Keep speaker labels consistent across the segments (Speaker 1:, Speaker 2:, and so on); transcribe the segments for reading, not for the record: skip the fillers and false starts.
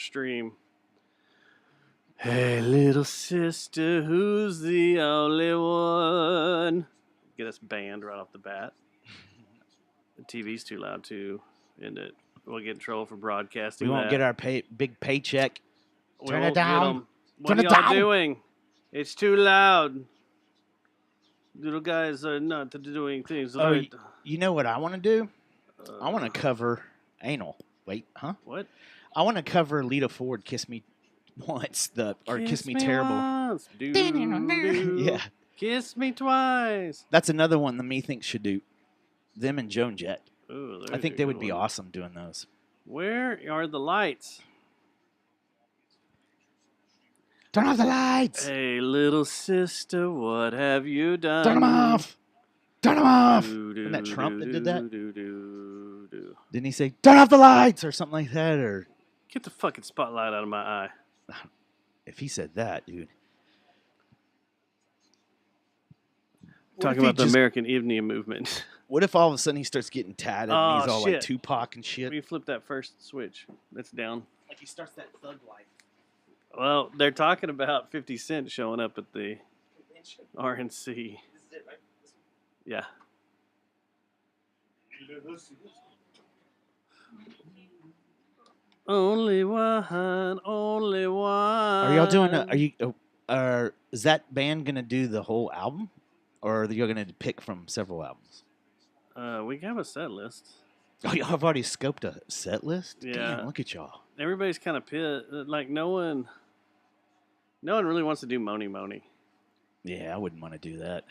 Speaker 1: stream. Hey, little sister, who's the only one? Get us banned right off the bat. The TV's too loud too, isn't it? We'll get in trouble for broadcasting.
Speaker 2: We won't
Speaker 1: that.
Speaker 2: get our big paycheck.
Speaker 1: We
Speaker 2: Turn
Speaker 1: won't
Speaker 2: it down.
Speaker 1: Get 'em. What
Speaker 2: Turn
Speaker 1: are
Speaker 2: it
Speaker 1: y'all
Speaker 2: down.
Speaker 1: doing? It's too loud. Little guys are not doing things
Speaker 2: Oh,
Speaker 1: right.
Speaker 2: you know what I want to do? I want to cover anal. Wait, huh?
Speaker 1: What?
Speaker 2: I want to cover Lita Ford, "Kiss Me Once," or "Kiss Me Terrible."
Speaker 1: Once. Do,
Speaker 2: Yeah,
Speaker 1: Kiss me twice.
Speaker 2: that's another one that me thinks should do. Them and Joan Jett.
Speaker 1: Ooh,
Speaker 2: I think they would be awesome doing those.
Speaker 1: Where are the lights?
Speaker 2: Turn off the lights.
Speaker 1: Hey, little sister, what have you done?
Speaker 2: Turn them off. Turn them off.
Speaker 1: Do,
Speaker 2: Wasn't that Trump that did that?
Speaker 1: Do.
Speaker 2: Didn't he say, "Turn off the lights" or something like that? Or
Speaker 1: Get the fucking spotlight out of my eye.
Speaker 2: if he said that, dude.
Speaker 1: Talking about the American Indian movement.
Speaker 2: What if all of a sudden he starts getting tatted and he's all
Speaker 1: shit.
Speaker 2: like Tupac and shit?
Speaker 1: We flip that first switch. That's down.
Speaker 2: Like he starts that thug life.
Speaker 1: Well, they're talking about 50 Cent showing up at the RNC.
Speaker 2: This is it, right?
Speaker 1: Yeah. Only one, only one.
Speaker 2: Are y'all doing? Is that band gonna do the whole album, or are you gonna pick from several albums?
Speaker 1: We have a set list.
Speaker 2: Oh, y'all have already scoped a set list.
Speaker 1: Yeah.
Speaker 2: Damn, look at y'all.
Speaker 1: Everybody's kind of pissed. Like no one really wants to do Moni Moni.
Speaker 2: Yeah, I wouldn't want to do that.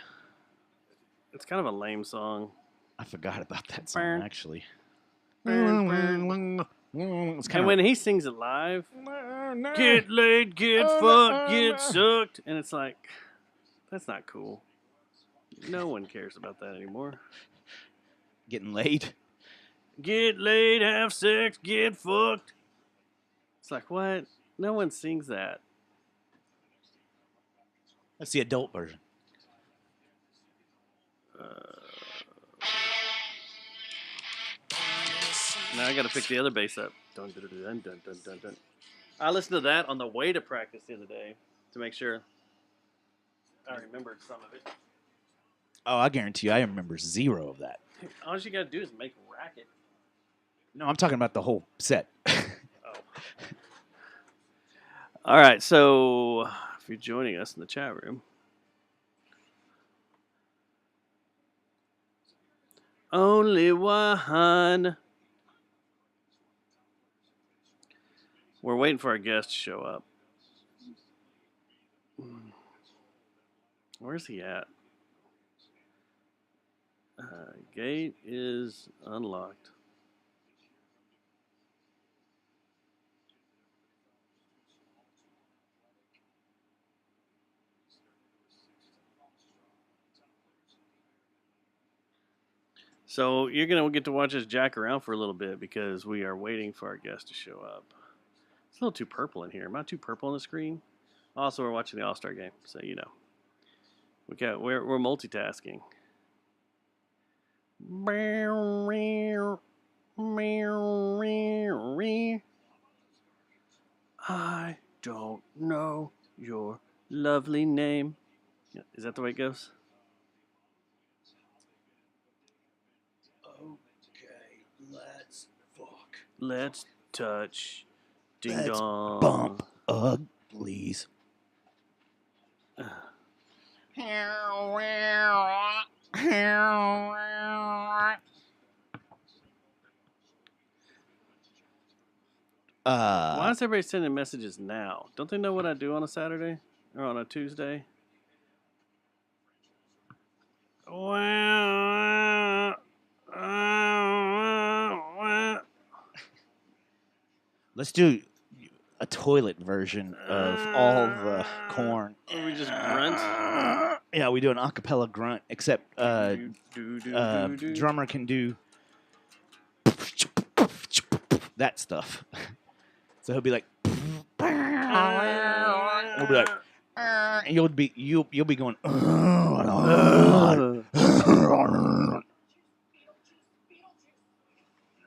Speaker 1: It's kind of a lame song.
Speaker 2: I forgot about that song actually.
Speaker 1: And
Speaker 2: It's kind
Speaker 1: when he sings it live, get laid, get fucked, get sucked, and it's like, that's not cool. No one cares about that anymore.
Speaker 2: getting laid.
Speaker 1: Get laid, have sex, get fucked. It's like, what? No one sings that.
Speaker 2: That's the adult version.
Speaker 1: Now I got to pick the other bass up. Dun, dun, dun, dun, dun, dun, dun. I listened to that on the way to practice the other day to make sure I remembered some of it.
Speaker 2: Oh, I guarantee you, I remember zero of that.
Speaker 1: All you got to do is make a racket.
Speaker 2: No, I'm talking about the whole set.
Speaker 1: Oh. All right, so if you're joining us in the chat room, only one. We're waiting for our guest to show up. Where's he at? Gate is unlocked. So you're going to get to watch us jack around for a little bit because we are waiting for our guest to show up. It's a little too purple in here. Am I too purple on the screen? Also, we're watching the All-Star game, so you know. We're multitasking. I don't know your lovely name. Is that the way it goes?
Speaker 2: Okay, let's fuck.
Speaker 1: Let's touch. Ding
Speaker 2: Let's
Speaker 1: dong.
Speaker 2: bump uglies.
Speaker 1: Why is everybody sending messages now? Don't they know what I do on a Saturday or on a Tuesday?
Speaker 2: Let's do a toilet version of all the corn.
Speaker 1: Or we just grunt.
Speaker 2: Yeah, we do an acapella grunt, except drummer can do that stuff. So he'll be like, we'll be like, and you'll be going.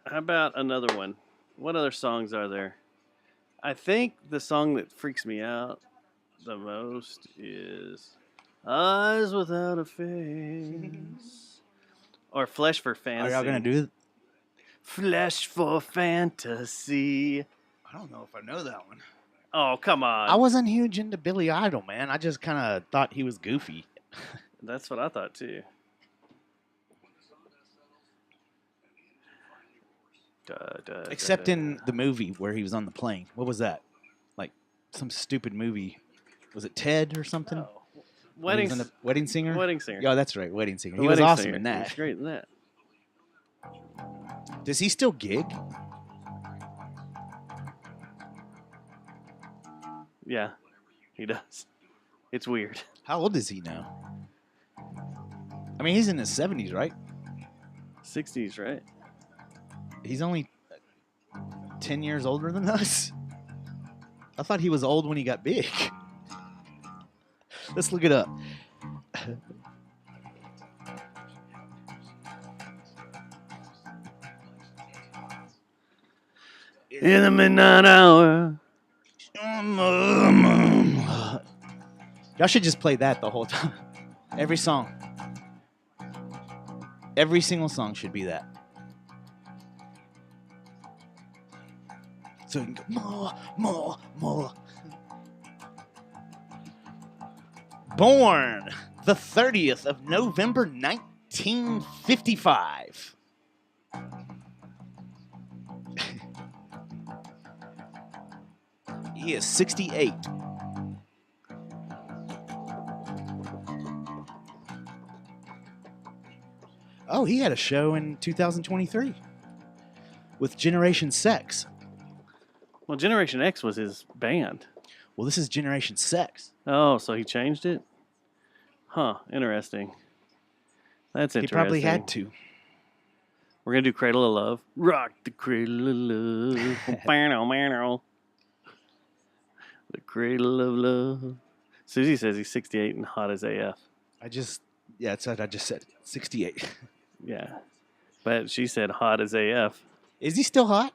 Speaker 1: How about another one? What other songs are there? I think the song that freaks me out the most is Eyes Without a Face. Or Flesh for
Speaker 2: Are y'all
Speaker 1: Fantasy.
Speaker 2: gonna do?
Speaker 1: Flesh for Fantasy.
Speaker 2: I don't know if I know that one.
Speaker 1: Oh, come on.
Speaker 2: I wasn't huge into Billy Idol, man. I just kind of thought he was goofy.
Speaker 1: That's what I thought too.
Speaker 2: Except in the movie where he was on the plane. What was that? Like some stupid movie. Was it Ted or something?
Speaker 1: Oh.
Speaker 2: Where he was in the Wedding Singer?
Speaker 1: Wedding Singer.
Speaker 2: Yeah, that's right. Wedding Singer.
Speaker 1: The
Speaker 2: He was
Speaker 1: Wedding
Speaker 2: awesome
Speaker 1: Singer.
Speaker 2: in
Speaker 1: He
Speaker 2: that.
Speaker 1: was great in that.
Speaker 2: Does he still gig?
Speaker 1: Yeah, he does. It's weird.
Speaker 2: How old is he now? I mean, he's in his 70s, right?
Speaker 1: 60s, right?
Speaker 2: He's only 10 years older than us. I thought he was old when he got big. Let's look it up.
Speaker 1: In the midnight hour.
Speaker 2: Y'all should just play that the whole time. Every song. Every single song should be that. So you can go, more, more, more. Born the 30th of November, 1955. He is 68. Oh, he had a show in 2023 with Generation Sex.
Speaker 1: Well, Generation X was his band.
Speaker 2: Well, this is Generation Sex.
Speaker 1: Oh, so he changed it? Huh, interesting. That's
Speaker 2: He
Speaker 1: interesting.
Speaker 2: probably had to.
Speaker 1: We're going to do Cradle of Love. Rock the Cradle of Love. The Cradle of Love. Susie says he's 68 and hot as AF.
Speaker 2: That's what I just said. 68.
Speaker 1: Yeah. But she said hot as AF.
Speaker 2: Is he still hot?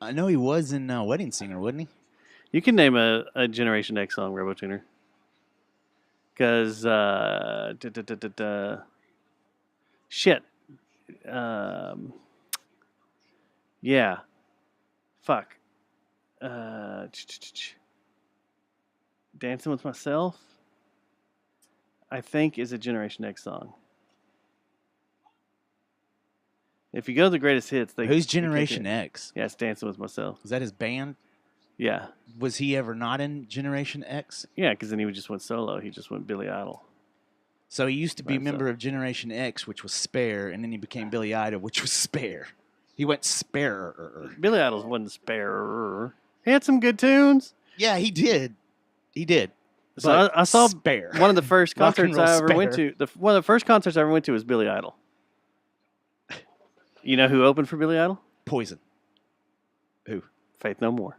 Speaker 2: I know he was in Wedding Singer, wasn't he?
Speaker 1: You can name a Generation X song, RoboTuner. Because, shit. Yeah. Fuck. Dancing with Myself, I think, is a Generation X song. If you go to the greatest hits,
Speaker 2: Who's Generation X?
Speaker 1: Yeah, it's Dancing with Myself.
Speaker 2: Is that his band?
Speaker 1: Yeah.
Speaker 2: Was he ever not in Generation X?
Speaker 1: Yeah, because then he just went solo. He just went Billy Idol.
Speaker 2: So he used to be a
Speaker 1: Right,
Speaker 2: member of Generation X, which was Spare, and then he became Billy Idol, which was Spare. He went Spare.
Speaker 1: Billy Idol wasn't spare. He had some good tunes.
Speaker 2: Yeah, he did. He did.
Speaker 1: So I saw
Speaker 2: Spare.
Speaker 1: one of the first
Speaker 2: Rock and
Speaker 1: concerts
Speaker 2: roll
Speaker 1: I ever went
Speaker 2: Spare.
Speaker 1: to. One of the first concerts I ever went to was Billy Idol. You know who opened for Billy Idol?
Speaker 2: Poison. Who?
Speaker 1: Faith No More.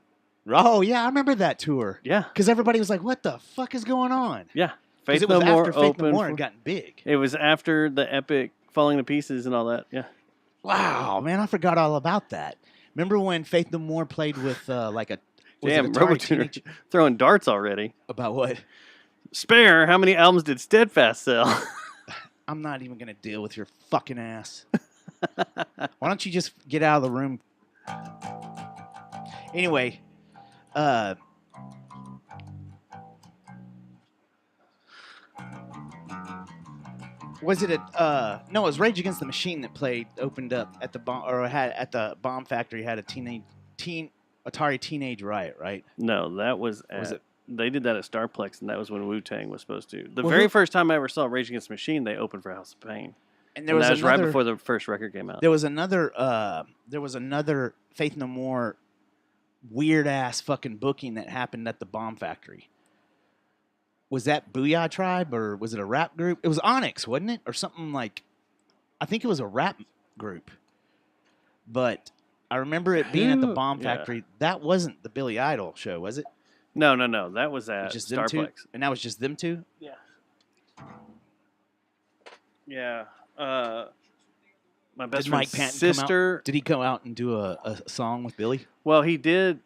Speaker 2: Oh, yeah, I remember that tour.
Speaker 1: Yeah.
Speaker 2: Because everybody was like, what the fuck is going on?
Speaker 1: Yeah.
Speaker 2: Because
Speaker 1: Faith
Speaker 2: it was
Speaker 1: No More
Speaker 2: after Faith No
Speaker 1: opened.
Speaker 2: More had gotten big.
Speaker 1: It was after the epic Falling to Pieces and all that. Yeah.
Speaker 2: Wow, man, I forgot all about that. Remember when Faith No More played with like a... was it
Speaker 1: Damn,
Speaker 2: Atari
Speaker 1: RoboTuner
Speaker 2: Teenage-
Speaker 1: throwing darts already.
Speaker 2: About what?
Speaker 1: Spare, how many albums did Steadfast sell?
Speaker 2: I'm not even going to deal with your fucking ass. Why don't you just get out of the room? Anyway, was it no, it was Rage Against the Machine that opened up at the bomb, or had at the Bomb Factory, had a Atari Teenage Riot, right?
Speaker 1: No, that was
Speaker 2: Was it?
Speaker 1: They did that at Starplex, and that was when Wu-Tang was supposed to. The
Speaker 2: Well,
Speaker 1: very
Speaker 2: who-
Speaker 1: first time I ever saw Rage Against the Machine, they opened for House of Pain.
Speaker 2: And
Speaker 1: That was right before the first record came out.
Speaker 2: There was another Faith No More weird ass fucking booking that happened at the Bomb Factory. Was that Booyah Tribe, or was it a rap group? It was Onyx, wasn't it? Or something like, I think it was a rap group. But I remember it being at the Bomb
Speaker 1: Yeah.
Speaker 2: Factory. That wasn't the Billy Idol show, was it?
Speaker 1: No. That was
Speaker 2: It
Speaker 1: at
Speaker 2: was just them two?
Speaker 1: Starplex.
Speaker 2: And that was just them two?
Speaker 1: Yeah. Yeah. My best
Speaker 2: Did Mike
Speaker 1: friend's
Speaker 2: Patton
Speaker 1: sister.
Speaker 2: Did he come out and do a song with Billy?
Speaker 1: Well, he did.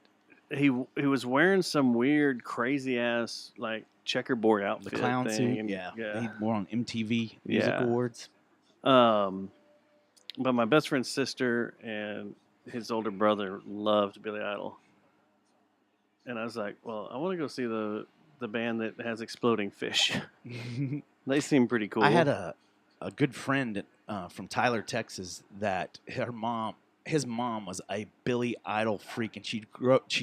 Speaker 1: he was wearing some weird, crazy ass like checkerboard
Speaker 2: The
Speaker 1: outfit
Speaker 2: clown
Speaker 1: thing.
Speaker 2: suit.
Speaker 1: And,
Speaker 2: Yeah.
Speaker 1: yeah.
Speaker 2: He wore on MTV Music
Speaker 1: Yeah.
Speaker 2: Awards.
Speaker 1: But my best friend's sister and his older brother loved Billy Idol, and I was like, well, I want to go see the band that has exploding fish. They seem pretty cool.
Speaker 2: I had a good friend from Tyler, Texas, that his mom was a Billy Idol freak, and she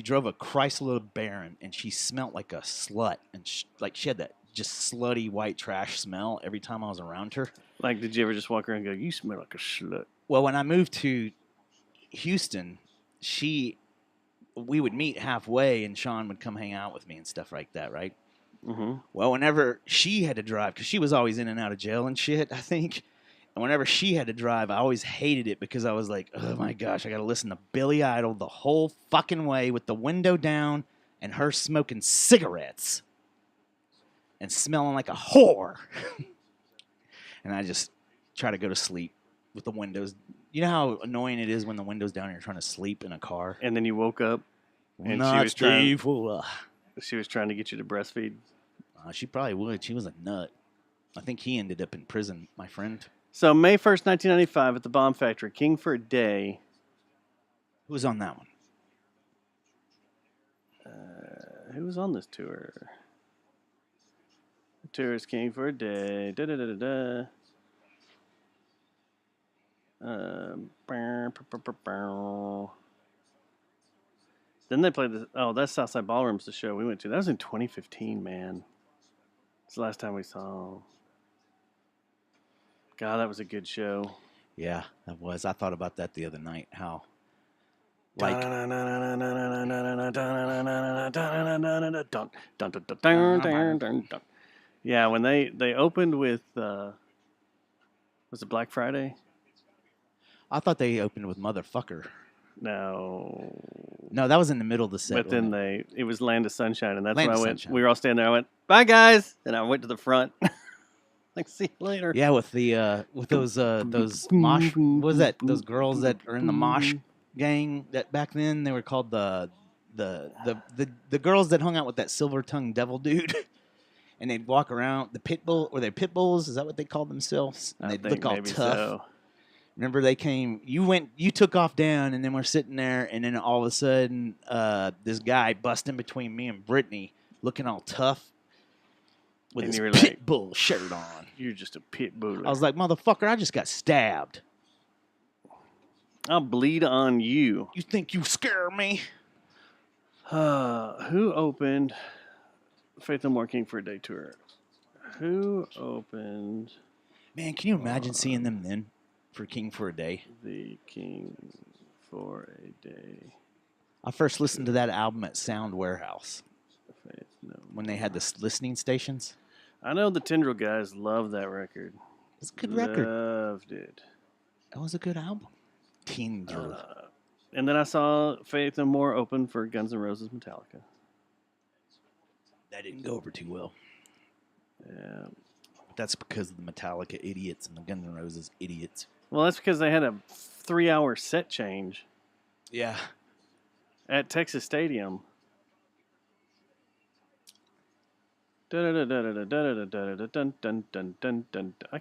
Speaker 2: drove a Chrysler Baron, and she smelled like a slut, and she had that just slutty white trash smell every time I was around her.
Speaker 1: Like, did you ever just walk around and go, "You smell like a slut"?
Speaker 2: Well, when I moved to Houston, we would meet halfway, and Sean would come hang out with me and stuff like that, right?
Speaker 1: Mm-hmm.
Speaker 2: Well, whenever she had to drive, because she was always in and out of jail and shit, I think. And whenever she had to drive, I always hated it because I was like, oh my gosh, I got to listen to Billy Idol the whole fucking way with the window down and her smoking cigarettes and smelling like a whore. And I just try to go to sleep with the windows. You know how annoying it is when the window's down and you're trying to sleep in a car?
Speaker 1: And then you woke up, and
Speaker 2: Not
Speaker 1: she was trying.
Speaker 2: Steve.
Speaker 1: She was trying to get you to breastfeed.
Speaker 2: She probably would. She was a nut. I think he ended up in prison, my friend.
Speaker 1: So May 1st, 1995, at the Bomb Factory, King for a Day.
Speaker 2: Who was on that one?
Speaker 1: Who was on this tour? The tour is King for a Day. Da da da da da. Then they played the. Oh, that's Southside Ballroom's the show we went to. That was in 2015, man. It's the last time we saw him. God, that was a good show.
Speaker 2: Yeah, that was. I thought about that the other night. How, like,
Speaker 1: yeah, when they opened with was it Black Friday?
Speaker 2: I thought they opened with Motherfucker.
Speaker 1: No,
Speaker 2: that was in the middle of the set.
Speaker 1: but then it was Land of Sunshine, and that's
Speaker 2: Land
Speaker 1: when
Speaker 2: of
Speaker 1: I went.
Speaker 2: Sunshine.
Speaker 1: We were all standing there. I went, "Bye, guys," and I went to the front. Like, see you later.
Speaker 2: Yeah, with those mosh. What was that? Those girls that are in the mosh gang. That back then they were called the girls that hung out with that silver tongued devil dude. And they'd walk around the pit bull. Were they pit bulls? Is that what they called themselves? And
Speaker 1: I
Speaker 2: they'd
Speaker 1: think
Speaker 2: look all
Speaker 1: maybe
Speaker 2: tough.
Speaker 1: so.
Speaker 2: Remember they came. You took off down, and then we're sitting there, and then all of a sudden, this guy bust in between me and Brittany, looking all tough, with
Speaker 1: And
Speaker 2: his
Speaker 1: you were
Speaker 2: pit
Speaker 1: like,
Speaker 2: bull shirt on.
Speaker 1: You're just a pit bull.
Speaker 2: I was like, motherfucker, I just got stabbed.
Speaker 1: I'll bleed on you.
Speaker 2: You think you scare me?
Speaker 1: Who opened Faith No More King for a Day tour? Who opened
Speaker 2: Man, can you imagine seeing them then for King for a Day?
Speaker 1: the King for a Day?
Speaker 2: I first listened to that album at Sound Warehouse
Speaker 1: Faith No
Speaker 2: when they had the listening stations.
Speaker 1: I know the Tendril guys love that record.
Speaker 2: It's a good record.
Speaker 1: Loved it.
Speaker 2: That was a good album. Tendril.
Speaker 1: And then I saw Faith No More open for Guns N' Roses Metallica.
Speaker 2: That didn't go over too well.
Speaker 1: Yeah.
Speaker 2: That's because of the Metallica idiots and the Guns N' Roses idiots.
Speaker 1: Well, that's because they had a 3-hour set change
Speaker 2: Yeah.
Speaker 1: at Texas Stadium. I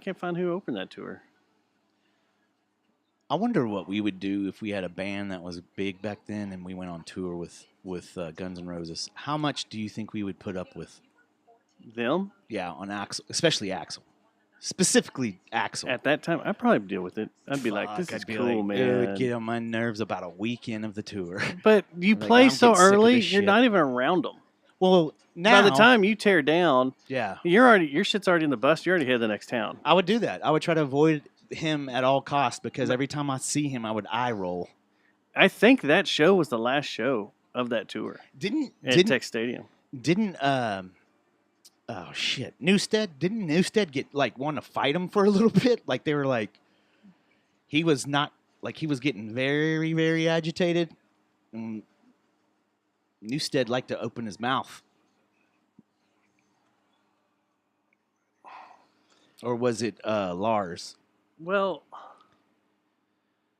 Speaker 1: can't find who opened that tour.
Speaker 2: I wonder what we would do if we had a band that was big back then and we went on tour with Guns N' Roses. How much do you think we would put up with?
Speaker 1: Them?
Speaker 2: Yeah, on Axl, especially Axl. Specifically Axl.
Speaker 1: At that time, I'd probably deal with it. I'd be like, this
Speaker 2: Fuck,
Speaker 1: is
Speaker 2: I'd be
Speaker 1: cool,
Speaker 2: like,
Speaker 1: man.
Speaker 2: It would get on my nerves about a weekend of the tour.
Speaker 1: But you
Speaker 2: Like,
Speaker 1: play
Speaker 2: I'm
Speaker 1: so
Speaker 2: getting sick of
Speaker 1: early,
Speaker 2: this
Speaker 1: you're
Speaker 2: shit.
Speaker 1: not even around them.
Speaker 2: Well, now
Speaker 1: By the time you tear down,
Speaker 2: yeah,
Speaker 1: your shit's already in the bus. You're already headed to the next town.
Speaker 2: I would do that. I would try to avoid him at all costs because every time I see him, I would eye roll.
Speaker 1: I think that show was the last show of that tour
Speaker 2: Didn't
Speaker 1: at Tech Stadium.
Speaker 2: Oh shit, didn't Newstead get like want to fight him for a little bit? Like they were like, he was getting very, very agitated. And Newstead liked to open his mouth. Or was it Lars?
Speaker 1: Well,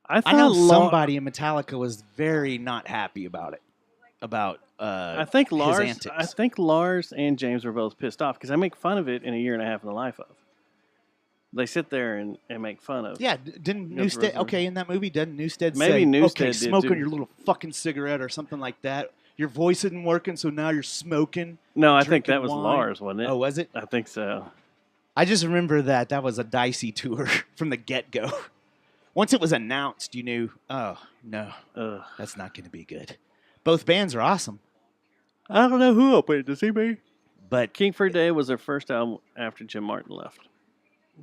Speaker 1: I
Speaker 2: I know
Speaker 1: thought
Speaker 2: somebody in Metallica was very not happy about it. about
Speaker 1: I think
Speaker 2: his
Speaker 1: Lars.
Speaker 2: antics.
Speaker 1: I think Lars and James were both pissed off because I make fun of it in A Year and a Half in the Life of. They sit there and make fun of.
Speaker 2: Yeah, didn't
Speaker 1: Guns N'
Speaker 2: Newstead?
Speaker 1: Roses.
Speaker 2: Okay, in that movie, doesn't Newstead
Speaker 1: Maybe
Speaker 2: say,
Speaker 1: Newstead
Speaker 2: "Okay,
Speaker 1: did
Speaker 2: smoke
Speaker 1: too.
Speaker 2: on your little fucking cigarette" or something like that? Your voice isn't working, so now you're smoking.
Speaker 1: No, I think
Speaker 2: drinking
Speaker 1: that was
Speaker 2: wine.
Speaker 1: Lars, wasn't it?
Speaker 2: Oh, was it?
Speaker 1: I think so.
Speaker 2: I just remember that was a dicey tour from the get-go. Once it was announced, you knew, oh, no,
Speaker 1: Ugh.
Speaker 2: that's not going to be good. Both bands are awesome,
Speaker 1: I don't know who opened it. Does he be?
Speaker 2: but
Speaker 1: King for a Day was their first album after Jim Martin left.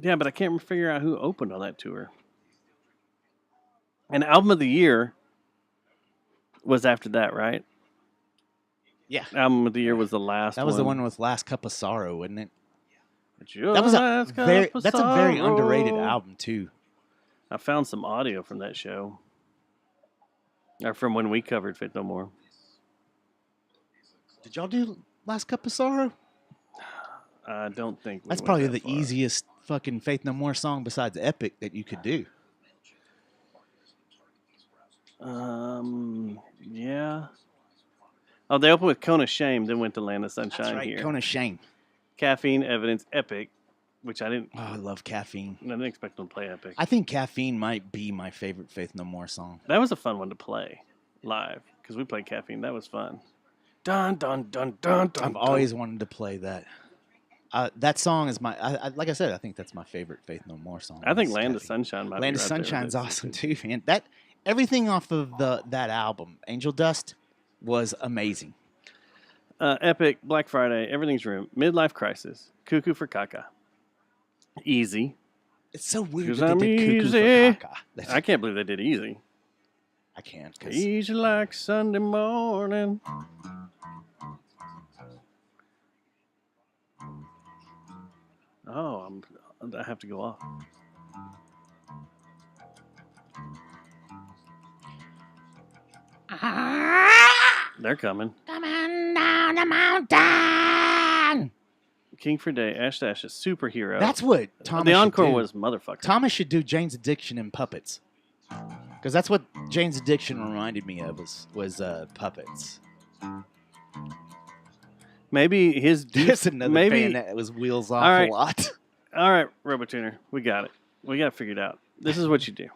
Speaker 1: Yeah, but I can't figure out who opened on that tour. And Album of the Year was after that, right?
Speaker 2: yeah,
Speaker 1: Album of the Year was the last
Speaker 2: that was the one with Last Cup of Sorrow, wasn't it?
Speaker 1: That was
Speaker 2: That's a very underrated album, too.
Speaker 1: I found some audio from that show. Or from when we covered Faith No More.
Speaker 2: Did y'all do Last Cup of Sorrow?
Speaker 1: I don't think
Speaker 2: That's probably the easiest fucking Faith No More song besides Epic that you could do.
Speaker 1: Yeah. Oh, they opened with Cone of Shame, then went to Land of Sunshine
Speaker 2: That's right,
Speaker 1: here.
Speaker 2: Cone of Shame.
Speaker 1: Caffeine, Evidence, Epic, which I didn't.
Speaker 2: Oh, I love Caffeine.
Speaker 1: I didn't expect them to play Epic.
Speaker 2: I think Caffeine might be my favorite Faith No More song.
Speaker 1: That was a fun one to play live because we played Caffeine. That was fun. Dun dun dun dun dun.
Speaker 2: I've always wanted to play that. That song is my. Like I said, I think that's my favorite Faith No More song.
Speaker 1: I think
Speaker 2: is
Speaker 1: Land of
Speaker 2: Caffeine.
Speaker 1: Sunshine might
Speaker 2: Land
Speaker 1: be
Speaker 2: of
Speaker 1: right there.
Speaker 2: Sunshine's awesome too, man. That everything off of that album, Angel Dust, was amazing.
Speaker 1: Epic, Black Friday, Everything's Room, Midlife Crisis, Cuckoo for Caca, Easy.
Speaker 2: It's so weird
Speaker 1: 'Cause
Speaker 2: that
Speaker 1: I'm
Speaker 2: they did Cuckoo
Speaker 1: easy.
Speaker 2: for Caca.
Speaker 1: I can't believe they did Easy.
Speaker 2: I can't. 'Cause
Speaker 1: Easy like Sunday morning. Oh, I have to go off. They're coming.
Speaker 2: Coming down the mountain.
Speaker 1: King for Day, Ash Dash, a superhero.
Speaker 2: That's what Thomas.
Speaker 1: The encore
Speaker 2: should do.
Speaker 1: was motherfucker.
Speaker 2: Thomas should do Jane's Addiction and Puppets. Because that's what Jane's Addiction reminded me of was puppets.
Speaker 1: Maybe his deep.
Speaker 2: There's another
Speaker 1: maybe.
Speaker 2: band that was wheels off
Speaker 1: All right.
Speaker 2: a lot.
Speaker 1: All right, Robotuner, we got it. We got to figure it out. This is what you do.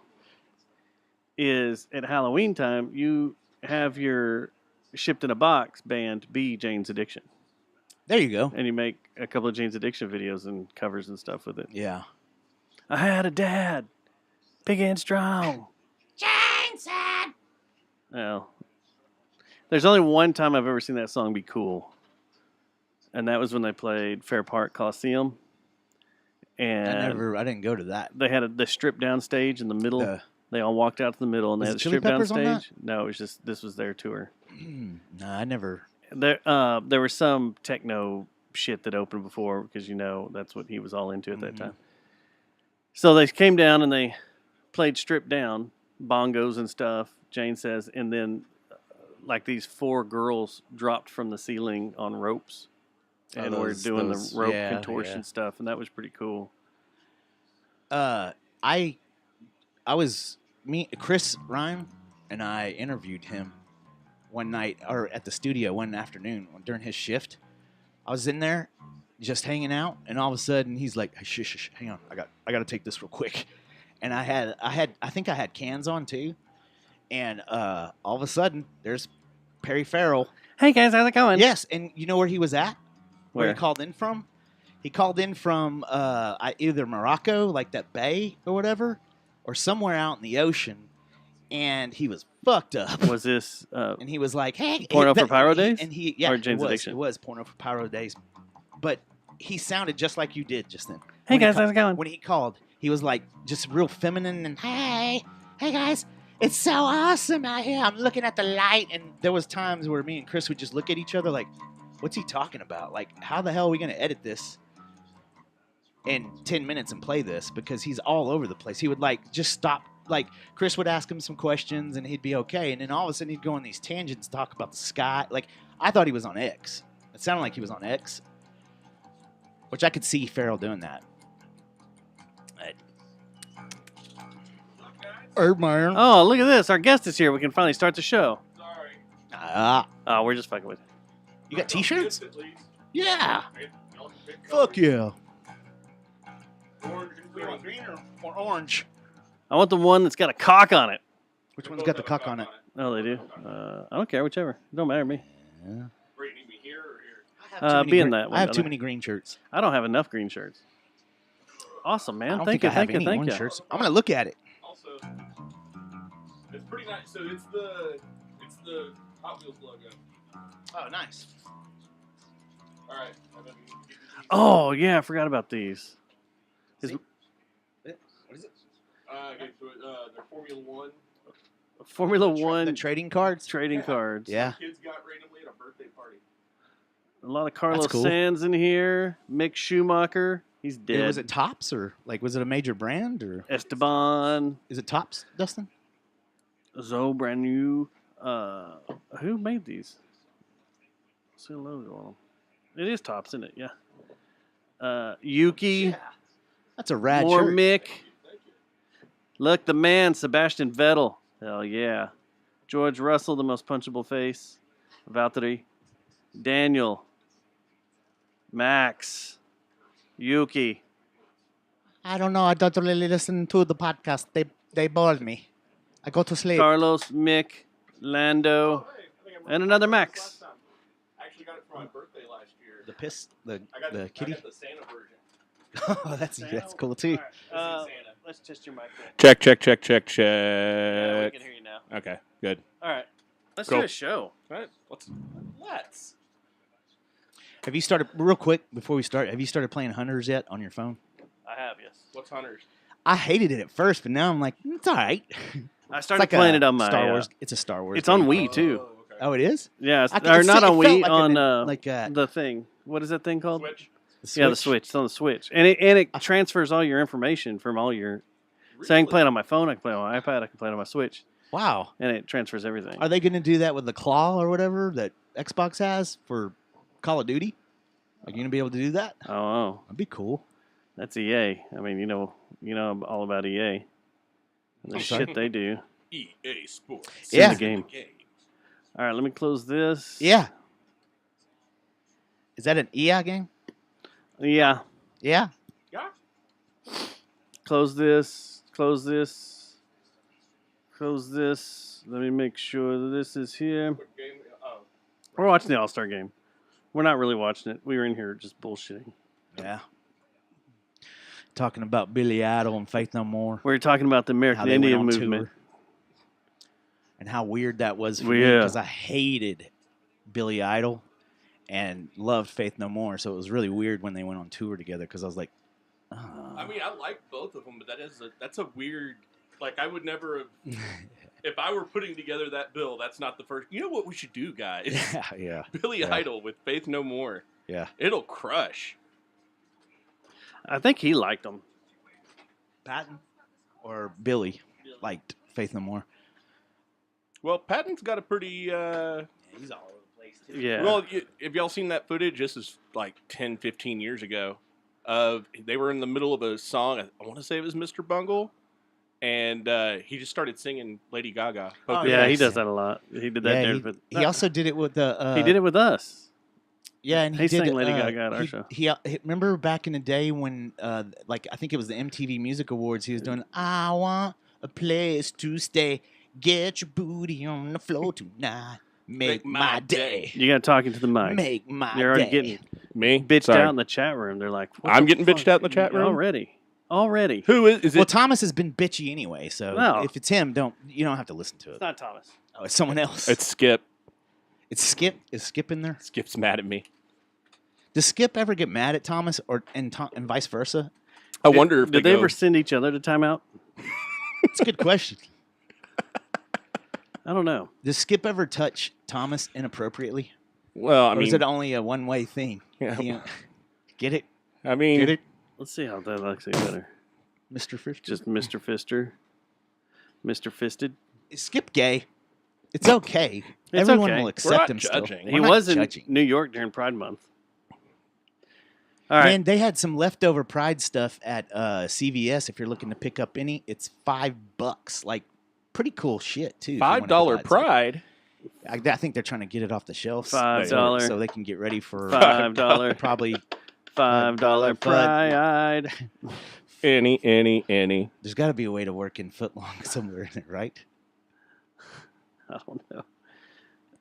Speaker 1: Is at Halloween time you have your shipped in a box band be Jane's Addiction,
Speaker 2: There you go.
Speaker 1: and you make a couple of Jane's Addiction videos and covers and stuff with it.
Speaker 2: Yeah.
Speaker 1: I had a dad, big and strong.
Speaker 2: Jane said.
Speaker 1: Well, there's only one time I've ever seen that song be cool, and that was when they played Fair Park Coliseum, and
Speaker 2: I didn't go to that.
Speaker 1: they had the stripped down stage in the middle. They all walked out to the middle, and they
Speaker 2: Was
Speaker 1: had
Speaker 2: it
Speaker 1: a
Speaker 2: Chili
Speaker 1: stripped down
Speaker 2: Peppers on that?
Speaker 1: stage. No, it was just this was their tour.
Speaker 2: No, I never.
Speaker 1: There was some techno shit that opened before because that's what he was all into at that time. So they came down and they played stripped down bongos and stuff. Jane says, and then like these 4 girls dropped from the ceiling on ropes, and we're doing the rope contortion stuff, and that was pretty cool.
Speaker 2: Chris Ryan and I interviewed him one night, or at the studio one afternoon during his shift. I was in there just hanging out, and all of a sudden he's like, hey, shh, hang on, I got to take this real quick. And I think I had cans on too, and all of a sudden there's Perry Farrell.
Speaker 1: Hey guys, how's it going?
Speaker 2: Yes, and you know where he was at? Where
Speaker 1: Where?
Speaker 2: he called in from? He called in from either Morocco, like that bay or whatever, or somewhere out in the ocean, and he was fucked up.
Speaker 1: Was this
Speaker 2: And he was like, "Hey,
Speaker 1: Porno for Pyro Days?
Speaker 2: And
Speaker 1: Or Jane's Addiction?
Speaker 2: It was Porno for Pyro Days, but he sounded just like you did just then.
Speaker 1: Hey
Speaker 2: When he
Speaker 1: guys, how's it going?
Speaker 2: When he called, he was like just real feminine and hey guys, it's so awesome out here. I'm looking at the light, and there was times where me and Chris would just look at each other like, what's he talking about? Like, how the hell are we gonna edit this in 10 minutes and play this? Because he's all over the place. He would like just stop. Like Chris would ask him some questions and he'd be okay, and then all of a sudden he'd go on these tangents, talk about the sky. Like I thought he was on X. It sounded like he was on X, which I could see Farrell doing that.
Speaker 1: Oh, look at this! Our guest is here. We can finally start the show.
Speaker 2: Ah,
Speaker 1: we're just fucking with you.
Speaker 2: you got T-shirts?
Speaker 3: At least.
Speaker 2: Yeah.
Speaker 3: Y'all can pick
Speaker 2: Fuck
Speaker 3: colors.
Speaker 2: yeah.
Speaker 3: Orange and green.
Speaker 2: or orange?
Speaker 1: I want the one that's got a cock on it.
Speaker 2: Which one's got the cock on it?
Speaker 1: Oh, they do. I don't care, whichever. It don't matter to me.
Speaker 2: Yeah.
Speaker 3: Where, you need me here or here?
Speaker 1: Be in that one.
Speaker 2: I have too
Speaker 1: down
Speaker 2: many green shirts.
Speaker 1: there. I don't have enough green shirts. Awesome,
Speaker 2: I
Speaker 1: man.
Speaker 2: don't
Speaker 1: Thank
Speaker 2: think
Speaker 1: you,
Speaker 2: I have
Speaker 1: thank you,
Speaker 2: any
Speaker 1: thank
Speaker 2: orange
Speaker 1: you.
Speaker 2: shirts. I'm gonna look at it.
Speaker 3: Also, it's pretty nice. So it's the Hot Wheels logo.
Speaker 2: Oh, nice.
Speaker 3: All right.
Speaker 1: Oh yeah, I forgot about these.
Speaker 2: What is it?
Speaker 3: Okay, so they're Formula One.
Speaker 1: Formula One
Speaker 2: The trading cards.
Speaker 1: trading cards.
Speaker 2: Yeah.
Speaker 3: Kids got randomly at a birthday party.
Speaker 1: A lot of Carlos
Speaker 2: cool.
Speaker 1: Sands in here. Mick Schumacher. He's dead.
Speaker 2: Was it Tops or was it a major brand or
Speaker 1: Esteban.
Speaker 2: is it Tops, Dustin?
Speaker 1: Zoe brand new. Who made these? See a logo on them. It is Tops, isn't it? Yeah. Yuki.
Speaker 2: That's a rad
Speaker 1: More
Speaker 2: shirt.
Speaker 1: Mick. Look, the man, Sebastian Vettel. Hell yeah. George Russell, the most punchable face. Valtteri. Daniel. Max. Yuki.
Speaker 2: I don't know. I don't really listen to the podcast. They bore me. I go to sleep.
Speaker 1: Carlos, Mick, Lando, and another Max.
Speaker 3: I actually got it for my birthday last year.
Speaker 2: The
Speaker 3: I
Speaker 2: kitty.
Speaker 3: got the Santa version.
Speaker 2: Oh, that's cool too.
Speaker 3: Santa.
Speaker 1: Let's test your mic.
Speaker 4: Check.
Speaker 1: Yeah, we can hear you now.
Speaker 4: Okay, good.
Speaker 1: All right. Let's
Speaker 4: Cool.
Speaker 1: do a show.
Speaker 4: All right,
Speaker 3: Let's.
Speaker 2: Have you started real quick before we start? Have you started playing Hunters yet on your phone?
Speaker 1: I have, yes.
Speaker 3: What's Hunters?
Speaker 2: I hated it at first, but now I'm like, it's all right.
Speaker 1: I
Speaker 2: It's
Speaker 1: started
Speaker 2: like
Speaker 1: playing
Speaker 2: a
Speaker 1: it on my
Speaker 2: Star Wars. It's a Star Wars.
Speaker 1: It's on
Speaker 2: game.
Speaker 1: Wii too.
Speaker 3: Oh, okay.
Speaker 2: Oh, it is.
Speaker 1: Yeah, it's,
Speaker 2: I think
Speaker 1: or
Speaker 2: it
Speaker 1: not
Speaker 2: felt
Speaker 1: on
Speaker 2: like
Speaker 1: Wii,
Speaker 2: an-
Speaker 1: on
Speaker 2: like a-
Speaker 1: the thing. What is that thing called?
Speaker 3: Switch.
Speaker 1: Yeah, the Switch. It's on the Switch, and it transfers all your information from all your. So I can play it on my phone. I can play it on my iPad. I can play it on my Switch,
Speaker 2: Wow.
Speaker 1: and it transfers everything.
Speaker 2: Are they going to do that with the claw or whatever that Xbox has for Call of Duty? Are you going to be able to do that?
Speaker 1: Oh,
Speaker 2: That'd be cool.
Speaker 1: that's EA. I mean, you know all about EA. And the shit they do.
Speaker 3: EA Sports.
Speaker 1: It's in
Speaker 2: Yeah.
Speaker 1: the game. All right, let me close this.
Speaker 2: Yeah. Is that an EA game?
Speaker 1: Yeah.
Speaker 2: Yeah.
Speaker 3: Yeah.
Speaker 1: Close this. Close this. Close this. Let me make sure that this is here.
Speaker 3: Quick game. Oh.
Speaker 1: We're watching the All-Star game. We're not really watching it. We were in here just bullshitting.
Speaker 2: Yeah. Talking about Billy Idol and Faith No More.
Speaker 1: We were talking about the
Speaker 2: How
Speaker 1: American
Speaker 2: they went
Speaker 1: Indian
Speaker 2: on
Speaker 1: movement.
Speaker 2: tour. And how weird that was for
Speaker 1: Well,
Speaker 2: me
Speaker 1: yeah.
Speaker 2: because I hated Billy Idol and loved Faith No More. So it was really weird when they went on tour together because I was like,
Speaker 3: I mean, I like both of them, but that's a weird. Like, I would never have. If I were putting together that bill, that's not the first. You know what we should do, guys?
Speaker 2: yeah.
Speaker 3: Billy
Speaker 2: Yeah.
Speaker 3: Idol with Faith No More.
Speaker 2: Yeah.
Speaker 3: It'll crush.
Speaker 1: I think he liked them.
Speaker 2: Patton or Billy liked Faith No More.
Speaker 3: Well, Patton's got a pretty.
Speaker 2: He's all over the place too.
Speaker 1: Yeah.
Speaker 3: Well, have y'all seen that footage? This is like 10, 15 years ago. They were in the middle of a song. I want to say it was Mr. Bungle. And he just started singing Lady Gaga.
Speaker 2: Oh,
Speaker 1: yeah, he
Speaker 2: yes.
Speaker 1: does that a lot. He did that
Speaker 2: Yeah,
Speaker 1: there.
Speaker 2: he,
Speaker 1: But
Speaker 2: he also did it with the.
Speaker 1: he did it with us.
Speaker 2: Yeah, and
Speaker 1: he
Speaker 2: he did,
Speaker 1: sang Lady Gaga at our
Speaker 2: he,
Speaker 1: show.
Speaker 2: He remember back in the day when, like I think it was the MTV Music Awards. He was doing "I Want a Place to Stay, Get Your Booty on the Floor Tonight, Make My Day,
Speaker 1: You got talking to the mic.
Speaker 2: Make My
Speaker 1: You're already
Speaker 2: Day."
Speaker 1: getting
Speaker 4: Me?
Speaker 1: bitched
Speaker 4: Sorry.
Speaker 1: out in the chat room. They're like, what
Speaker 4: I'm
Speaker 1: the
Speaker 4: getting bitched
Speaker 1: fuck?
Speaker 4: out in the chat room?
Speaker 1: Already.
Speaker 4: Who is
Speaker 2: Well,
Speaker 4: it?
Speaker 2: Thomas has been bitchy anyway, so
Speaker 1: No.
Speaker 2: if it's him, you don't have to listen to
Speaker 1: It's
Speaker 2: it.
Speaker 1: not Thomas.
Speaker 2: Oh, it's someone else.
Speaker 4: It's Skip.
Speaker 2: It's Skip. Is Skip in there?
Speaker 4: Skip's mad at me.
Speaker 2: Does Skip ever get mad at Thomas, and vice versa?
Speaker 4: I wonder if
Speaker 1: Did they
Speaker 4: go,
Speaker 1: ever send each other to timeout?
Speaker 2: It's a good question.
Speaker 1: I don't know.
Speaker 2: Does Skip ever touch Thomas inappropriately?
Speaker 4: Well, I
Speaker 2: Or is
Speaker 4: mean,
Speaker 2: it only a one-way thing?
Speaker 4: Yeah.
Speaker 2: You know, get it?
Speaker 4: I mean,
Speaker 2: Get it?
Speaker 1: Let's see how that likes it better.
Speaker 2: Mr. Fish?
Speaker 1: Just Mr. Fister. Mr. Fisted.
Speaker 2: Is Skip gay? It's okay.
Speaker 1: It's
Speaker 2: Everyone
Speaker 1: okay.
Speaker 2: will
Speaker 1: We're
Speaker 2: accept
Speaker 4: not
Speaker 2: him
Speaker 4: judging.
Speaker 2: still.
Speaker 1: He
Speaker 2: We're not
Speaker 1: was in
Speaker 2: judging.
Speaker 1: New York during Pride Month. All right.
Speaker 2: Man, they had some leftover Pride stuff at CVS. If you're looking to pick up any, it's $5. Like, pretty cool shit too. if you wanna
Speaker 4: $5
Speaker 2: provide
Speaker 4: pride.
Speaker 2: I think they're trying to get it off the shelves.
Speaker 1: $5.
Speaker 2: So they can get ready for
Speaker 1: $5.
Speaker 2: probably
Speaker 1: $5 pride.
Speaker 3: Any.
Speaker 2: There's got to be a way to work in footlong somewhere in it, right?
Speaker 1: I don't know.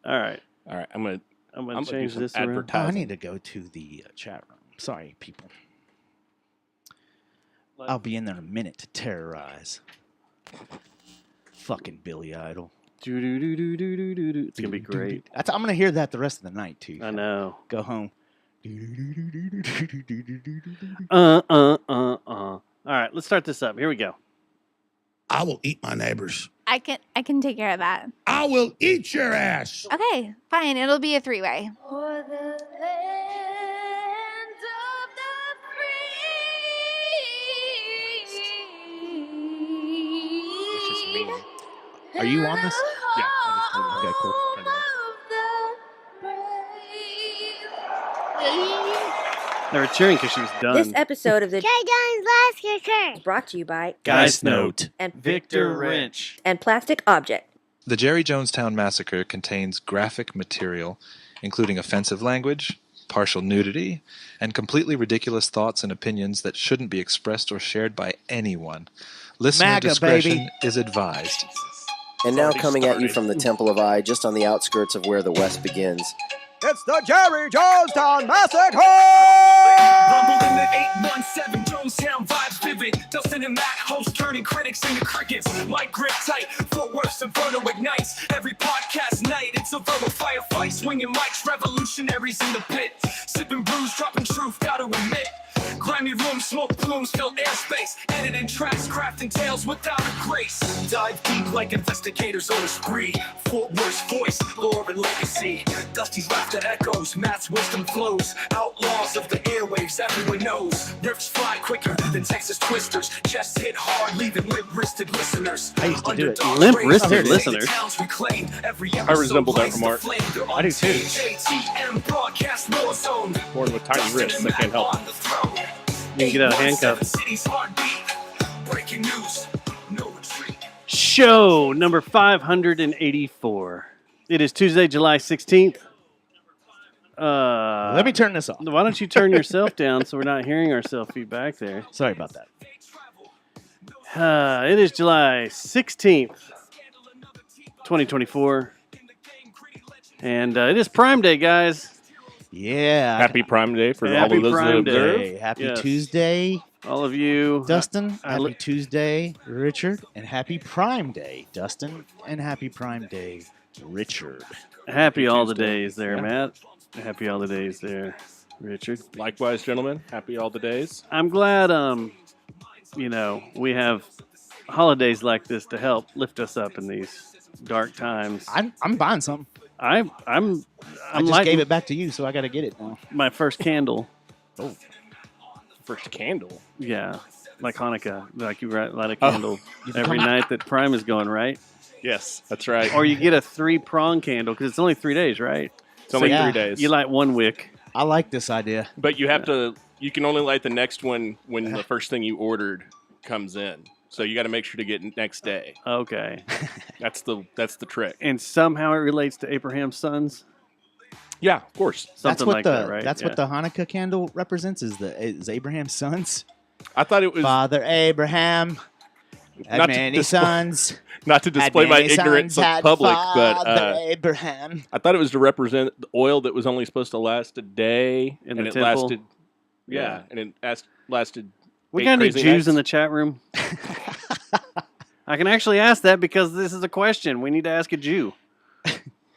Speaker 1: All right.
Speaker 3: I'm gonna
Speaker 1: change
Speaker 3: do some
Speaker 1: this around.
Speaker 2: Oh, I
Speaker 3: advertising.
Speaker 2: need to go to the chat room. Sorry, people. I'll be in there in a minute to terrorize. Fucking Billy Idol.
Speaker 1: It's gonna be great.
Speaker 2: I'm gonna hear that the rest of the night too.
Speaker 1: I know.
Speaker 2: Go home.
Speaker 1: All right, let's start this up. Here we go.
Speaker 4: I will eat my neighbors.
Speaker 5: I can take care of that.
Speaker 4: I will eat your ass.
Speaker 5: Okay, fine. It'll be a three-way.
Speaker 2: It's just me. Are you on this?
Speaker 3: Yeah, I just told you.
Speaker 2: Okay, cool.
Speaker 1: They were cheering because she was done.
Speaker 6: This episode of the
Speaker 7: Last Kicker.
Speaker 6: is brought to you by
Speaker 2: Guys note.
Speaker 6: and
Speaker 1: Victor Wrench.
Speaker 6: and Plastic Object.
Speaker 8: The Jerry Jonestown Massacre contains graphic material, including offensive language, partial nudity, and completely ridiculous thoughts and opinions that shouldn't be expressed or shared by anyone. Listener
Speaker 2: MAGA,
Speaker 8: discretion
Speaker 2: baby.
Speaker 8: is advised.
Speaker 9: And now
Speaker 3: Already
Speaker 9: coming at you
Speaker 3: started.
Speaker 9: from the Temple of I, just on the outskirts of where the West begins.
Speaker 10: It's the Jerry Jonestown Massacre!
Speaker 11: Rumble in the 817, Jonestown vibes vivid. Dustin and Matt, hosts turning critics into crickets. Mic grip tight, Fort Worth's Inferno ignites. Every podcast night, it's a verbal firefight. Swinging mics, revolutionaries in the pit. Sipping brews, dropping truth, gotta admit. Grimy room, smoke plumes, fill airspace. Editing tracks, crafting tales without a grace. Dive deep like investigators on a spree. Fort Worth's voice, lore and legacy. Dusty's laughter echoes, Matt's wisdom flows. Outlaws of the airwaves, everyone knows. Riffs fly quicker than Texas twisters. Chests hit hard, leaving limp-wristed listeners.
Speaker 2: I used to do it.
Speaker 11: Underdogs
Speaker 1: Limp-wristed
Speaker 11: raised,
Speaker 1: listeners?
Speaker 11: towns reclaimed. Every
Speaker 3: I resemble that from Art.
Speaker 11: I
Speaker 3: do too.
Speaker 11: JTM broadcast war zone.
Speaker 3: Born with tiny wrists, I can't help it.
Speaker 1: You can get out of handcuffs.
Speaker 11: City's heartbeat. Breaking news. No retreat.
Speaker 1: Show number 584. It is Tuesday, July 16th.
Speaker 2: Let me turn this off.
Speaker 1: Why don't you turn yourself down so we're not hearing ourselves feedback there?
Speaker 2: Sorry about that.
Speaker 1: It is July 16th, 2024. And it is Prime Day, guys.
Speaker 2: Yeah.
Speaker 3: Happy Prime Day for all
Speaker 1: Happy
Speaker 3: of those that
Speaker 1: Prime Day.
Speaker 3: observe.
Speaker 2: Hey, happy
Speaker 1: Yes.
Speaker 2: Tuesday,
Speaker 1: All of you.
Speaker 2: Dustin.
Speaker 1: I
Speaker 2: Happy
Speaker 1: li-
Speaker 2: Tuesday, Richard. And happy Prime Day, Dustin. And happy Prime Day, Richard.
Speaker 1: Happy all the
Speaker 3: Tuesday.
Speaker 1: days there,
Speaker 2: Yeah.
Speaker 1: Matt. Happy all the days there, Richard.
Speaker 3: Likewise, gentlemen, happy all the days.
Speaker 1: I'm glad, we have holidays like this to help lift us up in these dark times.
Speaker 2: I'm buying something.
Speaker 1: I'm
Speaker 2: I just
Speaker 1: lighting
Speaker 2: gave it back to you, so I got to get it now.
Speaker 1: my first candle.
Speaker 3: First candle.
Speaker 1: Yeah, like Hanukkah. Like you light a
Speaker 3: Oh.
Speaker 1: candle every night that Prime is going, right?
Speaker 3: Yes, that's right.
Speaker 1: Or you get a 3-prong candle because it's only 3 days, right?
Speaker 3: It's only
Speaker 2: yeah.
Speaker 3: 3 days.
Speaker 1: You light one wick.
Speaker 2: I like this idea.
Speaker 3: But you have to. You can only light the next one when the first thing you ordered comes in. So you got to make sure to get it next day.
Speaker 1: Okay.
Speaker 3: That's the trick.
Speaker 1: And somehow it relates to Abraham's sons.
Speaker 3: Yeah, of course.
Speaker 1: Something like that, right?
Speaker 2: That's
Speaker 1: Yeah.
Speaker 2: what the Hanukkah candle represents. Is Abraham's sons?
Speaker 3: I thought it was
Speaker 2: Father Abraham had
Speaker 3: Not to
Speaker 2: many
Speaker 3: display-
Speaker 2: sons.
Speaker 3: not to
Speaker 2: Had
Speaker 3: display my
Speaker 2: many
Speaker 3: ignorance
Speaker 2: sons,
Speaker 3: in
Speaker 2: had
Speaker 3: public, but
Speaker 2: Father Abraham.
Speaker 3: I thought it was to represent the oil that was only supposed to last a day,
Speaker 1: In
Speaker 3: and
Speaker 1: the
Speaker 3: it
Speaker 1: temple?
Speaker 3: lasted. Yeah, and it lasted.
Speaker 1: We
Speaker 3: 8
Speaker 1: got any
Speaker 3: crazy
Speaker 1: Jews
Speaker 3: nights.
Speaker 1: in the chat room? I can actually ask that because this is a question. We need to ask a Jew.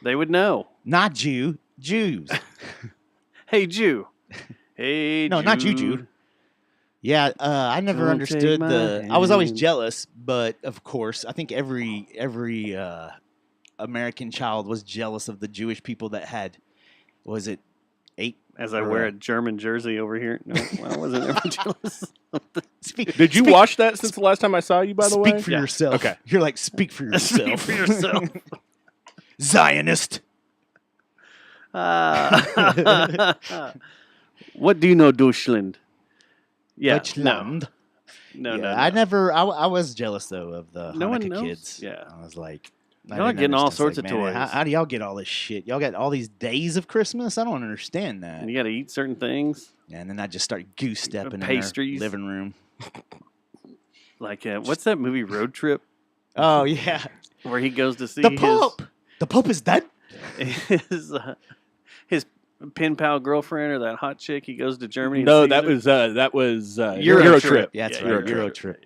Speaker 1: They would know.
Speaker 2: Not Jew, Jews.
Speaker 1: Hey, Jew. Hey,
Speaker 2: No, not you, Jude. Yeah, I never
Speaker 1: Don't
Speaker 2: understood
Speaker 1: take my
Speaker 2: the. I was always
Speaker 1: hand.
Speaker 2: jealous, but of course, I think every American child was jealous of the Jewish people that had. Was it 8?
Speaker 1: As I wear a German jersey over here. No, I wasn't ever jealous.
Speaker 2: Speak,
Speaker 3: Did you
Speaker 2: speak-
Speaker 3: watch that since the last time I saw you? By the
Speaker 2: speak
Speaker 3: way,
Speaker 2: for
Speaker 1: Yeah.
Speaker 2: yourself.
Speaker 3: Okay.
Speaker 2: You're like speak for yourself.
Speaker 1: Speak for yourself.
Speaker 2: Zionist.
Speaker 1: What do you know, Deutschland? Yeah,
Speaker 2: Deutschland.
Speaker 1: no,
Speaker 2: Yeah,
Speaker 1: no.
Speaker 2: I never. I was jealous though of the
Speaker 1: No one
Speaker 2: Hanukkah
Speaker 1: knows?
Speaker 2: kids.
Speaker 1: Yeah.
Speaker 2: I was like,
Speaker 1: Y'all are getting all sorts of toys.
Speaker 2: How do y'all get all this shit? Y'all got all these days of Christmas? I don't understand that.
Speaker 1: And you got to eat certain things.
Speaker 2: And then I just started goose stepping
Speaker 1: Pastries.
Speaker 2: in their living room.
Speaker 1: Like, what's that movie, Road Trip?
Speaker 2: Oh, yeah.
Speaker 1: Where he goes to see
Speaker 2: the Pope. The Pope is dead?
Speaker 1: His pen pal girlfriend or that hot chick. He goes to Germany.
Speaker 3: No,
Speaker 1: and
Speaker 3: that
Speaker 1: sees her.
Speaker 3: was
Speaker 1: Euro Trip.
Speaker 2: Yeah, that's
Speaker 1: Yeah,
Speaker 2: right. Euro Trip.
Speaker 1: Yeah.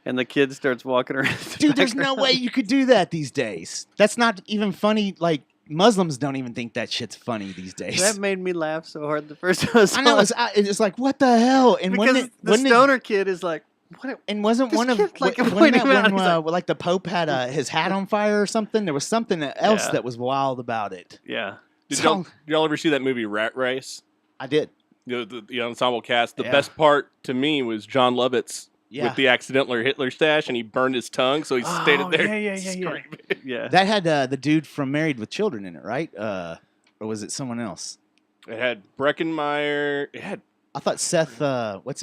Speaker 1: And the kid starts walking around.
Speaker 2: Dude, there's no way you could do that these days. That's not even funny. Like, Muslims don't even think that shit's funny these days.
Speaker 1: That made me laugh so hard the first time I saw
Speaker 2: I know.
Speaker 1: it.
Speaker 2: It's like, what the hell? And
Speaker 1: Because the stoner kid is like, what?
Speaker 2: And wasn't
Speaker 1: This
Speaker 2: one of
Speaker 1: kid's like
Speaker 2: wasn't
Speaker 1: pointing
Speaker 2: that
Speaker 1: him
Speaker 2: when
Speaker 1: out, he's
Speaker 2: like the Pope had his hat on fire or something? There was something else
Speaker 1: Yeah.
Speaker 2: that was wild about it.
Speaker 1: Yeah.
Speaker 3: Did y'all ever see that movie Rat Race?
Speaker 2: I did.
Speaker 3: The ensemble cast. The
Speaker 2: Yeah.
Speaker 3: best part to me was John Lovitz
Speaker 2: Yeah.
Speaker 3: with the accidental Hitler stash, and he burned his tongue, so he stayed there.
Speaker 1: Yeah.
Speaker 3: screaming.
Speaker 1: Yeah.
Speaker 2: That had the dude from Married with Children in it, right? Or was it someone else?
Speaker 3: It had Breckenmeyer. It had
Speaker 2: I thought Seth. What's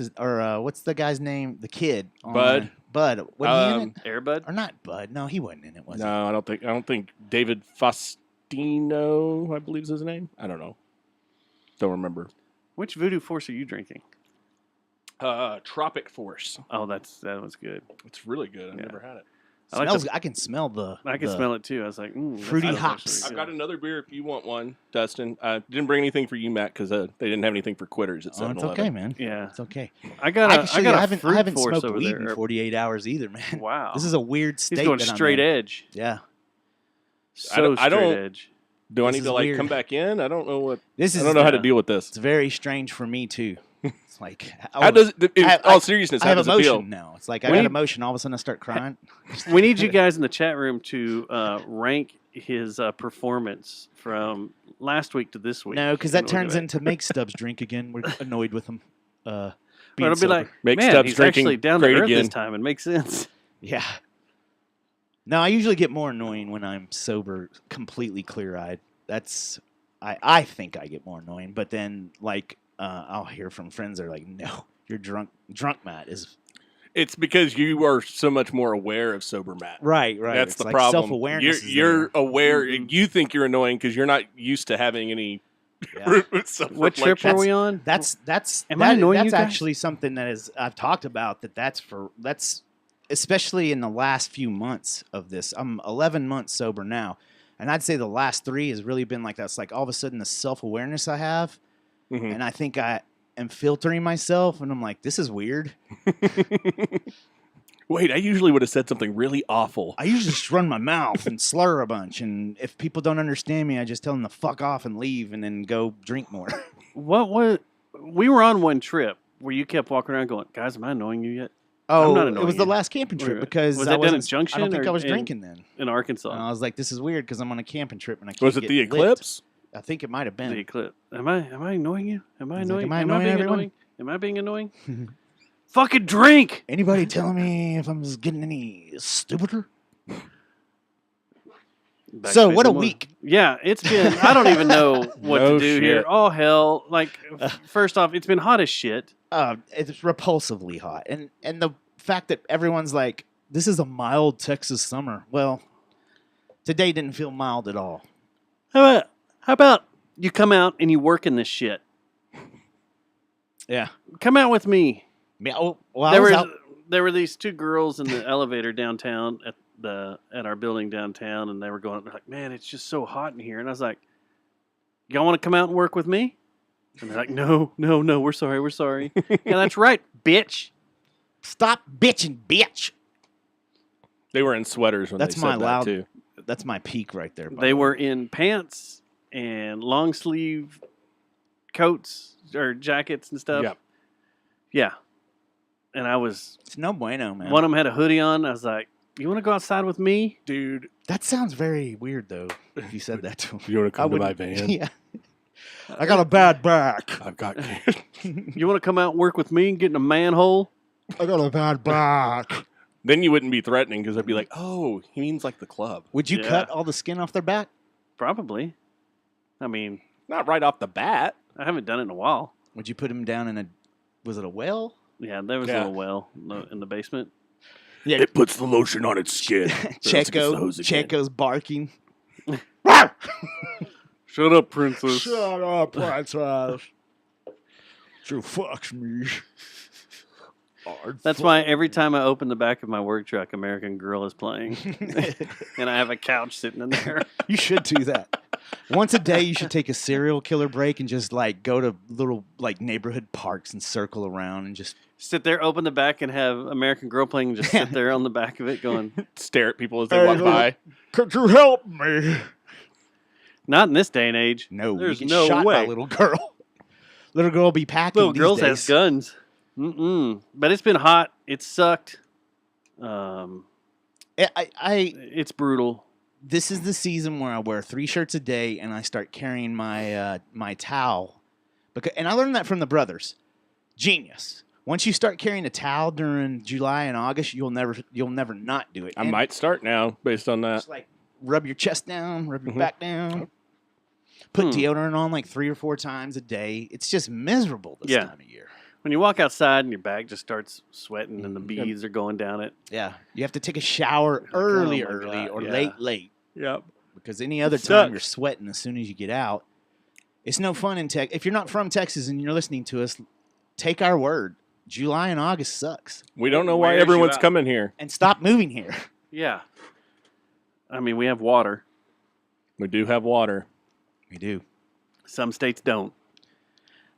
Speaker 2: the guy's name? The kid.
Speaker 3: Bud.
Speaker 2: Bud. Wasn't he in it?
Speaker 1: Airbud?
Speaker 2: Or not Bud? No, he wasn't in it. Was he?
Speaker 3: No, I don't think David Faustino, I believe is his name. I don't know. Don't remember.
Speaker 1: Which Voodoo Force are you drinking?
Speaker 3: Tropic Force.
Speaker 1: Oh, that was good.
Speaker 3: It's really good. I've
Speaker 1: Yeah.
Speaker 3: never had it.
Speaker 1: I like
Speaker 2: I can smell
Speaker 1: I can smell it too. I was like,
Speaker 2: fruity
Speaker 1: that's
Speaker 2: hops.
Speaker 1: actually
Speaker 3: I've
Speaker 1: good.
Speaker 3: got another beer if you want one, Dustin. I didn't bring anything for you, Matt, because they didn't have anything for quitters at
Speaker 2: Oh,
Speaker 3: 7-Eleven.
Speaker 2: it's okay, man.
Speaker 1: Yeah.
Speaker 2: It's okay.
Speaker 1: I got
Speaker 2: I haven't
Speaker 1: Fruit Force
Speaker 2: smoked
Speaker 1: over
Speaker 2: weed
Speaker 1: there.
Speaker 2: in 48 hours either, man.
Speaker 1: Wow.
Speaker 2: This is a weird state.
Speaker 1: He's going
Speaker 2: that I'm
Speaker 1: straight
Speaker 2: in.
Speaker 1: edge.
Speaker 2: Yeah.
Speaker 1: So
Speaker 3: I don't-
Speaker 1: straight edge.
Speaker 3: Do I
Speaker 2: This
Speaker 3: need to
Speaker 2: is
Speaker 3: like
Speaker 2: weird.
Speaker 3: come back in? I don't know what.
Speaker 2: This is
Speaker 3: I don't know how to deal with this.
Speaker 2: It's very strange for me too. It's like
Speaker 3: How does it, in
Speaker 2: I-
Speaker 3: all seriousness?
Speaker 2: I
Speaker 3: How
Speaker 2: have
Speaker 3: does it
Speaker 2: emotion
Speaker 3: feel?
Speaker 2: now. It's like I
Speaker 1: We
Speaker 2: got
Speaker 1: need-
Speaker 2: emotion. All of a sudden, I start crying.
Speaker 1: We need you guys in the chat room to rank his performance from last week to this week.
Speaker 2: No, because
Speaker 1: And
Speaker 2: that
Speaker 1: we'll
Speaker 2: turns
Speaker 1: do it.
Speaker 2: into make Stubbs drink again. We're annoyed with him.
Speaker 1: But
Speaker 2: being
Speaker 1: it'll be
Speaker 2: sober.
Speaker 1: like,
Speaker 3: Make
Speaker 1: man,
Speaker 3: Stubbs
Speaker 1: he's
Speaker 3: drinking
Speaker 1: actually down to
Speaker 3: great
Speaker 1: earth this
Speaker 3: again.
Speaker 1: time. It makes sense.
Speaker 2: Yeah. No, I usually get more annoying when I'm sober, completely clear-eyed. I think I get more annoying. But then, like, I'll hear from friends that are like, "No, you're drunk. Drunk Matt is
Speaker 3: It's because you are so much more aware of sober Matt.
Speaker 2: right.
Speaker 3: That's
Speaker 2: It's
Speaker 3: the
Speaker 2: like
Speaker 3: problem.
Speaker 2: Self-awareness.
Speaker 3: You're aware.
Speaker 1: Mhm.
Speaker 3: You think you're annoying because you're not used to having any.
Speaker 2: Yeah.
Speaker 1: What trip are we on?
Speaker 2: That's
Speaker 1: Am I annoying
Speaker 2: that's
Speaker 1: you guys?
Speaker 2: actually something that is I've talked about that's especially in the last few months of this. I'm 11 months sober now, and I'd say the last 3 has really been like that. It's like all of a sudden the self-awareness I have,
Speaker 3: Mhm.
Speaker 2: and I think I am filtering myself, and I'm like, this is weird.
Speaker 3: Wait, I usually would have said something really awful.
Speaker 2: I usually just run my mouth and slur a bunch, and if people don't understand me, I just tell them to fuck off and leave, and then go drink more.
Speaker 1: What was? We were on one trip where you kept walking around going, "Guys, am I annoying you yet?"
Speaker 2: Oh,
Speaker 1: not
Speaker 2: it was
Speaker 1: annoying
Speaker 2: the
Speaker 1: you.
Speaker 2: last camping trip
Speaker 1: Wait,
Speaker 2: because
Speaker 1: was
Speaker 2: I
Speaker 1: that down at
Speaker 2: wasn't.
Speaker 1: Junction
Speaker 2: I don't think
Speaker 1: or
Speaker 2: I was
Speaker 1: in-
Speaker 2: drinking then.
Speaker 1: In Arkansas,
Speaker 2: And I was like, "This is weird because I'm on a camping trip and I can't
Speaker 3: Was it
Speaker 2: get
Speaker 3: the
Speaker 2: lit."
Speaker 3: eclipse?
Speaker 2: I think it might have been.
Speaker 1: the eclipse. Am I annoying you? Am I
Speaker 2: He's like,
Speaker 1: annoying?
Speaker 2: "Am I
Speaker 1: Am I
Speaker 2: annoying
Speaker 1: being
Speaker 2: everyone?"
Speaker 1: annoying? Am I being annoying? Fucking drink.
Speaker 2: Anybody telling me if I'm just getting any stupider?
Speaker 1: Backspace
Speaker 2: So, what a
Speaker 1: more.
Speaker 2: week.
Speaker 1: Yeah, it's been. I don't even know what
Speaker 3: No
Speaker 1: to do here.
Speaker 3: shit.
Speaker 1: Oh hell! Like, first off, it's been hot as shit.
Speaker 2: It's repulsively hot, and the fact that everyone's like, "This is a mild Texas summer." Well, today didn't feel mild at all.
Speaker 1: How about you come out and you work in this shit?
Speaker 2: Yeah.
Speaker 1: Come out with me.
Speaker 2: Well, I
Speaker 1: There
Speaker 2: was
Speaker 1: was
Speaker 2: out.
Speaker 1: there were these 2 girls in the elevator downtown at our building downtown, and they were going. They're like, "Man, it's just so hot in here." And I was like, "Y'all want to come out and work with me?" And they're like, "No, we're sorry." Yeah, that's right, bitch.
Speaker 2: Stop bitching, bitch.
Speaker 3: They were in sweaters when
Speaker 2: That's
Speaker 3: they
Speaker 2: my
Speaker 3: said
Speaker 2: loud-
Speaker 3: that too.
Speaker 2: That's my peak right there. by
Speaker 1: They
Speaker 2: the way.
Speaker 1: were in pants and long sleeve coats or jackets and stuff.
Speaker 3: Yep.
Speaker 1: Yeah. And I was.
Speaker 2: It's no bueno, man.
Speaker 1: One of them had a hoodie on. I was like, "You want to go outside with me?"
Speaker 3: Dude,
Speaker 2: That sounds very weird, though. If you said that to him,
Speaker 3: you want to
Speaker 2: I
Speaker 3: come to my
Speaker 2: wouldn't-
Speaker 3: van?
Speaker 2: Yeah. I got a bad back.
Speaker 3: I've got.
Speaker 1: You want to come out and work with me and get in a manhole?
Speaker 2: I got a bad back.
Speaker 3: Then you wouldn't be threatening because I'd be like, "Oh, he means like the club."
Speaker 2: Would you
Speaker 1: Yeah.
Speaker 2: cut all the skin off their back?
Speaker 1: Probably. I mean,
Speaker 3: Not right off the bat.
Speaker 1: I haven't done it in a while.
Speaker 2: Would you put them down in a? Was it a well?
Speaker 1: Yeah, there was a
Speaker 3: Yeah.
Speaker 1: little well in the basement.
Speaker 2: Yeah.
Speaker 3: It puts the lotion on its skin.
Speaker 2: Checo's barking.
Speaker 1: Shut up, princess.
Speaker 2: Shut up, princess. You fucks me.
Speaker 1: That's why every time I open the back of my work truck, American Girl is playing. And I have a couch sitting in there.
Speaker 2: You should do that. Once a day, you should take a serial killer break and just like go to little like neighborhood parks and circle around and just
Speaker 1: Sit there, open the back, and have American Girl playing, and just sit there on the back of it going,
Speaker 3: Stare at people as they walk by.
Speaker 2: Could you help me?
Speaker 1: not in this day and age.
Speaker 2: No,
Speaker 1: there's
Speaker 2: you get
Speaker 1: no
Speaker 2: shot
Speaker 1: way.
Speaker 2: by a little girl. Little girl be packing.
Speaker 1: Little
Speaker 2: these
Speaker 1: girls
Speaker 2: days.
Speaker 1: has guns. But it's been hot. It sucked. It's brutal.
Speaker 2: This is the season where I wear 3 shirts a day and I start carrying my my towel. And I learned that from the brothers. Genius. Once you start carrying a towel during July and August, you'll never not do it.
Speaker 3: I might start now based on that.
Speaker 2: Just like rub your chest down, rub your back down. Put deodorant on like 3 or 4 times a day. It's just miserable this time of year.
Speaker 1: When you walk outside and your back just starts sweating and the beads are going down it.
Speaker 2: Yeah. You have to take a shower early or late.
Speaker 3: Yep.
Speaker 2: Because any other time you're sweating as soon as you get out. It's no fun in Texas. If you're not from Texas and you're listening to us, take our word. July and August sucks.
Speaker 3: We don't know why everyone's coming here.
Speaker 2: And stop moving here.
Speaker 1: Yeah. I mean, we have water.
Speaker 3: We do have water.
Speaker 2: We do.
Speaker 1: Some states don't.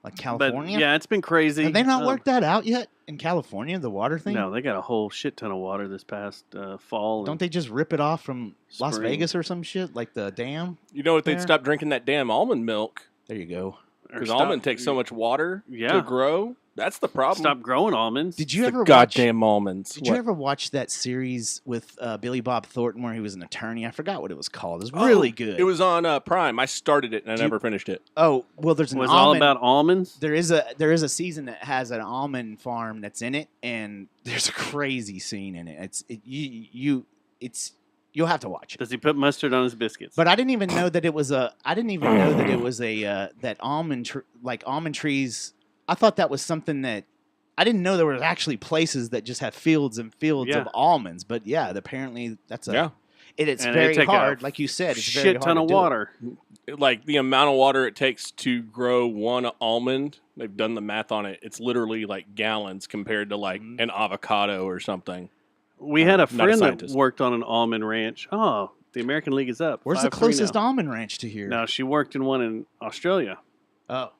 Speaker 2: Like California?
Speaker 1: But, yeah, it's been crazy.
Speaker 2: Have they not worked that out yet in California, the water thing?
Speaker 1: No, they got a whole shit ton of water this past fall.
Speaker 2: Don't they just rip it off from Las
Speaker 1: spring.
Speaker 2: Vegas or some shit, like the dam?
Speaker 3: You know what? They'd stop drinking that damn almond milk.
Speaker 2: There you go.
Speaker 3: Because almond takes so much water to grow. That's the problem.
Speaker 1: Stop growing almonds.
Speaker 2: Did you ever
Speaker 3: goddamn almonds?
Speaker 2: Did you ever watch that series with Billy Bob Thornton where he was an attorney? I forgot what it was called. It was really good.
Speaker 3: It was on Prime. I started it and I never finished it.
Speaker 2: Oh well, there's an
Speaker 1: was
Speaker 2: almond,
Speaker 1: all about almonds.
Speaker 2: There is a season that has an almond farm that's in it, and there's a crazy scene in it. You'll have to watch it.
Speaker 1: Does he put mustard on his biscuits?
Speaker 2: But I didn't even know that it was a. I didn't even know that it was a that almond almond trees. I thought that was something that. I didn't know there were actually places that just have fields and fields of almonds, but yeah, apparently that's a. It's very hard, like you said. It's
Speaker 1: shit
Speaker 2: very hard
Speaker 1: ton
Speaker 2: to
Speaker 1: of
Speaker 2: do
Speaker 1: water.
Speaker 3: Like the amount of water it takes to grow one almond, they've done the math on it. It's literally like gallons compared to like an avocado or something.
Speaker 1: We had a friend that worked on an almond ranch. Oh, the American League is up.
Speaker 2: Where's the closest almond ranch to here?
Speaker 1: Now she worked in one in Australia.
Speaker 2: Oh.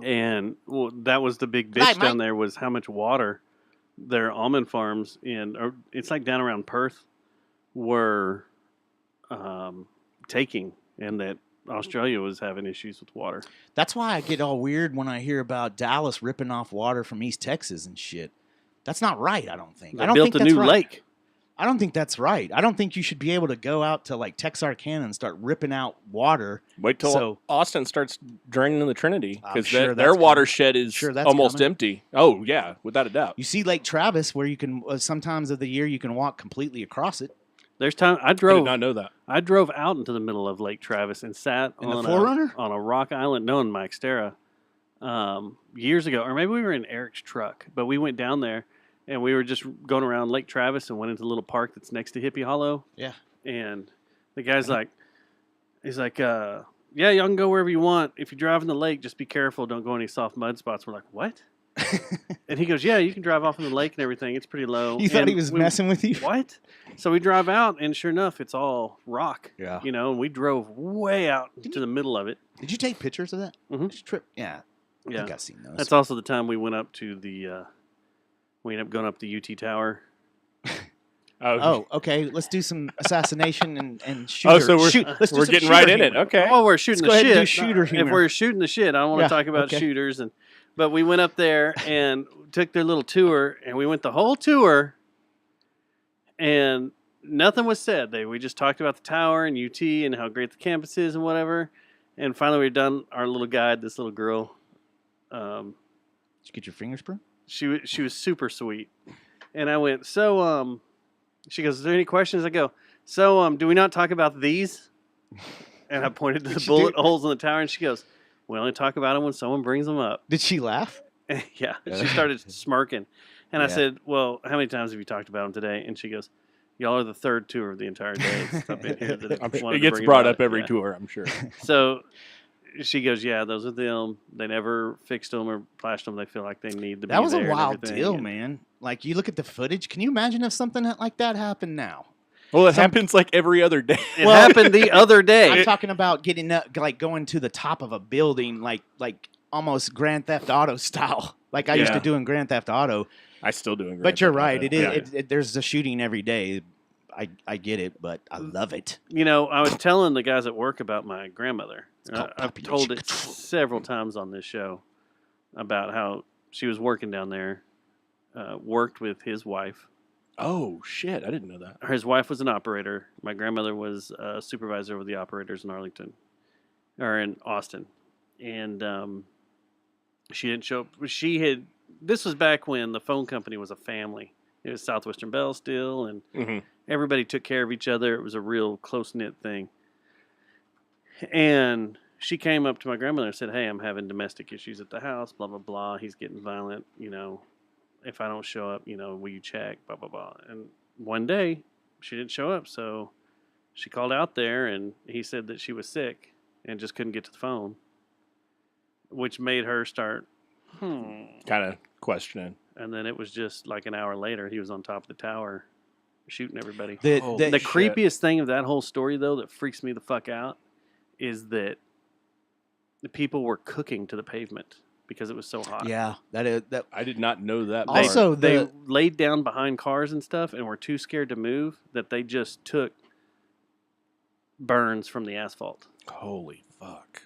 Speaker 1: And that was the big bitch down there was how much water their almond farms it's like down around Perth were taking, and that Australia was having issues with water.
Speaker 2: That's why I get all weird when I hear about Dallas ripping off water from East Texas and shit. That's not right, I don't think.
Speaker 1: They built a new lake.
Speaker 2: I don't think that's right. I don't think you should be able to go out to like Texarkana and start ripping out water.
Speaker 3: Wait till Austin starts draining the Trinity because their watershed is almost empty. Oh yeah, without a doubt.
Speaker 2: You see Lake Travis where you can sometimes of the year you can walk completely across it.
Speaker 1: There's time I drove.
Speaker 3: I did not know that.
Speaker 1: I drove out into the middle of Lake Travis and sat on a rock island, no, in my Xterra, years ago, or maybe we were in Eric's truck, but we went down there. And we were just going around Lake Travis and went into the little park that's next to Hippie Hollow.
Speaker 2: Yeah.
Speaker 1: And the guy's like, yeah, y'all can go wherever you want. If you drive in the lake, just be careful. Don't go any soft mud spots. We're like, what? And he goes, yeah, you can drive off in the lake and everything. It's pretty low.
Speaker 2: You thought he was messing with you?
Speaker 1: What? So we drive out, and sure enough, it's all rock.
Speaker 2: Yeah.
Speaker 1: You know, and we drove way out to the middle of it.
Speaker 2: Did you take pictures of that?
Speaker 1: Mm-hmm.
Speaker 2: Trip? Yeah. I think I've seen those.
Speaker 1: That's also the time we went up to the... we ended up going up the UT Tower.
Speaker 2: Oh, okay. Let's do some assassination and shoot.
Speaker 3: So we're getting right in it. Okay.
Speaker 1: Oh, we're shooting
Speaker 2: Let's
Speaker 1: the
Speaker 2: go ahead and
Speaker 1: shit.
Speaker 2: do shooter humor.
Speaker 1: If we're shooting the shit, I don't want to talk about shooters. But we went up there and took their little tour, and we went the whole tour, and nothing was said. We just talked about the tower and UT and how great the campus is and whatever. And finally, we were done. Our little guide, this little girl.
Speaker 2: Did you get your fingers burned?
Speaker 1: She was super sweet, and I went, so she goes, is there any questions? I go, so do we not talk about these? And I pointed to the bullet holes in the tower, and she goes, we only talk about them when someone brings them up.
Speaker 2: Did she laugh?
Speaker 1: Yeah, she started smirking. And I
Speaker 2: Yeah.
Speaker 1: said, well, how many times have you talked about him today? And she goes, y'all are the third tour of the entire day since I've been here. That
Speaker 3: I'm sure
Speaker 1: wanted
Speaker 3: it
Speaker 1: to
Speaker 3: gets
Speaker 1: bring
Speaker 3: brought
Speaker 1: about
Speaker 3: up
Speaker 1: it.
Speaker 3: every
Speaker 1: Yeah.
Speaker 3: tour, I'm sure.
Speaker 1: So she goes, yeah, those are them. They never fixed them or flashed them. They feel like they need to be
Speaker 2: That was a
Speaker 1: there and
Speaker 2: wild
Speaker 1: everything.
Speaker 2: deal,
Speaker 1: And
Speaker 2: man. Like, you look at the footage. Can you imagine if something like that happened now?
Speaker 3: Well, it happens like every other day.
Speaker 1: It happened the other day.
Speaker 2: I'm talking about getting up, like going to the top of a building, like almost Grand Theft Auto style, like I used to
Speaker 3: Yeah.
Speaker 2: do in Grand Theft Auto.
Speaker 3: I still do. In
Speaker 2: But you're right. It is.
Speaker 3: Yeah.
Speaker 2: There's a shooting every day. I get it, but I love it.
Speaker 1: You know, I was telling the guys at work about my grandmother.
Speaker 2: called
Speaker 1: I've
Speaker 2: population
Speaker 1: told it
Speaker 2: control.
Speaker 1: several times on this show about how she was working down there, worked with his wife.
Speaker 3: Oh, shit. I didn't know that.
Speaker 1: His wife was an operator. My grandmother was a supervisor with the operators in Arlington, or in Austin. And she didn't show up. This was back when the phone company was a family. It was Southwestern Bell still, and everybody took care of each other. It was a real close-knit thing. And she came up to my grandmother and said, hey, I'm having domestic issues at the house, blah, blah, blah. He's getting violent, you know. If I don't show up, you know, will you check, blah, blah, blah. And one day, she didn't show up, so she called out there, and he said that she was sick and just couldn't get to the phone, which made her start,
Speaker 3: Kind of questioning.
Speaker 1: And then it was just like an hour later, he was on top of the tower shooting everybody.
Speaker 2: The
Speaker 1: creepiest thing of that whole story, though, that freaks me the fuck out is that the people were cooking to the pavement because it was so hot.
Speaker 2: Yeah, that
Speaker 3: I did not know that.
Speaker 2: Also,
Speaker 1: they laid down behind cars and stuff and were too scared to move that they just took burns from the asphalt.
Speaker 3: Holy fuck.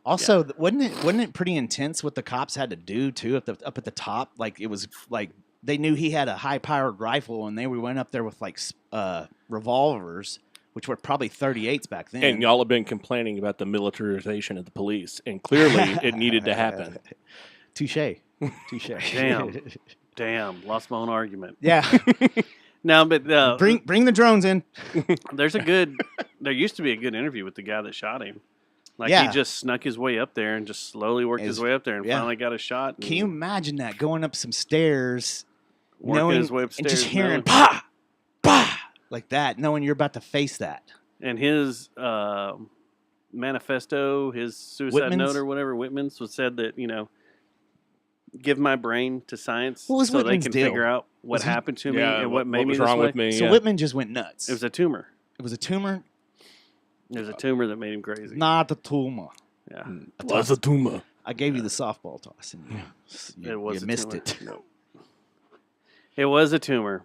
Speaker 2: Also, wasn't it pretty intense what the cops had to do too up at the top? Like, it was like they knew he had a high powered rifle, and they went up there with like revolvers, which were probably 38s back then.
Speaker 3: And y'all have been complaining about the militarization of the police, and clearly it needed to happen.
Speaker 2: Touche.
Speaker 1: Damn, lost my own argument.
Speaker 2: Yeah.
Speaker 1: No, but
Speaker 2: bring the drones in.
Speaker 1: There used to be a good interview with the guy that shot him. Like,
Speaker 2: Yeah.
Speaker 1: he just snuck his way up there and just slowly worked his way up there and
Speaker 2: yeah.
Speaker 1: finally got a shot. And
Speaker 2: Can you imagine that, going up some stairs,
Speaker 1: working his way upstairs,
Speaker 2: and just hearing
Speaker 1: knowing-
Speaker 2: "pa, pa" like that, knowing you're about to face that?
Speaker 1: And his manifesto, his suicide
Speaker 2: Whitman's?
Speaker 1: note or whatever, Whitman's, was said that, you know, give my brain to science
Speaker 2: What was
Speaker 1: so
Speaker 2: Whitman's
Speaker 1: they can
Speaker 2: deal?
Speaker 1: figure out what
Speaker 2: Was he-
Speaker 1: happened to me
Speaker 3: Yeah,
Speaker 1: and
Speaker 3: what
Speaker 1: what made me
Speaker 3: was
Speaker 1: this
Speaker 3: wrong
Speaker 1: way.
Speaker 3: with me.
Speaker 2: So
Speaker 3: Yeah.
Speaker 2: Whitman just went nuts.
Speaker 1: It was a tumor.
Speaker 2: It was a tumor,
Speaker 1: It was a tumor that made him crazy.
Speaker 2: not a tumor.
Speaker 1: Yeah.
Speaker 3: Was a tumor.
Speaker 2: I gave you the softball toss, and you,
Speaker 1: It was
Speaker 2: you
Speaker 1: a
Speaker 2: missed
Speaker 1: tumor.
Speaker 2: it.
Speaker 1: No. It was a tumor.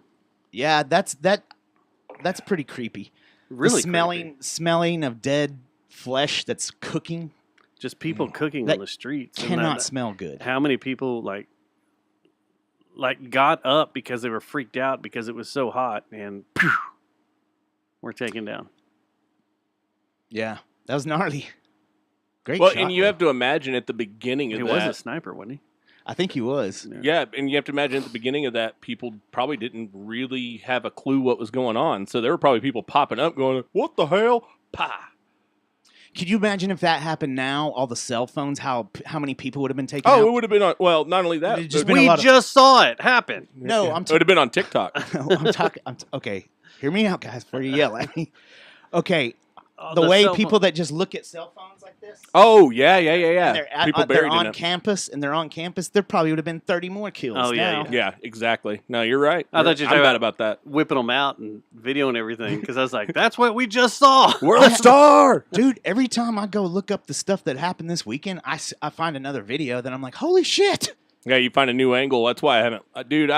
Speaker 2: Yeah, that's pretty creepy.
Speaker 1: Really
Speaker 2: The smelling of dead flesh that's cooking
Speaker 1: Just people cooking
Speaker 2: That
Speaker 1: on the streets. and
Speaker 2: cannot
Speaker 1: that-
Speaker 2: smell good.
Speaker 1: How many people like got up because they were freaked out because it was so hot and were taken down.
Speaker 2: Yeah, that was gnarly. Great
Speaker 3: Well,
Speaker 2: shot,
Speaker 3: and you
Speaker 2: though.
Speaker 3: have to imagine at the beginning of
Speaker 1: He
Speaker 3: that.
Speaker 1: was a sniper, wasn't he?
Speaker 2: I think he was.
Speaker 3: Yeah, and you have to imagine at the beginning of that, people probably didn't really have a clue what was going on. So there were probably people popping up going, what the hell? Pa!
Speaker 2: Could you imagine if that happened now? All the cell phones, how many people would have been taken
Speaker 3: Oh,
Speaker 2: out?
Speaker 3: it would have been on, well, not only that,
Speaker 2: It'd just
Speaker 3: but
Speaker 2: been a
Speaker 1: We
Speaker 2: lot of-
Speaker 1: just saw it happen.
Speaker 2: No, I'm
Speaker 3: it would have been on TikTok.
Speaker 2: I'm talking. Okay, hear me out, guys, before you yell at me. Okay,
Speaker 1: Oh,
Speaker 2: the way
Speaker 1: cell
Speaker 2: people
Speaker 1: phone-
Speaker 2: that just look at cell phones like this.
Speaker 3: Oh, yeah.
Speaker 2: and they're,
Speaker 3: People
Speaker 2: they're
Speaker 3: buried
Speaker 2: on
Speaker 3: in it.
Speaker 2: campus, and they're on campus. There probably would have been 30 more kills.
Speaker 1: Oh, yeah,
Speaker 2: now.
Speaker 3: Yeah, exactly. No, you're right.
Speaker 1: I thought you were
Speaker 3: I'm
Speaker 1: talking
Speaker 3: bad about that.
Speaker 1: whipping them out and video and everything because I was like, that's what we just saw.
Speaker 3: World star!
Speaker 2: Dude, every time I go look up the stuff that happened this weekend, I find another video that I'm like, holy shit.
Speaker 3: Yeah, you find a new angle. That's why I haven't. Dude,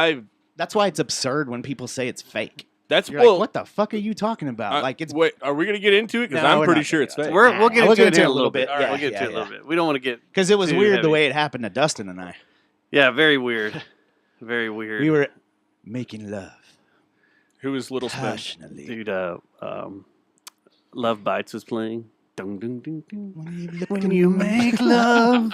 Speaker 2: That's why it's absurd when people say it's fake.
Speaker 3: that's
Speaker 2: You're
Speaker 3: well.
Speaker 2: like, what the fuck are you talking about? Like, it's
Speaker 3: Wait, are we gonna get into it? Because
Speaker 2: No,
Speaker 3: I'm
Speaker 2: we're
Speaker 3: pretty
Speaker 2: not
Speaker 3: sure
Speaker 2: gonna
Speaker 3: it's
Speaker 2: get
Speaker 3: fake.
Speaker 1: We'll
Speaker 2: we'll
Speaker 1: get into
Speaker 2: get
Speaker 1: it here in a little bit.
Speaker 2: bit.
Speaker 1: All right,
Speaker 2: Yeah,
Speaker 1: we'll get
Speaker 2: yeah,
Speaker 1: into it a
Speaker 2: yeah.
Speaker 1: little bit. We don't want to get
Speaker 2: because it was
Speaker 1: too
Speaker 2: weird the
Speaker 1: heavy.
Speaker 2: way it happened to Dustin and I.
Speaker 1: Yeah, very weird. Very weird.
Speaker 2: We were making love
Speaker 3: Who is Little Spin?
Speaker 2: passionately.
Speaker 1: Dude, Love Bites was playing. Dun, dun, dun, dun.
Speaker 2: When you make love.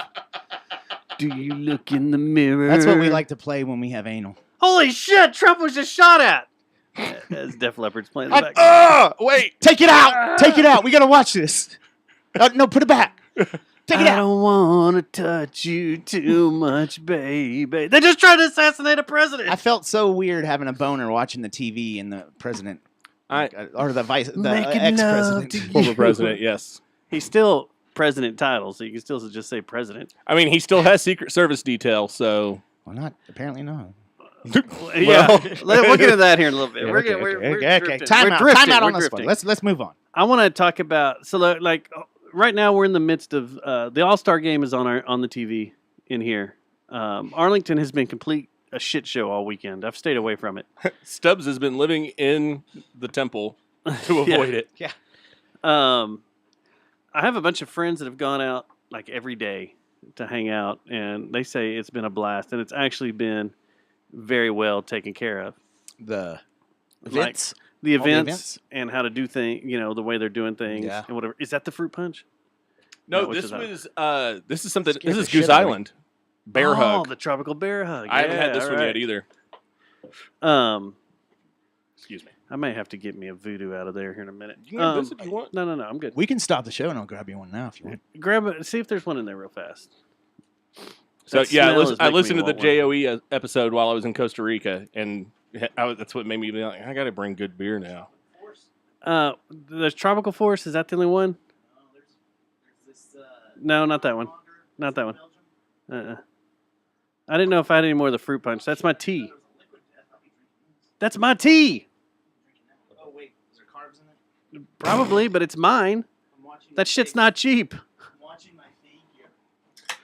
Speaker 1: Do you look in the mirror?
Speaker 2: That's what we like to play when we have anal.
Speaker 1: Holy shit! Trump was just shot at. As Def Leppard's playing in the back.
Speaker 3: Wait.
Speaker 2: Take it out! Take it out! We gotta watch this. No, put it back. Take it
Speaker 1: I
Speaker 2: out.
Speaker 1: don't want to touch you too much, baby. They just tried to assassinate a president.
Speaker 2: I felt so weird having a boner watching the TV and the president, or the
Speaker 1: Making
Speaker 2: ex-president.
Speaker 1: love to
Speaker 3: Former president, yes.
Speaker 1: He's still president title, so you can still just say president.
Speaker 3: I mean, he still has Secret Service detail, so.
Speaker 2: Well, not apparently not.
Speaker 1: Yeah, we'll get into that here in a little bit.
Speaker 2: Yeah,
Speaker 1: We're
Speaker 2: okay.
Speaker 1: drifting.
Speaker 2: Time
Speaker 1: We're
Speaker 2: out.
Speaker 1: drifting.
Speaker 2: Time out
Speaker 1: We're
Speaker 2: on this
Speaker 1: drifting.
Speaker 2: one. Let's move on.
Speaker 1: I want to talk about right now we're in the midst of the All-Star game is on the TV in here. Arlington has been a shit show all weekend. I've stayed away from it.
Speaker 3: Stubbs has been living in the temple to avoid it.
Speaker 2: Yeah.
Speaker 1: I have a bunch of friends that have gone out like every day to hang out, and they say it's been a blast, and it's actually been very well taken care of.
Speaker 2: The
Speaker 1: events,
Speaker 2: events.
Speaker 1: the
Speaker 2: All the
Speaker 1: events,
Speaker 2: events?
Speaker 1: and how to do things. The way they're doing things,
Speaker 2: Yeah.
Speaker 1: and whatever. Is that the fruit punch?
Speaker 3: No,
Speaker 1: which
Speaker 3: this
Speaker 1: is that?
Speaker 3: was this is something.
Speaker 2: Scared
Speaker 3: This
Speaker 2: the
Speaker 3: is
Speaker 2: shit
Speaker 3: Goose
Speaker 2: out of me.
Speaker 3: Island. Bear
Speaker 1: Oh,
Speaker 3: hug.
Speaker 1: the tropical bear hug.
Speaker 3: I haven't had this
Speaker 1: all
Speaker 3: one
Speaker 1: right.
Speaker 3: yet either. Excuse me.
Speaker 1: I may have to get me a voodoo out of there here in a minute.
Speaker 3: You can have this if you want.
Speaker 1: No, I'm good.
Speaker 2: We can stop the show and I'll grab you one now if you want.
Speaker 1: Grab it. See if there's one in there real fast.
Speaker 3: So
Speaker 1: That
Speaker 3: yeah,
Speaker 1: smell is
Speaker 3: I
Speaker 1: making
Speaker 3: listened
Speaker 1: me
Speaker 3: to the
Speaker 1: want one.
Speaker 3: JOE episode while I was in Costa Rica, and that's what made me be like, I got to bring good beer now.
Speaker 1: There's Tropical Force. Is that the only one? No, not that one. Not that one. I didn't know if I had any more of the fruit punch. That's my tea. That's my tea.
Speaker 2: Oh wait, is there carbs in it?
Speaker 1: Probably, but it's mine. That shit's not cheap.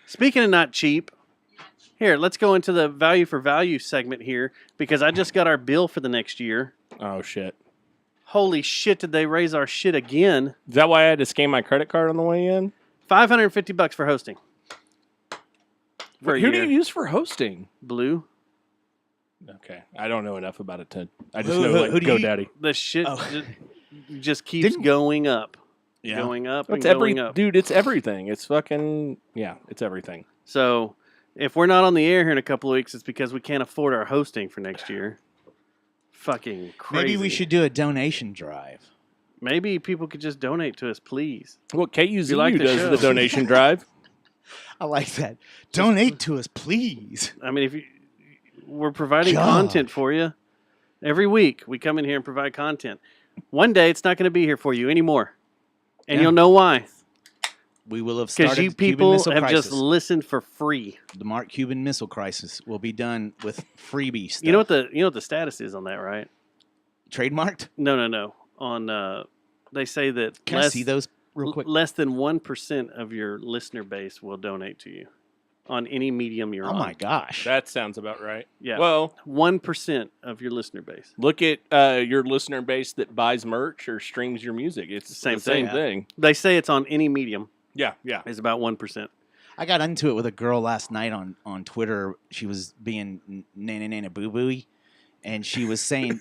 Speaker 1: Speaking of not cheap, here, let's go into the value for value segment here because I just got our bill for the next year.
Speaker 3: Oh shit!
Speaker 1: Holy shit, did they raise our shit again?
Speaker 3: Is that why I had to scan my credit card on the way in?
Speaker 1: $550 for hosting. For a
Speaker 3: Who do
Speaker 1: year.
Speaker 3: you use for hosting?
Speaker 1: Blue.
Speaker 3: Okay, I don't know enough about it to. I just
Speaker 2: Who-
Speaker 3: know
Speaker 2: who-
Speaker 3: like
Speaker 2: who do you-
Speaker 3: GoDaddy.
Speaker 1: The shit
Speaker 2: Oh.
Speaker 1: just keeps
Speaker 2: Didn't-
Speaker 1: going up.
Speaker 2: Yeah.
Speaker 1: Going up and
Speaker 3: It's
Speaker 1: going up.
Speaker 3: dude. It's everything. It's fucking it's everything.
Speaker 1: So if we're not on the air here in a couple of weeks, it's because we can't afford our hosting for next year. Fucking crazy.
Speaker 2: Maybe we should do a donation drive.
Speaker 1: Maybe people could just donate to us, please.
Speaker 3: Well, KUZU
Speaker 1: like the
Speaker 3: does
Speaker 1: show.
Speaker 3: the donation drive.
Speaker 2: I like that. Donate to us, please.
Speaker 1: I mean, we're providing
Speaker 2: God.
Speaker 1: content for you every week. We come in here and provide content. One day, it's not going to be here for you anymore, and
Speaker 2: Yeah.
Speaker 1: you'll know why.
Speaker 2: We will have
Speaker 1: Because
Speaker 2: started
Speaker 1: you
Speaker 2: the Cuban
Speaker 1: people
Speaker 2: Missile
Speaker 1: have
Speaker 2: Crisis.
Speaker 1: just listened for free.
Speaker 2: The Mark Cuban Missile Crisis will be done with freebie stuff.
Speaker 1: You know what the status is on that, right?
Speaker 2: Trademarked?
Speaker 1: No. On they say that
Speaker 2: Can I see those real quick?
Speaker 1: less than 1% of your listener base will donate to you on any medium you're
Speaker 2: Oh
Speaker 1: on.
Speaker 2: my gosh.
Speaker 3: That sounds about right.
Speaker 1: Yeah.
Speaker 3: Well,
Speaker 1: 1% of your listener base.
Speaker 3: look at your listener base that buys merch or streams your music. It's the
Speaker 1: Same
Speaker 3: same
Speaker 1: thing.
Speaker 3: thing.
Speaker 1: They say it's on any medium.
Speaker 3: Yeah.
Speaker 1: It's about 1%.
Speaker 2: I got into it with a girl last night on Twitter. She was being nana boo booey, and she was saying,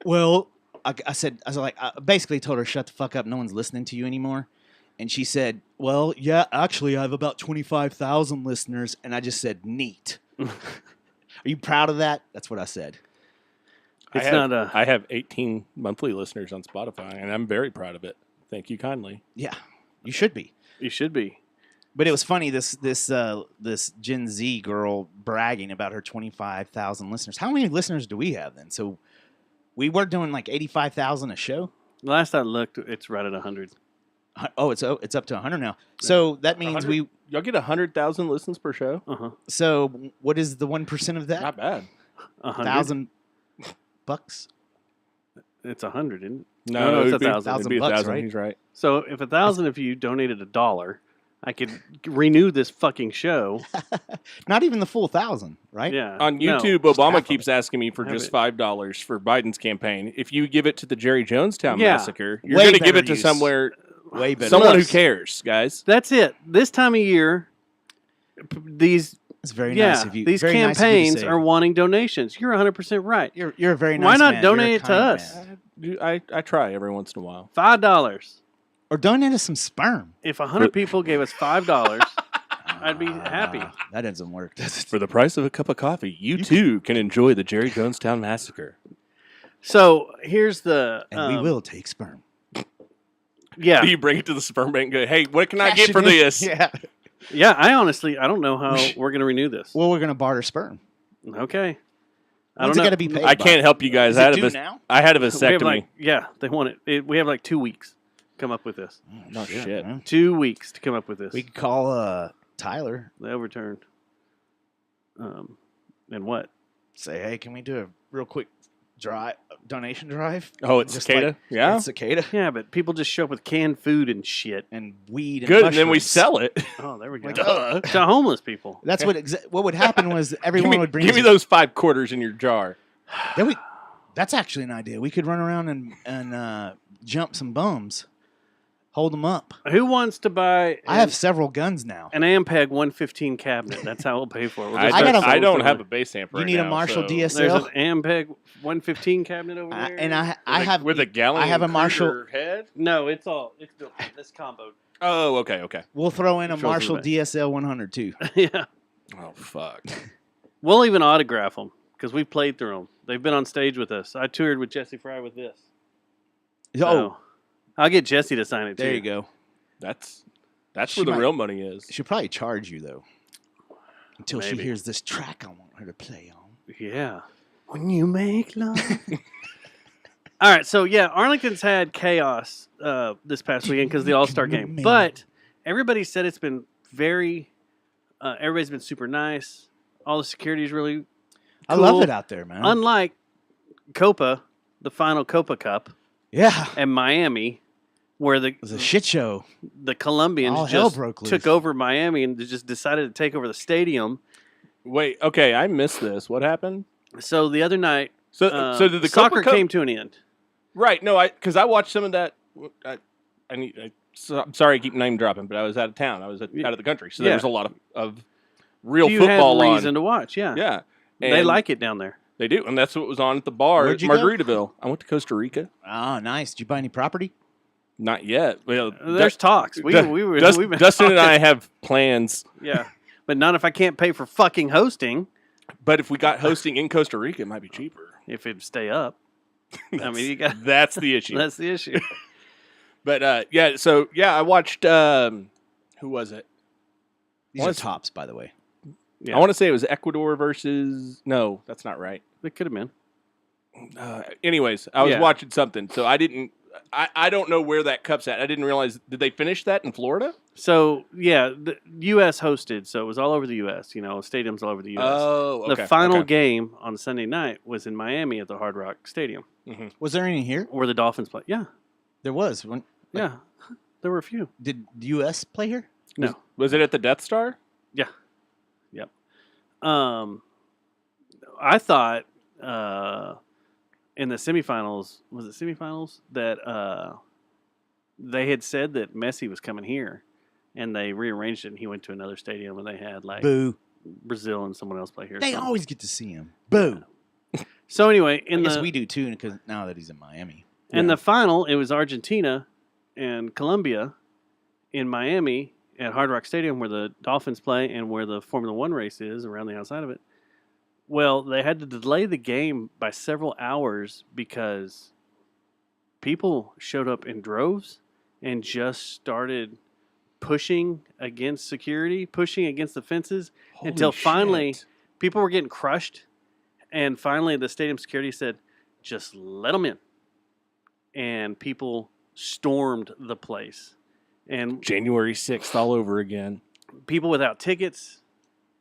Speaker 2: "Well," I basically told her, "Shut the fuck up. No one's listening to you anymore." And she said, "Well, yeah, actually, I have about 25,000 listeners." And I just said, "Neat." Are you proud of that? That's what I said.
Speaker 1: It's
Speaker 3: I have,
Speaker 1: not a.
Speaker 3: I have 18 monthly listeners on Spotify, and I'm very proud of it. Thank you kindly.
Speaker 2: Yeah, you should be.
Speaker 1: You should be.
Speaker 2: But it was funny, this Gen Z girl bragging about her 25,000 listeners. How many listeners do we have then? So we were doing like 85,000 a show.
Speaker 1: Last I looked, it's right at 100.
Speaker 2: Oh, it's up to 100 now. So that means
Speaker 3: 100 y'all get 100,000 listens per show.
Speaker 2: So what is the 1% of that?
Speaker 3: Not bad.
Speaker 1: 100.
Speaker 2: $1,000.
Speaker 1: It's 100, isn't it?
Speaker 3: No,
Speaker 1: it's
Speaker 3: it'd be
Speaker 1: 1,000.
Speaker 3: it'd be
Speaker 2: $1,000,
Speaker 3: 1,000.
Speaker 2: right?
Speaker 3: He's right.
Speaker 1: So if 1,000 of you donated $1, I could renew this fucking show.
Speaker 2: Not even the full 1,000, right?
Speaker 1: Yeah.
Speaker 3: On
Speaker 1: No.
Speaker 3: YouTube,
Speaker 2: half
Speaker 3: Obama
Speaker 2: of
Speaker 3: keeps asking me for
Speaker 1: Have
Speaker 3: just
Speaker 1: it.
Speaker 3: $5 for Biden's campaign. If you give it to the Jerry Jonestown
Speaker 1: Yeah.
Speaker 3: massacre, you're
Speaker 2: Way
Speaker 3: going to give
Speaker 2: better
Speaker 3: it to
Speaker 2: use.
Speaker 3: somewhere,
Speaker 2: Way better.
Speaker 3: someone who
Speaker 1: Look.
Speaker 3: cares, guys.
Speaker 1: That's it. This time of year, these
Speaker 2: It's very nice of you.
Speaker 1: these
Speaker 2: very nice of you to
Speaker 1: campaigns
Speaker 2: say.
Speaker 1: are wanting donations. You're 100% right.
Speaker 2: You're a very nice
Speaker 1: Why not
Speaker 2: man. You're a
Speaker 1: donate it to
Speaker 2: kind
Speaker 1: us?
Speaker 2: man.
Speaker 3: I try every once in a while.
Speaker 1: $5.
Speaker 2: Or donate us some sperm.
Speaker 1: If 100 people gave us $5, I'd be happy.
Speaker 2: That doesn't work.
Speaker 3: For the price of a cup of coffee, you too can enjoy the Jerry Jonestown massacre.
Speaker 1: So here's the.
Speaker 2: And we will take sperm.
Speaker 1: Yeah.
Speaker 3: Do you bring it to the sperm bank and go, hey, what can I
Speaker 2: Cash
Speaker 3: get
Speaker 2: it
Speaker 3: for
Speaker 2: in.
Speaker 3: this?
Speaker 2: Yeah.
Speaker 1: Yeah, I don't know how we're going to renew this.
Speaker 2: Well, we're gonna barter sperm.
Speaker 1: Okay. I
Speaker 2: When's
Speaker 1: don't
Speaker 2: it
Speaker 1: know.
Speaker 2: got to be paid?
Speaker 3: I
Speaker 2: by?
Speaker 3: can't help you guys.
Speaker 2: Is
Speaker 3: I
Speaker 2: it
Speaker 3: had,
Speaker 2: due
Speaker 3: a
Speaker 2: now?
Speaker 3: I had a
Speaker 1: We have
Speaker 3: vasectomy.
Speaker 1: they want it. We have like 2 weeks to come up with this.
Speaker 3: No shit.
Speaker 2: Man.
Speaker 1: 2 weeks to come up with this.
Speaker 2: We could call Tyler.
Speaker 1: They overturned. And what?
Speaker 2: Say, hey, can we do a real quick donation drive?
Speaker 3: Oh, it's
Speaker 2: Just
Speaker 3: cicada?
Speaker 2: like-
Speaker 3: Yeah?
Speaker 2: It's cicada
Speaker 1: Yeah, but people just show up with canned food and shit.
Speaker 2: and weed. And
Speaker 3: Good, and then we
Speaker 2: mushrooms.
Speaker 3: sell it.
Speaker 1: Oh, there we go.
Speaker 2: Like,
Speaker 1: To homeless people.
Speaker 2: That's what would happen was everyone would bring.
Speaker 3: give me those 5 quarters in your jar.
Speaker 2: Then that's actually an idea. We could run around and jump some bums, hold them up.
Speaker 1: Who wants to buy?
Speaker 2: I have several guns now.
Speaker 1: an Ampeg 115 cabinet. That's how we'll pay for it. We'll just
Speaker 2: I
Speaker 1: start
Speaker 2: got a-
Speaker 3: I don't
Speaker 1: selling
Speaker 3: have a
Speaker 1: it.
Speaker 3: base amp right
Speaker 2: You need a
Speaker 3: now,
Speaker 2: Marshall
Speaker 3: so-
Speaker 2: DS.
Speaker 1: There's an Ampeg 115 cabinet over there.
Speaker 2: And I have
Speaker 3: with a gallon.
Speaker 2: I have a Marshall.
Speaker 3: Kruger head.
Speaker 1: No, it's built this combo.
Speaker 3: Oh, okay.
Speaker 2: We'll throw in a
Speaker 1: Controls in
Speaker 2: Marshall
Speaker 1: the back.
Speaker 2: DSL 100 too.
Speaker 1: Yeah,
Speaker 3: Oh fuck.
Speaker 1: we'll even autograph them because we've played through them. They've been on stage with us. I toured with Jesse Fry with this.
Speaker 2: Oh,
Speaker 1: So, I'll get Jesse to sign it too.
Speaker 2: there you go.
Speaker 3: That's
Speaker 2: She
Speaker 3: where the
Speaker 2: might-
Speaker 3: real money is.
Speaker 2: She'll probably charge you though, until she
Speaker 1: Maybe.
Speaker 2: hears this track I want her to play on.
Speaker 1: Yeah. When you make love. All right, so yeah, Arlington's had chaos this past weekend because of the All-Star game. But everybody said it's been everybody's been super nice. All the security is really
Speaker 2: I love
Speaker 1: cool.
Speaker 2: it out there, man.
Speaker 1: Unlike Copa, the final Copa Cup,
Speaker 2: yeah,
Speaker 1: and Miami, where
Speaker 2: it was a shit show.
Speaker 1: the Colombians
Speaker 2: All hell
Speaker 1: just
Speaker 2: broke loose.
Speaker 1: took over Miami and just decided to take over the stadium.
Speaker 3: Wait, okay, I missed this. What happened?
Speaker 1: So the other night,
Speaker 3: So did the
Speaker 1: soccer
Speaker 3: Copa Cup-
Speaker 1: came to an end.
Speaker 3: Right? No, because I watched some of that. I'm sorry, I keep name dropping, but I was out of town. I was out of the country, so there
Speaker 1: Yeah.
Speaker 3: was a lot of real
Speaker 1: You
Speaker 3: football
Speaker 1: had
Speaker 3: on.
Speaker 1: reason to watch, yeah.
Speaker 3: Yeah,
Speaker 1: They
Speaker 3: And
Speaker 1: like it down there.
Speaker 3: They do, and that's what was on at the bar
Speaker 2: Where'd
Speaker 3: at
Speaker 2: you go?
Speaker 3: Margaritaville. I went to Costa Rica.
Speaker 2: Oh, nice. Did you buy any property?
Speaker 3: Not yet. Well,
Speaker 1: There's talks. We've been
Speaker 3: Dustin
Speaker 1: talking.
Speaker 3: and I have plans,
Speaker 1: Yeah, but not if I can't pay for fucking hosting.
Speaker 3: but if we got hosting in Costa Rica, it might be cheaper.
Speaker 1: If it'd stay up, I mean, you got
Speaker 3: That's the issue.
Speaker 1: that's the issue.
Speaker 3: But yeah, so yeah, I watched. Who was it?
Speaker 2: These are tops, by the way.
Speaker 1: Yeah,
Speaker 3: I want to say it was Ecuador versus. No, that's not right.
Speaker 1: it could have been.
Speaker 3: Anyways, I was
Speaker 1: Yeah.
Speaker 3: watching something, so I didn't. I don't know where that cup's at. I didn't realize. Did they finish that in Florida?
Speaker 1: So yeah, the U.S. hosted, so it was all over the U.S. You know, stadiums all over the U.S.
Speaker 3: Oh, okay.
Speaker 1: The final
Speaker 3: okay.
Speaker 1: game on Sunday night was in Miami at the Hard Rock Stadium,
Speaker 2: Was there any here?
Speaker 1: where the Dolphins play. Yeah,
Speaker 2: There was.
Speaker 1: yeah, there were a few.
Speaker 2: Did the U.S. play here?
Speaker 1: No,
Speaker 3: Was it at the Death Star?
Speaker 1: yeah, yep. I thought in the semifinals, was it semifinals, that they had said that Messi was coming here, and they rearranged it, and he went to another stadium, and they had like
Speaker 2: Boo.
Speaker 1: Brazil and someone else play here.
Speaker 2: They
Speaker 1: So-
Speaker 2: always get to see him. Boo.
Speaker 1: So anyway,
Speaker 2: I
Speaker 1: in
Speaker 2: guess
Speaker 1: the
Speaker 2: we do too, because now that he's in Miami.
Speaker 1: in the final, it was Argentina and Colombia in Miami at Hard Rock Stadium, where the Dolphins play and where the Formula One race is around the outside of it. Well, they had to delay the game by several hours because people showed up in droves and just started pushing against security, pushing against the fences until finally people were getting crushed. And finally, the stadium security said, just let them in. And people stormed the place. And
Speaker 3: January 6th all over again.
Speaker 1: people without tickets,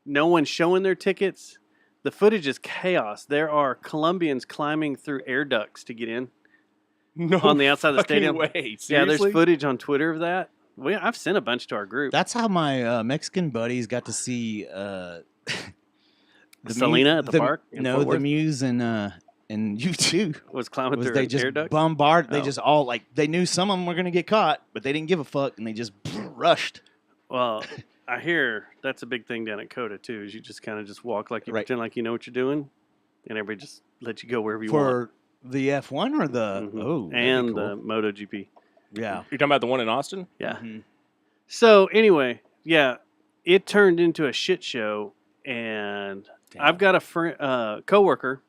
Speaker 1: no one showing their tickets. The footage is chaos. There are Colombians climbing through air ducts to get in
Speaker 3: No
Speaker 1: on the outside of the
Speaker 3: fucking
Speaker 1: stadium.
Speaker 3: way.
Speaker 1: Yeah,
Speaker 3: Seriously?
Speaker 1: there's footage on Twitter of that. I've sent a bunch to our group.
Speaker 2: That's how my Mexican buddies got to see
Speaker 1: Selena at the park in
Speaker 2: No,
Speaker 1: Fort
Speaker 2: the
Speaker 1: Worth?
Speaker 2: Muse and you too.
Speaker 1: Was climbing
Speaker 2: Was
Speaker 1: through
Speaker 2: they
Speaker 1: an
Speaker 2: just
Speaker 1: air duct.
Speaker 2: bombard? They
Speaker 1: Oh.
Speaker 2: just all like they knew some of them were gonna get caught, but they didn't give a fuck, and they just rushed.
Speaker 1: Well, I hear that's a big thing down at Coda too. Is you just kind of just walk like you
Speaker 2: Right.
Speaker 1: pretend like you know what you're doing, and everybody just let you go wherever you want.
Speaker 2: For the F1 or the
Speaker 1: Mhm.
Speaker 2: oh, that'd be
Speaker 1: and
Speaker 2: cool.
Speaker 1: the MotoGP.
Speaker 2: Yeah.
Speaker 3: You're talking about the one in Austin?
Speaker 1: Yeah.
Speaker 2: Mhm.
Speaker 1: So anyway, yeah, it turned into a shit show, and
Speaker 2: Damn.
Speaker 1: I've got a coworker.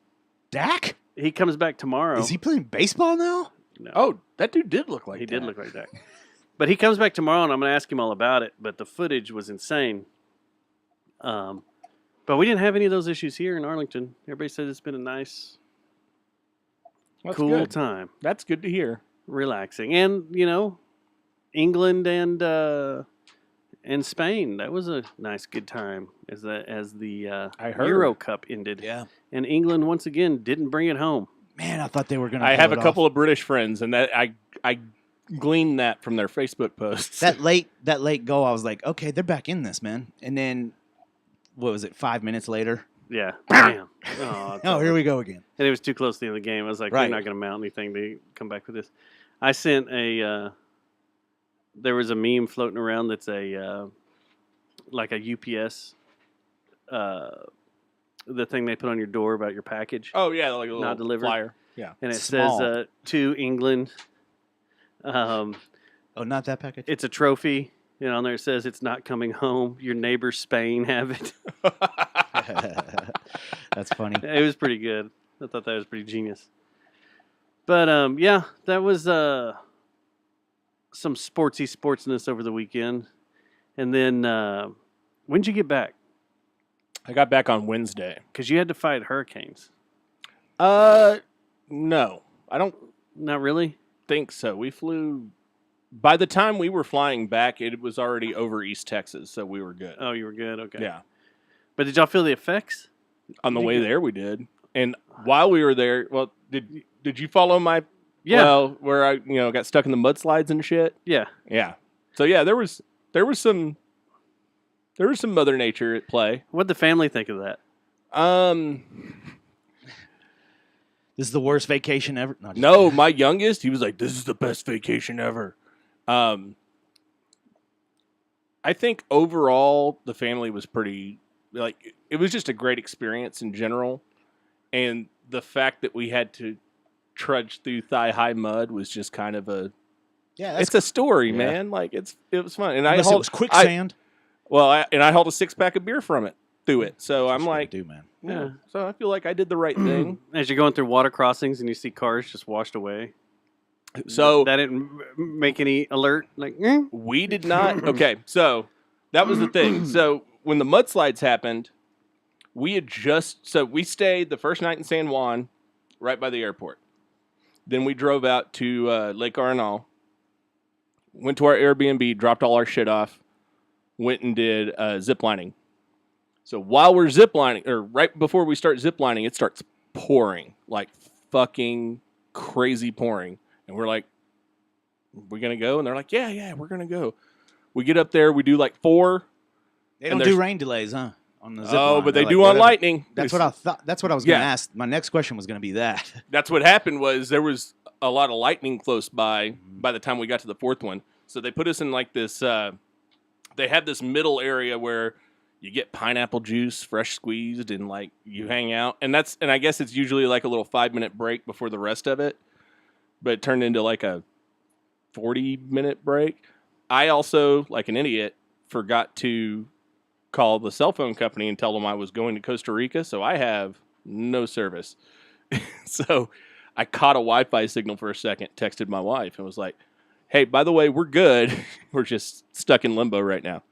Speaker 2: Dak?
Speaker 1: He comes back tomorrow.
Speaker 2: Is he playing baseball now?
Speaker 1: No.
Speaker 3: Oh, that dude did look like
Speaker 1: he
Speaker 3: that.
Speaker 1: did look like that. But he comes back tomorrow, and I'm going to ask him all about it. But the footage was insane. But we didn't have any of those issues here in Arlington. Everybody says it's been a nice,
Speaker 3: That's
Speaker 1: cool
Speaker 3: good.
Speaker 1: time,
Speaker 3: That's good to hear.
Speaker 1: relaxing, and England and Spain. That was a nice, good time as the
Speaker 3: I heard.
Speaker 1: Euro Cup ended.
Speaker 2: Yeah.
Speaker 1: And England once again didn't bring it home.
Speaker 2: Man, I thought they were going to.
Speaker 3: I have a couple of British friends, and that I gleaned that from their Facebook posts.
Speaker 2: That late goal. I was like, okay, they're back in this, man. And then, what was it? 5 minutes later.
Speaker 1: Yeah. Damn. Oh,
Speaker 2: Oh, here we go again.
Speaker 1: And it was too close to the end of the game. I was like,
Speaker 2: Right.
Speaker 1: we're not going to mount anything to come back with this. I sent there was a meme floating around that's like a UPS, the thing they put on your door about your package.
Speaker 3: Oh yeah, like a little
Speaker 1: Not delivered.
Speaker 3: flyer. Yeah.
Speaker 1: And it
Speaker 2: Small.
Speaker 1: says, to England.
Speaker 2: Oh, not that package.
Speaker 1: It's a trophy. On there it says it's not coming home. Your neighbor Spain have it.
Speaker 2: That's funny.
Speaker 1: It was pretty good. I thought that was pretty genius. But yeah, that was some sportsness over the weekend. And then when did you get back?
Speaker 3: I got back on Wednesday.
Speaker 1: Because you had to fight hurricanes.
Speaker 3: No, I don't
Speaker 1: Not really?
Speaker 3: think so. We flew. By the time we were flying back, it was already over East Texas, so we were good.
Speaker 1: Oh, you were good? Okay.
Speaker 3: Yeah.
Speaker 1: But did y'all feel the effects?
Speaker 3: On the
Speaker 1: Did
Speaker 3: way
Speaker 1: you-
Speaker 3: there, we did. And while we were there, well, did you follow my?
Speaker 1: Yeah.
Speaker 3: Well, where I got stuck in the mudslides and shit.
Speaker 1: Yeah.
Speaker 3: Yeah. So yeah, there was some Mother Nature at play.
Speaker 1: What'd the family think of that?
Speaker 2: This is the worst vacation ever. No, just
Speaker 3: No,
Speaker 2: kidding.
Speaker 3: my youngest, he was like, "This is the best vacation ever." I think overall the family was pretty it was just a great experience in general, and the fact that we had to trudge through thigh-high mud was just kind of
Speaker 2: Yeah,
Speaker 3: it's a story,
Speaker 2: yeah.
Speaker 3: man. Like it was fun, and
Speaker 2: unless it was quicksand.
Speaker 3: I hauled a 6-pack of beer from it through it. So I'm like,
Speaker 2: do man.
Speaker 3: yeah. So I feel like I did the right thing.
Speaker 1: As you're going through water crossings and you see cars just washed away.
Speaker 3: So
Speaker 1: that didn't make any alert? Like,
Speaker 3: we did not. Okay, so that was the thing. So when the mudslides happened, we stayed the first night in San Juan, right by the airport. Then we drove out to Lake Arenal, went to our Airbnb, dropped all our shit off, went and did zip lining. So while we're zip lining, or right before we start zip lining, it starts pouring, like fucking crazy pouring. And we're like, we're going to go? And they're like, yeah, we're going to go. We get up there, we do like 4.
Speaker 2: They don't do rain delays, huh? On the zip
Speaker 3: Oh,
Speaker 2: line.
Speaker 3: but
Speaker 2: They're
Speaker 3: they do
Speaker 2: like,
Speaker 3: on
Speaker 2: whatever.
Speaker 3: lightning.
Speaker 2: That's what I thought. That's what I was going to
Speaker 3: Yeah.
Speaker 2: ask. My next question was going to be that.
Speaker 3: That's what happened was there was a lot of lightning close by the time we got to the 4th one. So they put us in like this, they had this middle area where you get pineapple juice, fresh squeezed, and like you hang out. And I guess it's usually like a little 5-minute break before the rest of it. But it turned into like a 40-minute break. I also, like an idiot, forgot to call the cell phone company and tell them I was going to Costa Rica, so I have no service. So I caught a Wi-Fi signal for a second, texted my wife, and was like, hey, by the way, we're good. We're just stuck in limbo right now.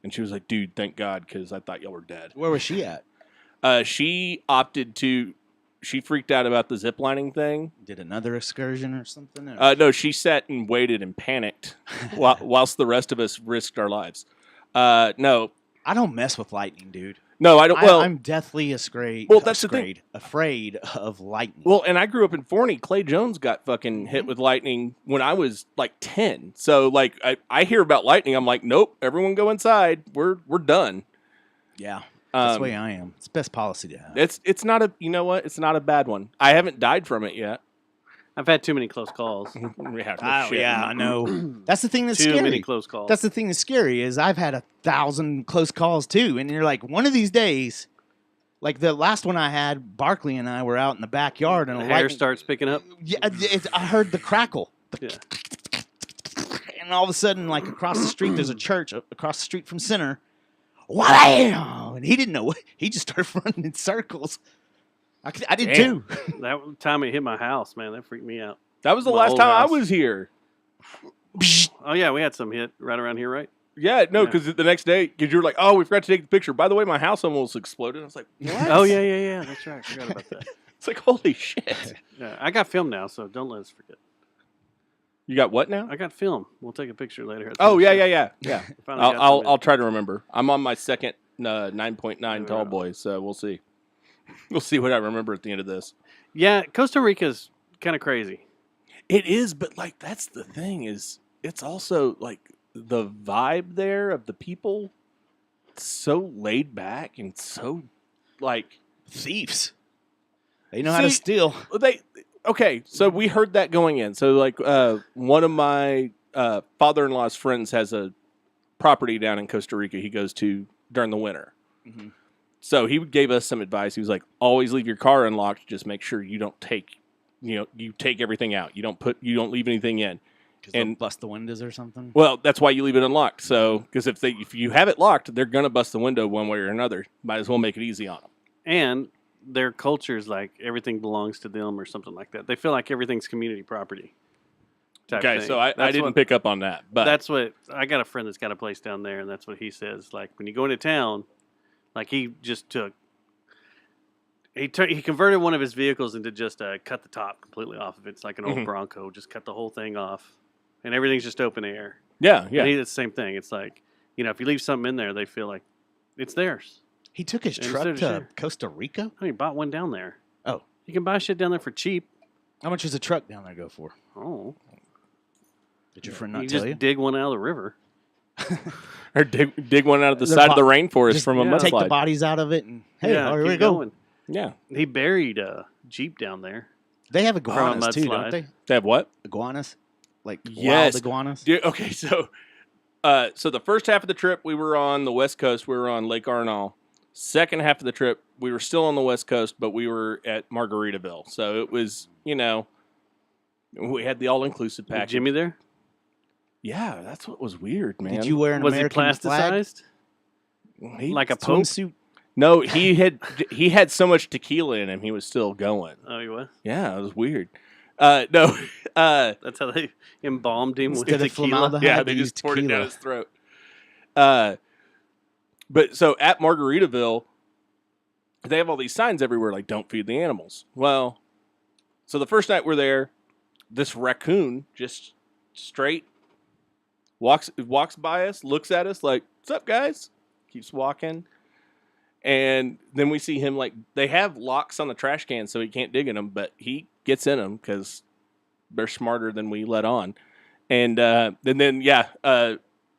Speaker 3: And she was like, dude, thank God, because I thought y'all were dead.
Speaker 2: Where was she at?
Speaker 3: She freaked out about the ziplining thing.
Speaker 2: Did another excursion or something?
Speaker 3: No, she sat and waited and panicked whilst the rest of us risked our lives. No.
Speaker 2: I don't mess with lightning, dude.
Speaker 3: No, I don't. Well,
Speaker 2: I'm deathly afraid.
Speaker 3: Well, that's the thing.
Speaker 2: Afraid of lightning.
Speaker 3: Well, and I grew up in Forney. Clay Jones got fucking hit with lightning when I was like 10. So like I hear about lightning, I'm like, nope, everyone go inside. We're done.
Speaker 2: Yeah. That's the way I am. It's best policy to have.
Speaker 3: It's not a, you know what? It's not a bad one. I haven't died from it yet.
Speaker 1: I've had too many close calls.
Speaker 2: Yeah, I know. That's the thing that's
Speaker 1: Too
Speaker 2: scary.
Speaker 1: many close calls.
Speaker 2: That's the thing that's scary is I've had 1,000 close calls too, and you're like, one of these days, like the last one I had, Barkley and I were out in the backyard, and
Speaker 1: the
Speaker 2: a
Speaker 1: hair
Speaker 2: lightning
Speaker 1: starts picking up.
Speaker 2: Yeah, I heard the crackle.
Speaker 1: Yeah.
Speaker 2: And all of a sudden, like across the street, there's a church across the street from Center. Wow! And he didn't know what. He just started running in circles. I did too.
Speaker 1: That time it hit my house, man, that freaked me out.
Speaker 3: That was the
Speaker 1: My
Speaker 3: last
Speaker 1: old
Speaker 3: time I
Speaker 1: house.
Speaker 3: was here.
Speaker 1: Oh yeah, we had some hit right around here, right?
Speaker 3: Yeah, no,
Speaker 1: Yeah.
Speaker 3: because the next day, because you were like, oh, we forgot to take the picture. By the way, my house almost exploded. I was like, what?
Speaker 1: Oh yeah. That's right. I forgot about that.
Speaker 3: It's like, holy shit.
Speaker 1: Yeah, I got film now, so don't let us forget.
Speaker 3: You got what now?
Speaker 1: I got film. We'll take a picture later.
Speaker 3: Oh, yeah.
Speaker 1: Finally got some in.
Speaker 3: I'll try to remember. I'm on my second 9.9 tall boy, so we'll see. We'll see what I remember at the end of this.
Speaker 1: Yeah, Costa Rica's kind of crazy.
Speaker 3: It is, but like that's the thing is, it's also like the vibe there of the people. It's so laid back and so like
Speaker 2: Thieves. They know how to
Speaker 3: See,
Speaker 2: steal.
Speaker 3: Okay, so we heard that going in. So like one of my father-in-law's friends has a property down in Costa Rica he goes to during the winter.
Speaker 2: Mhm.
Speaker 3: So he gave us some advice. He was like, always leave your car unlocked. Just make sure you don't take, you take everything out. You don't leave anything in.
Speaker 2: Because they'll bust the windows or something.
Speaker 3: Well, that's why you leave it unlocked. So, because if you have it locked, they're gonna bust the window one way or another. Might as well make it easy on them.
Speaker 1: And their culture's like everything belongs to them or something like that. They feel like everything's community property. type
Speaker 3: Okay,
Speaker 1: thing.
Speaker 3: so I
Speaker 1: That's
Speaker 3: didn't
Speaker 1: what-
Speaker 3: pick up on that, but
Speaker 1: That's what I got a friend that's got a place down there, and that's what he says. Like when you go into town, like he just took. He converted one of his vehicles into just cut the top completely off of it. It's like an old
Speaker 3: Mhm.
Speaker 1: Bronco. Just cut the whole thing off, and everything's just open air.
Speaker 3: yeah.
Speaker 1: And he did the same thing. It's like, if you leave something in there, they feel like it's theirs.
Speaker 2: He took his
Speaker 1: And
Speaker 2: truck
Speaker 1: so did
Speaker 2: to
Speaker 1: she.
Speaker 2: Costa Rica?
Speaker 1: Oh, he bought one down there.
Speaker 2: Oh.
Speaker 1: You can buy shit down there for cheap.
Speaker 2: How much does a truck down there go for?
Speaker 1: Oh.
Speaker 2: Did your friend not
Speaker 1: You
Speaker 2: tell
Speaker 1: just
Speaker 2: you?
Speaker 1: dig one out of the river.
Speaker 3: Or dig one out of the
Speaker 2: They're
Speaker 3: side of the
Speaker 2: bo-
Speaker 3: rainforest
Speaker 2: Just
Speaker 3: from a
Speaker 2: take the
Speaker 3: mudslide.
Speaker 2: bodies out of it and hey,
Speaker 1: yeah,
Speaker 2: here we
Speaker 1: keep
Speaker 2: go.
Speaker 1: going.
Speaker 3: Yeah.
Speaker 1: He buried a Jeep down there.
Speaker 2: They have
Speaker 1: a
Speaker 2: iguanas too, don't
Speaker 1: mudslide.
Speaker 2: they?
Speaker 3: They have what?
Speaker 2: Iguanas, like
Speaker 3: Yes.
Speaker 2: wild iguanas.
Speaker 3: Dude, okay, so the first half of the trip we were on the West Coast. We were on Lake Arnall. Second half of the trip we were still on the West Coast, but we were at Margaritaville. So it was, we had the all-inclusive
Speaker 1: Was
Speaker 3: package.
Speaker 1: Jimmy there?
Speaker 3: Yeah, that's what was weird, man.
Speaker 2: Did you wear an
Speaker 1: Was
Speaker 2: American
Speaker 1: he
Speaker 2: flag
Speaker 1: plasticized?
Speaker 3: He-
Speaker 1: Like a pope?
Speaker 2: swimsuit?
Speaker 3: No, he had so much tequila in him, he was still going.
Speaker 1: Oh, he was?
Speaker 3: Yeah, it was weird. No,
Speaker 1: That's how they embalmed him with
Speaker 2: Instead of
Speaker 1: tequila.
Speaker 2: formaldehyde,
Speaker 3: yeah,
Speaker 2: they
Speaker 3: they just
Speaker 2: used
Speaker 3: poured it down
Speaker 2: tequila.
Speaker 3: his throat. But so at Margaritaville, they have all these signs everywhere like "Don't feed the animals." Well, so the first night we're there, this raccoon just straight walks by us, looks at us like, "What's up, guys?" Keeps walking, and then we see him like they have locks on the trash can so he can't dig in them, but he gets in them because they're smarter than we let on. And then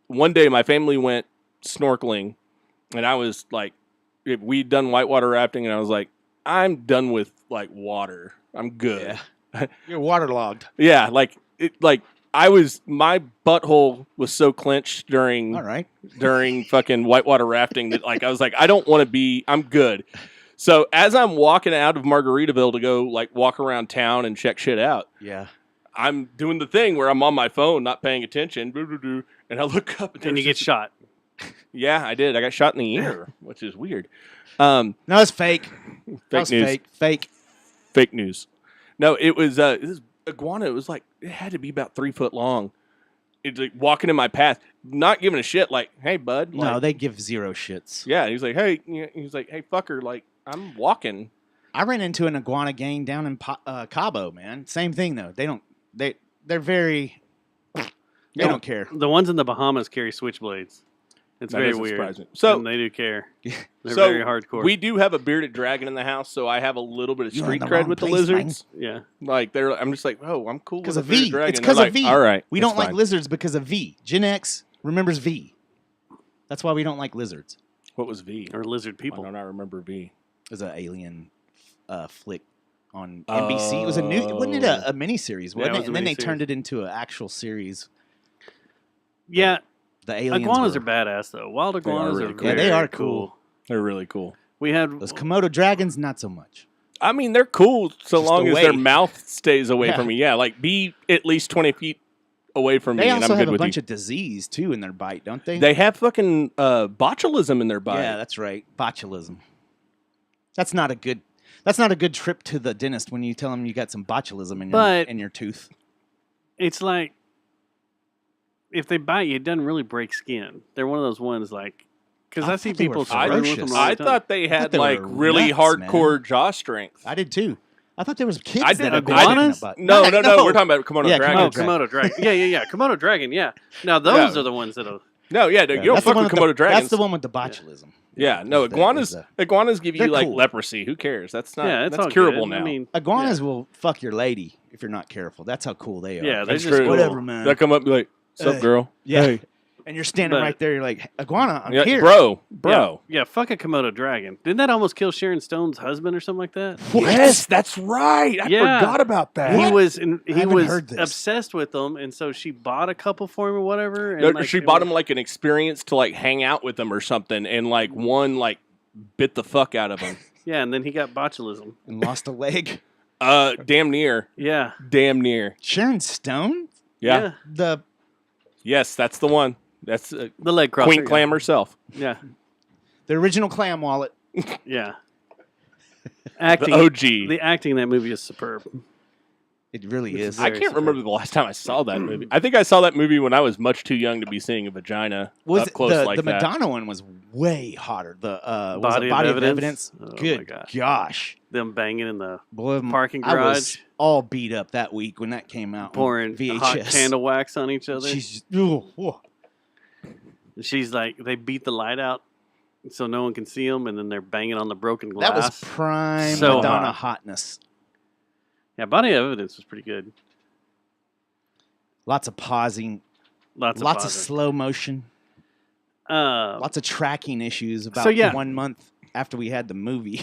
Speaker 3: one day my family went snorkeling, and I was like, we'd done whitewater rafting, and I was like, I'm done with like water. I'm good.
Speaker 2: Yeah. You're waterlogged.
Speaker 3: Yeah, my butthole was so clenched during
Speaker 2: All right.
Speaker 3: fucking whitewater rafting that like I was like, I don't want to be. I'm good. So as I'm walking out of Margaritaville to go like walk around town and check shit out,
Speaker 2: Yeah.
Speaker 3: I'm doing the thing where I'm on my phone, not paying attention, and I look up
Speaker 1: And
Speaker 3: there's
Speaker 1: you get
Speaker 3: this-
Speaker 1: shot.
Speaker 3: Yeah, I did. I got shot in the ear, which is weird.
Speaker 2: No, it's fake.
Speaker 3: Fake
Speaker 2: That's
Speaker 3: news.
Speaker 2: Fake.
Speaker 3: Fake news. No, it was this iguana. It was like it had to be about 3 foot long. It's like walking in my path, not giving a shit. Like, hey, bud.
Speaker 2: No,
Speaker 3: Like,
Speaker 2: they give zero shits.
Speaker 3: yeah. He's like, hey. He's like, hey, fucker. Like, I'm walking.
Speaker 2: I ran into an iguana gang down in Cabo, man. Same thing though. They're very. They don't care.
Speaker 1: The ones in the Bahamas carry switchblades. It's
Speaker 3: That
Speaker 1: very
Speaker 3: doesn't
Speaker 1: weird.
Speaker 3: surprise me. So-
Speaker 1: And they do care. They're
Speaker 3: So,
Speaker 1: very hardcore.
Speaker 3: We do have a bearded dragon in the house, so I have a little bit of
Speaker 2: You're
Speaker 3: street
Speaker 2: in the
Speaker 3: cred
Speaker 2: wrong
Speaker 3: with the
Speaker 2: place,
Speaker 3: lizards.
Speaker 1: yeah.
Speaker 3: Like, I'm just like, oh, I'm cool with
Speaker 2: Because
Speaker 3: a
Speaker 2: of
Speaker 3: bearded
Speaker 2: V.
Speaker 3: dragon.
Speaker 2: It's
Speaker 3: They're
Speaker 2: because
Speaker 3: like,
Speaker 2: of V.
Speaker 3: All right,
Speaker 2: We
Speaker 3: that's
Speaker 2: don't like
Speaker 3: fine.
Speaker 2: lizards because of V. Gen X remembers V. That's why we don't like lizards.
Speaker 3: What was V?
Speaker 1: Or lizard
Speaker 3: I
Speaker 1: people.
Speaker 3: don't remember V.
Speaker 2: It was an alien flick on NBC. It was wasn't it a miniseries,
Speaker 1: Yeah, it
Speaker 2: wasn't
Speaker 1: was
Speaker 2: it?
Speaker 1: a
Speaker 2: And then they
Speaker 1: miniseries.
Speaker 2: turned it into an actual series.
Speaker 1: Yeah.
Speaker 2: The aliens
Speaker 1: Iguanas
Speaker 2: were,
Speaker 1: are badass, though. Wild
Speaker 3: They are
Speaker 1: iguanas
Speaker 3: really
Speaker 1: are
Speaker 3: cool.
Speaker 2: Yeah, they
Speaker 1: very
Speaker 2: are cool.
Speaker 3: They're really cool.
Speaker 1: We had
Speaker 2: Those Komodo dragons, not so much.
Speaker 3: I mean, they're cool so
Speaker 2: Just
Speaker 3: long as their
Speaker 2: away.
Speaker 3: mouth stays away
Speaker 2: Yeah.
Speaker 3: from me. Yeah, like be at least 20 feet away from me,
Speaker 2: They
Speaker 3: and
Speaker 2: also
Speaker 3: I'm
Speaker 2: have
Speaker 3: good
Speaker 2: a
Speaker 3: with
Speaker 2: bunch
Speaker 3: you.
Speaker 2: of disease too in their bite, don't they?
Speaker 3: They have fucking botulism in their body.
Speaker 2: Yeah, that's right. Botulism. That's not a good. That's not a good trip to the dentist when you tell them you got some botulism in your tooth.
Speaker 1: It's like if they bite you, it doesn't really break skin. They're one of those ones like because I see
Speaker 2: thought they were
Speaker 1: people screwing with them
Speaker 2: ferocious.
Speaker 1: all the
Speaker 3: I
Speaker 1: time.
Speaker 3: thought they had
Speaker 2: they
Speaker 3: like
Speaker 2: were
Speaker 3: really
Speaker 2: nuts,
Speaker 3: hardcore jaw strength.
Speaker 2: I did too. I thought there was kids
Speaker 3: I
Speaker 2: that
Speaker 3: did-
Speaker 2: had been
Speaker 1: iguanas?
Speaker 2: biting
Speaker 3: No,
Speaker 2: that butt.
Speaker 3: no, we're talking about Komodo
Speaker 2: Yeah,
Speaker 3: dragon.
Speaker 1: Oh, Komodo dragon. Yeah. Komodo dragon. Yeah. Now those are the ones that'll.
Speaker 3: No, yeah, you don't
Speaker 2: That's the
Speaker 3: fuck
Speaker 2: one
Speaker 3: with
Speaker 2: the-
Speaker 3: Komodo dragons.
Speaker 2: That's the one with the botulism.
Speaker 3: Yeah, no,
Speaker 2: Is the-
Speaker 3: iguanas.
Speaker 2: is the-
Speaker 3: Iguanas give you
Speaker 2: They're
Speaker 3: like
Speaker 2: cool.
Speaker 3: leprosy. Who cares? That's not.
Speaker 1: Yeah, it's
Speaker 3: that's
Speaker 1: all
Speaker 3: curable
Speaker 1: good.
Speaker 3: now.
Speaker 1: I mean,
Speaker 2: Iguanas will fuck your lady if you're not careful. That's how cool they are.
Speaker 1: yeah, they're
Speaker 3: That's
Speaker 1: just
Speaker 3: true.
Speaker 1: cool.
Speaker 2: Whatever, man.
Speaker 3: They come up and be like, "Sup,
Speaker 2: Hey.
Speaker 3: girl?
Speaker 2: Yeah.
Speaker 3: Hey.
Speaker 2: And you're standing
Speaker 1: But-
Speaker 2: right there. You're like, iguana, I'm
Speaker 3: Yeah,
Speaker 2: here.
Speaker 3: bro.
Speaker 1: Yeah, fuck a Komodo dragon. Didn't that almost kill Sharon Stone's husband or something like that?
Speaker 3: Yes, that's right. I
Speaker 1: Yeah.
Speaker 3: forgot about that.
Speaker 1: He was
Speaker 2: haven't heard this.
Speaker 1: obsessed with them, and so she bought a couple for him or whatever. And
Speaker 3: No,
Speaker 1: like,
Speaker 3: she
Speaker 1: it
Speaker 3: bought
Speaker 1: was-
Speaker 3: him like an experience to like hang out with him or something, and like one like bit the fuck out of him.
Speaker 1: Yeah, and then he got botulism.
Speaker 2: And lost a leg.
Speaker 3: Damn near.
Speaker 1: Yeah,
Speaker 3: Damn near.
Speaker 2: Sharon Stone?
Speaker 3: Yeah.
Speaker 2: The
Speaker 3: Yes, that's the one. That's
Speaker 1: the leg crosser.
Speaker 3: Queen Clam herself.
Speaker 1: Yeah,
Speaker 2: original clam wallet.
Speaker 1: yeah. Acting,
Speaker 3: The OG.
Speaker 1: The acting in that movie is superb.
Speaker 2: It really is.
Speaker 3: I can't remember the last time I saw that movie. I think I saw that movie when I was much too young to be seeing a vagina up close
Speaker 2: the,
Speaker 3: like
Speaker 2: the
Speaker 3: that.
Speaker 2: Madonna one was way hotter. The
Speaker 1: Body
Speaker 2: Body
Speaker 1: of
Speaker 2: of
Speaker 1: Evidence?
Speaker 2: Evidence.
Speaker 1: Oh,
Speaker 2: Good
Speaker 1: my God.
Speaker 2: gosh.
Speaker 1: Them banging in the
Speaker 2: Boy,
Speaker 1: parking
Speaker 2: I
Speaker 1: garage,
Speaker 2: was all beat up that week when that came out. on
Speaker 1: pouring
Speaker 2: VHS.
Speaker 1: hot candle wax on each other.
Speaker 2: She's, oh.
Speaker 1: She's like, they beat the light out so no one can see them, and then they're banging on the broken glass.
Speaker 2: That was prime
Speaker 1: So
Speaker 2: Madonna
Speaker 1: hot.
Speaker 2: hotness.
Speaker 1: Yeah, Body of Evidence was pretty good.
Speaker 2: Lots of pausing.
Speaker 1: Lots of
Speaker 2: of
Speaker 1: pausing.
Speaker 2: slow motion. Lots of tracking issues about
Speaker 1: So, yeah.
Speaker 2: 1 month after we had the movie.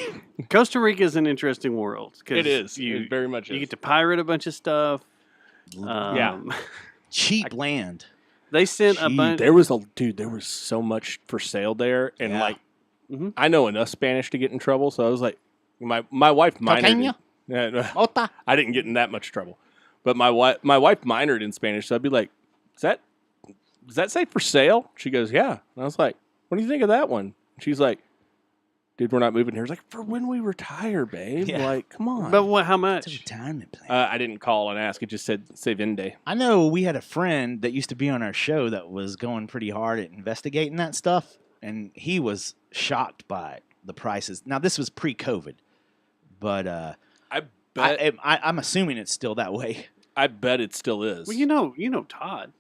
Speaker 1: Costa Rica is an interesting world. 'cause
Speaker 3: It is.
Speaker 1: You,
Speaker 3: It very much
Speaker 1: you
Speaker 3: is.
Speaker 1: get to pirate a bunch of stuff.
Speaker 3: Yeah.
Speaker 2: Cheap land.
Speaker 1: They sent a
Speaker 2: Gee,
Speaker 1: bunch.
Speaker 3: There was so much for sale there, and
Speaker 2: Yeah.
Speaker 3: like
Speaker 1: Mhm.
Speaker 3: I know enough Spanish to get in trouble, so I was like, my wife minored.
Speaker 2: Cocaine? Ota.
Speaker 3: I didn't get in that much trouble, but my wife minored in Spanish, so I'd be like, does that say for sale? She goes, yeah, and I was like, what do you think of that one? She's like, dude, we're not moving here. I was like, for when we retire, babe.
Speaker 2: Yeah.
Speaker 3: Like, come on.
Speaker 1: But what? How
Speaker 2: It's a
Speaker 1: much?
Speaker 2: retirement plan.
Speaker 3: I didn't call and ask. It just said se vende.
Speaker 2: I know we had a friend that used to be on our show that was going pretty hard at investigating that stuff, and he was shocked by the prices. Now, this was pre-COVID, but
Speaker 3: I bet.
Speaker 2: I'm assuming it's still that way.
Speaker 3: I bet it still is.
Speaker 1: Well, you know Todd.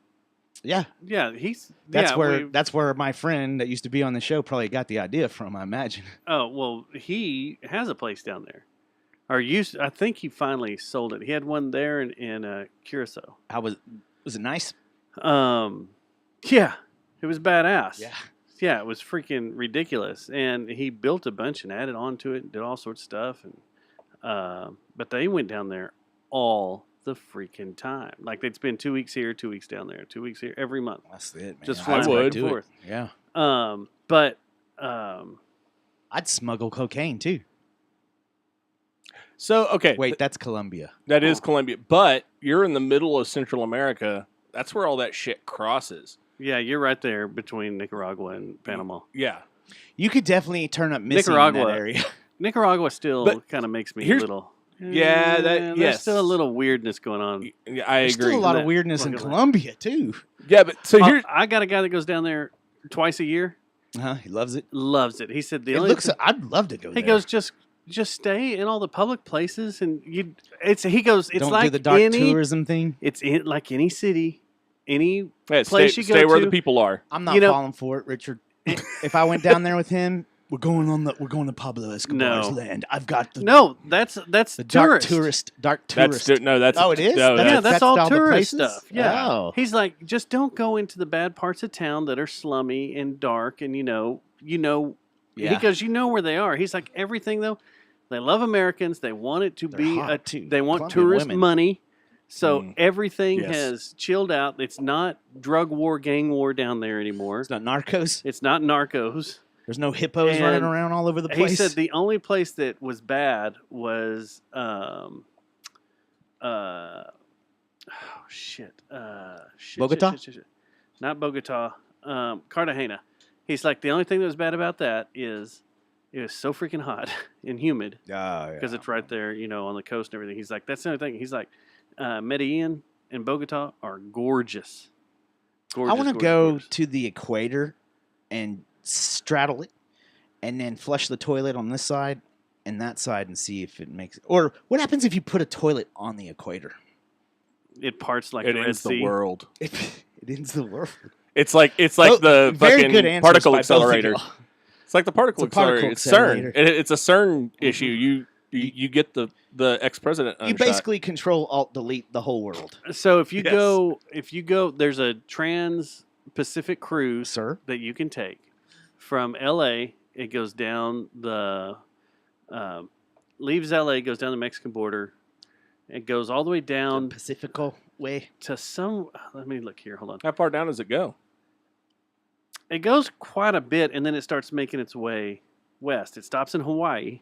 Speaker 2: Yeah,
Speaker 1: Yeah, he's.
Speaker 2: that's
Speaker 1: yeah,
Speaker 2: where
Speaker 1: we-
Speaker 2: that's where my friend that used to be on the show probably got the idea from. I imagine.
Speaker 1: Oh well, he has a place down there. Or used. I think he finally sold it. He had one there in Curacao.
Speaker 2: How was it nice?
Speaker 1: Yeah, it was badass.
Speaker 2: Yeah.
Speaker 1: Yeah, it was freaking ridiculous, and he built a bunch and added on to it, and did all sorts of stuff, and but they went down there all the freaking time. Like they'd spend 2 weeks here, 2 weeks down there, 2 weeks here, every month.
Speaker 2: That's it, man.
Speaker 1: Just
Speaker 3: I
Speaker 1: flying
Speaker 3: would.
Speaker 1: back and forth.
Speaker 2: Yeah,
Speaker 1: But
Speaker 2: I'd smuggle cocaine too.
Speaker 3: So okay,
Speaker 2: Wait, that's Colombia.
Speaker 3: that is Colombia, but you're in the middle of Central America. That's where all that shit crosses.
Speaker 1: yeah, you're right there between Nicaragua and Panama.
Speaker 3: Yeah.
Speaker 2: You could definitely turn up missing in
Speaker 1: Nicaragua.
Speaker 2: that area.
Speaker 1: Nicaragua still
Speaker 3: But
Speaker 1: kind of makes me a
Speaker 3: here's-
Speaker 1: little.
Speaker 3: Yeah,
Speaker 1: there's
Speaker 3: yes.
Speaker 1: still a little weirdness going on.
Speaker 3: Yeah, I
Speaker 2: There's
Speaker 3: agree.
Speaker 2: still a lot of
Speaker 1: That-
Speaker 2: weirdness in
Speaker 1: look at that.
Speaker 2: Colombia too.
Speaker 3: Yeah, but so here's
Speaker 1: I got a guy that goes down there twice a year.
Speaker 2: He loves it.
Speaker 1: Loves it. He said the
Speaker 2: It
Speaker 1: only.
Speaker 2: looks. I'd love to go
Speaker 1: he
Speaker 2: there.
Speaker 1: goes just stay in all the public places and you. It's he goes. It's
Speaker 2: Don't
Speaker 1: like
Speaker 2: do the dark
Speaker 1: any.
Speaker 2: tourism thing.
Speaker 1: It's in like any city, any
Speaker 3: yeah,
Speaker 1: place
Speaker 3: stay,
Speaker 1: you go
Speaker 3: stay where
Speaker 1: to-
Speaker 3: the people are.
Speaker 2: I'm not
Speaker 1: You know-
Speaker 2: falling for it, Richard. If I went down there with him, we're going to Pablo Escobar's
Speaker 1: No.
Speaker 2: land. I've got the
Speaker 1: No, that's
Speaker 2: the dark
Speaker 1: tourist.
Speaker 2: Dark
Speaker 3: That's
Speaker 2: tourist.
Speaker 3: no, that's
Speaker 2: Oh, it is?
Speaker 3: No,
Speaker 2: That's-
Speaker 1: Yeah, that's all
Speaker 2: all the
Speaker 1: tourist
Speaker 2: places?
Speaker 1: stuff. Yeah.
Speaker 2: Oh.
Speaker 1: He's like, just don't go into the bad parts of town that are slummy and dark, and you know.
Speaker 2: Yeah.
Speaker 1: He goes, you know where they are. He's like, everything though, they love Americans. They want it to
Speaker 2: They're
Speaker 1: be
Speaker 2: hot,
Speaker 1: a.
Speaker 2: too.
Speaker 1: They want
Speaker 2: Colombian
Speaker 1: tourist
Speaker 2: women.
Speaker 1: money. So everything
Speaker 3: Yes.
Speaker 1: has chilled out. It's not drug war, gang war down there anymore.
Speaker 2: It's not narcos.
Speaker 1: It's not narcos.
Speaker 2: There's no hippos
Speaker 1: And
Speaker 2: running around all over the place.
Speaker 1: He said the only place that was bad was shit.
Speaker 2: Bogota?
Speaker 1: Shit. Not Bogota. Cartagena. He's like the only thing that was bad about that is it was so freaking hot and humid
Speaker 2: Oh,
Speaker 1: because it's right there, on the coast and everything. He's like, that's the only thing. He's like, Medellin and Bogota are gorgeous.
Speaker 2: I want to go to the equator and straddle it, and then flush the toilet on this side and that side, and see if it makes. Or what happens if you put a toilet on the equator?
Speaker 1: It parts like
Speaker 3: It
Speaker 1: the Red
Speaker 3: ends
Speaker 1: Sea.
Speaker 3: the world.
Speaker 2: It ends the world.
Speaker 3: It's like the
Speaker 2: very good
Speaker 3: fucking
Speaker 2: answers
Speaker 3: particle
Speaker 2: by both of
Speaker 3: accelerator.
Speaker 2: y'all.
Speaker 3: It's like the particle
Speaker 2: It's a particle
Speaker 3: accelerator. It's CERN.
Speaker 2: accelerator.
Speaker 3: It's a CERN issue. You get the ex-president.
Speaker 2: You basically control alt delete the whole world,
Speaker 1: So if you
Speaker 3: Yes.
Speaker 1: go, there's a trans-Pacific cruise
Speaker 2: sir.
Speaker 1: that you can take from L.A. It goes down leaves L.A., goes down the Mexican border. It goes all the way down
Speaker 2: Pacifico way.
Speaker 1: to some. Let me look here. Hold on.
Speaker 3: How far down does it go?
Speaker 1: It goes quite a bit, and then it starts making its way west. It stops in Hawaii.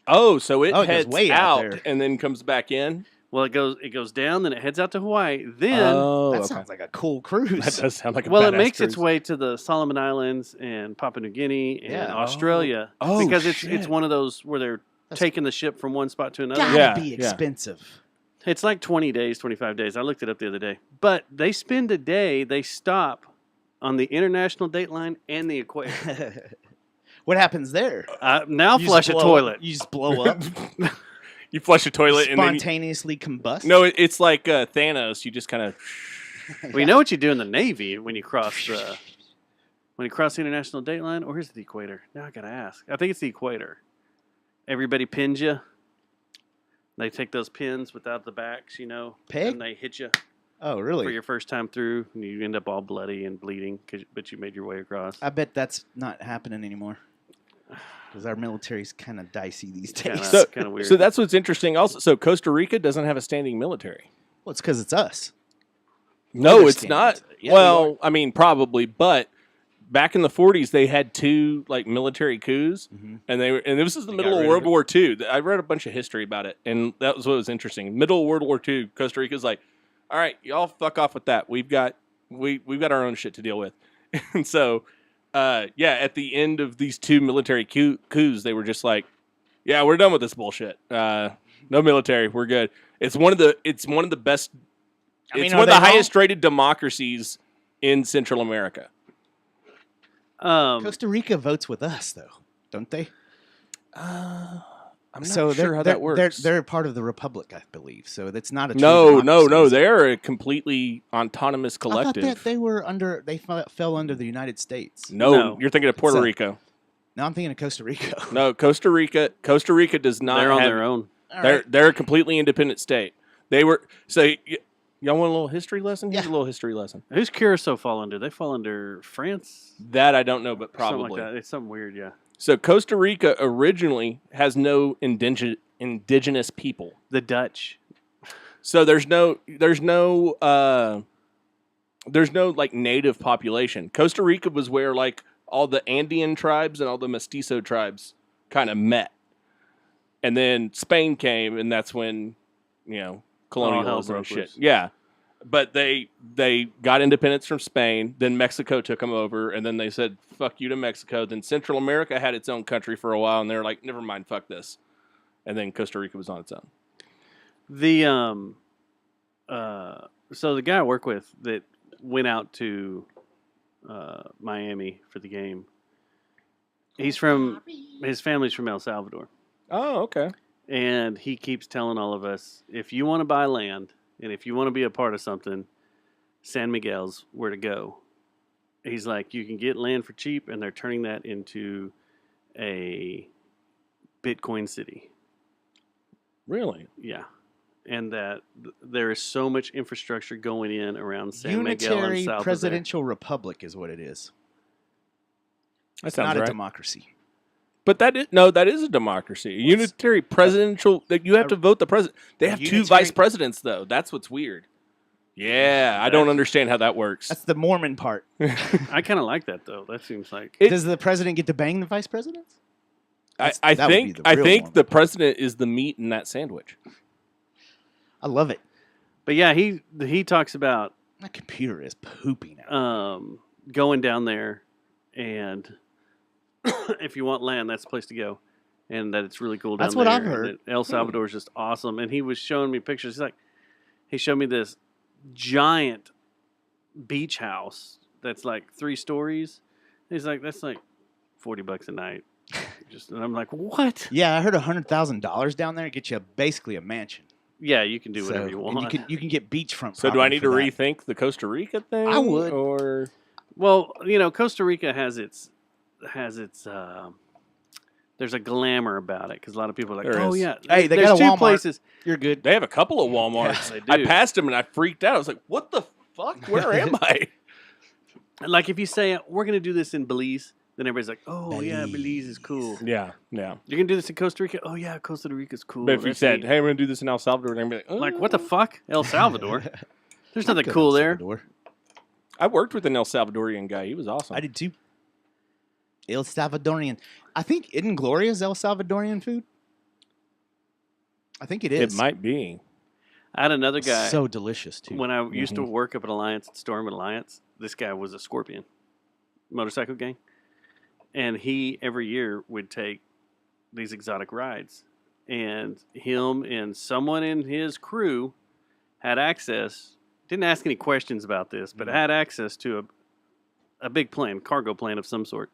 Speaker 3: Oh, so it
Speaker 2: Oh, it goes
Speaker 3: heads
Speaker 2: way out
Speaker 3: out
Speaker 2: there.
Speaker 3: and then comes back in.
Speaker 1: Well, it goes down, then it heads out to Hawaii. Then,
Speaker 2: That sounds like a cool cruise.
Speaker 3: That does sound like a
Speaker 1: well, it
Speaker 3: badass
Speaker 1: makes its
Speaker 3: cruise.
Speaker 1: way to the Solomon Islands and Papua New Guinea and
Speaker 2: Yeah.
Speaker 1: Australia
Speaker 3: Oh,
Speaker 1: because it's
Speaker 3: shit.
Speaker 1: one of those where they're taking the ship from one spot to another.
Speaker 2: Gotta
Speaker 3: Yeah,
Speaker 2: be
Speaker 3: yeah.
Speaker 2: expensive.
Speaker 1: It's like 20 days, 25 days. I looked it up the other day. But they spend a day, they stop on the international date line and the equator.
Speaker 2: What happens there?
Speaker 1: Now
Speaker 2: You
Speaker 1: flush
Speaker 2: just
Speaker 1: a
Speaker 2: blow-
Speaker 1: toilet.
Speaker 2: You just blow up.
Speaker 3: You flush a toilet and then
Speaker 2: Spontaneously combust.
Speaker 3: no, it's like Thanos. You just kind of
Speaker 1: We know what you do in the Navy when you cross the international date line, or is it the equator? Now I gotta ask. I think it's the equator. Everybody pins you. They take those pins without the backs,
Speaker 2: Peg?
Speaker 1: and they hit you
Speaker 2: Oh,
Speaker 1: for
Speaker 2: really?
Speaker 1: your first time through, and you end up all bloody and bleeding, but you made your way across.
Speaker 2: I bet that's not happening anymore. Because our military's kind of dicey these days.
Speaker 1: Kinda-
Speaker 3: so,
Speaker 1: kinda weird.
Speaker 3: so that's what's interesting. Also, so Costa Rica doesn't have a standing military.
Speaker 2: Well, it's because it's us.
Speaker 3: No, it's
Speaker 2: Understand.
Speaker 3: not.
Speaker 2: Yeah,
Speaker 3: Well, I mean, probably, but back in the 40s, they had two like military coups, and this is the middle
Speaker 2: got
Speaker 3: of
Speaker 2: rid
Speaker 3: World
Speaker 2: of it?
Speaker 3: War II. I read a bunch of history about it, and that was what was interesting. Middle of World War II, Costa Rica's like, all right, y'all fuck off with that. We've got our own shit to deal with, and so. At the end of these two military coups, they were just like, "Yeah, we're done with this bullshit. No military, we're good." It's one of the best. It's one of the highest rated democracies in Central America.
Speaker 2: Costa Rica votes with us, though, don't they?
Speaker 3: I'm not
Speaker 2: So
Speaker 3: sure how that works.
Speaker 2: They're part of the republic, I believe. So that's not a true
Speaker 3: no.
Speaker 2: democracy.
Speaker 3: They're a completely autonomous
Speaker 2: I thought
Speaker 3: collective.
Speaker 2: that they were under. They fell under the United States.
Speaker 3: No, you're thinking of Puerto
Speaker 2: It's a-
Speaker 3: Rico.
Speaker 2: Now I'm thinking of Costa Rica.
Speaker 3: No, Costa Rica. Costa Rica does not.
Speaker 1: They're on
Speaker 3: have,
Speaker 1: their own.
Speaker 2: All
Speaker 3: They're
Speaker 2: right.
Speaker 3: they're a completely independent state. They were y'all want a little history lesson? Here's
Speaker 2: Yeah.
Speaker 3: a little history lesson.
Speaker 1: Who's Curacao fall under? They fall under France?
Speaker 3: That I don't know, but
Speaker 1: Something
Speaker 3: probably.
Speaker 1: like that. It's something weird, yeah.
Speaker 3: So Costa Rica originally has no indigenous people.
Speaker 1: The Dutch.
Speaker 3: So there's no like native population. Costa Rica was where like all the Andean tribes and all the Mestizo tribes kind of met. And then Spain came, and that's when, colonialism and
Speaker 1: broke
Speaker 3: shit.
Speaker 1: loose.
Speaker 3: Yeah. But they got independence from Spain, then Mexico took them over, and then they said, fuck you to Mexico. Then Central America had its own country for a while, and they're like, never mind, fuck this. And then Costa Rica was on its own.
Speaker 1: The so the guy I work with that went out to Miami for the game. His family's from El Salvador,
Speaker 3: Oh, okay.
Speaker 1: and he keeps telling all of us, if you want to buy land and if you want to be a part of something, San Miguel's where to go. He's like, you can get land for cheap, and they're turning that into a Bitcoin city.
Speaker 3: Really?
Speaker 1: Yeah. And that there is so much infrastructure going in around San Miguel and
Speaker 2: Unitary
Speaker 1: south
Speaker 2: presidential republic is what it is.
Speaker 3: That
Speaker 2: It's
Speaker 3: sounds
Speaker 2: not
Speaker 3: right.
Speaker 2: a democracy.
Speaker 3: But that is a democracy. A unitary presidential. That you have to vote the president. They have two
Speaker 2: Unitary-
Speaker 3: vice presidents, though. That's what's weird. Yeah, I don't understand how that works.
Speaker 2: That's the Mormon part.
Speaker 1: there. I kind of like that, though. That seems like...
Speaker 2: Does the president get to bang the vice presidents?
Speaker 3: I
Speaker 2: that would be
Speaker 3: think
Speaker 2: the
Speaker 3: I
Speaker 2: real
Speaker 3: think
Speaker 2: Mormon
Speaker 3: the
Speaker 2: part.
Speaker 3: president is the meat in that sandwich.
Speaker 2: I love it.
Speaker 1: But yeah, he talks about
Speaker 2: My computer is pooping out.
Speaker 1: going down there and if you want land, that's the place to go. And that it's really cool down
Speaker 2: That's
Speaker 1: there.
Speaker 2: what I've
Speaker 1: and
Speaker 2: heard.
Speaker 1: that El Salvador is just awesome. And he was showing me pictures. He showed me this giant beach house that's like 3 stories. He's like, that's like $40 a night. And I'm like, what?
Speaker 2: Yeah, I heard $100,000 down there get you basically a mansion.
Speaker 1: Yeah, you can do whatever you
Speaker 2: and
Speaker 1: want.
Speaker 2: you can get beachfront.
Speaker 3: So do I
Speaker 2: property
Speaker 3: need to
Speaker 2: for that.
Speaker 3: rethink the Costa Rica thing?
Speaker 2: I would.
Speaker 3: Or
Speaker 1: Well, Costa Rica has its there's a glamour about it because a lot of people are like,
Speaker 3: There
Speaker 1: oh
Speaker 3: is.
Speaker 1: yeah,
Speaker 2: Hey, they
Speaker 1: there's
Speaker 2: got a
Speaker 1: 2
Speaker 2: Walmart.
Speaker 1: places.
Speaker 2: You're good.
Speaker 3: they have a couple of Walmarts.
Speaker 1: They do.
Speaker 3: I passed them and I freaked out. I was like, "What the fuck? Where am I?"
Speaker 1: Like if you say we're gonna do this in Belize, then everybody's like, oh yeah, Belize is cool.
Speaker 3: Yeah, yeah.
Speaker 1: You're gonna do this in Costa Rica? Oh yeah, Costa Rica's cool.
Speaker 3: But if you
Speaker 1: That's
Speaker 3: said,
Speaker 1: neat.
Speaker 3: "Hey, we're gonna do this in El Salvador," then I'd be like,
Speaker 1: Like what the fuck, El Salvador? There's nothing
Speaker 2: Good
Speaker 1: cool
Speaker 2: El
Speaker 1: there.
Speaker 2: Salvador.
Speaker 3: I worked with an El Salvadorian guy. He was awesome.
Speaker 2: I did too. El Salvadorian. I think isn't Gloria's El Salvadorian food? I think it is.
Speaker 3: It might be.
Speaker 1: I had another guy
Speaker 2: So delicious too.
Speaker 1: when I used to work up at Alliance, Storm at Alliance. This guy was a Scorpion motorcycle gang, and he every year would take these exotic rides, and him and someone in his crew had access. Didn't ask any questions about this, but had access to a big plane, cargo plane of some sort.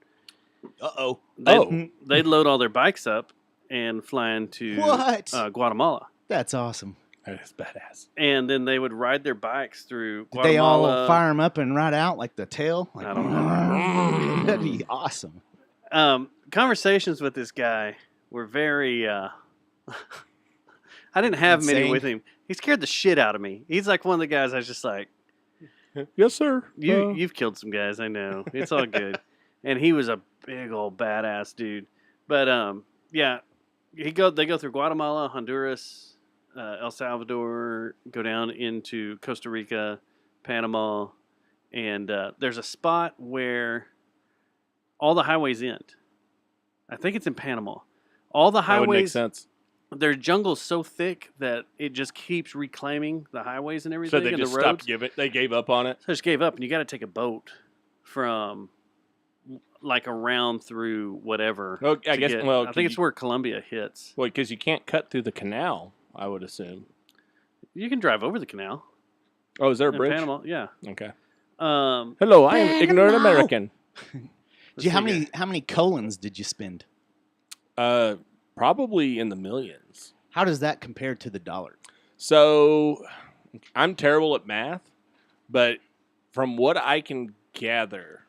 Speaker 2: Uh-oh.
Speaker 1: They'd load all their bikes up and fly into
Speaker 2: What?
Speaker 1: Guatemala.
Speaker 2: That's awesome.
Speaker 3: That is badass.
Speaker 1: And then they would ride their bikes through
Speaker 2: Did they all
Speaker 1: Guatemala.
Speaker 2: fire them up and ride out like the tail? Like,
Speaker 1: I don't know.
Speaker 2: That'd be awesome.
Speaker 1: Conversations with this guy were very... I didn't have many
Speaker 2: Insane.
Speaker 1: with him. He scared the shit out of me. He's like one of the guys I was just like,
Speaker 3: Yes, sir.
Speaker 1: you've killed some guys, I know. It's all good. And he was a big old badass dude. But yeah, they go through Guatemala, Honduras, El Salvador, go down into Costa Rica, Panama, and there's a spot where all the highways end. I think it's in Panama. All the
Speaker 3: That would make
Speaker 1: highways,
Speaker 3: sense.
Speaker 1: their jungle's so thick that it just keeps reclaiming the highways and
Speaker 3: So
Speaker 1: everything
Speaker 3: they
Speaker 1: and
Speaker 3: just
Speaker 1: the roads.
Speaker 3: They gave up on it.
Speaker 1: So I just gave up, and you got to take a boat from like around through whatever.
Speaker 3: Oh, I
Speaker 1: to
Speaker 3: guess.
Speaker 1: get-
Speaker 3: Well,
Speaker 1: I think it's where Colombia hits.
Speaker 3: Well, because you can't cut through the canal. I would assume.
Speaker 1: You can drive over the canal
Speaker 3: Oh, is there a
Speaker 1: in
Speaker 3: bridge?
Speaker 1: Panama. Yeah.
Speaker 3: Okay.
Speaker 1: Um,
Speaker 3: Hello, I am ignorant
Speaker 2: Panama.
Speaker 3: American.
Speaker 2: How many colons did you spend?
Speaker 3: Probably in the millions.
Speaker 2: How does that compare to the dollar?
Speaker 3: So, I'm terrible at math, but from what I can gather,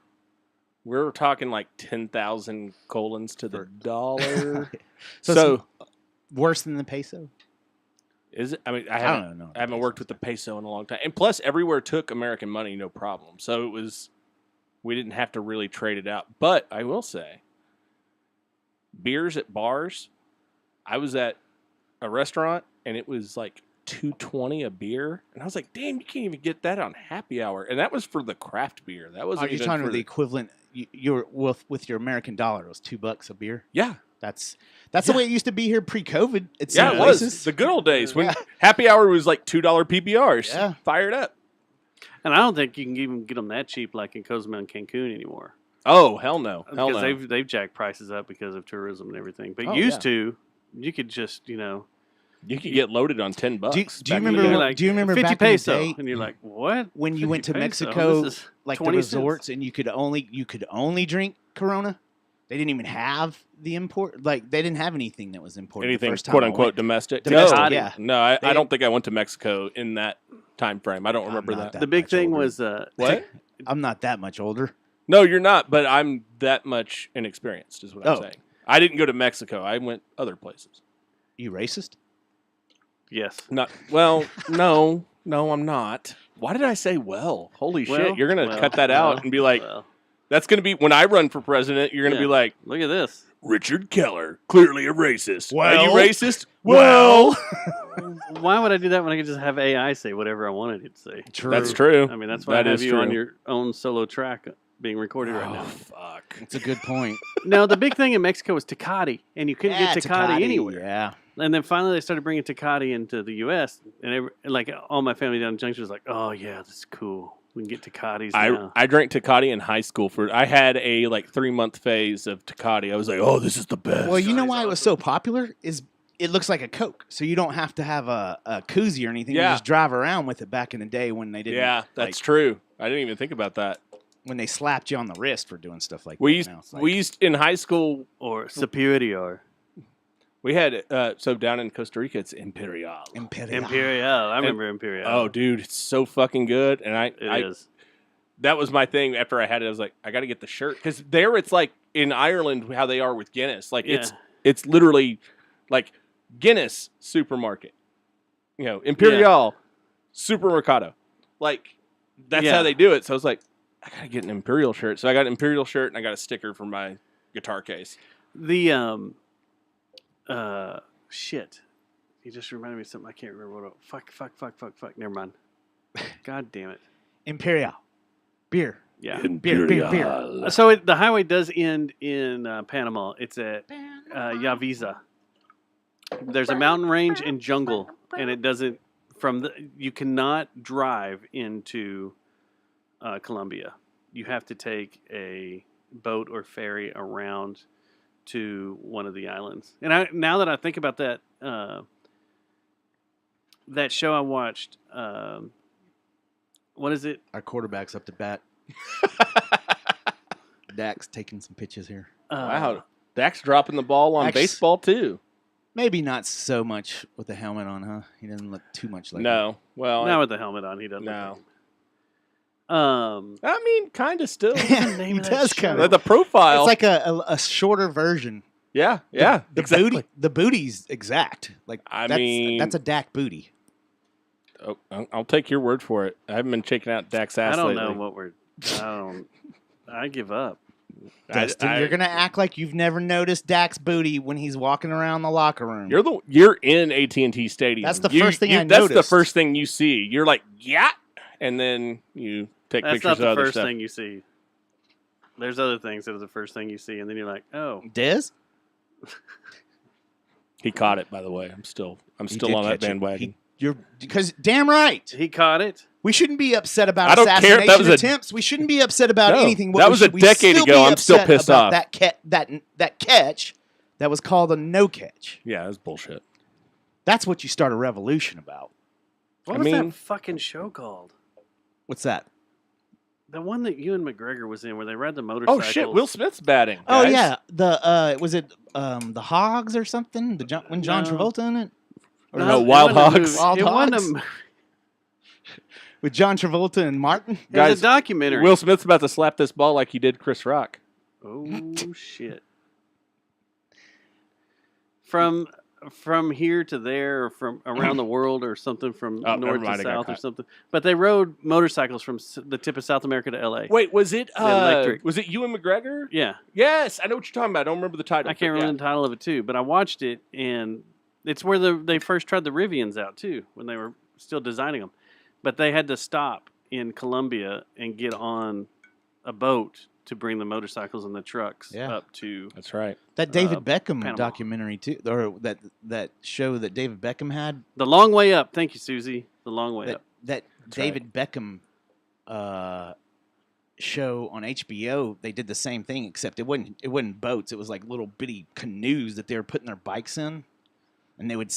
Speaker 3: we're talking like 10,000 colons to the dollar.
Speaker 2: So worse than the peso?
Speaker 3: Is it? I mean, I
Speaker 2: don't
Speaker 3: haven't,
Speaker 2: know.
Speaker 3: I haven't worked with the peso in a long time. And plus, everywhere took American money, no problem. So we didn't have to really trade it out. But I will say, beers at bars, I was at a restaurant and it was like $2.20 a beer, and I was like, "Damn, you can't even get that on happy hour." And that was for the craft beer. That was.
Speaker 2: Are you talking about the equivalent? You're with your American dollar. It was $2 a beer.
Speaker 3: Yeah,
Speaker 2: That's the way it used to be here pre-COVID. At
Speaker 3: yeah,
Speaker 2: some
Speaker 3: it was
Speaker 2: places.
Speaker 3: the good old days when happy hour was like $2 PBRs.
Speaker 2: Yeah.
Speaker 3: Fired up.
Speaker 1: and I don't think you can even get them that cheap like in Cozumel and Cancun anymore.
Speaker 3: Oh hell no, hell
Speaker 1: Because
Speaker 3: no.
Speaker 1: they've jacked prices up because of tourism and everything. But
Speaker 2: Oh,
Speaker 1: used to, you could just
Speaker 3: You could get loaded on $10.
Speaker 2: Do you
Speaker 3: back in the
Speaker 2: remember?
Speaker 3: day.
Speaker 1: you're like
Speaker 2: do you remember
Speaker 1: 50
Speaker 2: back
Speaker 1: peso,
Speaker 2: in the day
Speaker 1: and you're like, what?
Speaker 2: when you went to
Speaker 1: 50 peso?
Speaker 2: Mexico,
Speaker 1: This is
Speaker 2: like the
Speaker 1: 20 cents.
Speaker 2: resorts, and you could only drink Corona? They didn't even have the import. Like they didn't have anything that was imported.
Speaker 3: Anything
Speaker 2: the first time
Speaker 3: quote
Speaker 2: I
Speaker 3: unquote
Speaker 2: went.
Speaker 3: domestic.
Speaker 2: Domestic,
Speaker 3: no,
Speaker 2: yeah.
Speaker 3: no, I
Speaker 2: They-
Speaker 3: don't think I went to Mexico in that time frame. I don't remember
Speaker 2: not
Speaker 3: that.
Speaker 1: The big
Speaker 2: much
Speaker 1: thing
Speaker 2: older.
Speaker 1: was
Speaker 3: What?
Speaker 2: I'm not that much older.
Speaker 3: No, you're not. But I'm that much inexperienced, is what I'm
Speaker 2: Oh.
Speaker 3: saying. I didn't go to Mexico. I went other places.
Speaker 2: You racist?
Speaker 1: yes.
Speaker 3: Not well. No, I'm not. Why did I say well? Holy
Speaker 1: Well,
Speaker 3: shit! You're gonna
Speaker 1: well,
Speaker 3: cut that out
Speaker 1: well,
Speaker 3: and be like,
Speaker 1: well,
Speaker 3: that's gonna be when I run for president. You're gonna
Speaker 1: Yeah.
Speaker 3: be like,
Speaker 1: look at this.
Speaker 3: Richard Keller, clearly a racist. Are you
Speaker 2: Well.
Speaker 3: racist?
Speaker 2: Well.
Speaker 1: Why would I do that when I could just have AI say whatever I wanted it to say?
Speaker 2: True.
Speaker 3: That's true.
Speaker 1: I mean, that's why
Speaker 3: That
Speaker 1: I have
Speaker 3: is
Speaker 1: you on
Speaker 3: true.
Speaker 1: your own solo track being recorded right
Speaker 3: Oh
Speaker 1: now.
Speaker 3: fuck!
Speaker 2: It's a good point.
Speaker 1: No, the big thing in Mexico was Tecate, and you couldn't get Tecate anywhere.
Speaker 2: Yeah.
Speaker 1: And then finally they started bringing Tecate into the U.S., and like all my family down in Junction was like, oh, yeah, that's cool. We can get Tecates now.
Speaker 3: I drank Tecate in high school. I had a 3-month phase of Tecate. I was like, oh, this is the best.
Speaker 2: Well, you know why it was so popular is it looks like a Coke, so you don't have to have a koozie or anything.
Speaker 3: Yeah.
Speaker 2: You just drive around with it back in the day when they didn't.
Speaker 3: Yeah, that's true. I didn't even think about that.
Speaker 2: When they slapped you on the wrist for doing stuff like
Speaker 3: We
Speaker 2: that.
Speaker 3: used in high school,
Speaker 1: or Superior.
Speaker 3: we had so down in Costa Rica it's Imperial.
Speaker 1: Imperial. I remember Imperial.
Speaker 3: Oh, dude, it's so fucking good. And
Speaker 1: It is.
Speaker 3: that was my thing. After I had it, I was like, I got to get the shirt because there it's like in Ireland how they are with Guinness. Like it's literally like Guinness supermarket. You know, Imperial supermercado. Like that's how they do it. So I was like, I gotta get an Imperial shirt. So I got an Imperial shirt and I got a sticker for my guitar case.
Speaker 1: The shit. You just reminded me of something I can't remember what it fuck. Never mind. God damn it.
Speaker 2: Imperial. Beer.
Speaker 1: Yeah.
Speaker 2: Beer.
Speaker 1: So the highway does end in Panama. It's at Yaviza. There's a mountain range and jungle, and it doesn't you cannot drive into Colombia. You have to take a boat or ferry around to one of the islands. And now that I think about that, that show I watched, what is it?
Speaker 2: Our quarterback's up to bat. Dak's taking some pitches here.
Speaker 3: Wow. Dak's dropping the ball on baseball, too.
Speaker 2: Maybe not so much with the helmet on, huh? He doesn't look too much like
Speaker 3: No. Well,
Speaker 1: not with the helmet on. He doesn't.
Speaker 3: No.
Speaker 1: I
Speaker 3: mean, kind of still.
Speaker 2: He does kind of.
Speaker 3: The profile.
Speaker 2: It's like a shorter version.
Speaker 3: Yeah.
Speaker 2: The
Speaker 3: exactly.
Speaker 2: the booty's exact. Like that's a Dak booty.
Speaker 3: Oh, I'll take your word for it. I haven't been checking out Dak's ass
Speaker 1: I don't
Speaker 3: lately.
Speaker 1: know what we're. I give up.
Speaker 2: Dustin, you're gonna act like you've never noticed Dak's booty when he's walking around the locker room.
Speaker 3: You're in AT&T Stadium.
Speaker 2: That's the first thing I
Speaker 3: That's
Speaker 2: noticed.
Speaker 3: the first thing you see. You're like, yeah, and then you take
Speaker 1: That's
Speaker 3: pictures
Speaker 1: not the
Speaker 3: of other
Speaker 1: first
Speaker 3: stuff.
Speaker 1: thing you see. There's other things that are the first thing you see, and then you're like, oh,
Speaker 2: Dez?
Speaker 3: He caught it, by the way. I'm still on that bandwagon.
Speaker 2: Because damn right,
Speaker 1: he caught it.
Speaker 2: We shouldn't be upset about
Speaker 3: I don't care if
Speaker 2: assassination
Speaker 3: that was
Speaker 2: attempts. We shouldn't be upset about anything.
Speaker 3: That was a decade ago. I'm still pissed off.
Speaker 2: That catch that was called a no catch.
Speaker 3: Yeah, that's bullshit.
Speaker 2: That's what you start a revolution about.
Speaker 1: What was that fucking show called?
Speaker 2: What's that?
Speaker 1: The one that Ewan McGregor was in, where they ride the motorcycles.
Speaker 3: Oh shit! Will Smith's batting. Guys.
Speaker 2: Oh yeah, was it the Hogs or something? When John Travolta in it? Or
Speaker 3: no, Wild Hogs.
Speaker 2: Wild Hogs. With John Travolta and Martin.
Speaker 1: Guys, a documentary.
Speaker 3: Will Smith's about to slap this ball like he did Chris Rock.
Speaker 1: Oh shit! From here to there, or from around the world, or something from north to south, or something. But they rode motorcycles from the tip of South America to L.A.
Speaker 3: Wait, was it
Speaker 1: electric?
Speaker 3: Was it Ewan McGregor?
Speaker 1: Yeah.
Speaker 3: Yes, I know what you're talking about. I don't remember the title.
Speaker 1: I can't remember the title of it too, but I watched it, and it's where they first tried the Rivians out too, when they were still designing them. But they had to stop in Colombia and get on a boat to bring the motorcycles and the trucks up to.
Speaker 3: That's right.
Speaker 2: That David Beckham
Speaker 1: Panama.
Speaker 2: documentary too, or that show that David Beckham had.
Speaker 1: The Long Way Up. Thank you, Susie. The Long Way Up.
Speaker 2: That David Beckham show on HBO. They did the same thing, except it wasn't boats. It was like little bitty canoes that they were putting their bikes in. And they would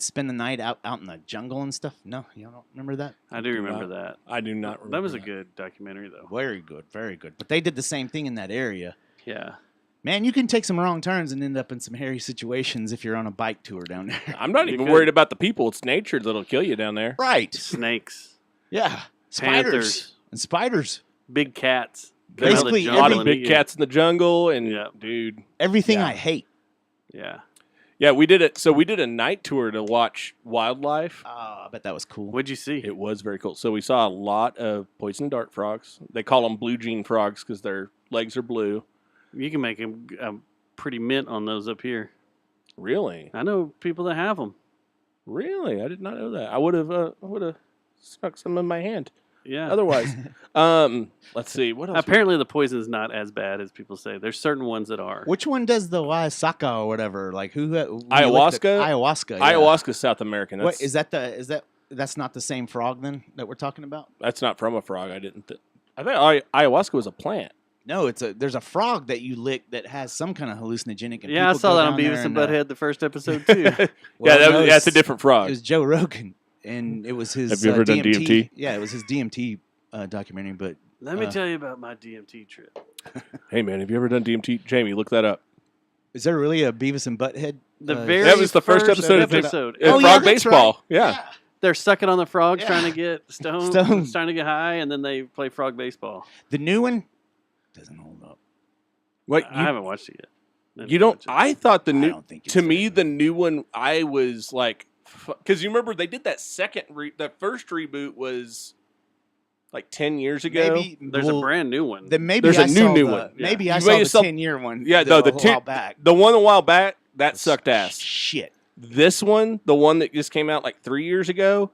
Speaker 2: spend the night out in the jungle and stuff. No, you don't remember that?
Speaker 1: I do remember that.
Speaker 3: I do not remember
Speaker 1: that. Was a good documentary, though.
Speaker 2: Very good, very good. But they did the same thing in that area.
Speaker 1: Yeah.
Speaker 2: Man, you can take some wrong turns and end up in some hairy situations if you're on a bike tour down there.
Speaker 3: I'm not even worried about the people. It's nature that'll kill you down there.
Speaker 2: Right.
Speaker 1: Snakes.
Speaker 2: Yeah.
Speaker 1: Panthers.
Speaker 2: And spiders.
Speaker 1: Big cats.
Speaker 2: Basically,
Speaker 3: a lot of big cats in the jungle, and dude,
Speaker 2: everything I hate.
Speaker 1: Yeah.
Speaker 3: Yeah, we did it. So we did a night tour to watch wildlife.
Speaker 2: I bet that was cool.
Speaker 1: What'd you see?
Speaker 3: It was very cool. So we saw a lot of poison dart frogs. They call them blue jean frogs because their legs are blue.
Speaker 1: You can make a pretty mint on those up here.
Speaker 3: Really?
Speaker 1: I know people that have them.
Speaker 3: Really? I did not know that. I would have stuck some in my hand.
Speaker 1: Yeah.
Speaker 3: Otherwise, let's see. What else?
Speaker 1: Apparently, the poison is not as bad as people say. There's certain ones that are.
Speaker 2: Which one does the Waisaka or whatever? Like who?
Speaker 3: Ayahuasca.
Speaker 2: Ayahuasca. Yeah.
Speaker 3: Ayahuasca is South American.
Speaker 2: What is that? Is that that's not the same frog then that we're talking about?
Speaker 3: That's not from a frog. I think ayahuasca was a plant.
Speaker 2: No, there's a frog that you lick that has some kind of hallucinogenic. And
Speaker 1: Yeah, I
Speaker 2: people
Speaker 1: saw
Speaker 2: go
Speaker 1: that on
Speaker 2: down there
Speaker 1: Beavis and Butthead the first episode too.
Speaker 3: That's a different frog.
Speaker 2: It was Joe Rogan, and it was his.
Speaker 3: Have you ever done DMT?
Speaker 2: Yeah, it was his DMT documentary. But
Speaker 1: Let me tell you about my DMT trip.
Speaker 3: Hey man, have you ever done DMT? Jamie, look that up.
Speaker 2: is there really a Beavis and Butthead?
Speaker 3: That was the first episode.
Speaker 1: Oh,
Speaker 3: Frog baseball.
Speaker 2: Right.
Speaker 3: Yeah.
Speaker 1: They're sucking on the frogs,
Speaker 2: Yeah.
Speaker 1: trying to get stoned, trying to get high, and then they play frog baseball.
Speaker 2: The new one doesn't hold up.
Speaker 3: What?
Speaker 1: I haven't watched it yet.
Speaker 3: You don't? I thought the new.
Speaker 2: don't think it's
Speaker 3: To me, the new one, I was like, because you remember they did that that first reboot was like 10 years ago.
Speaker 2: Maybe
Speaker 1: There's a brand new one.
Speaker 2: Then maybe
Speaker 3: There's a
Speaker 2: I
Speaker 3: new
Speaker 2: saw
Speaker 3: new
Speaker 2: the-
Speaker 3: one.
Speaker 2: Maybe
Speaker 3: Yeah.
Speaker 2: I
Speaker 3: You
Speaker 2: saw
Speaker 3: may
Speaker 2: the
Speaker 3: have saw-
Speaker 2: 10-year one.
Speaker 3: Yeah, no,
Speaker 2: a while back.
Speaker 3: The one a while back that sucked ass.
Speaker 2: Shit.
Speaker 3: This one, the one that just came out like 3 years ago,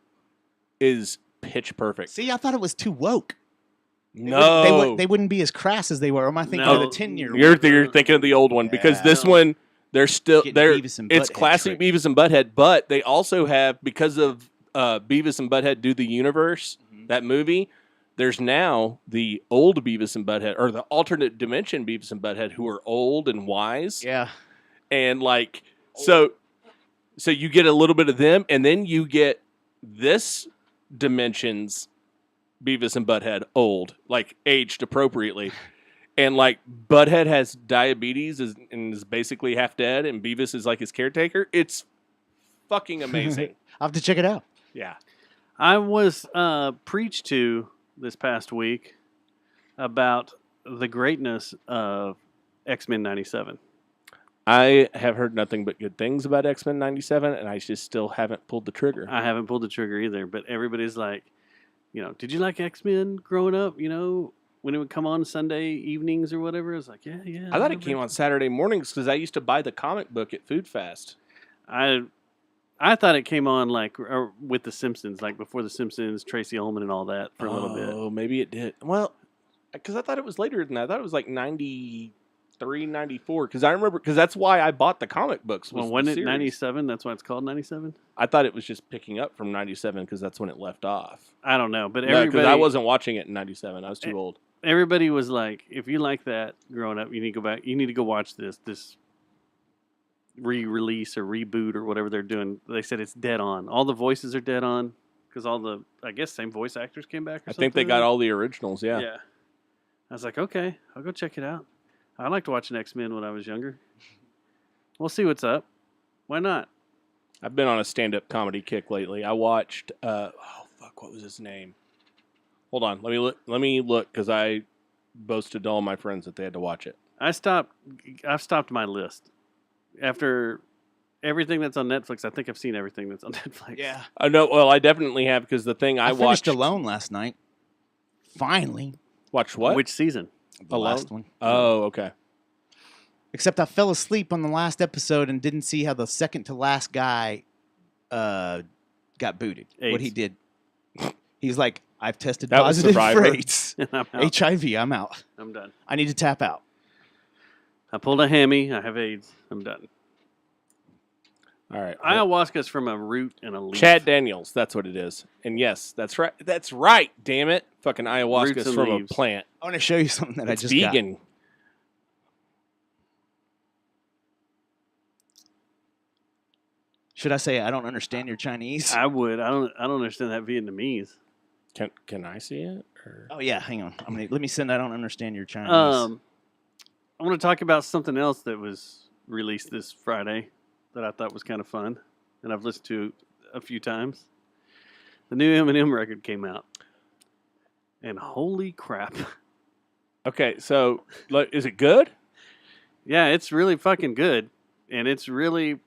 Speaker 3: is pitch perfect.
Speaker 2: See, I thought it was too woke.
Speaker 3: No,
Speaker 2: They wouldn't be as crass as they were. Or am I thinking
Speaker 1: No.
Speaker 2: of the 10-year
Speaker 3: You're
Speaker 2: one?
Speaker 3: thinking of the old one because
Speaker 2: Yeah.
Speaker 3: this one they're still
Speaker 2: Getting
Speaker 3: they're
Speaker 2: Beavis and
Speaker 3: it's
Speaker 2: Butthead
Speaker 3: classic
Speaker 2: trick.
Speaker 3: Beavis and Butthead, but they also have because of Beavis and Butthead Do the Universe that movie. There's now the old Beavis and Butthead or the alternate dimension Beavis and Butthead who are old and wise.
Speaker 2: Yeah.
Speaker 3: And like so you get a little bit of them, and then you get this dimension's Beavis and Butthead old, like aged appropriately. And like Butthead has diabetes and is basically half dead, and Beavis is like his caretaker. It's fucking amazing.
Speaker 2: I'll have to check it out.
Speaker 3: Yeah.
Speaker 1: I was preached to this past week about the greatness of X-Men 97.
Speaker 3: I have heard nothing but good things about X-Men 97, and I just still haven't pulled the trigger.
Speaker 1: I haven't pulled the trigger either, but everybody's like, did you like X-Men growing up? When it would come on Sunday evenings or whatever? I was like, yeah.
Speaker 3: I thought it came on Saturday mornings because I used to buy the comic book at Food Fast.
Speaker 1: I thought it came on like with The Simpsons, like before The Simpsons, Tracy Ullman and all that for a little bit.
Speaker 3: Oh, maybe it did. Well, because I thought it was later than that. I thought it was like 93, 94. Because I remember, because that's why I bought the comic books.
Speaker 1: Well, wasn't it 97? That's why it's called 97?
Speaker 3: I thought it was just picking up from 97 because that's when it left off.
Speaker 1: I don't know, but
Speaker 3: No, because
Speaker 1: everybody,
Speaker 3: I wasn't watching it in 97. I was too old.
Speaker 1: Everybody was like, if you like that growing up, you need to go back. You need to go watch this re-release or reboot or whatever they're doing. They said it's dead on. All the voices are dead on because all the, I guess, same voice actors came back. Or
Speaker 3: I think they got all the originals, yeah.
Speaker 1: Yeah. I was like, okay, I'll go check it out. I liked watching X-Men when I was younger. We'll see what's up. Why not?
Speaker 3: I've been on a stand-up comedy kick lately. I watched, what was his name? Hold on, let me look because I boasted to all my friends that they had to watch it.
Speaker 1: I've stopped my list. After everything that's on Netflix, I think I've seen everything that's on Netflix.
Speaker 2: Yeah.
Speaker 3: I know. Well, I definitely have because the thing I
Speaker 2: finished
Speaker 3: watched
Speaker 2: Alone last night. Finally.
Speaker 3: Watched what?
Speaker 1: Which season?
Speaker 2: The last one.
Speaker 3: Oh, okay.
Speaker 2: Except I fell asleep on the last episode and didn't see how the second to last guy got booted.
Speaker 1: AIDS.
Speaker 2: What he did. He's like, I've tested
Speaker 3: That was
Speaker 2: positive for
Speaker 3: Survivor.
Speaker 2: AIDS.
Speaker 1: I'm out.
Speaker 2: HIV, I'm out.
Speaker 1: I'm done.
Speaker 2: I need to tap out.
Speaker 1: I pulled a hammy. I have AIDS. I'm done.
Speaker 3: All right.
Speaker 1: Ayahuasca's from a root and a leaf.
Speaker 3: Chad Daniels, that's what it is. And yes, that's right. That's right, damn it. Fucking
Speaker 1: Roots
Speaker 3: ayahuasca's
Speaker 1: and
Speaker 3: from
Speaker 1: leaves.
Speaker 3: a plant.
Speaker 2: I want to show you something that I
Speaker 3: It's
Speaker 2: just got.
Speaker 3: vegan.
Speaker 2: Should I say I don't understand your Chinese?
Speaker 1: I would. I don't understand that Vietnamese.
Speaker 3: Can I see it? Or?
Speaker 2: Oh yeah, hang on. Let me send I don't understand your Chinese.
Speaker 1: I want to talk about something else that was released this Friday that I thought was kind of fun, and I've listened to a few times. The new Eminem record came out, and holy crap!
Speaker 3: Okay, so is it good?
Speaker 1: Yeah, it's really fucking good, and it's really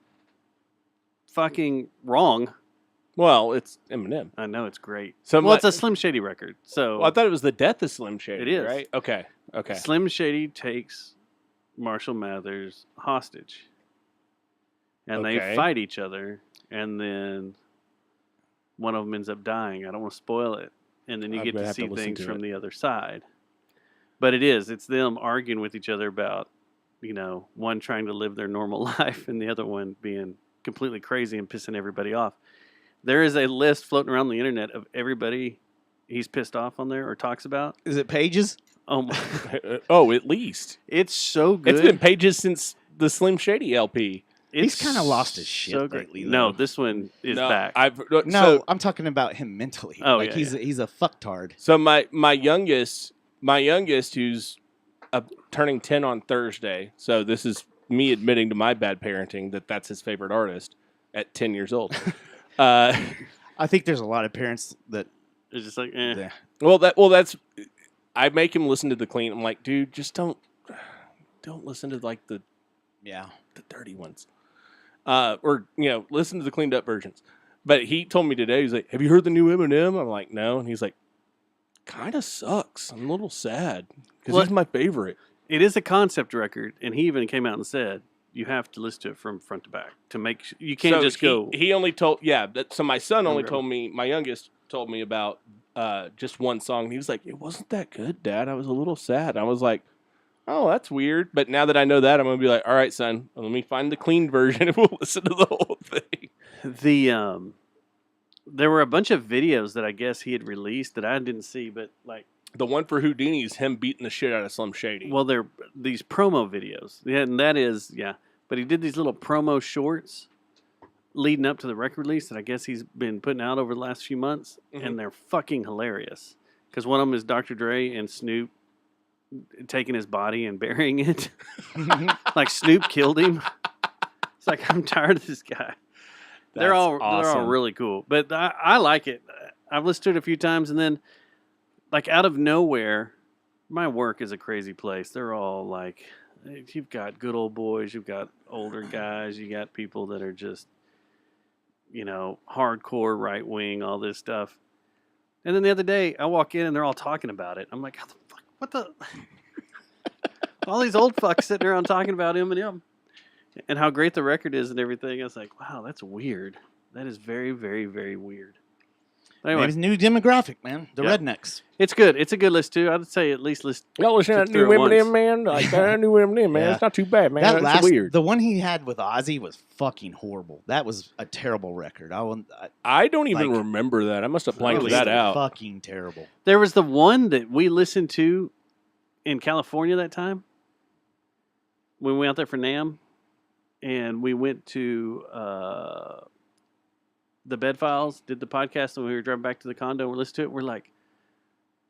Speaker 1: fucking wrong.
Speaker 3: Well, it's Eminem.
Speaker 1: I know it's great.
Speaker 3: So
Speaker 1: Well, it's a Slim Shady record, so
Speaker 3: Well, I thought it was the death of Slim Shady.
Speaker 1: It is.
Speaker 3: Right? Okay.
Speaker 1: Slim Shady takes Marshall Mathers hostage, and they
Speaker 3: Okay.
Speaker 1: fight each other, and then one of them ends up dying. I don't want to spoil it, and then you
Speaker 3: I'm
Speaker 1: get
Speaker 3: gonna
Speaker 1: to
Speaker 3: have to
Speaker 1: see
Speaker 3: listen
Speaker 1: things
Speaker 3: to
Speaker 1: from
Speaker 3: it.
Speaker 1: the other side. But it's them arguing with each other about, one trying to live their normal life and the other one being completely crazy and pissing everybody off. There is a list floating around the internet of everybody he's pissed off on there or talks about.
Speaker 2: Is it pages?
Speaker 1: Oh my!
Speaker 3: Oh, at least
Speaker 1: It's so good.
Speaker 3: it's been pages since the Slim Shady LP.
Speaker 2: He's kind of lost his shit
Speaker 1: so great.
Speaker 2: lately.
Speaker 1: No,
Speaker 2: though.
Speaker 1: this one is
Speaker 3: No,
Speaker 1: back.
Speaker 2: No, I'm talking about him mentally.
Speaker 1: Oh,
Speaker 2: like
Speaker 1: yeah,
Speaker 2: he's a fucktard.
Speaker 3: So my youngest, who's turning 10 on Thursday. So this is me admitting to my bad parenting that's his favorite artist at 10 years old.
Speaker 2: I think there's a lot of parents that
Speaker 1: It's just like, eh.
Speaker 3: That's I make him listen to the clean. I'm like, dude, just don't listen to like the dirty ones. Or listen to the cleaned up versions. But he told me today, he's like, have you heard the new Eminem? I'm like, no. And he's like, kind of sucks. I'm a little sad because he's my favorite.
Speaker 1: It is a concept record, and he even came out and said you have to listen to it from front to back to make sure. You can't just go.
Speaker 3: He only told, so my son only told me, my youngest told me about just one song. And he was like, it wasn't that good, Dad. I was a little sad. I was like, oh, that's weird. But now that I know that, I'm going to be like, all right, son, let me find the clean version and we'll listen to the whole thing.
Speaker 1: There were a bunch of videos that I guess he had released that I didn't see, but like
Speaker 3: the one for Houdini is him beating the shit out of Slim Shady.
Speaker 1: Well, they're these promo videos. Yeah, and that is, But he did these little promo shorts leading up to the record release that I guess he's been putting out over the last few months, and they're fucking hilarious. Because one of them is Dr. Dre and Snoop taking his body and burying it. Like Snoop killed him. It's like, I'm tired of this guy. They're all really cool. But I like it. I've listened to it a few times, and then like out of nowhere, my work is a crazy place. They're all like, you've got good old boys, you've got older guys, you got people that are just, hardcore right wing, all this stuff. And then the other day, I walk in and they're all talking about it. I'm like, how the fuck? What the? All these old fucks sitting around talking about Eminem and how great the record is and everything. I was like, wow, that's weird. That is very, very, very weird. Anyway,
Speaker 2: maybe it's a new demographic, man. The rednecks.
Speaker 1: It's good. It's a good list too. I'd say at least listen.
Speaker 3: Y'all listen to that new Eminem, man. Like that new Eminem, man. It's not too bad, man. That's weird.
Speaker 2: The one he had with Ozzy was fucking horrible. That was a terrible record.
Speaker 3: I don't even remember that. I must have blanked that out.
Speaker 2: Fucking terrible.
Speaker 1: There was the one that we listened to in California that time when we went out there for NAMM, and we went to the Bed Files, did the podcast, and we were driving back to the condo and we listened to it. We're like,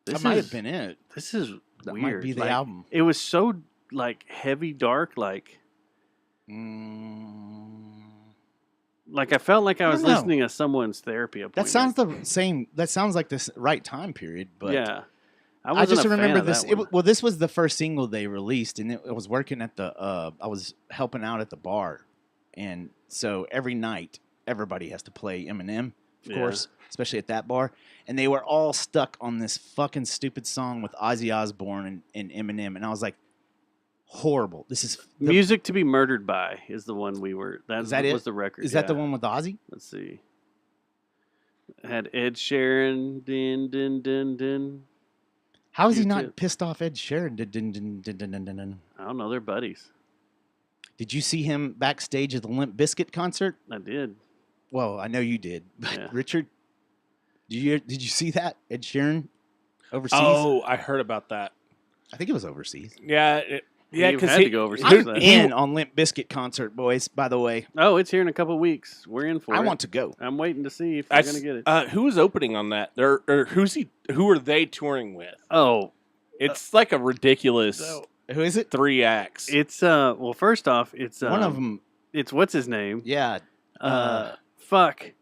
Speaker 2: that might have been it.
Speaker 1: This is
Speaker 2: that
Speaker 1: weird.
Speaker 2: Might be the album.
Speaker 1: It was so like heavy, dark, like I felt like I was listening to someone's therapy appointment.
Speaker 2: That sounds the same. That sounds like this right time period. But
Speaker 1: yeah,
Speaker 2: I just remember this. This was the first single they released, and it was working at the. I was helping out at the bar, and so every night everybody has to play Eminem, of course, especially at that bar. And they were all stuck on this fucking stupid song with Ozzy Osbourne and Eminem, and I was like, horrible. This is
Speaker 1: Music to be Murdered By is the one we were. That was the record.
Speaker 2: Is that the one with Ozzy?
Speaker 1: Let's see. It had Ed Sheeran. Din din din din.
Speaker 2: How is he not pissed off Ed Sheeran?
Speaker 1: I don't know. They're buddies.
Speaker 2: Did you see him backstage at the Limp Bizkit concert?
Speaker 1: I did.
Speaker 2: Well, I know you did. But Richard, did you see that? Ed Sheeran overseas?
Speaker 3: Oh, I heard about that.
Speaker 2: I think it was overseas.
Speaker 3: Yeah,
Speaker 1: because he had to go overseas.
Speaker 2: I'm in on Limp Bizkit concert, boys. By the way.
Speaker 1: Oh, it's here in a couple of weeks. We're in for it.
Speaker 2: I want to go.
Speaker 1: I'm waiting to see if they're going to get it.
Speaker 3: Who is opening on that? Who are they touring with?
Speaker 1: Oh,
Speaker 3: it's like a ridiculous.
Speaker 2: Who is it?
Speaker 3: 3 acts.
Speaker 1: It's well, first off, it's
Speaker 2: one of them.
Speaker 1: It's what's his name?
Speaker 2: Yeah.
Speaker 1: Fuck.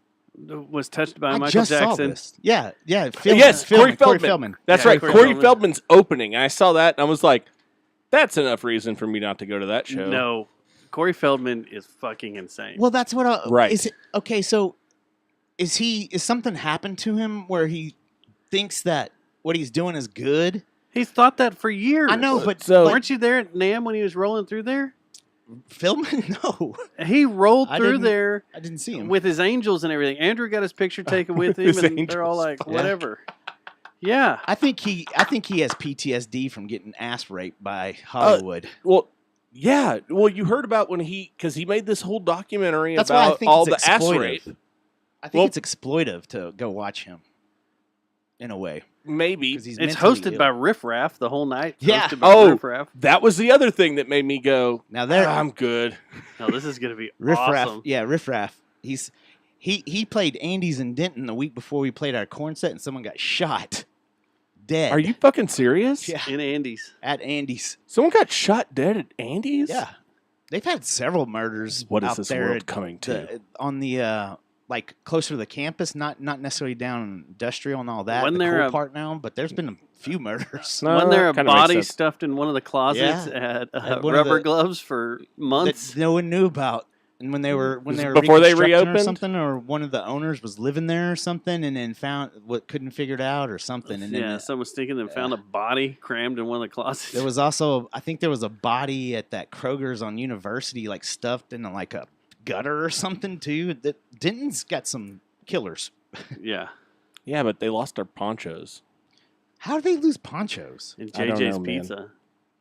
Speaker 1: Was touched by Michael
Speaker 2: just
Speaker 1: Jackson.
Speaker 2: Saw this. Yeah.
Speaker 3: Corey Feldman. That's right. Corey Feldman's opening. I saw that and I was like, that's enough reason for me not to go to that show.
Speaker 1: No, Corey Feldman is fucking insane.
Speaker 2: Well, that's what.
Speaker 3: Right.
Speaker 2: Is it okay? So, is something happened to him where he thinks that what he's doing is good?
Speaker 1: He's thought that for years.
Speaker 2: I know, but
Speaker 1: weren't you there at NAMM when he was rolling through there?
Speaker 2: Feldman? No.
Speaker 1: He rolled through there.
Speaker 2: I didn't see him
Speaker 1: with his angels and everything. Andrew got his picture taken with him, and they're all like, whatever. Yeah.
Speaker 2: I think he has PTSD from getting ass raped by Hollywood.
Speaker 3: Well, yeah. Well, you heard about when because he made this whole documentary
Speaker 2: That's
Speaker 3: about
Speaker 2: why I think
Speaker 3: all
Speaker 2: it's
Speaker 3: the ass
Speaker 2: exploitive.
Speaker 3: rape.
Speaker 2: I think it's exploitive to go watch him. In a way,
Speaker 3: maybe
Speaker 2: he's
Speaker 1: It's
Speaker 2: mentally
Speaker 1: hosted
Speaker 2: ill.
Speaker 1: by Riff Raff the whole night. It's
Speaker 2: Yeah.
Speaker 1: hosted by
Speaker 3: Oh,
Speaker 1: Riff Raff.
Speaker 3: that was the other thing that made me go.
Speaker 2: Now there,
Speaker 3: I'm good.
Speaker 1: No, this is gonna be
Speaker 2: Riff Raff.
Speaker 1: awesome.
Speaker 2: Yeah, Riff Raff. He played Andy's in Denton the week before we played our corn set, and someone got shot dead.
Speaker 3: Are you fucking serious?
Speaker 2: Yeah.
Speaker 1: In Andy's.
Speaker 2: At Andy's?
Speaker 3: Someone got shot dead at Andy's?
Speaker 2: Yeah, they've had several murders.
Speaker 3: What is
Speaker 2: out
Speaker 3: this
Speaker 2: there
Speaker 3: world
Speaker 2: at
Speaker 3: coming to?
Speaker 2: on the like closer to the campus, not necessarily down in industrial and all that.
Speaker 1: Wasn't
Speaker 2: the
Speaker 1: there
Speaker 2: cool
Speaker 1: a-
Speaker 2: part now, but there's been a few murders.
Speaker 3: No,
Speaker 1: Wasn't there a
Speaker 3: that kinda makes
Speaker 1: body
Speaker 3: sense.
Speaker 1: stuffed in one of the closets at
Speaker 2: At one of
Speaker 1: rubber
Speaker 2: the-
Speaker 1: gloves for months?
Speaker 2: that no one knew about. And when they were
Speaker 3: Before they
Speaker 2: reconstructing
Speaker 3: reopened?
Speaker 2: or something, or one of the owners was living there or something, and then found what couldn't figure it out or something, and then
Speaker 1: Yeah, someone was thinking and found a body crammed in one of the closets.
Speaker 2: there was also, I think there was a body at that Kroger's on University, like stuffed in like a gutter or something too. That Denton's got some killers.
Speaker 1: Yeah,
Speaker 3: Yeah, but they lost their ponchos.
Speaker 2: How do they lose ponchos?
Speaker 1: in
Speaker 3: I don't
Speaker 1: JJ's
Speaker 3: know, man.
Speaker 1: Pizza.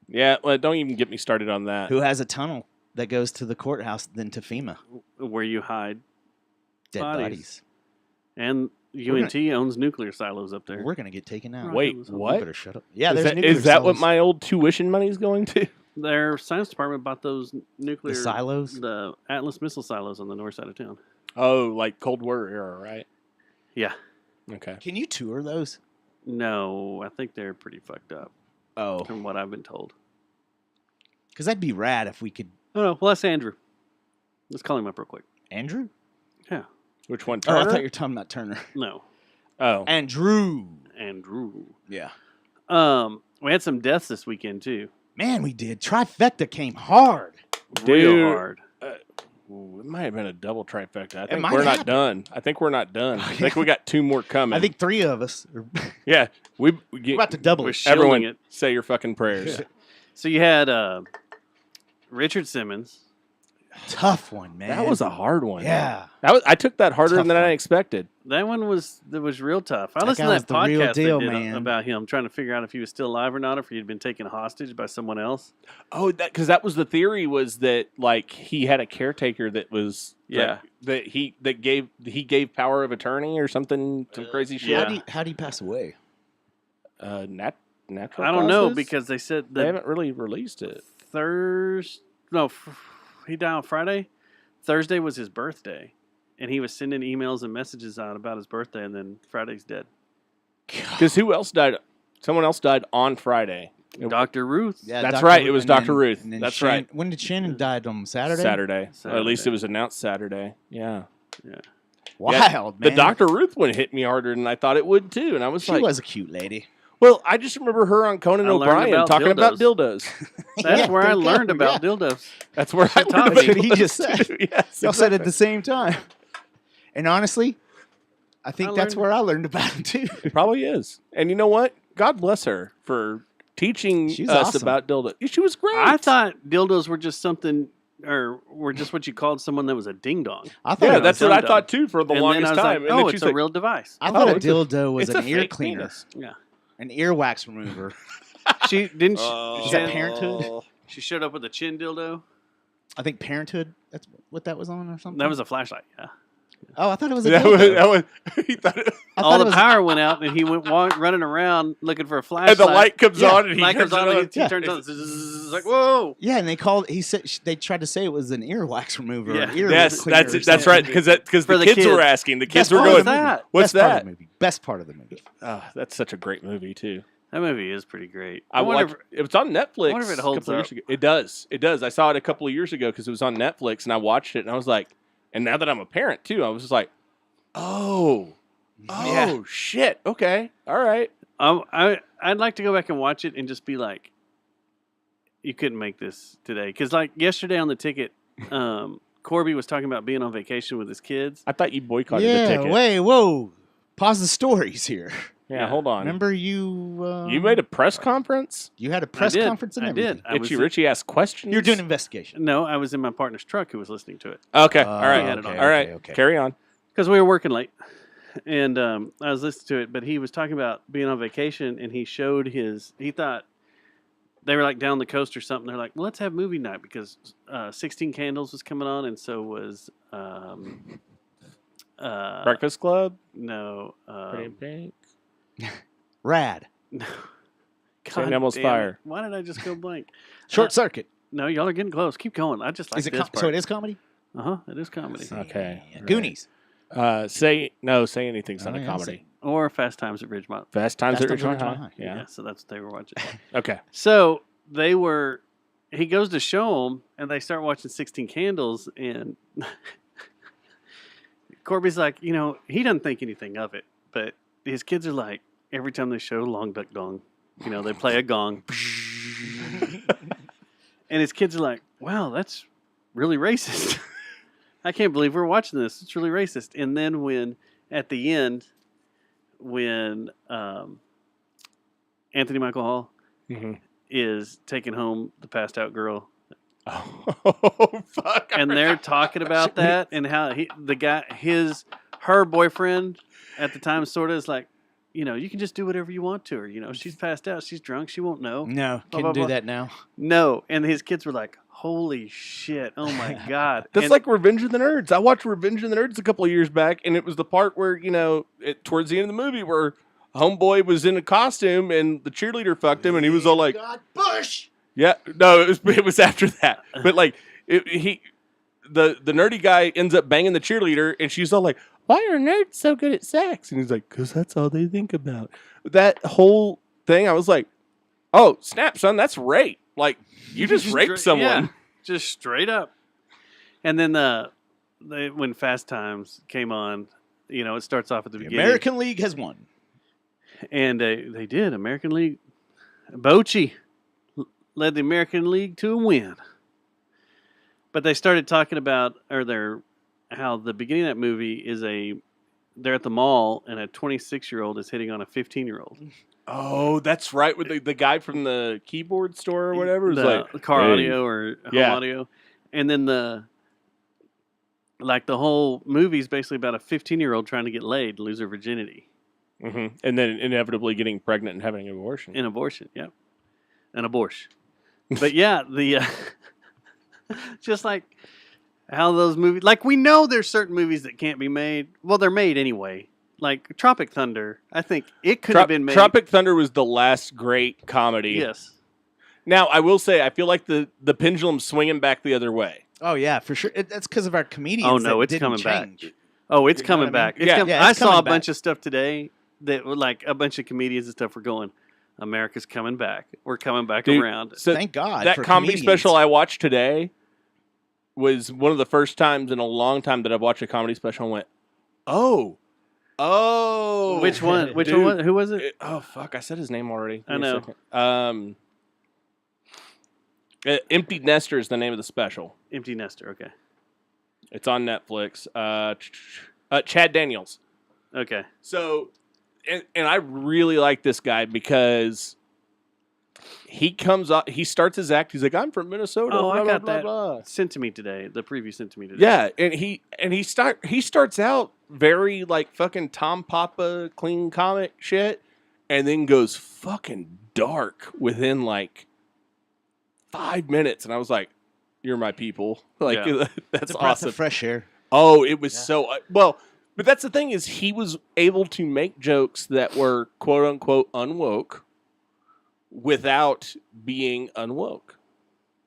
Speaker 3: Yeah, well, don't even get me started on that.
Speaker 2: Who has a tunnel that goes to the courthouse, then to FEMA?
Speaker 1: Where you hide
Speaker 2: Dead
Speaker 1: bodies.
Speaker 2: bodies.
Speaker 1: And UNT owns nuclear silos up there.
Speaker 2: We're gonna get taken out.
Speaker 3: Wait,
Speaker 2: We
Speaker 3: what?
Speaker 2: better shut up. Yeah,
Speaker 3: Is
Speaker 2: there's
Speaker 3: that,
Speaker 2: nuclear
Speaker 3: is that what
Speaker 2: silos.
Speaker 3: my old tuition money's going to?
Speaker 1: Their science department bought those nuclear
Speaker 2: silos?
Speaker 1: the Atlas missile silos on the north side of town.
Speaker 3: Oh, like Cold War era, right?
Speaker 1: Yeah.
Speaker 3: Okay.
Speaker 2: Can you tour those?
Speaker 1: No, I think they're pretty fucked up,
Speaker 2: Oh,
Speaker 1: from what I've been told.
Speaker 2: because that'd be rad if we could.
Speaker 1: Oh no, well that's Andrew. Let's call him up real quick.
Speaker 2: Andrew?
Speaker 1: Yeah.
Speaker 3: Which one?
Speaker 2: Oh, I
Speaker 3: Turner?
Speaker 2: thought you were talking about Turner.
Speaker 1: No,
Speaker 3: Oh,
Speaker 2: Andrew.
Speaker 1: Andrew.
Speaker 2: Yeah.
Speaker 1: We had some deaths this weekend too.
Speaker 2: Man, we did. Trifecta came hard.
Speaker 1: Real
Speaker 3: Dude.
Speaker 1: hard.
Speaker 3: Ooh, it might have been a double trifecta. I think
Speaker 2: might
Speaker 3: we're not
Speaker 2: happen.
Speaker 3: done. I think we're not done. I think we got two more coming.
Speaker 2: I think three of us are
Speaker 3: Yeah, we get,
Speaker 2: about to double
Speaker 1: We're
Speaker 2: it.
Speaker 1: shielding
Speaker 3: everyone
Speaker 1: it.
Speaker 3: say your fucking prayers.
Speaker 1: So you had Richard Simmons.
Speaker 2: Tough one, man.
Speaker 3: That was a hard one.
Speaker 2: Yeah.
Speaker 3: I took that harder
Speaker 2: Tough
Speaker 3: than I
Speaker 2: one.
Speaker 3: expected.
Speaker 1: That one was real tough. I
Speaker 2: That
Speaker 1: listened
Speaker 2: guy
Speaker 1: to that
Speaker 2: was the real
Speaker 1: podcast
Speaker 2: deal,
Speaker 1: they did
Speaker 2: man.
Speaker 1: about him, trying to figure out if he was still alive or not, or if he had been taken hostage by someone else.
Speaker 3: Oh, because that was the theory, was that like he had a caretaker that was
Speaker 1: Yeah.
Speaker 3: that he gave power of attorney or something, some crazy shit.
Speaker 1: yeah.
Speaker 2: How did he pass away?
Speaker 3: Natural.
Speaker 1: I don't know
Speaker 3: causes?
Speaker 1: because they said
Speaker 3: they
Speaker 1: that
Speaker 3: haven't really released it.
Speaker 1: he died on Friday. Thursday was his birthday, and he was sending emails and messages out about his birthday, and then Friday's dead.
Speaker 3: Because who else died? Someone else died on Friday.
Speaker 1: Dr. Ruth.
Speaker 2: Yeah,
Speaker 3: That's
Speaker 2: Dr.
Speaker 3: right,
Speaker 2: Ruth,
Speaker 3: it was
Speaker 2: and
Speaker 3: Dr.
Speaker 2: then-
Speaker 3: Ruth.
Speaker 2: and then
Speaker 3: That's
Speaker 2: Shannon-
Speaker 3: right.
Speaker 2: When did Shannon died on Saturday?
Speaker 3: Saturday. Or at least
Speaker 1: Saturday.
Speaker 3: it was announced Saturday. Yeah.
Speaker 1: Yeah.
Speaker 2: Wild,
Speaker 3: The
Speaker 2: man.
Speaker 3: Dr. Ruth one hit me harder than I thought it would too, and I was
Speaker 2: She
Speaker 3: like,
Speaker 2: was a cute lady.
Speaker 3: well, I just remember her on Conan
Speaker 1: I learned
Speaker 3: O'Brien
Speaker 1: about
Speaker 3: talking about
Speaker 1: dildos.
Speaker 3: dildos.
Speaker 1: That's
Speaker 2: Yeah,
Speaker 1: where I
Speaker 2: there you go,
Speaker 1: learned about
Speaker 2: yeah.
Speaker 1: dildos.
Speaker 3: That's where I
Speaker 1: taught
Speaker 3: learned
Speaker 1: me.
Speaker 3: about
Speaker 2: He just
Speaker 3: dildos,
Speaker 2: said.
Speaker 3: too. Yes,
Speaker 2: Y'all said it at
Speaker 3: exactly.
Speaker 2: the same time. And honestly, I think
Speaker 1: I
Speaker 2: that's
Speaker 1: learned-
Speaker 2: where I learned about him too.
Speaker 3: It probably is. And you know what? God bless her for teaching
Speaker 2: She's
Speaker 3: us
Speaker 2: awesome.
Speaker 3: about dildo. She was great.
Speaker 1: I thought dildos were just something, or were just what you called someone that was a ding dong.
Speaker 2: I thought
Speaker 3: Yeah,
Speaker 2: it
Speaker 3: that's
Speaker 2: was,
Speaker 3: what I
Speaker 1: dum-dum.
Speaker 3: thought too for the
Speaker 1: And then
Speaker 3: longest
Speaker 1: I was
Speaker 3: time.
Speaker 1: like,
Speaker 3: and
Speaker 1: oh,
Speaker 3: then
Speaker 1: it's
Speaker 3: she's
Speaker 1: a
Speaker 3: like,
Speaker 1: real device.
Speaker 2: I thought
Speaker 3: Oh,
Speaker 2: a
Speaker 3: it's a-
Speaker 2: dildo was
Speaker 3: it's
Speaker 2: an
Speaker 3: a
Speaker 2: ear
Speaker 3: fake
Speaker 2: cleaner,
Speaker 3: penis.
Speaker 1: Yeah.
Speaker 2: an earwax remover.
Speaker 1: She didn't.
Speaker 2: Is
Speaker 1: She,
Speaker 2: that Parenthood?
Speaker 1: she showed up with a chin dildo.
Speaker 2: I think Parenthood. That's what that was on, or something.
Speaker 1: That was a flashlight. Yeah.
Speaker 2: Oh, I thought it was a
Speaker 3: that
Speaker 2: dildo.
Speaker 3: was, he thought it,
Speaker 2: I
Speaker 1: All
Speaker 2: thought
Speaker 1: the
Speaker 2: it was,
Speaker 1: power went out, and he went running around looking for a flashlight.
Speaker 3: and the light comes
Speaker 2: Yeah.
Speaker 3: on, and he
Speaker 1: Light
Speaker 3: turns
Speaker 1: comes on,
Speaker 3: it
Speaker 1: and he
Speaker 2: Yeah.
Speaker 1: turns on. It's like, whoa.
Speaker 2: Yeah, and they called. He said they tried to say it was an earwax remover.
Speaker 1: Yeah.
Speaker 2: An ear
Speaker 3: Yes,
Speaker 2: cleaner
Speaker 3: that's
Speaker 2: or
Speaker 3: it. That's
Speaker 2: something.
Speaker 3: right. Because
Speaker 1: For
Speaker 3: the
Speaker 1: the
Speaker 3: kids were
Speaker 1: kids.
Speaker 3: asking. The kids
Speaker 2: Best
Speaker 3: were
Speaker 2: part
Speaker 3: going,
Speaker 2: of the movie.
Speaker 3: "What's
Speaker 2: Best part of
Speaker 3: that?"
Speaker 2: the movie. Best part of the movie.
Speaker 3: That's such a great movie too.
Speaker 1: That movie is pretty great.
Speaker 3: I
Speaker 1: wonder
Speaker 3: watched, it was on Netflix.
Speaker 1: wonder if it
Speaker 3: a
Speaker 1: holds
Speaker 3: couple years
Speaker 1: up.
Speaker 3: ago. It does. It does. I saw it a couple of years ago because it was on Netflix, and I watched it, and I was like, and now that I'm a parent too, I was just like, oh,
Speaker 2: Yeah.
Speaker 3: shit. Okay, all right.
Speaker 1: I'd like to go back and watch it and just be like, you couldn't make this today. Because like yesterday on the ticket, Corby was talking about being on vacation with his kids.
Speaker 3: I thought you boycotted the
Speaker 2: Yeah.
Speaker 3: ticket.
Speaker 2: Wait. Whoa. Pause the stories here.
Speaker 3: Yeah, hold on.
Speaker 2: Remember you?
Speaker 3: You made a press conference?
Speaker 2: You had a press
Speaker 1: did.
Speaker 2: conference and
Speaker 1: I
Speaker 2: everything.
Speaker 1: did. I was
Speaker 3: Itchy Richie asked questions?
Speaker 2: You're doing an investigation.
Speaker 1: No, I was in my partner's truck who was listening to it.
Speaker 3: Okay,
Speaker 2: Oh,
Speaker 3: all right.
Speaker 1: He had it on.
Speaker 3: All right,
Speaker 2: okay.
Speaker 3: carry on.
Speaker 1: Because we were working late. And I was listening to it, but he was talking about being on vacation, and he showed he thought they were like down the coast or something. They're like, well, let's have movie night because 16 Candles was coming on, and so was
Speaker 3: Breakfast Club.
Speaker 1: No.
Speaker 3: Pretty in Pink.
Speaker 2: Rad.
Speaker 1: No.
Speaker 3: St. Elmo's
Speaker 1: damn
Speaker 3: Fire.
Speaker 1: it. Why did I just go blank?
Speaker 2: Short Circuit.
Speaker 1: No, y'all are getting close. Keep going. I just like
Speaker 2: Is it
Speaker 1: this part.
Speaker 2: so it is comedy?
Speaker 1: It is comedy.
Speaker 3: Okay.
Speaker 2: Goonies.
Speaker 3: Say anything's not a
Speaker 2: yeah,
Speaker 3: comedy.
Speaker 1: Or Fast Times at Ridgemont.
Speaker 3: Fast Times at
Speaker 2: Fast Times
Speaker 3: Ridgemont
Speaker 2: at Ridgemont
Speaker 3: High.
Speaker 2: High.
Speaker 3: Yeah.
Speaker 1: So that's what they were watching.
Speaker 3: Okay.
Speaker 1: So he goes to show them, and they start watching 16 Candles, and Corby's like, he doesn't think anything of it, but his kids are like, every time they show Long Duck Dong, they play a gong. And his kids are like, wow, that's really racist. I can't believe we're watching this. It's really racist. And then at the end, when Anthony Michael Hall is taking home the passed out girl.
Speaker 3: Oh, fuck.
Speaker 1: And they're talking about that and how her boyfriend at the time sort of is like, you can just do whatever you want to her. She's passed out. She's drunk. She won't know.
Speaker 2: No,
Speaker 1: Blah,
Speaker 2: couldn't
Speaker 1: blah,
Speaker 2: do
Speaker 1: blah.
Speaker 2: that now.
Speaker 1: No. And his kids were like, holy shit. Oh, my God.
Speaker 3: That's like Revenge of the Nerds. I watched Revenge of the Nerds a couple of years back, and it was the part where, towards the end of the movie where homeboy was in a costume and the cheerleader fucked him, and he was all like,
Speaker 2: God, Bush!
Speaker 3: Yeah, no, it was after that. But like, the nerdy guy ends up banging the cheerleader, and she's all like, why are nerds so good at sex? And he's like, because that's all they think about. That whole thing, I was like, oh, snap, son, that's rape. Like, you just raped someone.
Speaker 1: Yeah, just straight up. And then when Fast Times came on, it starts off at the beginning.
Speaker 2: American League has won.
Speaker 1: And they did. American League. Bochy led the American League to a win. But they started talking about, how the beginning of that movie is they're at the mall and a 26-year-old is hitting on a 15-year-old.
Speaker 3: Oh, that's right. With the guy from the keyboard store or whatever. It was
Speaker 1: The car audio or home audio. And then the whole movie is basically about a 15-year-old trying to get laid, lose her virginity.
Speaker 3: Mm-hmm. And then inevitably getting pregnant and having an abortion.
Speaker 1: An abortion, yeah. An abortion. But yeah, just like how those movies, like we know there's certain movies that can't be made. Well, they're made anyway. Like Tropic Thunder, I think it could have been made.
Speaker 3: Tropic Thunder was the last great comedy.
Speaker 1: Yes.
Speaker 3: Now, I will say, I feel like the pendulum's swinging back the other way.
Speaker 2: Oh, yeah, for sure. That's because of our comedians.
Speaker 1: Oh, no,
Speaker 2: that
Speaker 1: it's
Speaker 2: didn't
Speaker 1: coming
Speaker 2: change.
Speaker 1: back. Oh, it's
Speaker 2: You know
Speaker 1: coming
Speaker 2: what I mean?
Speaker 1: back. It's
Speaker 3: Yeah.
Speaker 1: com-
Speaker 2: Yeah,
Speaker 1: I
Speaker 2: it's
Speaker 1: saw
Speaker 2: coming
Speaker 1: a bunch
Speaker 2: back.
Speaker 1: of stuff today that were like a bunch of comedians and stuff were going, America's coming back. We're coming back
Speaker 3: Dude,
Speaker 1: around.
Speaker 3: So
Speaker 2: Thank God
Speaker 3: that
Speaker 2: for
Speaker 3: comedy
Speaker 2: comedians.
Speaker 3: special I watched today was one of the first times in a long time that I've watched a comedy special and went, oh.
Speaker 1: Which one? Which
Speaker 3: Dude,
Speaker 1: one? Who was it?
Speaker 3: Oh, fuck. I said his name already.
Speaker 1: I
Speaker 3: Give me a
Speaker 1: know.
Speaker 3: second. Empty Nester is the name of the special.
Speaker 1: Empty Nester. Okay.
Speaker 3: It's on Netflix. Chad Daniels.
Speaker 1: Okay.
Speaker 3: So, and I really like this guy because he comes up, he starts his act. He's like, I'm from Minnesota.
Speaker 1: Oh,
Speaker 3: blah,
Speaker 1: I
Speaker 3: blah,
Speaker 1: got
Speaker 3: blah,
Speaker 1: that
Speaker 3: blah.
Speaker 1: sent to me today. The preview sent to me today.
Speaker 3: Yeah, and he starts out very like fucking Tom Papa clean comic shit, and then goes fucking dark within like 5 minutes, and I was like, "You're my people." Like
Speaker 1: Yeah.
Speaker 3: that's
Speaker 2: It's a breath
Speaker 3: awesome.
Speaker 2: of fresh air.
Speaker 3: Oh, it was so well. But that's the thing is he was able to make jokes that were quote unquote unwoke without being unwoke.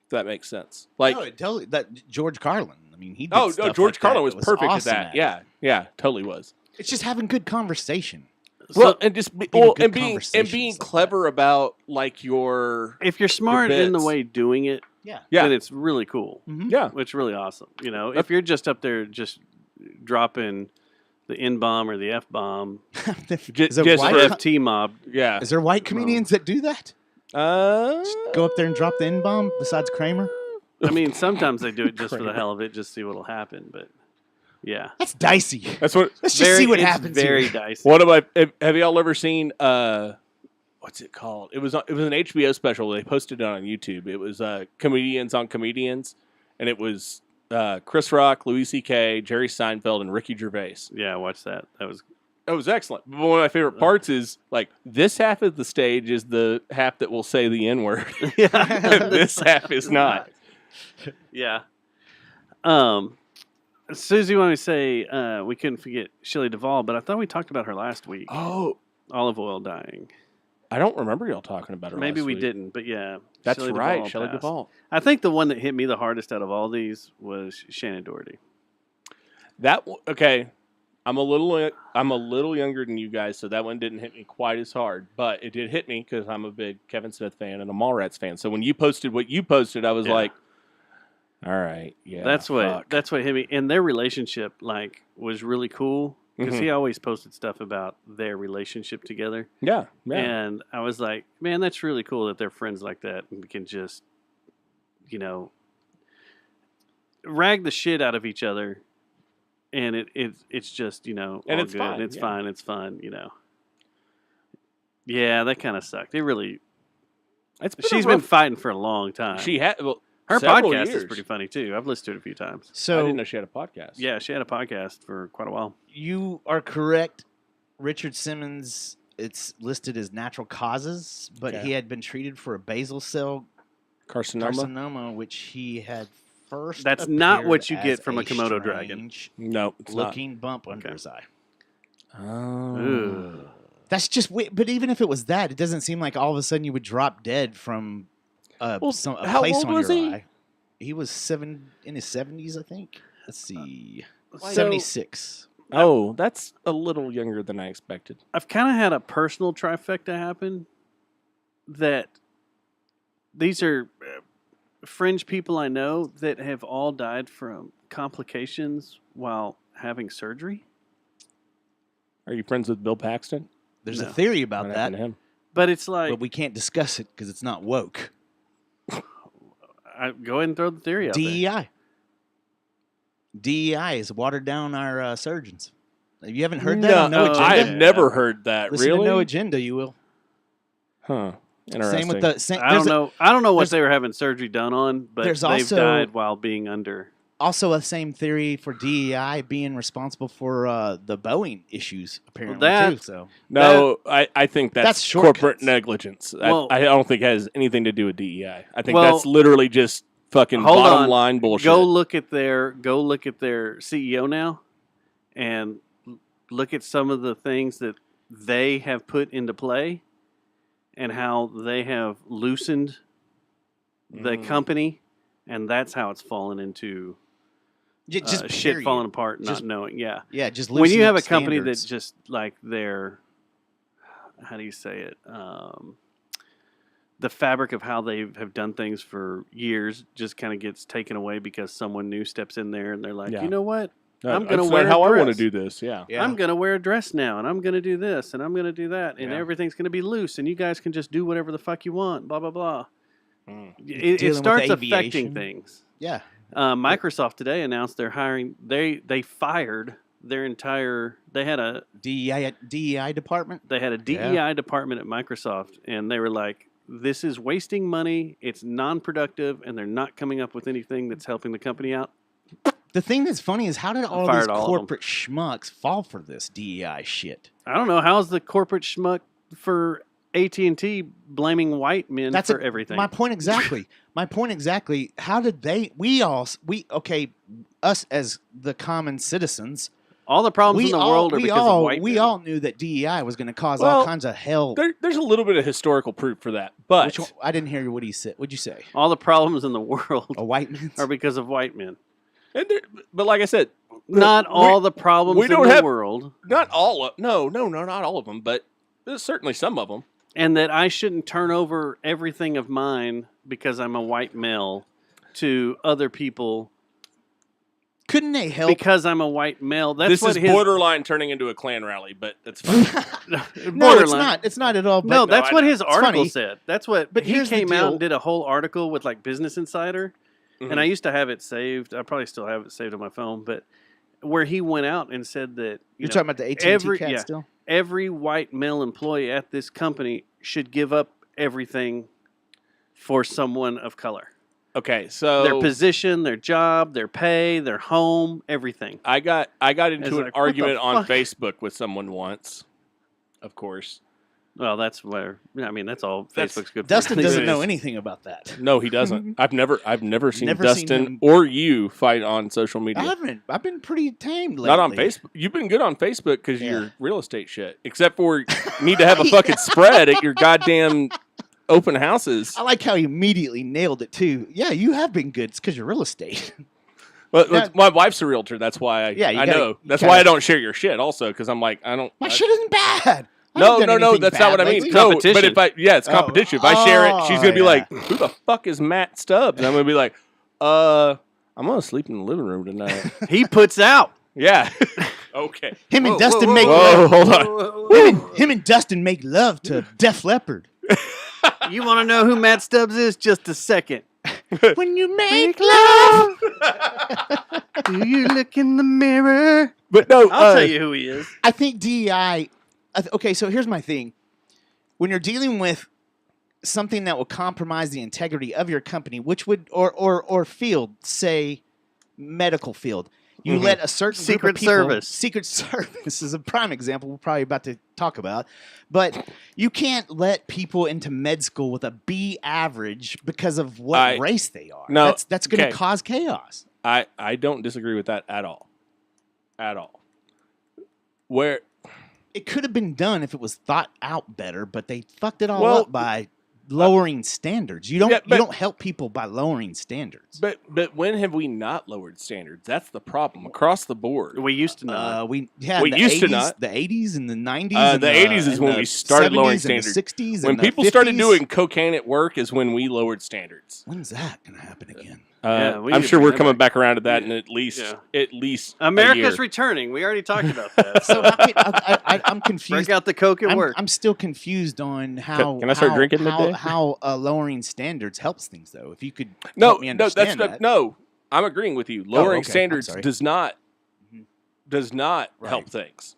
Speaker 3: If that makes sense. Like,
Speaker 2: No, totally. That George Carlin. I mean, he did
Speaker 3: oh no,
Speaker 2: stuff
Speaker 3: George
Speaker 2: like
Speaker 3: Carlin
Speaker 2: that
Speaker 3: was perfect
Speaker 2: awesome
Speaker 3: at that. Yeah, yeah, totally was.
Speaker 2: It's just having good conversation.
Speaker 3: Well, and just
Speaker 2: being a good
Speaker 3: and being
Speaker 2: conversationalist like
Speaker 3: clever about like your
Speaker 1: If you're smart in the
Speaker 3: bits.
Speaker 1: way doing it,
Speaker 2: Yeah.
Speaker 1: then it's really cool.
Speaker 2: Mhm.
Speaker 3: yeah.
Speaker 1: It's really awesome. If you're just up there just dropping the N-bomb or the F-bomb
Speaker 2: Is there
Speaker 3: just
Speaker 2: white,
Speaker 1: for FT mob,
Speaker 3: Yeah.
Speaker 2: is there white comedians that do that? Go up there and drop the N-bomb besides Kramer?
Speaker 1: I mean, sometimes they do it just for the hell of it, just see what'll happen. But yeah,
Speaker 2: That's dicey.
Speaker 3: That's what.
Speaker 2: Let's just see what
Speaker 1: it's
Speaker 2: happens
Speaker 1: Very
Speaker 2: here.
Speaker 1: dicey.
Speaker 3: One of my. Have y'all ever seen? What's it called? It was an HBO special. They posted it on YouTube. It was comedians on comedians, and it was Chris Rock, Louis C.K., Jerry Seinfeld, and Ricky Gervais.
Speaker 1: Yeah, watch that. That was
Speaker 3: excellent. But one of my favorite parts is like this half of the stage is the half that will say the N word.
Speaker 1: yeah.
Speaker 3: This half is not.
Speaker 1: Yeah. Susie wanted to say we couldn't forget Shelley Duvall, but I thought we talked about her last week.
Speaker 3: Oh,
Speaker 1: Olive oil dying.
Speaker 3: I don't remember y'all talking about her.
Speaker 1: Maybe
Speaker 3: last
Speaker 1: we
Speaker 3: week.
Speaker 1: didn't, but yeah.
Speaker 3: That's
Speaker 1: Shelley
Speaker 3: right,
Speaker 1: Duvall
Speaker 3: Shelley
Speaker 1: passed.
Speaker 3: Duvall.
Speaker 1: I think the one that hit me the hardest out of all these was Shannon Doherty.
Speaker 3: Okay. I'm a little younger than you guys, so that one didn't hit me quite as hard. But it did hit me because I'm a big Kevin Smith fan and a Mallrats fan. So when you posted what you posted, I was like, "All right, yeah."
Speaker 1: That's what hit me. And their relationship was really cool because he always posted stuff about their relationship together.
Speaker 3: Yeah.
Speaker 1: And I was like, man, that's really cool that they're friends like that and can just, rag the shit out of each other. And it's just,
Speaker 3: and
Speaker 1: all
Speaker 3: it's
Speaker 1: good.
Speaker 3: fine.
Speaker 1: It's fine. It's fun, Yeah, that kind of sucked. It really. She's been fighting for a long time.
Speaker 3: She had
Speaker 1: her
Speaker 3: several
Speaker 1: podcast
Speaker 3: years.
Speaker 1: is pretty funny too. I've listened to it a few times.
Speaker 2: So
Speaker 3: I didn't know she had a podcast.
Speaker 1: Yeah, she had a podcast for quite a while.
Speaker 2: You are correct. Richard Simmons, it's listed as natural causes, but he had been treated for a basal cell carcinoma, which he had first.
Speaker 1: That's not
Speaker 2: appeared
Speaker 1: what you
Speaker 2: as
Speaker 1: get from a Komodo dragon.
Speaker 2: strange
Speaker 3: No, it's
Speaker 2: looking bump under his eye.
Speaker 3: Oh.
Speaker 2: That's just weird. But even if it was that, it doesn't seem like all of a sudden you would drop dead from a
Speaker 3: how
Speaker 2: place
Speaker 3: old
Speaker 2: on
Speaker 3: was
Speaker 2: your
Speaker 3: he?
Speaker 2: eye. He was in his 70s, I think. Let's see.
Speaker 1: So-
Speaker 2: 76.
Speaker 3: Oh, that's a little younger than I expected.
Speaker 1: I've kind of had a personal trifecta happen that these are fringe people I know that have all died from complications while having surgery.
Speaker 3: Are you friends with Bill Paxton?
Speaker 2: There's a theory about
Speaker 3: What
Speaker 2: that,
Speaker 3: happened to him?
Speaker 1: But it's like,
Speaker 2: but we can't discuss it because it's not woke.
Speaker 1: go ahead and throw the theory out there.
Speaker 2: DEI. DEI has watered down our surgeons. If you haven't heard that on No Agenda,
Speaker 3: I've never heard that.
Speaker 2: listen
Speaker 3: Really?
Speaker 2: to No Agenda, you will.
Speaker 3: Huh. Interesting.
Speaker 2: Same with the. Same,
Speaker 1: I don't know. I don't know what
Speaker 2: there's-
Speaker 1: they were having surgery done on, but
Speaker 2: there's
Speaker 1: they've
Speaker 2: also-
Speaker 1: died while being under.
Speaker 2: Also, a same theory for DEI being responsible for the Boeing issues, apparently,
Speaker 1: that-
Speaker 2: too. So
Speaker 3: No, I think that's corporate
Speaker 2: shortcuts.
Speaker 3: negligence.
Speaker 1: Well-
Speaker 3: I don't think it has anything to do with DEI. I think
Speaker 1: Well,
Speaker 3: that's literally just fucking
Speaker 1: hold
Speaker 3: bottom
Speaker 1: on.
Speaker 3: line bullshit.
Speaker 1: Go look at their CEO now, and look at some of the things that they have put into play, and how they have loosened the company, and that's how it's fallen into
Speaker 2: just
Speaker 1: shit
Speaker 2: period.
Speaker 1: falling apart, not
Speaker 2: Just-
Speaker 1: knowing. Yeah,
Speaker 2: Yeah, just
Speaker 1: when you
Speaker 2: loosen
Speaker 1: have
Speaker 2: up
Speaker 1: a company
Speaker 2: standards.
Speaker 1: that just like their, how do you say it? The fabric of how they have done things for years just kind of gets taken away because someone new steps in there and they're like,
Speaker 3: Yeah.
Speaker 1: you know what?
Speaker 3: No,
Speaker 1: I'm gonna
Speaker 3: that's
Speaker 1: wear
Speaker 3: not
Speaker 1: a
Speaker 3: how I want to
Speaker 1: dress.
Speaker 3: do this. Yeah.
Speaker 2: Yeah.
Speaker 1: I'm going to wear a dress now, and I'm going to do this, and I'm going to do that, and
Speaker 2: Yeah.
Speaker 1: everything's going to be loose, and you guys can just do whatever the fuck you want, blah, blah, blah. It
Speaker 2: Dealing with
Speaker 1: starts affecting
Speaker 2: aviation.
Speaker 1: things.
Speaker 2: Yeah.
Speaker 1: Microsoft today announced they're hiring, they fired their entire, they had a
Speaker 2: DEI department.
Speaker 1: They had a DEI department at Microsoft, and they were like, this is wasting money, it's non-productive, and they're not coming up with anything that's helping the company out.
Speaker 2: The thing that's funny is how did all
Speaker 1: fired
Speaker 2: these
Speaker 1: all of them.
Speaker 2: corporate schmucks fall for this DEI shit?
Speaker 1: I don't know, how's the corporate schmuck for AT&T blaming white men for everything?
Speaker 2: My point exactly. How did us as the common citizens,
Speaker 1: all the problems in the world are because of white men.
Speaker 2: We all knew that DEI was going to cause all kinds of hell.
Speaker 3: There's a little bit of historical proof for that, but
Speaker 2: Which one, I didn't hear what he said. What'd you say?
Speaker 1: All the problems in the world
Speaker 2: A white man?
Speaker 1: are because of white men.
Speaker 3: but like I said,
Speaker 1: Not all the problems in the world.
Speaker 3: Not all of no, not all of them, but there's certainly some of them.
Speaker 1: And that I shouldn't turn over everything of mine because I'm a white male to other people.
Speaker 2: Couldn't they help?
Speaker 1: Because I'm a white male. That's
Speaker 3: This
Speaker 1: what
Speaker 3: is borderline turning into a Klan rally, but that's fine.
Speaker 2: No, it's not. It's not at all.
Speaker 1: No,
Speaker 2: But
Speaker 1: that's what his
Speaker 2: It's
Speaker 1: article
Speaker 2: funny.
Speaker 1: said. That's what.
Speaker 2: But
Speaker 1: he
Speaker 2: here's the
Speaker 1: came out
Speaker 2: deal.
Speaker 1: and did a whole article with like Business Insider, and I used to have it saved. I probably still have it saved on my phone, but where he went out and said that
Speaker 2: You're talking about the AT&T cat still?
Speaker 1: every white male employee at this company should give up everything for someone of color.
Speaker 3: Okay, so
Speaker 1: Their position, their job, their pay, their home, everything.
Speaker 3: I got into
Speaker 1: It's
Speaker 3: an
Speaker 1: like, what the
Speaker 3: argument on
Speaker 1: fuck?
Speaker 3: Facebook with someone once, of course,
Speaker 1: Well, that's where that's all Facebook's good for.
Speaker 2: Dustin
Speaker 1: these
Speaker 2: doesn't
Speaker 1: days.
Speaker 2: know anything about that.
Speaker 3: No, he doesn't. I've never seen
Speaker 2: Never seen
Speaker 3: Dustin
Speaker 2: him-
Speaker 3: or you fight on social media.
Speaker 2: I've been pretty tamed lately.
Speaker 3: Not on Facebook. You've been good on Facebook because
Speaker 2: Yeah.
Speaker 3: your real estate shit. Except for you need to have a fucking spread at your goddamn open houses.
Speaker 2: I like how he immediately nailed it too. Yeah, you have been good. It's because you're real estate.
Speaker 3: Well,
Speaker 2: Now-
Speaker 3: my wife's a realtor. That's why
Speaker 2: Yeah, you
Speaker 3: I
Speaker 2: gotta-
Speaker 3: know.
Speaker 2: you
Speaker 3: That's
Speaker 2: gotta-
Speaker 3: why I don't share your shit. Also, because I'm like, I don't.
Speaker 2: My shit isn't bad. I
Speaker 3: No,
Speaker 2: haven't done
Speaker 3: no,
Speaker 2: anything
Speaker 3: that's
Speaker 2: bad
Speaker 3: not what I mean.
Speaker 2: lately.
Speaker 3: No,
Speaker 1: Competition.
Speaker 3: but it's competition. If I share it, she's gonna be
Speaker 2: yeah.
Speaker 3: like, "Who the fuck is Matt Stubbs?" And I'm gonna be like, I'm gonna sleep in the living room tonight."
Speaker 1: He puts out.
Speaker 3: Yeah. Okay.
Speaker 2: Him and Dustin make
Speaker 3: Whoa,
Speaker 2: love.
Speaker 3: hold on.
Speaker 2: Him and Dustin make love to Def Leppard.
Speaker 1: You want to know who Matt Stubbs is? Just a second.
Speaker 2: When you make love.
Speaker 1: Do you look in the mirror?
Speaker 3: But no,
Speaker 1: I'll tell you who he is.
Speaker 2: I think DEI. Okay, so here's my thing. When you're dealing with something that will compromise the integrity of your company, which would or field, say medical field, you let a certain group
Speaker 1: Secret
Speaker 2: of people,
Speaker 1: Service.
Speaker 2: Secret Service is a prime example. We're probably about to talk about, but you can't let people into med school with a B average because of what race they are.
Speaker 3: No,
Speaker 2: that's going to
Speaker 3: okay.
Speaker 2: cause chaos.
Speaker 3: I don't disagree with that at all. At all. Where
Speaker 2: It could have been done if it was thought out better, but they fucked it all
Speaker 3: Well,
Speaker 2: up by lowering standards. You don't
Speaker 3: Yeah, but-
Speaker 2: you don't help people by lowering standards.
Speaker 3: But when have we not lowered standards? That's the problem across the board.
Speaker 1: We used to know.
Speaker 2: We
Speaker 3: We
Speaker 2: the
Speaker 3: used to
Speaker 2: 80s,
Speaker 3: not.
Speaker 2: the 80s and the 90s.
Speaker 3: The 80s is when we started lowering standards.
Speaker 2: The 60s
Speaker 3: When
Speaker 2: and
Speaker 3: people
Speaker 2: the 50s.
Speaker 3: started doing cocaine at work is when we lowered standards.
Speaker 2: When's that going to happen again?
Speaker 1: Yeah, we
Speaker 3: I'm
Speaker 1: need
Speaker 3: sure
Speaker 1: to
Speaker 3: we're
Speaker 1: remember.
Speaker 3: coming back around to that in at least a
Speaker 1: America's
Speaker 3: year.
Speaker 1: returning. We already talked about that.
Speaker 2: So I'm confused.
Speaker 1: Break out the coke at
Speaker 2: I'm,
Speaker 1: work.
Speaker 2: I'm still confused on how.
Speaker 3: Can I start
Speaker 2: how-
Speaker 3: drinking
Speaker 2: how,
Speaker 3: midday?
Speaker 2: How lowering standards helps things, though. If you could
Speaker 3: No,
Speaker 2: help me
Speaker 3: no, that's
Speaker 2: understand
Speaker 3: not,
Speaker 2: that.
Speaker 3: no. I'm agreeing with you. Lowering
Speaker 2: okay. I'm
Speaker 3: standards
Speaker 2: sorry.
Speaker 3: does not
Speaker 2: Right.
Speaker 3: help things.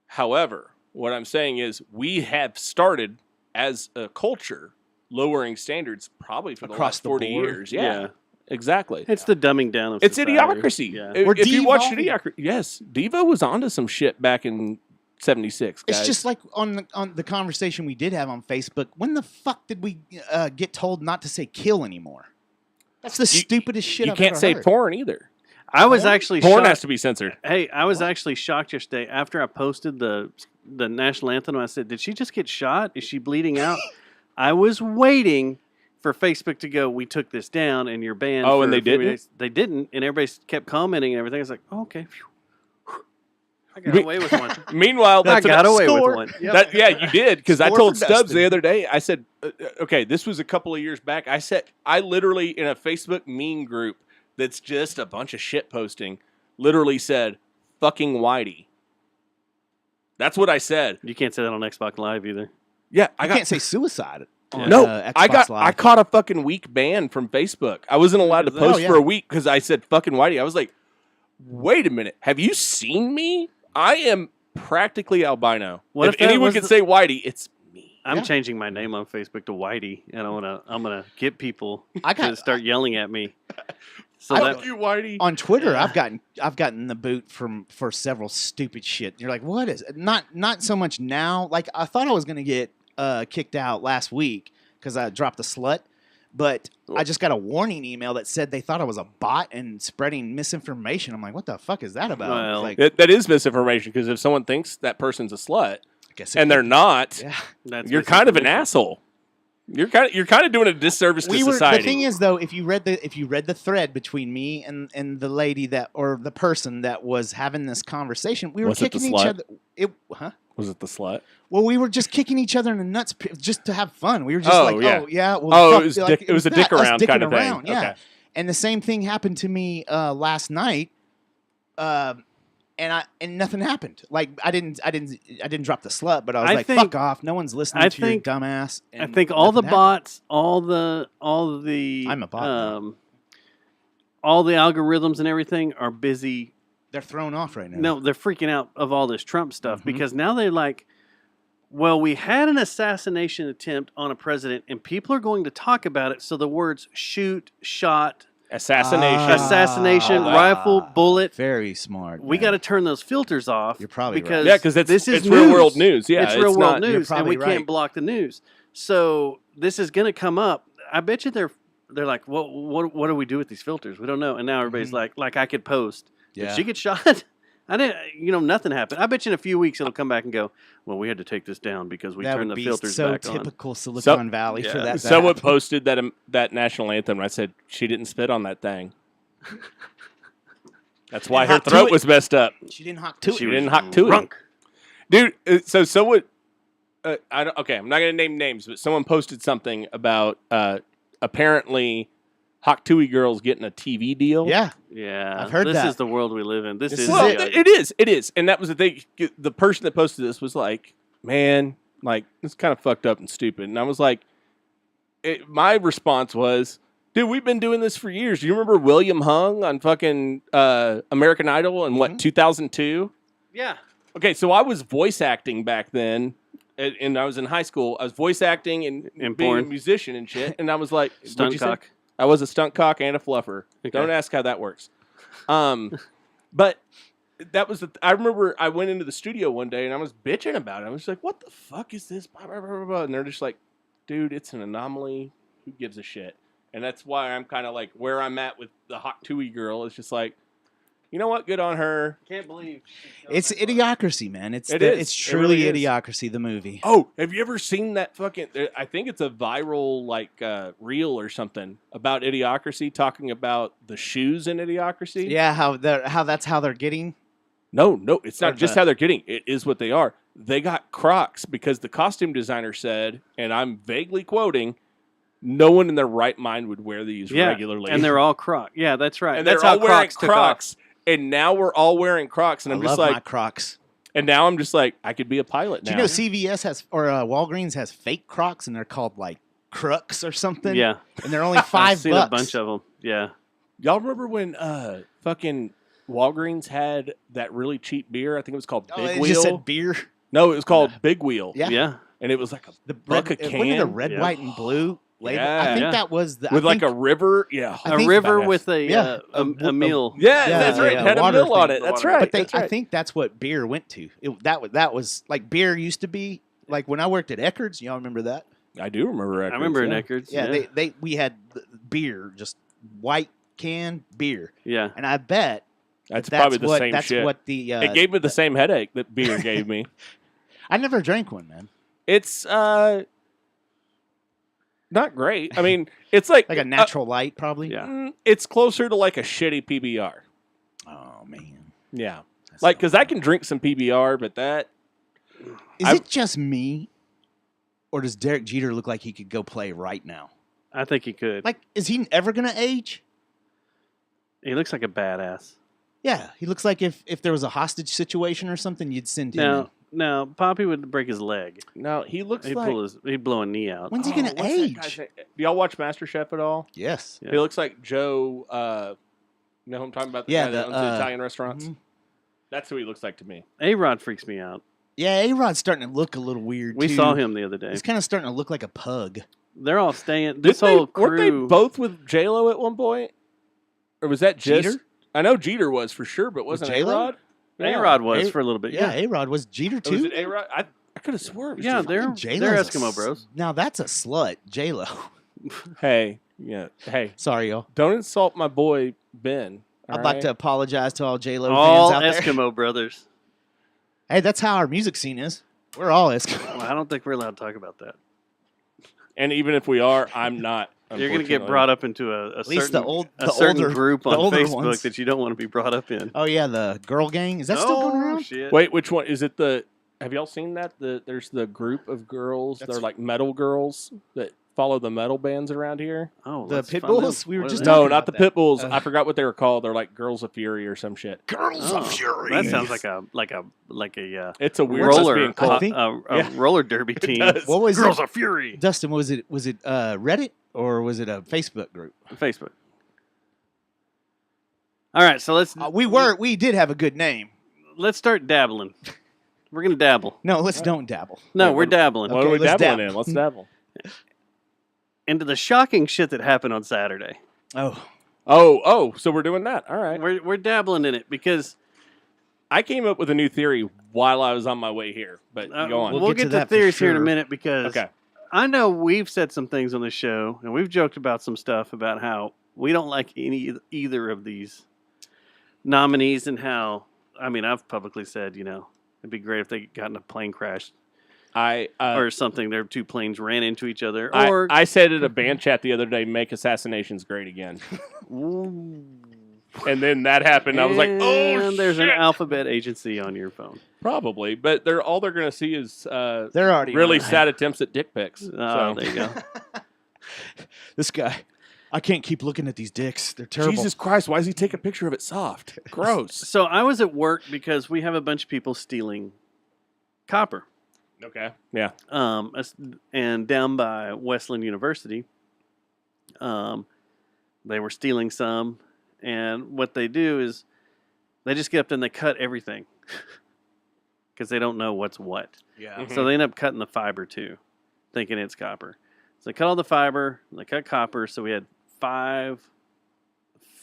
Speaker 3: However, what I'm saying is we have started as a culture lowering standards probably for the
Speaker 2: Across
Speaker 3: last
Speaker 2: the
Speaker 3: 40
Speaker 2: board?
Speaker 3: years. Yeah. Exactly.
Speaker 1: It's the dumbing down of
Speaker 3: It's
Speaker 1: society.
Speaker 3: idiocracy.
Speaker 1: Yeah.
Speaker 3: If,
Speaker 2: We're
Speaker 3: if you watch
Speaker 2: de-evolving.
Speaker 3: Idiocracy, yes, Devo was onto some shit back in '76. Guys.
Speaker 2: It's just like on the conversation we did have on Facebook. When the fuck did we get told not to say kill anymore? That's the stupidest shit
Speaker 3: you
Speaker 2: I've
Speaker 3: can't
Speaker 2: ever
Speaker 3: say
Speaker 2: heard.
Speaker 3: porn either.
Speaker 1: I was actually
Speaker 3: Porn
Speaker 1: shocked.
Speaker 3: has to be censored.
Speaker 1: Hey, I was actually shocked yesterday after I posted the national anthem. I said, "Did she just get shot? Is she bleeding out?" I was waiting for Facebook to go, "We took this down and you're banned."
Speaker 3: Oh,
Speaker 1: for
Speaker 3: and they
Speaker 1: a few
Speaker 3: didn't?
Speaker 1: days." They didn't, and everybody kept commenting and everything. I was like, oh, "Okay, phew. I got
Speaker 3: Me-
Speaker 1: away with one."
Speaker 3: Meanwhile,
Speaker 1: I
Speaker 3: that's
Speaker 1: got away
Speaker 2: score.
Speaker 1: with one. Yep.
Speaker 3: That, yeah, you did, because I
Speaker 2: Score
Speaker 3: told
Speaker 2: for
Speaker 3: Stubbs
Speaker 2: Dustin.
Speaker 3: the other day. I said, okay, this was a couple of years back. I literally in a Facebook meme group that's just a bunch of shit posting, literally said, "Fucking Whitey." That's what I said.
Speaker 1: You can't say that on Xbox Live either.
Speaker 3: Yeah,
Speaker 2: I can't say suicide. On,
Speaker 3: No,
Speaker 2: Xbox
Speaker 3: I
Speaker 2: Live.
Speaker 3: caught a fucking week ban from Facebook. I wasn't allowed to
Speaker 1: Because of that?
Speaker 3: post
Speaker 2: Oh,
Speaker 3: for
Speaker 2: yeah.
Speaker 3: a week because I said fucking Whitey. I was like, wait a minute, have you seen me? I am practically albino.
Speaker 1: What
Speaker 3: if
Speaker 1: if that
Speaker 3: anyone
Speaker 1: was
Speaker 3: could
Speaker 1: the-
Speaker 3: say Whitey, it's me.
Speaker 1: I'm
Speaker 2: Yeah.
Speaker 1: changing my name on Facebook to Whitey, and I'm gonna get people
Speaker 2: I
Speaker 1: to
Speaker 2: got-
Speaker 1: start yelling at me. So
Speaker 3: Fuck
Speaker 1: that,
Speaker 3: you, Whitey.
Speaker 2: On Twitter, I've gotten the boot for several stupid shit. You're like, what is it? Not so much now. Like I thought I was gonna get kicked out last week because I dropped a slut, but I just got a warning email that said they thought I was a bot and spreading misinformation. I'm like, what the fuck is that about?
Speaker 1: Well,
Speaker 2: like,
Speaker 3: That is misinformation because if someone thinks that person's a slut
Speaker 2: I guess
Speaker 3: and they're not,
Speaker 2: yeah.
Speaker 1: that's
Speaker 3: you're kind of an
Speaker 1: misinformation.
Speaker 3: asshole. You're kind of doing a disservice to society.
Speaker 2: The thing is, though, if you read the thread between me and the lady that or the person that was having this conversation, we were
Speaker 3: Was it the
Speaker 2: kicking each
Speaker 3: slut?
Speaker 2: other.
Speaker 3: Was it the slut?
Speaker 2: Well, we were just kicking each other in the nuts just to have fun. We were just
Speaker 3: Oh,
Speaker 2: like,
Speaker 3: yeah.
Speaker 2: oh yeah, well,
Speaker 3: Oh,
Speaker 2: fuck,
Speaker 3: it was
Speaker 2: like,
Speaker 3: dick- it was a
Speaker 2: that,
Speaker 3: dick
Speaker 2: us
Speaker 3: around
Speaker 2: dicking
Speaker 3: kind of thing.
Speaker 2: around, yeah.
Speaker 3: Okay.
Speaker 2: And the same thing happened to me last night, and nothing happened. Like I didn't drop the slut, but I was
Speaker 1: I
Speaker 2: like,
Speaker 1: think-
Speaker 2: fuck off, no one's listening
Speaker 1: I
Speaker 2: to your
Speaker 1: think-
Speaker 2: dumbass.
Speaker 1: I
Speaker 2: and
Speaker 1: think all the
Speaker 2: nothing happened.
Speaker 1: bots, all the
Speaker 2: I'm a bot now.
Speaker 1: all the algorithms and everything are busy.
Speaker 2: They're thrown off right now.
Speaker 1: No, they're freaking out of all this Trump stuff
Speaker 2: Mhm.
Speaker 1: because now they're like, well, we had an assassination attempt on a president, and people are going to talk about it. So the words shoot, shot,
Speaker 3: Assassination.
Speaker 1: assassination,
Speaker 3: all that.
Speaker 1: rifle, bullet.
Speaker 2: Very smart.
Speaker 1: We
Speaker 2: man.
Speaker 1: got to turn those filters off.
Speaker 2: You're probably
Speaker 1: because
Speaker 3: Yeah, because
Speaker 1: this is
Speaker 3: it's real
Speaker 1: news.
Speaker 3: world news. Yeah,
Speaker 1: it's real world
Speaker 3: not,
Speaker 2: You're
Speaker 1: news, and
Speaker 2: probably
Speaker 1: we can't
Speaker 2: right.
Speaker 1: block the news. So this is going to come up. I bet you they're like, what do we do with these filters? We don't know. And now everybody's like I could post.
Speaker 2: Yeah.
Speaker 1: Did she get shot? I didn't. Nothing happened. I bet you in a few weeks it'll come back and go, well, we had to take this down because we
Speaker 2: that
Speaker 1: turned
Speaker 2: would
Speaker 1: the
Speaker 2: be
Speaker 1: filters
Speaker 2: so
Speaker 1: back on.
Speaker 2: typical Silicon Valley for
Speaker 1: yeah.
Speaker 2: that.
Speaker 3: Someone
Speaker 2: bad.
Speaker 3: posted that national anthem. And I said she didn't spit on that thing. That's why her
Speaker 2: hop to
Speaker 3: throat
Speaker 2: it.
Speaker 3: was messed up.
Speaker 2: She didn't hock to
Speaker 3: She
Speaker 2: it.
Speaker 3: didn't hock to
Speaker 1: drunk.
Speaker 3: it, dude. So someone, okay, I'm not gonna name names, but someone posted something about apparently Hock-Tooie girls getting a TV deal.
Speaker 2: Yeah.
Speaker 1: Yeah,
Speaker 2: I've heard
Speaker 1: this
Speaker 2: that.
Speaker 1: is the world we live in. This
Speaker 2: This
Speaker 1: is
Speaker 2: is
Speaker 3: Well,
Speaker 2: it.
Speaker 3: it is, and that was the thing. The person that posted this was like, "Man, like it's kind of fucked up and stupid." And I was like, my response was, "Dude, we've been doing this for years. Do you remember William Hung on fucking American Idol in 2002?"
Speaker 1: Yeah.
Speaker 3: Okay, so I was voice acting back then, and I was in high school. I was voice acting and
Speaker 1: In
Speaker 3: being
Speaker 1: porn.
Speaker 3: a musician and shit. And I was like, what'd
Speaker 1: Stunt
Speaker 3: you say?
Speaker 1: cock.
Speaker 3: I was a stunt cock and a fluffer.
Speaker 1: Okay.
Speaker 3: Don't ask how that works. But that was I remember I went into the studio one day and I was bitching about it. I was like, what the fuck is this? Blah, blah, blah, blah. And they're just like, dude, it's an anomaly. Who gives a shit? And that's why I'm kind of like where I'm at with the Hock-Tooie girl. It's just like, you know what? Good on her.
Speaker 1: Can't believe
Speaker 2: It's Idiocracy, man. It's
Speaker 3: It is.
Speaker 2: It's
Speaker 3: It
Speaker 2: truly
Speaker 3: really is.
Speaker 2: Idiocracy, the movie.
Speaker 3: Oh, have you ever seen that fucking? I think it's a viral like reel or something about Idiocracy, talking about the shoes in Idiocracy.
Speaker 2: Yeah, how that's how they're getting.
Speaker 3: No, it's not
Speaker 2: Or
Speaker 3: just
Speaker 2: the-
Speaker 3: how they're getting. It is what they are. They got Crocs because the costume designer said, and I'm vaguely quoting, no one in their right mind would wear these regularly.
Speaker 1: and they're all Crocs. Yeah, that's right.
Speaker 3: And
Speaker 1: that's
Speaker 3: they're
Speaker 1: how
Speaker 3: all wearing
Speaker 1: Crocs took off.
Speaker 3: Crocs. And now we're all wearing Crocs, and I'm
Speaker 2: I
Speaker 3: just
Speaker 2: love
Speaker 3: like,
Speaker 2: my Crocs.
Speaker 3: and now I'm just like, I could be a pilot
Speaker 2: Do
Speaker 3: now.
Speaker 2: you know CVS has or Walgreens has fake Crocs and they're called like Crux or something?
Speaker 1: Yeah,
Speaker 2: and they're only $5.
Speaker 1: I've seen a bunch of them. Yeah,
Speaker 3: Y'all remember when fucking Walgreens had that really cheap beer? I think it was called
Speaker 2: Oh,
Speaker 3: Big
Speaker 2: it
Speaker 3: Wheel.
Speaker 2: just said beer.
Speaker 3: No, it was called Big Wheel.
Speaker 2: Yeah.
Speaker 1: yeah.
Speaker 3: And it was like a
Speaker 2: The
Speaker 3: buck
Speaker 2: red,
Speaker 3: a
Speaker 2: wasn't it a
Speaker 3: can
Speaker 2: red,
Speaker 1: Yeah.
Speaker 2: white, and blue label?
Speaker 3: Yeah.
Speaker 2: I think
Speaker 1: Yeah.
Speaker 2: that was the
Speaker 3: with
Speaker 2: I
Speaker 3: like
Speaker 2: think,
Speaker 3: a river. Yeah.
Speaker 2: I
Speaker 1: A
Speaker 2: think-
Speaker 1: river
Speaker 3: badass.
Speaker 1: with
Speaker 2: Yeah.
Speaker 1: a meal.
Speaker 3: Yeah,
Speaker 2: Yeah,
Speaker 3: that's right.
Speaker 2: yeah,
Speaker 3: It had a
Speaker 2: water
Speaker 3: mill on
Speaker 2: thing.
Speaker 3: it. That's
Speaker 1: Water.
Speaker 3: right.
Speaker 2: But
Speaker 3: That's right.
Speaker 2: I think that's what beer went to. That was like beer used to be like when I worked at Eckerd's. Y'all remember that?
Speaker 3: I do remember.
Speaker 1: I remember in
Speaker 3: yeah.
Speaker 1: Eckerd's.
Speaker 2: Yeah, we had beer, just white can beer,
Speaker 1: yeah.
Speaker 2: and I bet
Speaker 3: That's probably the
Speaker 2: what,
Speaker 3: same
Speaker 2: that's
Speaker 3: shit.
Speaker 2: what the
Speaker 3: It gave me the same headache that beer gave me.
Speaker 2: I never drank one, man.
Speaker 3: It's not great. I mean, it's like
Speaker 2: Like a natural light, probably.
Speaker 1: Yeah.
Speaker 3: It's closer to like a shitty PBR.
Speaker 2: Oh man.
Speaker 3: Yeah,
Speaker 2: That's
Speaker 3: like
Speaker 2: so
Speaker 3: because I
Speaker 2: bad.
Speaker 3: can drink some PBR, but that
Speaker 2: Is
Speaker 3: I-
Speaker 2: it just me, or does Derek Jeter look like he could go play right now?
Speaker 1: I think he could.
Speaker 2: Like, is he ever gonna age?
Speaker 1: He looks like a badass.
Speaker 2: Yeah, he looks like if there was a hostage situation or something, you'd send him. in.
Speaker 1: Now, Poppy would break his leg.
Speaker 3: no, he looks
Speaker 1: He'd
Speaker 3: like.
Speaker 1: he'd blow a knee out.
Speaker 2: When's he gonna
Speaker 3: what's that guy's
Speaker 2: age?
Speaker 3: name? Do y'all watch MasterChef at all?
Speaker 2: Yes.
Speaker 1: Yeah.
Speaker 3: He looks like Joe. You know who I'm talking about? The
Speaker 2: Yeah,
Speaker 3: guy that
Speaker 2: the,
Speaker 3: owns the Italian restaurants.
Speaker 2: Mhm.
Speaker 3: That's who he looks like to me.
Speaker 1: A-Rod freaks me out.
Speaker 2: Yeah, A-Rod's starting to look a little weird.
Speaker 1: We
Speaker 2: too.
Speaker 1: saw him the other day.
Speaker 2: He's kind of starting to look like a pug.
Speaker 1: They're all staying. This
Speaker 3: Didn't
Speaker 1: whole
Speaker 3: weren't they
Speaker 1: crew.
Speaker 3: both with J Lo at one point, or was that just?
Speaker 2: Jeter?
Speaker 3: I know Jeter was for sure, but wasn't
Speaker 2: J-Lo?
Speaker 3: A-Rod?
Speaker 1: A-Rod was
Speaker 2: A-
Speaker 1: for a little bit.
Speaker 2: Yeah,
Speaker 1: Yeah.
Speaker 2: A-Rod was Jeter too.
Speaker 3: Was it A-Rod? I could have swore. It was
Speaker 1: Yeah,
Speaker 3: Jeter.
Speaker 1: they're Eskimo bros.
Speaker 2: Now that's a slut, J-Lo.
Speaker 3: Hey, yeah. Hey,
Speaker 2: Sorry, y'all.
Speaker 3: don't insult my boy Ben.
Speaker 2: I'd like to apologize to all J-Lo
Speaker 1: All
Speaker 2: fans out there.
Speaker 1: Eskimo brothers.
Speaker 2: Hey, that's how our music scene is. We're all Eskimo.
Speaker 1: Well, I don't think we're allowed to talk about that.
Speaker 3: And even if we are, I'm not.
Speaker 1: You're going to get brought up into a
Speaker 2: At least
Speaker 1: certain,
Speaker 2: the
Speaker 1: certain
Speaker 2: older
Speaker 1: group
Speaker 2: the
Speaker 1: on
Speaker 2: older
Speaker 1: Facebook
Speaker 2: ones.
Speaker 1: that you don't want to be brought up in.
Speaker 2: Oh yeah, the girl gang. Is that still going around?
Speaker 1: Shit.
Speaker 3: Wait, which one is it? Have y'all seen that? There's the group of girls.
Speaker 2: That's-
Speaker 3: They're like metal girls that follow the metal bands around here.
Speaker 1: Oh,
Speaker 2: The
Speaker 1: let's
Speaker 2: pit
Speaker 1: find them.
Speaker 2: bulls? We were
Speaker 1: What are
Speaker 2: just
Speaker 1: they?
Speaker 2: talking
Speaker 3: No, not
Speaker 2: about
Speaker 3: the
Speaker 2: that.
Speaker 3: pit bulls.
Speaker 2: Uh,
Speaker 3: I forgot what they were called. They're like Girls of Fury or some shit.
Speaker 2: Girls
Speaker 1: Oh,
Speaker 2: of Fury.
Speaker 1: That sounds like a
Speaker 3: It's a weird
Speaker 1: roller
Speaker 3: being called.
Speaker 2: I think-
Speaker 1: a
Speaker 3: Yeah.
Speaker 1: roller derby team.
Speaker 3: does.
Speaker 2: What was
Speaker 1: Girls
Speaker 2: it?
Speaker 1: of Fury.
Speaker 2: Dustin, was it Reddit or was it a Facebook group?
Speaker 1: Facebook. All right, so
Speaker 2: We did have a good name.
Speaker 1: let's start dabbling. We're gonna dabble.
Speaker 2: No, let's don't dabble.
Speaker 1: No,
Speaker 3: Wait,
Speaker 1: we're dabbling
Speaker 3: What are we
Speaker 2: let's
Speaker 3: dabbling
Speaker 2: dab.
Speaker 3: in? Let's dabble.
Speaker 1: into the shocking shit that happened on Saturday.
Speaker 2: Oh,
Speaker 3: Oh, so we're doing that. All right.
Speaker 1: We're dabbling in it because
Speaker 3: I came up with a new theory while I was on my way here, but go on.
Speaker 1: We'll get to
Speaker 2: that for
Speaker 1: theories here in a
Speaker 2: sure.
Speaker 1: minute because
Speaker 3: Okay.
Speaker 1: I know we've said some things on the show and we've joked about some stuff about how we don't like either of these nominees and how, I mean, I've publicly said, it'd be great if they got in a plane crash or something. Their two planes ran into each other. Or
Speaker 3: I said at a band chat the other day, make assassinations great again. And then that happened. I was like, oh,
Speaker 1: and there's
Speaker 3: shit.
Speaker 1: an alphabet agency on your phone.
Speaker 3: Probably, but all they're going to see is
Speaker 2: They're already
Speaker 3: really
Speaker 2: on.
Speaker 3: sad attempts at dick pics.
Speaker 1: Oh,
Speaker 3: So.
Speaker 1: there you go.
Speaker 2: This guy, I can't keep looking at these dicks. They're terrible.
Speaker 3: Jesus Christ, why does he take a picture of it soft? Gross.
Speaker 1: So I was at work because we have a bunch of people stealing copper.
Speaker 3: Okay. Yeah.
Speaker 1: And down by Wesleyan University, they were stealing some. And what they do is they just get up and they cut everything because they don't know what's what.
Speaker 2: Yeah.
Speaker 1: So they end up cutting the fiber too, thinking it's copper. So they cut all the fiber, they cut copper. So we had 5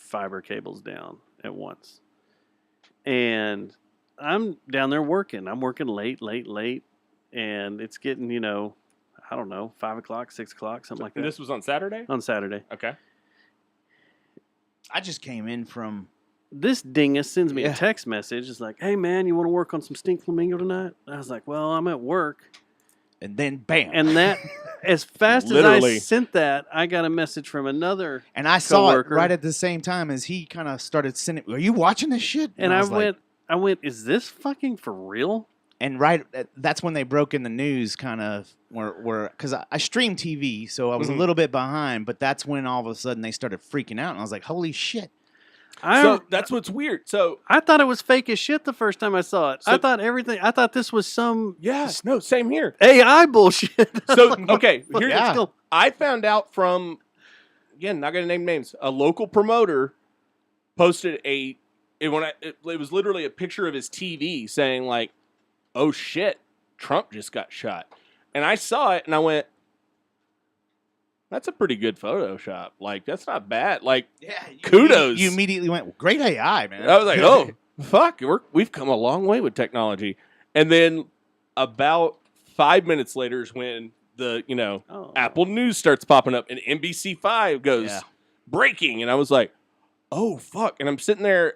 Speaker 1: fiber cables down at once. And I'm down there working. I'm working late. And it's getting, I don't know, 5 o'clock, 6 o'clock, something like that.
Speaker 3: And this was on Saturday?
Speaker 1: On Saturday.
Speaker 3: Okay.
Speaker 2: I just came in from.
Speaker 1: This dingus sends me a text message. It's like, hey, man, you want to work on some stink flamingo tonight? I was like, well, I'm at work.
Speaker 2: And then, bam.
Speaker 1: And that, as fast as I sent that, I got a message from another
Speaker 2: And I saw it
Speaker 1: coworker.
Speaker 2: right at the same time as he kind of started sending. Are you watching this shit?
Speaker 1: And
Speaker 2: I
Speaker 1: I
Speaker 2: was like-
Speaker 1: went, is this fucking for real?
Speaker 2: And that's when they broke in the news, kind of where because I stream TV, so I was a little bit behind. But that's when all of a sudden they started freaking out, and I was like, "Holy shit!"
Speaker 3: So that's what's weird. So
Speaker 1: I thought it was fake as shit the first time I saw it.
Speaker 3: So-
Speaker 1: I thought this was some
Speaker 3: no, same here.
Speaker 1: AI bullshit.
Speaker 3: So okay, here's
Speaker 1: Let's go.
Speaker 3: I found out from, again, not gonna name names, a local promoter posted it was literally a picture of his TV saying like, oh shit, Trump just got shot. And I saw it and I went, that's a pretty good Photoshop. Like, that's not bad. Like, kudos.
Speaker 2: You immediately went, well, "Great AI, man."
Speaker 3: I was like, oh, fuck, we've come a long way with technology. And then about 5 minutes later is when the, Apple News starts popping up and NBC5 goes, breaking. And I was like, oh, fuck. And I'm sitting there,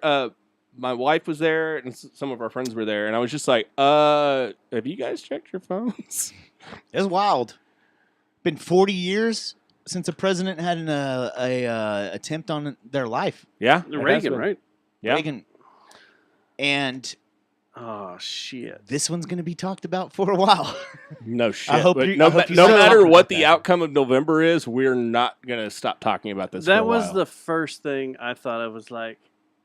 Speaker 3: my wife was there and some of our friends were there. And I was just like, have you guys checked your phones?
Speaker 2: It's wild. Been 40 years since a president had an attempt on their life.
Speaker 3: Yeah.
Speaker 1: Reagan, right?
Speaker 3: Yeah.
Speaker 2: Reagan. And
Speaker 1: oh shit,
Speaker 2: this one's going to be talked about for a while.
Speaker 3: No shit.
Speaker 2: I hope
Speaker 3: But
Speaker 2: you-
Speaker 3: no
Speaker 2: I hope you
Speaker 3: no
Speaker 2: start
Speaker 3: matter
Speaker 2: talking
Speaker 3: what
Speaker 2: about
Speaker 3: the
Speaker 2: that.
Speaker 3: outcome of November is, we're not going to stop talking about this.
Speaker 1: That
Speaker 3: for a
Speaker 1: was
Speaker 3: while.
Speaker 1: the first thing I thought. I was like,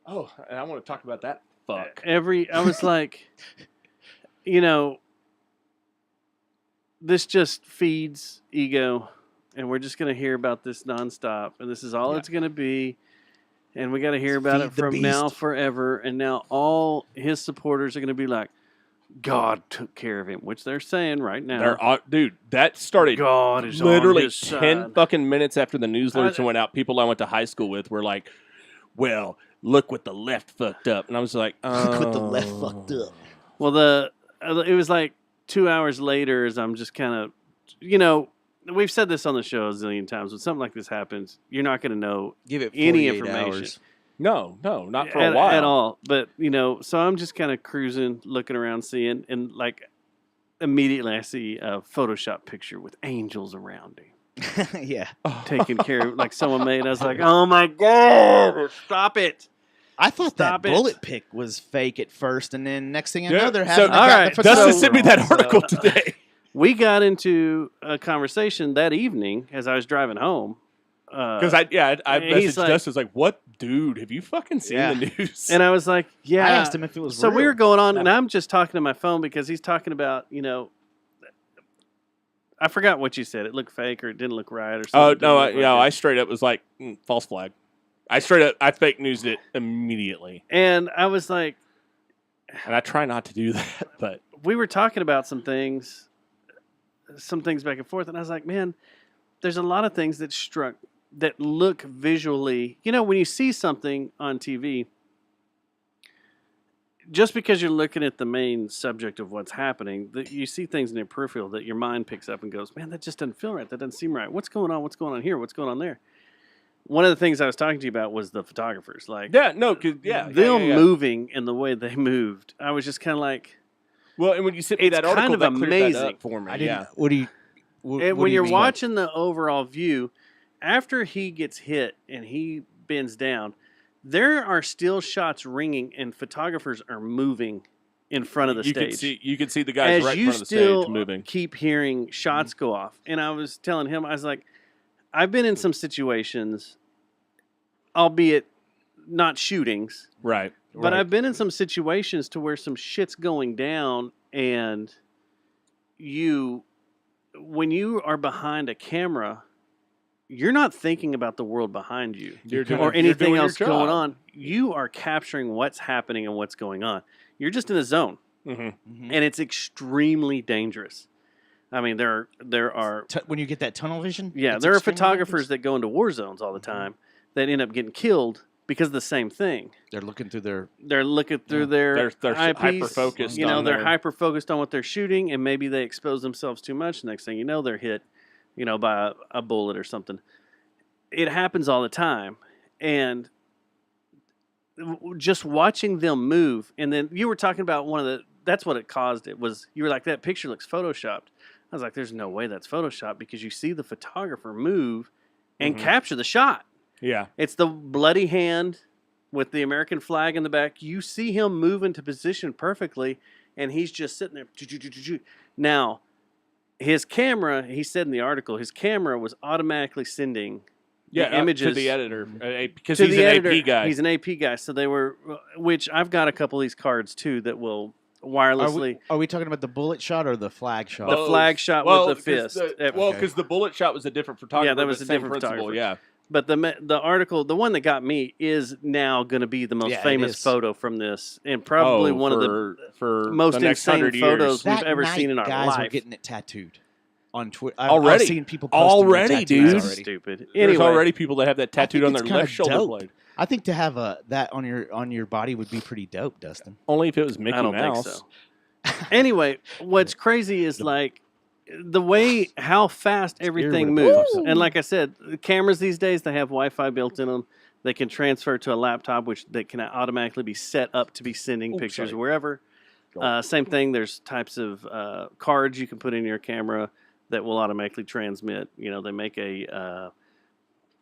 Speaker 3: oh, and I want to talk about that. Fuck.
Speaker 1: I was like, this just feeds ego, and we're just going to hear about this nonstop, and this is all it's going to be, and we got to hear about
Speaker 2: Feed
Speaker 1: it
Speaker 2: the
Speaker 1: from now
Speaker 2: beast.
Speaker 1: forever, and now all his supporters are going to be like, God took care of him, which they're saying right now.
Speaker 3: Dude, that started
Speaker 1: God is on
Speaker 3: literally
Speaker 1: his
Speaker 3: 10
Speaker 1: side.
Speaker 3: fucking minutes after the news alerts went out. People I went to high school with were like, well, look what the left fucked up. And I was like,
Speaker 2: Look what the left fucked up.
Speaker 1: Well, it was like 2 hours later as I'm just kind of, we've said this on the show a zillion times. When something like this happens, you're not going to know
Speaker 2: Give it
Speaker 1: any
Speaker 2: 48
Speaker 1: information.
Speaker 2: hours.
Speaker 3: No, not for a while.
Speaker 1: At all. But, so I'm just kind of cruising, looking around, seeing, and like immediately I see a Photoshop picture with angels around him.
Speaker 2: Yeah.
Speaker 1: Taking care of, like someone made. I was like, oh my God, stop it.
Speaker 2: I thought
Speaker 1: Stop
Speaker 2: that
Speaker 1: it.
Speaker 2: bullet pick was fake at first, and then next thing I
Speaker 3: Yeah,
Speaker 2: know, they're
Speaker 3: so-
Speaker 2: having
Speaker 1: all right,
Speaker 2: the
Speaker 3: Dustin
Speaker 2: photographer
Speaker 3: sent me
Speaker 2: on,
Speaker 3: that
Speaker 2: so-
Speaker 3: article today.
Speaker 1: We got into a conversation that evening as I was driving home.
Speaker 3: Because I
Speaker 1: he's
Speaker 3: messaged
Speaker 1: like-
Speaker 3: Dustin, like, what, dude, have you fucking seen
Speaker 2: Yeah.
Speaker 3: the news?
Speaker 1: And I was like, yeah.
Speaker 2: I asked him if it was
Speaker 1: So we
Speaker 2: real.
Speaker 1: were going on, and I'm just talking to my phone because he's talking about, I forgot what you said. It looked fake or it didn't look right or
Speaker 3: Oh,
Speaker 1: something.
Speaker 3: no,
Speaker 1: Didn't look like
Speaker 3: I
Speaker 1: it.
Speaker 3: straight up was like, false flag. I fake newsed it immediately.
Speaker 1: And I was like,
Speaker 3: And I try not to do that, but
Speaker 1: we were talking about some things back and forth, and I was like, man, there's a lot of things that struck that look visually, when you see something on TV, just because you're looking at the main subject of what's happening, that you see things in your peripheral that your mind picks up and goes, man, that just doesn't feel right. That doesn't seem right. What's going on? What's going on here? What's going on there? One of the things I was talking to you about was the photographers. Like, them moving and the way they moved. I was just kind of like,
Speaker 3: well, and when you sent me that article,
Speaker 1: kind of
Speaker 3: that cleared
Speaker 1: amazing
Speaker 3: that up for me.
Speaker 2: What do you?
Speaker 1: When you're watching the overall view, after he gets hit and he bends down, there are still shots ringing and photographers are moving in front of the stage.
Speaker 3: You can see the guys right in front of the stage moving.
Speaker 1: Keep hearing shots go off. And I was telling him, I was like, I've been in some situations, albeit not shootings.
Speaker 3: Right.
Speaker 1: But I've been in some situations to where some shit's going down and when you are behind a camera, you're not thinking about the world behind you or anything else going on. You are capturing what's happening and what's going on. You're just in a zone, and it's extremely dangerous. I mean, there are
Speaker 2: when you get that tunnel vision.
Speaker 1: Yeah, there are photographers that go into war zones all the time that end up getting killed because of the same thing.
Speaker 2: They're looking through their.
Speaker 1: They're
Speaker 3: hyper focused.
Speaker 1: They're hyper focused on what they're shooting, and maybe they expose themselves too much. Next thing you know, they're hit, by a bullet or something. It happens all the time, and just watching them move. And then you were talking about that's what it caused. It was you were like, that picture looks photoshopped. I was like, there's no way that's photoshopped because you see the photographer move and capture the shot.
Speaker 3: Yeah.
Speaker 1: It's the bloody hand with the American flag in the back. You see him move into position perfectly, and he's just sitting there. Now, his camera, he said in the article, his camera was automatically sending images
Speaker 3: to the editor because
Speaker 1: he's
Speaker 3: an AP guy.
Speaker 1: He's an AP guy. So they were, which I've got a couple of these cards too that will wirelessly.
Speaker 2: Are we talking about the bullet shot or the flag shot?
Speaker 1: The flag shot with the fist.
Speaker 3: Because the bullet shot was a different photographer.
Speaker 1: Yeah, that was a different
Speaker 3: principle.
Speaker 1: photographer.
Speaker 3: Yeah.
Speaker 1: But the article, the one that got me, is now going to be the most famous photo from this, and probably one of the most insane photos we've ever seen in our
Speaker 2: guys
Speaker 1: life.
Speaker 2: Were getting it tattooed on Twitter.
Speaker 3: Already,
Speaker 2: I've seen people posting
Speaker 3: dude.
Speaker 1: That's stupid.
Speaker 3: There's already people that have that tattooed on their left shoulder blade.
Speaker 2: I think to have that on your body would be pretty dope, Dustin.
Speaker 3: Only if it was Mickey
Speaker 1: I don't
Speaker 3: Mouse.
Speaker 1: think so. Anyway, what's crazy is like the way how fast everything moves. And like I said, the cameras these days, they have Wi-Fi built in them. They can transfer to a laptop, which they can automatically be set up to be sending pictures wherever. Same thing. There's types of cards you can put in your camera that will automatically transmit. They make a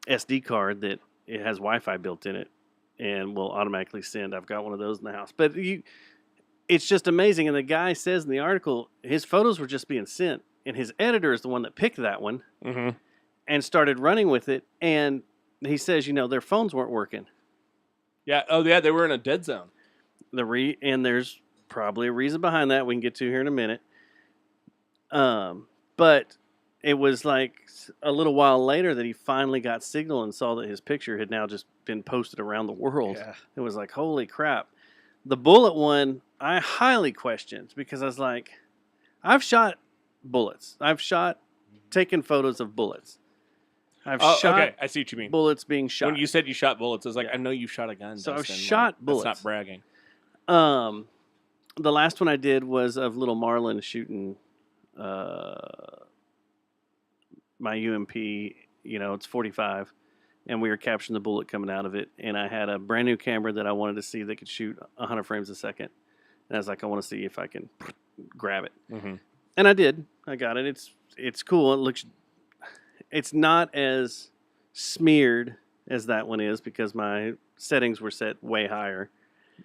Speaker 1: SD card that it has Wi-Fi built in it and will automatically send. I've got one of those in the house. But it's just amazing. And the guy says in the article, his photos were just being sent. And his editor is the one that picked that one and started running with it. And he says, their phones weren't working.
Speaker 3: Yeah. Oh, yeah. They were in a dead zone.
Speaker 1: And there's probably a reason behind that we can get to here in a minute. But it was like a little while later that he finally got signal and saw that his picture had now just been posted around the world. Yeah. It was like, holy crap. The bullet one, I highly questioned because I was like, I've shot bullets. I've taken photos of bullets. I've shot.
Speaker 3: Okay, I see what you mean.
Speaker 1: Bullets being shot.
Speaker 3: When you said you shot bullets, I was like, I know you shot a gun.
Speaker 1: So
Speaker 3: Dustin.
Speaker 1: I've shot bullets.
Speaker 3: That's not bragging.
Speaker 1: The last one I did was of little Marlin shooting my UMP. It's 45, and we were capturing the bullet coming out of it. And I had a brand new camera that I wanted to see that could shoot 100 frames a second. And I was like, I want to see if I can grab it. And I did. I got it. It's cool. It looks. It's not as smeared as that one is because my settings were set way higher.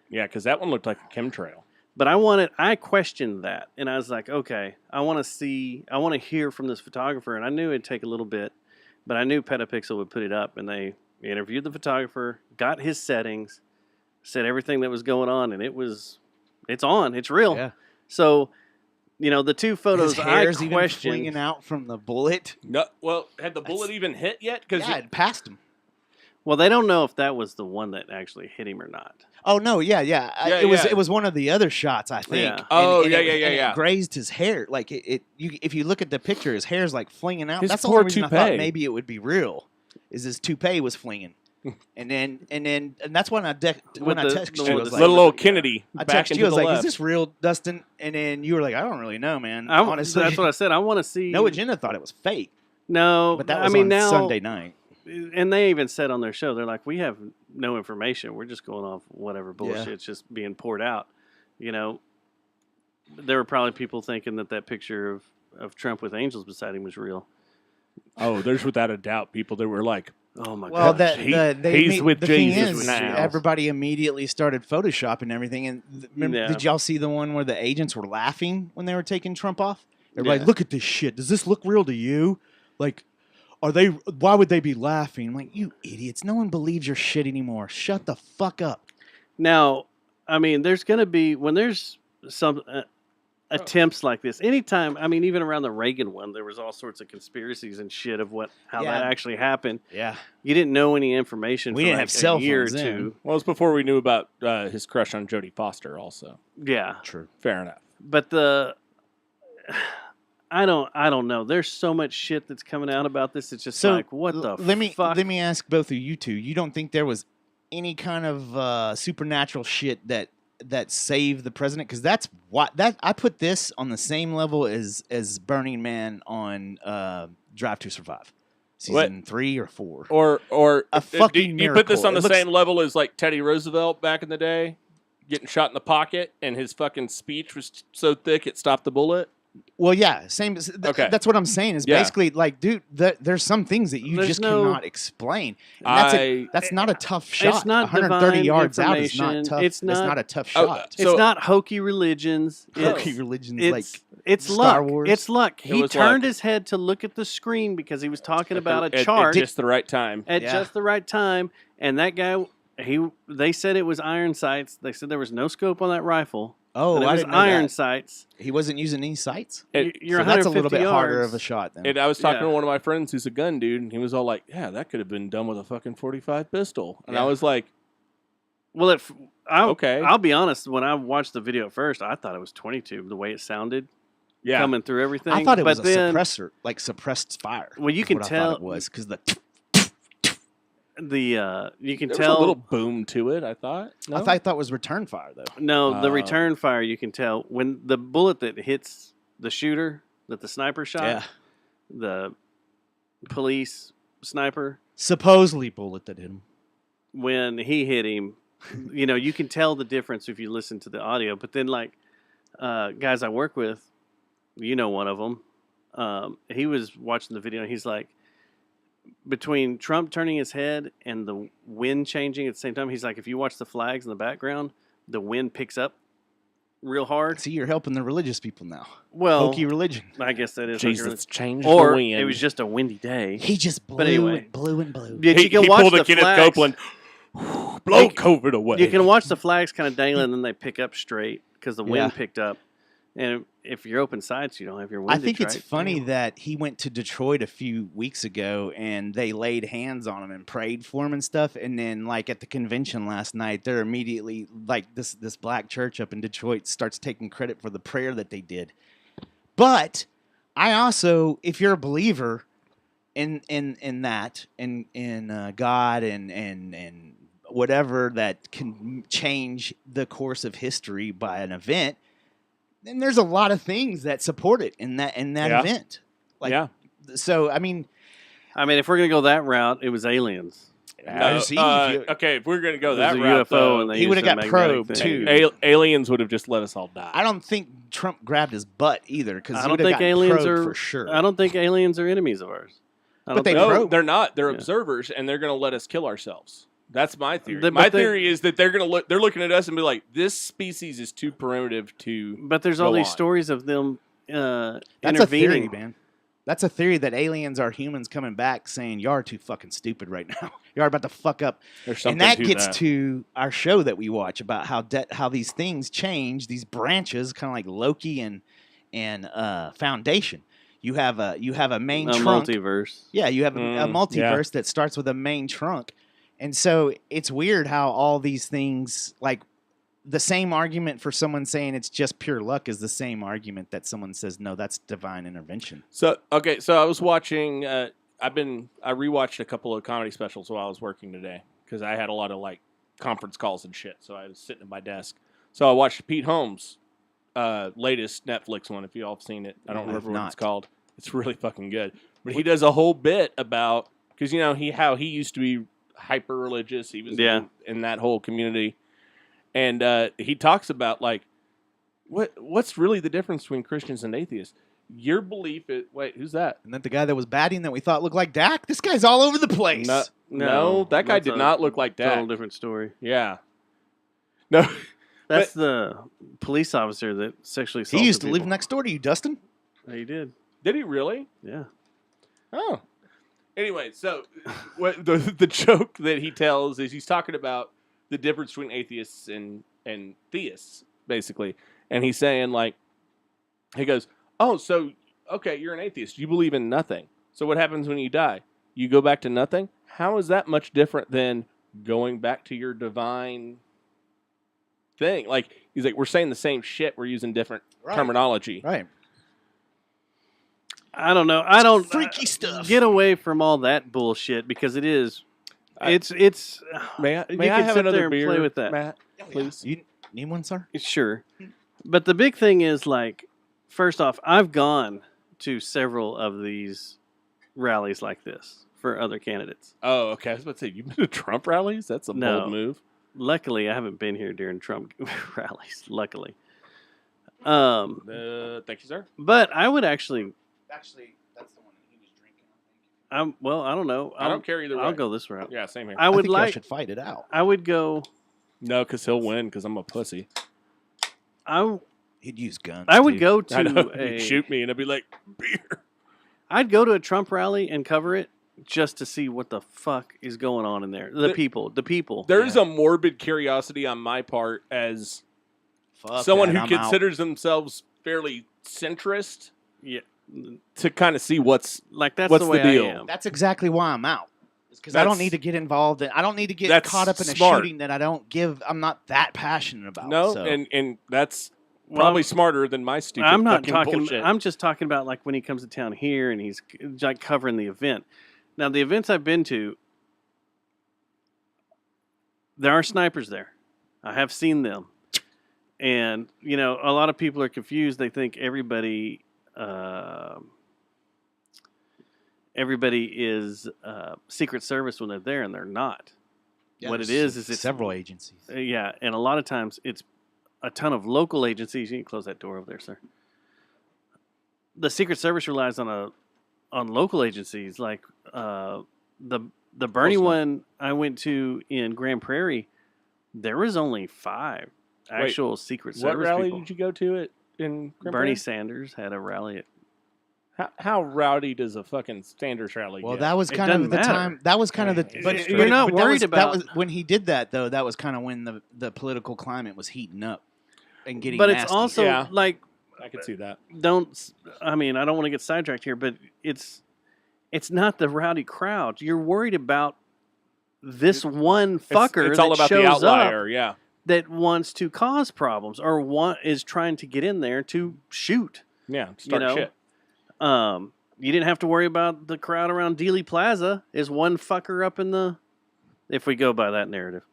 Speaker 3: Yeah, because that one looked like a chemtrail.
Speaker 1: But I questioned that, and I was like, okay, I want to hear from this photographer, and I knew it'd take a little bit, but I knew Petapixel would put it up, and they interviewed the photographer, got his settings, said everything that was going on, and it's on, it's real.
Speaker 2: Yeah.
Speaker 1: So. The two photos
Speaker 2: His hair's
Speaker 1: I
Speaker 2: even
Speaker 1: questioned.
Speaker 2: flinging out from the bullet.
Speaker 3: No, well, had the bullet even hit yet?
Speaker 2: It passed him.
Speaker 1: Well, they don't know if that was the one that actually hit him or not.
Speaker 2: Oh no, yeah. It was one of the other shots, I think.
Speaker 1: Yeah.
Speaker 2: And it grazed his hair. Like if you look at the picture, his hair's like flinging out.
Speaker 3: His
Speaker 2: That's the
Speaker 3: poor
Speaker 2: only reason I thought
Speaker 3: toupee.
Speaker 2: maybe it would be real. is his toupee was flinging. And that's when I texted you. I was like,
Speaker 3: little Kennedy.
Speaker 2: I
Speaker 3: back
Speaker 2: texted
Speaker 3: into
Speaker 2: you. I was
Speaker 3: the
Speaker 2: like,
Speaker 3: left.
Speaker 2: "Is this real, Dustin?" And then you were like, "I don't really know, man."
Speaker 1: Honestly,
Speaker 2: Honestly,
Speaker 1: that's what I said. I want to see.
Speaker 2: No Agenda thought it was fake,
Speaker 1: No,
Speaker 2: but that was
Speaker 1: I mean
Speaker 2: on
Speaker 1: now
Speaker 2: Sunday night.
Speaker 1: And they even said on their show, they're like, we have no information. We're just going off whatever bullshit's just being poured out. You know, there were probably people thinking that picture of Trump with angels beside him was real.
Speaker 3: Oh, there's without a doubt people that were like,
Speaker 1: oh my
Speaker 2: Well,
Speaker 1: gosh.
Speaker 3: he's with
Speaker 2: the thing
Speaker 3: Jesus
Speaker 2: is,
Speaker 3: now.
Speaker 2: everybody immediately started photoshopping everything. And remember, did y'all see the one where the agents were laughing when they were taking Trump off? Everybody, look at this shit. Does this look real to you? Like, why would they be laughing? I'm like, you idiots. No one believes your shit anymore. Shut the fuck up.
Speaker 1: Now, I mean, there's going to be, when there's some attempts like this, anytime, I mean, even around the Reagan one, there was all sorts of conspiracies and shit of how that actually happened.
Speaker 2: Yeah.
Speaker 1: You didn't know any information
Speaker 2: We
Speaker 1: for
Speaker 2: didn't
Speaker 1: like
Speaker 2: have cell
Speaker 1: a year or
Speaker 2: phones then.
Speaker 1: two.
Speaker 3: well, it was before we knew about his crush on Jodie Foster also.
Speaker 1: Yeah.
Speaker 2: True.
Speaker 3: Fair enough.
Speaker 1: But I don't know. There's so much shit that's coming out about this. It's just like, what the fuck?
Speaker 2: Let me ask both of you two. You don't think there was any kind of supernatural shit that saved the president? Because that's what I put this on the same level as Burning Man on Drive to Survive, season 3 or 4.
Speaker 3: Or
Speaker 2: a fucking
Speaker 3: you put this
Speaker 2: miracle.
Speaker 3: on the
Speaker 2: It looks-
Speaker 3: same level as like Teddy Roosevelt back in the day, getting shot in the pocket, and his fucking speech was so thick it stopped the bullet.
Speaker 2: Well, yeah, same.
Speaker 3: Okay.
Speaker 2: That's what I'm saying. Is
Speaker 3: Yeah.
Speaker 2: basically like, dude, there's some things that you just cannot explain. And that's not a tough shot.
Speaker 1: It's not
Speaker 2: 130
Speaker 1: divine
Speaker 2: yards out is not
Speaker 1: information.
Speaker 2: tough.
Speaker 1: It's
Speaker 2: that's
Speaker 1: not-
Speaker 2: not a tough shot.
Speaker 1: It's not hokey religions.
Speaker 2: Hokey
Speaker 1: It's-
Speaker 2: religions
Speaker 1: it's,
Speaker 2: like
Speaker 1: it's
Speaker 2: Star
Speaker 1: luck.
Speaker 2: Wars.
Speaker 1: It's luck.
Speaker 3: It
Speaker 1: He
Speaker 3: was
Speaker 1: turned
Speaker 3: luck.
Speaker 1: his head to look at the screen because he was talking about a
Speaker 3: At
Speaker 1: chart
Speaker 3: just the right time.
Speaker 1: at
Speaker 2: Yeah.
Speaker 1: just the right time. And that guy, they said it was iron sights. They said there was no scope on that rifle.
Speaker 2: Oh,
Speaker 1: that it
Speaker 2: I
Speaker 1: was
Speaker 2: didn't know
Speaker 1: iron
Speaker 2: that.
Speaker 1: sights.
Speaker 2: He wasn't using any sights.
Speaker 1: You're
Speaker 2: So that's a
Speaker 1: 150
Speaker 2: little bit harder
Speaker 1: yards.
Speaker 2: of a shot. Then
Speaker 3: And I was talking
Speaker 1: Yeah.
Speaker 3: to one of my friends who's a gun dude, and he was all like, "Yeah, that could have been done with a fucking 45 pistol." And I
Speaker 2: Yeah.
Speaker 3: was like,
Speaker 1: Well,
Speaker 3: Okay.
Speaker 1: I'll be honest. When I watched the video at first, I thought it was 22. The way it sounded,
Speaker 3: "Yeah,
Speaker 1: coming through everything.
Speaker 2: I thought it was
Speaker 1: but
Speaker 2: a
Speaker 1: then,
Speaker 2: suppressor, like suppressed fire.
Speaker 1: Well, you
Speaker 2: is
Speaker 1: can
Speaker 2: what I
Speaker 1: tell-
Speaker 2: thought it was because
Speaker 1: you can
Speaker 3: there was
Speaker 1: tell
Speaker 3: a little boom to it." I thought. No?
Speaker 2: I thought it was return fire though.
Speaker 1: No, the
Speaker 3: Oh.
Speaker 1: return fire, you can tell when the bullet that hits the shooter that the sniper shot,
Speaker 2: Yeah.
Speaker 1: the police sniper,
Speaker 2: Supposedly bullet that hit him.
Speaker 1: when he hit him, you can tell the difference if you listen to the audio. But then, like, guys I work with, one of them, he was watching the video and he's like, between Trump turning his head and the wind changing at the same time, he's like, if you watch the flags in the background, the wind picks up real hard.
Speaker 2: See, you're helping the religious people now.
Speaker 1: Well,
Speaker 2: Hokey religion.
Speaker 1: I guess that is
Speaker 3: Jesus changed
Speaker 1: or
Speaker 3: the wind.
Speaker 1: it was just a windy day.
Speaker 2: He just blew
Speaker 1: anyway.
Speaker 2: and blew and blew.
Speaker 1: Yet
Speaker 3: he,
Speaker 1: you can
Speaker 3: he
Speaker 1: watch
Speaker 3: pulled
Speaker 1: the
Speaker 3: a Kenneth
Speaker 1: flags.
Speaker 3: Copeland. Blow COVID away.
Speaker 1: You can watch the flags kind of dangling, and then they pick up straight because the wind
Speaker 2: Yeah.
Speaker 1: picked up. And if you're open sights, you don't have your
Speaker 2: I
Speaker 1: windage,
Speaker 2: think it's
Speaker 1: right?
Speaker 2: funny that he went to Detroit a few weeks ago and they laid hands on him and prayed for him and stuff. And then, like at the convention last night, they're immediately like this black church up in Detroit starts taking credit for the prayer that they did. But I also, if you're a believer in that in God and whatever that can change the course of history by an event. And there's a lot of things that support it in that
Speaker 3: Yeah.
Speaker 2: event. Like,
Speaker 3: Yeah.
Speaker 2: So I mean,
Speaker 1: if we're gonna go that route, it was aliens.
Speaker 3: Okay, if we're gonna go
Speaker 1: It
Speaker 3: that
Speaker 1: was a
Speaker 3: route,
Speaker 1: UFO,
Speaker 3: though,
Speaker 1: and they
Speaker 2: he
Speaker 1: used
Speaker 2: would've
Speaker 1: a
Speaker 2: got
Speaker 1: magnetic
Speaker 2: probed,
Speaker 1: thing.
Speaker 2: too.
Speaker 3: aliens would have just let us all die.
Speaker 2: I don't think Trump grabbed his butt either because
Speaker 1: I don't think aliens are
Speaker 2: for sure.
Speaker 1: I don't think aliens are enemies of ours. I
Speaker 2: But
Speaker 1: don't
Speaker 2: they
Speaker 1: think-
Speaker 3: no,
Speaker 2: probe.
Speaker 3: they're not. They're
Speaker 1: Yeah.
Speaker 3: observers, and they're going to let us kill ourselves. That's my theory.
Speaker 1: But
Speaker 3: My
Speaker 1: they-
Speaker 3: theory is that they're going to look. They're looking at us and be like, "This species is too primitive to."
Speaker 1: But there's all
Speaker 3: Go
Speaker 1: these
Speaker 3: on.
Speaker 1: stories of them
Speaker 2: That's
Speaker 1: intervening.
Speaker 2: a theory, man. That's a theory that aliens are humans coming back saying, "You're too fucking stupid right now. You're about to fuck up."
Speaker 3: There's something
Speaker 2: And that
Speaker 3: to
Speaker 2: gets
Speaker 3: that.
Speaker 2: to our show that we watch about how these things change, these branches, kind of like Loki and Foundation. You have a main
Speaker 1: A
Speaker 2: trunk.
Speaker 1: multiverse.
Speaker 2: Yeah, you have a
Speaker 3: yeah.
Speaker 2: multiverse that starts with a main trunk. And so it's weird how all these things, like the same argument for someone saying it's just pure luck is the same argument that someone says, no, that's divine intervention.
Speaker 3: So I was watching I rewatched a couple of comedy specials while I was working today because I had a lot of like conference calls and shit. So I was sitting at my desk. So I watched Pete Holmes' latest Netflix one. If you all have seen it, I don't remember what it's called. It's really fucking good. But he does a whole bit about because how he used to be hyper religious. He was in that whole community, and he talks about like what's really the difference between Christians and atheists. Your belief is wait, who's that?
Speaker 2: And then the guy that was batting that we thought looked like Dak. This guy's all over the place.
Speaker 3: No, that guy did not look like Dak.
Speaker 1: Total different story.
Speaker 3: Yeah. No,
Speaker 1: that's the police officer that sexually assaulted
Speaker 2: He used to
Speaker 1: people.
Speaker 2: live next door to you, Dustin.
Speaker 1: He did.
Speaker 3: Did he really?
Speaker 1: Yeah.
Speaker 3: Oh. Anyway, so what the joke that he tells is he's talking about the difference between atheists and theists, basically. And he's saying, like, he goes, oh, so, okay, you're an atheist. You believe in nothing. So what happens when you die? You go back to nothing? How is that much different than going back to your divine thing? Like, he's like, we're saying the same shit. We're using different terminology.
Speaker 2: Right.
Speaker 1: I don't know. I don't
Speaker 2: freaky stuff.
Speaker 1: Get away from all that bullshit because it is. It's.
Speaker 3: May I
Speaker 1: you
Speaker 3: have
Speaker 1: can sit
Speaker 3: another
Speaker 1: there and
Speaker 3: beer,
Speaker 1: play with that,
Speaker 3: Matt? Please.
Speaker 2: You need one, sir?
Speaker 1: Sure. But the big thing is like, first off, I've gone to several of these rallies like this for other candidates.
Speaker 3: Oh, okay. I was about to say, you've been to Trump rallies? That's a bold move.
Speaker 1: Luckily, I haven't been here during Trump rallies. Luckily.
Speaker 3: Thank you, sir.
Speaker 1: But I would actually,
Speaker 2: that's the one that he was drinking.
Speaker 1: well, I don't know.
Speaker 3: I don't care either way.
Speaker 1: I'll go this route.
Speaker 3: Yeah, same here.
Speaker 1: I would
Speaker 2: think
Speaker 1: like.
Speaker 2: I should fight it out.
Speaker 1: I would go.
Speaker 3: No, because he'll win because I'm a pussy.
Speaker 2: He'd use guns.
Speaker 1: I would
Speaker 2: too.
Speaker 1: go
Speaker 3: I know.
Speaker 1: to
Speaker 3: He'd shoot me and I'd be like, beer.
Speaker 1: I'd go to a Trump rally and cover it just to see what the fuck is going on in there. The people.
Speaker 3: There's a morbid curiosity on my part as someone who considers themselves fairly centrist.
Speaker 1: Yeah.
Speaker 3: To kind of see what's
Speaker 1: the way
Speaker 3: deal.
Speaker 1: I am.
Speaker 2: That's exactly why I'm out. Because I don't need to get involved. I don't need to get
Speaker 3: That's
Speaker 2: caught up in
Speaker 3: smart.
Speaker 2: a shooting that I'm not that passionate about.
Speaker 3: No,
Speaker 2: so.
Speaker 3: and that's probably smarter than my stupid
Speaker 1: I'm not
Speaker 3: fucking
Speaker 1: talking.
Speaker 3: bullshit.
Speaker 1: I'm just talking about like when he comes to town here and he's like covering the event. Now the events I've been to, there are snipers there. I have seen them, and a lot of people are confused. They think everybody is Secret Service when they're there, and they're not.
Speaker 2: Yeah,
Speaker 1: What it is it's
Speaker 2: several agencies.
Speaker 1: Yeah, and a lot of times it's a ton of local agencies. You can close that door over there, sir. The Secret Service relies on local agencies like the Bernie one I went to in Grand Prairie. There was only 5 actual Secret Service
Speaker 3: What rally
Speaker 1: people.
Speaker 3: did you go to in Grand
Speaker 1: Bernie
Speaker 3: Prairie?
Speaker 1: Sanders had a rally at.
Speaker 3: How rowdy does a fucking Sanders rally
Speaker 2: Well,
Speaker 3: get?
Speaker 2: that was
Speaker 1: It
Speaker 2: kind of
Speaker 1: doesn't
Speaker 2: the
Speaker 1: matter.
Speaker 2: time. That was kind of the. But
Speaker 1: You're not
Speaker 2: that
Speaker 1: worried
Speaker 2: was,
Speaker 1: about-
Speaker 2: that was when he did that though. That was kind of when the political climate was heating up and getting.
Speaker 1: But it's
Speaker 2: nasty.
Speaker 1: also
Speaker 3: Yeah.
Speaker 1: like
Speaker 3: I can see that.
Speaker 1: I don't want to get sidetracked here, but it's not the rowdy crowd. You're worried about this one fucker
Speaker 3: It's all
Speaker 1: that
Speaker 3: about
Speaker 1: shows
Speaker 3: the outlier,
Speaker 1: up
Speaker 3: yeah.
Speaker 1: that wants to cause problems or is trying to get in there to shoot.
Speaker 3: Yeah, start shit.
Speaker 1: You didn't have to worry about the crowd around Dealey Plaza. Is one fucker up in the? If we go by that narrative.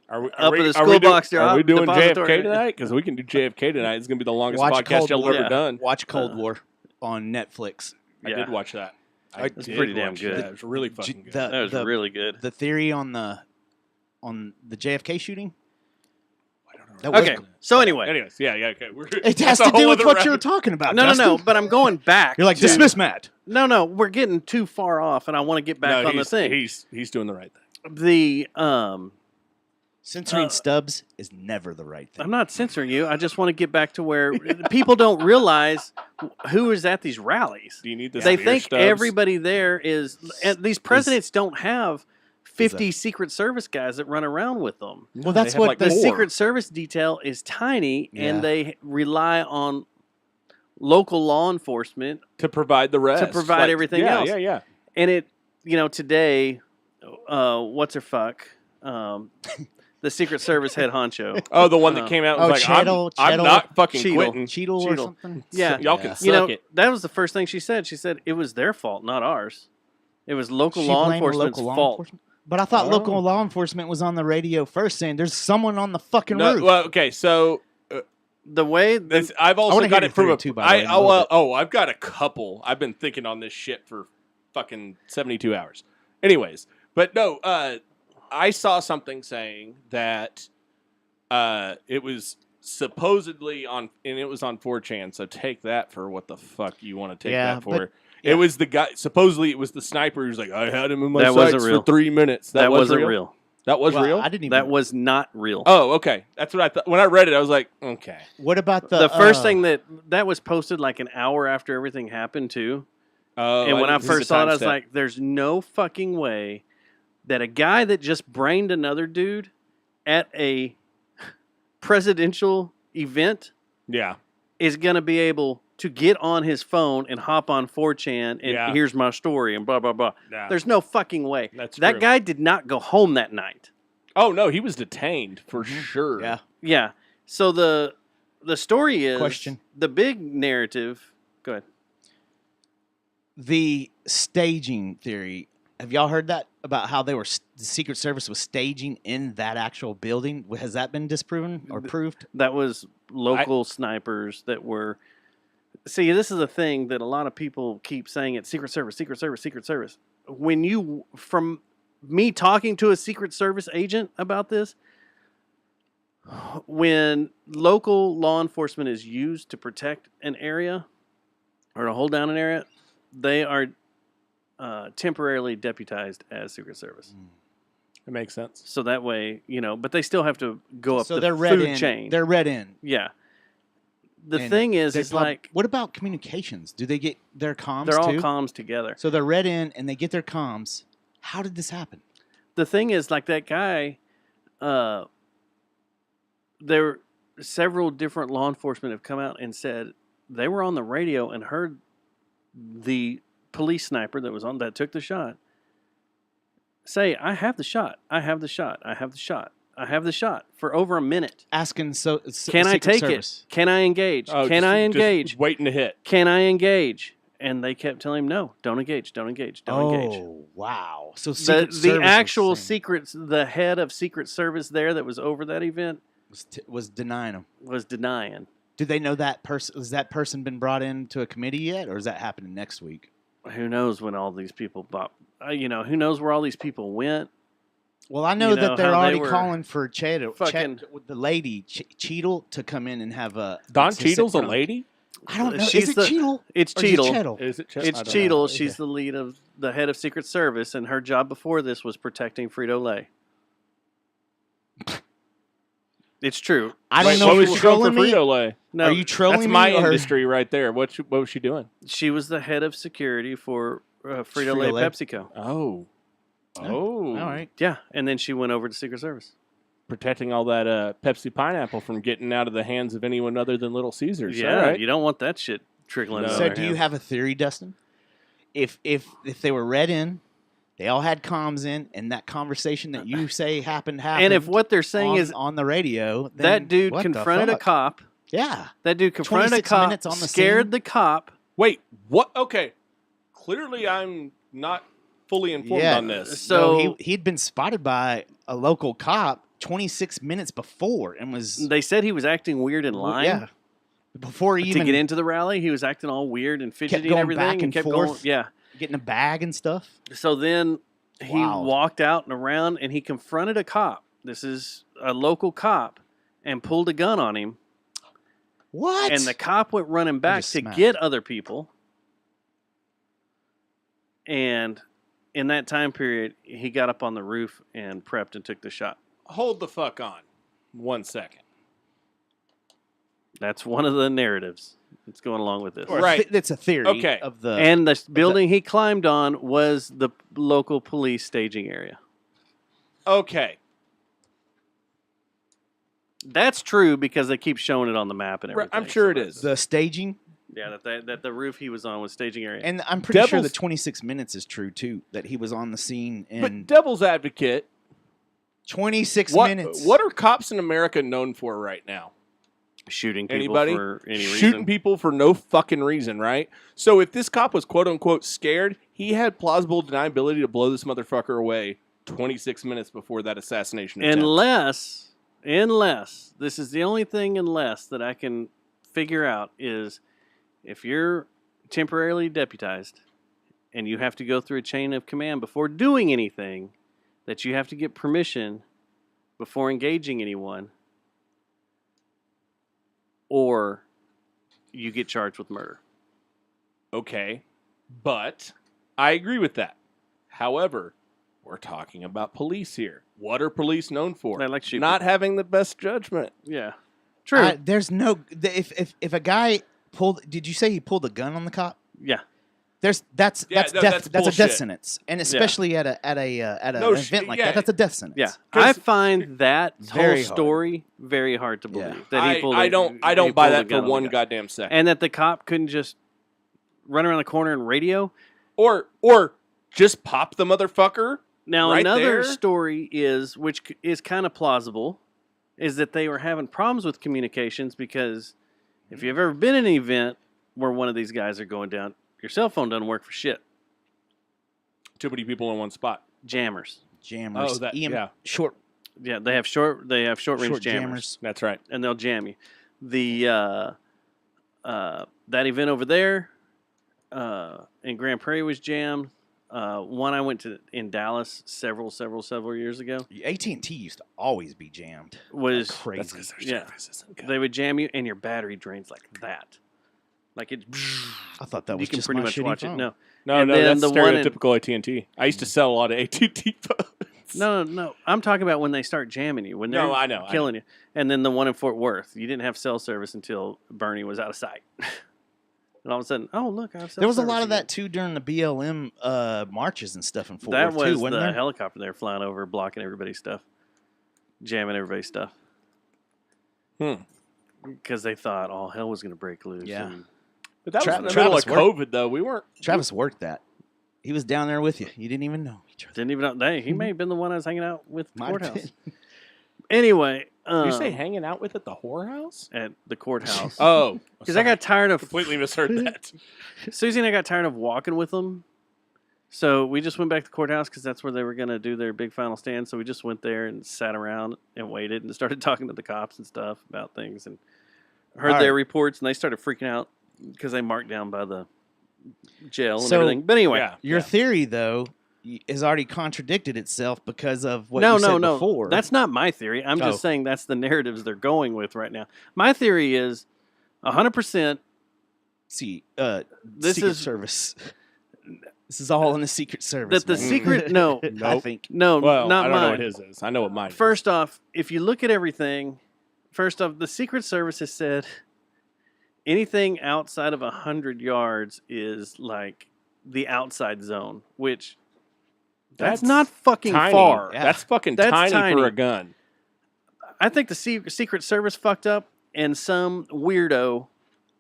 Speaker 3: Are we,
Speaker 1: Up in the school box
Speaker 3: Are we doing
Speaker 1: depository.
Speaker 3: JFK tonight? Because we can do JFK tonight. It's going to be the longest
Speaker 2: Watch
Speaker 3: podcast
Speaker 2: Cold
Speaker 3: y'all
Speaker 2: War.
Speaker 3: ever done.
Speaker 2: Watch Cold War on Netflix.
Speaker 3: I did watch that.
Speaker 1: It's pretty damn good.
Speaker 3: It was really fucking good.
Speaker 1: That was really good.
Speaker 2: The theory on the JFK shooting.
Speaker 1: Okay, so anyway.
Speaker 3: Anyways, yeah, okay.
Speaker 2: It has to do with what you're talking about.
Speaker 1: No,
Speaker 2: Justin.
Speaker 1: no, but I'm going back.
Speaker 2: You're like,
Speaker 1: to-
Speaker 2: dismiss Matt.
Speaker 1: No, we're getting too far off, and I want to get back on the thing.
Speaker 3: He's doing the right thing.
Speaker 1: The
Speaker 2: Censoring Stubbs is never the right thing.
Speaker 1: I'm not censoring you. I just want to get back to where people don't realize who is at these rallies.
Speaker 3: Do you need this?
Speaker 1: They
Speaker 3: beer,
Speaker 1: think
Speaker 3: Stubbs?
Speaker 1: everybody there is. And these presidents don't have 50 Secret Service guys that run around with them.
Speaker 2: Well, that's
Speaker 3: They have
Speaker 2: what
Speaker 3: like
Speaker 1: The
Speaker 3: 4.
Speaker 1: Secret Service detail is tiny,
Speaker 2: Yeah.
Speaker 1: and they rely on local law enforcement
Speaker 3: to provide the rest,
Speaker 1: to provide everything
Speaker 3: yeah,
Speaker 1: else.
Speaker 3: Yeah.
Speaker 1: And it, today, what's her fuck? The Secret Service head honcho.
Speaker 3: Oh, the one that came out and was like, I'm not fucking
Speaker 1: Cheadle.
Speaker 3: quitting.
Speaker 2: Cheadle or something.
Speaker 1: Yeah,
Speaker 3: Y'all can suck it.
Speaker 1: That was the first thing she said. She said it was their fault, not ours. It was local
Speaker 2: She
Speaker 1: law
Speaker 2: blamed
Speaker 1: enforcement's
Speaker 2: local law
Speaker 1: fault.
Speaker 2: enforcement? But I thought local law enforcement was on the radio first saying there's someone on the fucking
Speaker 3: No,
Speaker 2: roof.
Speaker 3: well, okay, so
Speaker 1: The way
Speaker 3: I've also
Speaker 2: wanna
Speaker 3: got
Speaker 2: hear
Speaker 3: it from
Speaker 2: your
Speaker 3: a
Speaker 2: theory too, by the way, in a
Speaker 3: I've got a couple. I've been thinking on this shit for fucking 72 hours. Anyways, but no, I saw something saying that it was supposedly on, and it was on 4chan. So take that for what the fuck you want to take
Speaker 2: Yeah,
Speaker 3: that for.
Speaker 2: but-
Speaker 3: It was the guy. Supposedly, it was the sniper who's like, I had him in my
Speaker 1: That wasn't
Speaker 3: sights
Speaker 1: real.
Speaker 3: for 3 minutes.
Speaker 1: that wasn't real.
Speaker 3: That was
Speaker 2: Well,
Speaker 3: real.
Speaker 2: I didn't even.
Speaker 1: That was not real.
Speaker 3: Oh, okay. That's what I thought. When I read it, I was like, okay.
Speaker 2: What about
Speaker 1: The first thing that was posted like an hour after everything happened too.
Speaker 3: Oh,
Speaker 1: And when I
Speaker 3: didn't see the
Speaker 1: first saw it, I was
Speaker 3: timestamp.
Speaker 1: like, "There's no fucking way that a guy that just brained another dude at a presidential event
Speaker 3: yeah,
Speaker 1: is going to be able to get on his phone and hop on 4chan and
Speaker 3: Yeah.
Speaker 1: here's my story and blah blah blah."
Speaker 3: Nah.
Speaker 1: There's no fucking way.
Speaker 3: That's
Speaker 1: that
Speaker 3: true.
Speaker 1: guy did not go home that night.
Speaker 3: Oh no, he was detained for sure.
Speaker 2: Yeah.
Speaker 1: Yeah. So the story is
Speaker 2: Question.
Speaker 1: the big narrative. Go ahead.
Speaker 2: The staging theory. Have y'all heard that about how they were the Secret Service was staging in that actual building? Has that been disproven or proved?
Speaker 1: That was local snipers that were. See, this is a thing that a lot of people keep saying it's Secret Service, Secret Service, Secret Service. When you, from me talking to a Secret Service agent about this, when local law enforcement is used to protect an area or to hold down an area, they are temporarily deputized as Secret Service.
Speaker 3: It makes sense.
Speaker 1: So that way, but they still have to go up
Speaker 2: So
Speaker 1: the
Speaker 2: they're read
Speaker 1: food
Speaker 2: in.
Speaker 1: chain.
Speaker 2: They're read in.
Speaker 1: Yeah. The
Speaker 2: And
Speaker 1: thing is,
Speaker 2: they
Speaker 1: it's like
Speaker 2: what about communications? Do they get their comms
Speaker 1: they're all
Speaker 2: too?
Speaker 1: comms together.
Speaker 2: So they're read in and they get their comms. How did this happen?
Speaker 1: The thing is, like that guy, there were several different law enforcement have come out and said they were on the radio and heard the police sniper that took the shot say, "I have the shot. I have the shot. I have the shot. I have the shot," for over a minute.
Speaker 2: Asking
Speaker 1: Can I
Speaker 2: Secret
Speaker 1: take
Speaker 2: Service.
Speaker 1: it? Can I engage?
Speaker 3: Oh,
Speaker 1: Can I engage?
Speaker 3: Just waiting to hit.
Speaker 1: Can I engage? And they kept telling him, "No, don't engage. Don't engage. Don't engage."
Speaker 2: Oh, wow. So
Speaker 1: The
Speaker 2: Secret Service was
Speaker 1: actual
Speaker 2: saying-
Speaker 1: secrets, the head of Secret Service there that was over that event
Speaker 2: was denying them.
Speaker 1: was denying.
Speaker 2: Do they know that person? Has that person been brought into a committee yet, or is that happening next week?
Speaker 1: Who knows when all these people who knows where all these people went?
Speaker 2: Well, I know
Speaker 1: You
Speaker 2: that
Speaker 1: know,
Speaker 2: they're
Speaker 1: how they
Speaker 2: already
Speaker 1: were
Speaker 2: calling for Cheadle,
Speaker 1: fucking-
Speaker 2: with the lady Cheadle to come in and have a
Speaker 3: Don
Speaker 2: to sit
Speaker 3: Cheadle's a
Speaker 2: front.
Speaker 3: lady?
Speaker 2: I don't know.
Speaker 1: She's
Speaker 2: Is it
Speaker 1: the-
Speaker 2: Cheadle?
Speaker 1: It's
Speaker 2: Or is it
Speaker 1: Cheadle.
Speaker 2: Cheadle?
Speaker 3: Is it?
Speaker 1: It's
Speaker 3: I don't
Speaker 1: Cheadle.
Speaker 3: know.
Speaker 1: She's the lead of the head of Secret Service, and her job before this was protecting Frito-Lay. It's true.
Speaker 2: I don't
Speaker 3: Wait,
Speaker 2: know
Speaker 3: what
Speaker 2: if
Speaker 3: was
Speaker 2: you're
Speaker 3: she doing for
Speaker 2: trolling me.
Speaker 3: Frito-Lay?
Speaker 1: No,
Speaker 2: Are you trolling
Speaker 3: That's
Speaker 2: me?
Speaker 3: my
Speaker 2: or-
Speaker 3: industry right there. What was she doing?
Speaker 1: she was the head of security for Frito-Lay
Speaker 2: Frito-Lay.
Speaker 1: PepsiCo.
Speaker 3: Oh.
Speaker 2: All right.
Speaker 1: Yeah, and then she went over to Secret Service.
Speaker 3: Protecting all that Pepsi pineapple from getting out of the hands of anyone other than Little Caesars.
Speaker 1: Yeah,
Speaker 3: All right.
Speaker 1: you don't want that shit trickling.
Speaker 3: No.
Speaker 1: out
Speaker 2: So,
Speaker 1: of
Speaker 2: do
Speaker 1: their
Speaker 2: you
Speaker 1: hands.
Speaker 2: have a theory, Dustin? If they were read in, they all had comms in, and that conversation that you say happened.
Speaker 1: And if what they're saying
Speaker 2: on,
Speaker 1: is
Speaker 2: on the radio, then
Speaker 1: that dude
Speaker 2: what the
Speaker 1: confronted a
Speaker 2: fuck?
Speaker 1: cop,
Speaker 2: Yeah,
Speaker 1: that dude confronted a
Speaker 2: 26
Speaker 1: cop,
Speaker 2: minutes on the
Speaker 1: scared
Speaker 2: scene?
Speaker 1: the cop.
Speaker 3: Wait, what? Okay. Clearly, I'm not fully informed
Speaker 2: yeah.
Speaker 3: on this.
Speaker 1: So-
Speaker 2: No, he'd been spotted by a local cop 26 minutes before, and was
Speaker 1: They said he was acting weird in line.
Speaker 2: Yeah, before he
Speaker 1: To
Speaker 2: even
Speaker 1: get into the rally, he was acting all weird and fidgety
Speaker 2: going
Speaker 1: and everything,
Speaker 2: back and
Speaker 1: kept
Speaker 2: forth.
Speaker 1: going. Yeah.
Speaker 2: getting a bag and stuff.
Speaker 1: So then he
Speaker 2: Wow.
Speaker 1: walked out and around, and he confronted a cop. This is a local cop, and pulled a gun on him.
Speaker 2: What?
Speaker 1: And the cop went running back
Speaker 2: just
Speaker 1: to
Speaker 2: smacked.
Speaker 1: get other people. And in that time period, he got up on the roof and prepped and took the shot.
Speaker 3: Hold the fuck on. 1 second.
Speaker 1: That's one of the narratives that's going along with this.
Speaker 3: Right.
Speaker 2: That's a theory.
Speaker 3: Okay.
Speaker 2: Of the
Speaker 1: And the building he climbed on was the local police staging area.
Speaker 3: Okay.
Speaker 1: That's true because they keep showing it on the map and
Speaker 3: Right,
Speaker 1: everything.
Speaker 3: I'm sure it
Speaker 1: that's-
Speaker 3: is.
Speaker 2: the staging.
Speaker 1: Yeah, that the roof he was on was staging area.
Speaker 2: And I'm pretty sure the
Speaker 3: Devil's-
Speaker 2: 26 minutes is true too. That he was on the scene in
Speaker 3: But devil's advocate,
Speaker 2: 26
Speaker 3: what
Speaker 2: minutes.
Speaker 3: what are cops in America known for right now?
Speaker 1: shooting people
Speaker 3: Anybody?
Speaker 1: for any
Speaker 3: Shooting
Speaker 1: reason.
Speaker 3: people for no fucking reason, right? So if this cop was quote unquote scared, he had plausible deniability to blow this motherfucker away 26 minutes before that assassination attempt.
Speaker 1: Unless this is the only thing that I can figure out is if you're temporarily deputized and you have to go through a chain of command before doing anything, that you have to get permission before engaging anyone, or you get charged with murder.
Speaker 3: Okay, but I agree with that. However, we're talking about police here. What are police known for?
Speaker 1: They like shooting.
Speaker 3: Not having the best judgment.
Speaker 1: Yeah. True.
Speaker 2: There's no if a guy pulled. Did you say he pulled a gun on the cop?
Speaker 1: Yeah.
Speaker 2: That's
Speaker 3: that's
Speaker 2: a death
Speaker 3: bullshit.
Speaker 2: sentence, and especially at an
Speaker 3: No,
Speaker 2: event like
Speaker 3: yeah.
Speaker 2: that, that's a death sentence.
Speaker 1: Yeah. I find that
Speaker 2: Very
Speaker 1: whole story very hard to believe.
Speaker 2: Yeah.
Speaker 1: That he pulled
Speaker 3: I
Speaker 1: he
Speaker 3: don't
Speaker 1: pulled
Speaker 3: buy
Speaker 1: a
Speaker 3: that
Speaker 1: gun
Speaker 3: for
Speaker 1: on the
Speaker 3: one
Speaker 1: guy.
Speaker 3: goddamn second.
Speaker 1: And that the cop couldn't just run around the corner and radio.
Speaker 3: Or just pop the motherfucker.
Speaker 1: Now,
Speaker 3: right
Speaker 1: another
Speaker 3: there?
Speaker 1: story is, which is kind of plausible, is that they were having problems with communications because if you've ever been in an event where one of these guys are going down, your cell phone doesn't work for shit.
Speaker 3: Too many people in one spot.
Speaker 1: Jammers.
Speaker 2: Jammers.
Speaker 3: Oh, that-
Speaker 2: EM
Speaker 3: yeah.
Speaker 2: Short
Speaker 1: Yeah, they have short range jammers.
Speaker 3: That's right.
Speaker 1: And they'll jam you. The that event over there in Grand Prairie was jammed. One I went to in Dallas several years ago
Speaker 2: AT&T used to always be jammed.
Speaker 1: was
Speaker 2: Crazy.
Speaker 3: That's because their
Speaker 1: Yeah.
Speaker 3: service isn't good.
Speaker 1: they would jam you and your battery drains like that. Like it,
Speaker 2: I thought that
Speaker 1: you
Speaker 2: was
Speaker 1: can
Speaker 2: just
Speaker 1: pretty
Speaker 2: my
Speaker 1: much
Speaker 2: shitty
Speaker 1: watch
Speaker 2: phone.
Speaker 1: it. No,
Speaker 3: No,
Speaker 1: And
Speaker 3: no,
Speaker 1: then
Speaker 3: that's
Speaker 1: the one in-
Speaker 3: stereotypical AT&T. I used to sell a lot of AT&T phones.
Speaker 1: no. I'm talking about when they start jamming you, when they're
Speaker 3: No, I know,
Speaker 1: killing you. And then the one in Fort Worth, you didn't have cell service until Bernie was out of sight. And all of a sudden, oh look, I have cell
Speaker 2: There was a
Speaker 1: service
Speaker 2: lot of
Speaker 1: again.
Speaker 2: that too during the BLM marches and stuff in Fort
Speaker 1: That
Speaker 2: Worth too,
Speaker 1: was
Speaker 2: wasn't
Speaker 1: the
Speaker 2: there?
Speaker 1: helicopter they were flying over, blocking everybody's stuff, jamming everybody's stuff. Because they thought all hell was going to break loose.
Speaker 2: Yeah.
Speaker 1: and-
Speaker 3: But that was in the
Speaker 2: Travis
Speaker 3: middle of COVID, though. We weren't.
Speaker 2: Travis worked that. He was down there with you. You didn't even know each other.
Speaker 1: Didn't even know. He may have been the one I was hanging out with at the
Speaker 2: Might have
Speaker 1: courthouse.
Speaker 2: been.
Speaker 1: Anyway.
Speaker 3: Did you say hanging out with at the whorehouse?
Speaker 1: At the courthouse.
Speaker 3: Oh.
Speaker 1: Because I got tired of...
Speaker 3: completely misheard that.
Speaker 1: Susie and I got tired of walking with them. So we just went back to the courthouse because that's where they were going to do their big final stand. So we just went there and sat around and waited and started talking to the cops and stuff about things and heard
Speaker 2: All
Speaker 1: their
Speaker 2: right.
Speaker 1: reports. And they started freaking out because they marked down by the jail and
Speaker 2: So,
Speaker 1: everything. But anyway.
Speaker 3: Yeah.
Speaker 2: Your theory, though, has already contradicted itself because of what
Speaker 1: No,
Speaker 2: you said
Speaker 1: no.
Speaker 2: before.
Speaker 1: That's not my theory. I'm
Speaker 2: Oh.
Speaker 1: just saying that's the narratives they're going with right now. My theory is 100%. This
Speaker 2: Secret
Speaker 1: is-
Speaker 2: Service. This is all in the Secret Service.
Speaker 1: That the
Speaker 2: man.
Speaker 1: secret, no,
Speaker 2: I think.
Speaker 1: no,
Speaker 3: Well,
Speaker 1: not
Speaker 3: I don't
Speaker 1: mine.
Speaker 3: know what his is. I know what mine is.
Speaker 1: First off, if you look at everything, first off, the Secret Service has said anything outside of 100 yards is like the outside zone, which that's not fucking
Speaker 3: tiny.
Speaker 1: far.
Speaker 2: Yeah.
Speaker 3: That's fucking
Speaker 1: That's
Speaker 3: tiny for
Speaker 1: tiny.
Speaker 3: a gun.
Speaker 1: I think the Secret Service fucked up, and some weirdo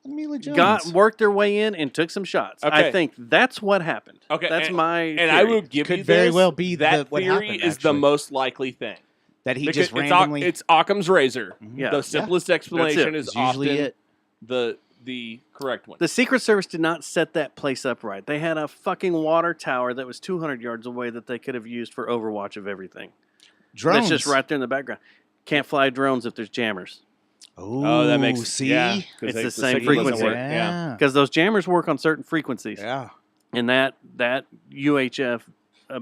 Speaker 2: Mila Jones.
Speaker 1: worked their way in and took some shots. I
Speaker 3: Okay.
Speaker 1: think that's what happened.
Speaker 3: Okay,
Speaker 1: that's
Speaker 3: and-
Speaker 1: my.
Speaker 3: And I will give
Speaker 2: Could
Speaker 3: you
Speaker 2: very
Speaker 3: this,
Speaker 2: well be
Speaker 3: that
Speaker 2: what
Speaker 3: theory
Speaker 2: happened,
Speaker 3: is the
Speaker 2: actually.
Speaker 3: most likely thing.
Speaker 2: that he
Speaker 3: Because
Speaker 2: just
Speaker 3: it's
Speaker 2: randomly.
Speaker 3: it's Occam's razor.
Speaker 1: Yeah.
Speaker 3: The simplest explanation is
Speaker 2: It's usually
Speaker 3: often
Speaker 2: it.
Speaker 3: the correct one.
Speaker 1: The Secret Service did not set that place up right. They had a fucking water tower that was 200 yards away that they could have used for overwatch of everything.
Speaker 2: Drones.
Speaker 1: That's just right there in the background. Can't fly drones if there's jammers.
Speaker 2: Oh,
Speaker 3: that makes
Speaker 2: see.
Speaker 3: Yeah, 'cause
Speaker 1: It's the same
Speaker 3: signal doesn't
Speaker 1: frequency.
Speaker 3: work.
Speaker 2: Yeah.
Speaker 1: Because those jammers work on certain frequencies.
Speaker 2: Yeah.
Speaker 1: And that UHF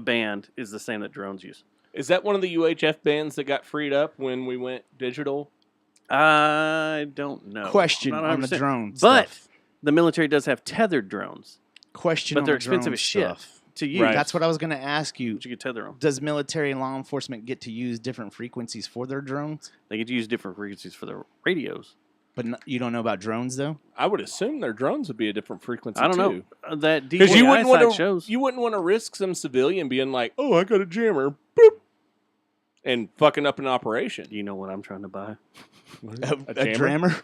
Speaker 1: band is the same that drones use.
Speaker 3: Is that one of the UHF bands that got freed up when we went digital?
Speaker 1: I don't know.
Speaker 2: Question
Speaker 1: I'm not
Speaker 2: on the
Speaker 1: 100%.
Speaker 2: drone
Speaker 1: But
Speaker 2: stuff.
Speaker 1: the military does have tethered drones
Speaker 2: Question
Speaker 1: but
Speaker 2: on
Speaker 1: they're
Speaker 2: the
Speaker 1: expensive
Speaker 2: drone
Speaker 1: as shit.
Speaker 2: stuff.
Speaker 1: to use.
Speaker 3: Right.
Speaker 2: That's what I was going to ask you.
Speaker 1: But you could tether them.
Speaker 2: Does military and law enforcement get to use different frequencies for their drones?
Speaker 1: They get to use different frequencies for their radios.
Speaker 2: But you don't know about drones, though?
Speaker 3: I would assume their drones would be a different frequency.
Speaker 1: I don't know.
Speaker 3: too.
Speaker 1: That
Speaker 3: Because
Speaker 1: DJI
Speaker 3: you wouldn't
Speaker 1: side
Speaker 3: want to
Speaker 1: shows.
Speaker 3: you wouldn't want to risk some civilian being like, "Oh, I got a jammer," boop, and fucking up an operation.
Speaker 1: You know what I'm trying to buy?
Speaker 2: A jammer?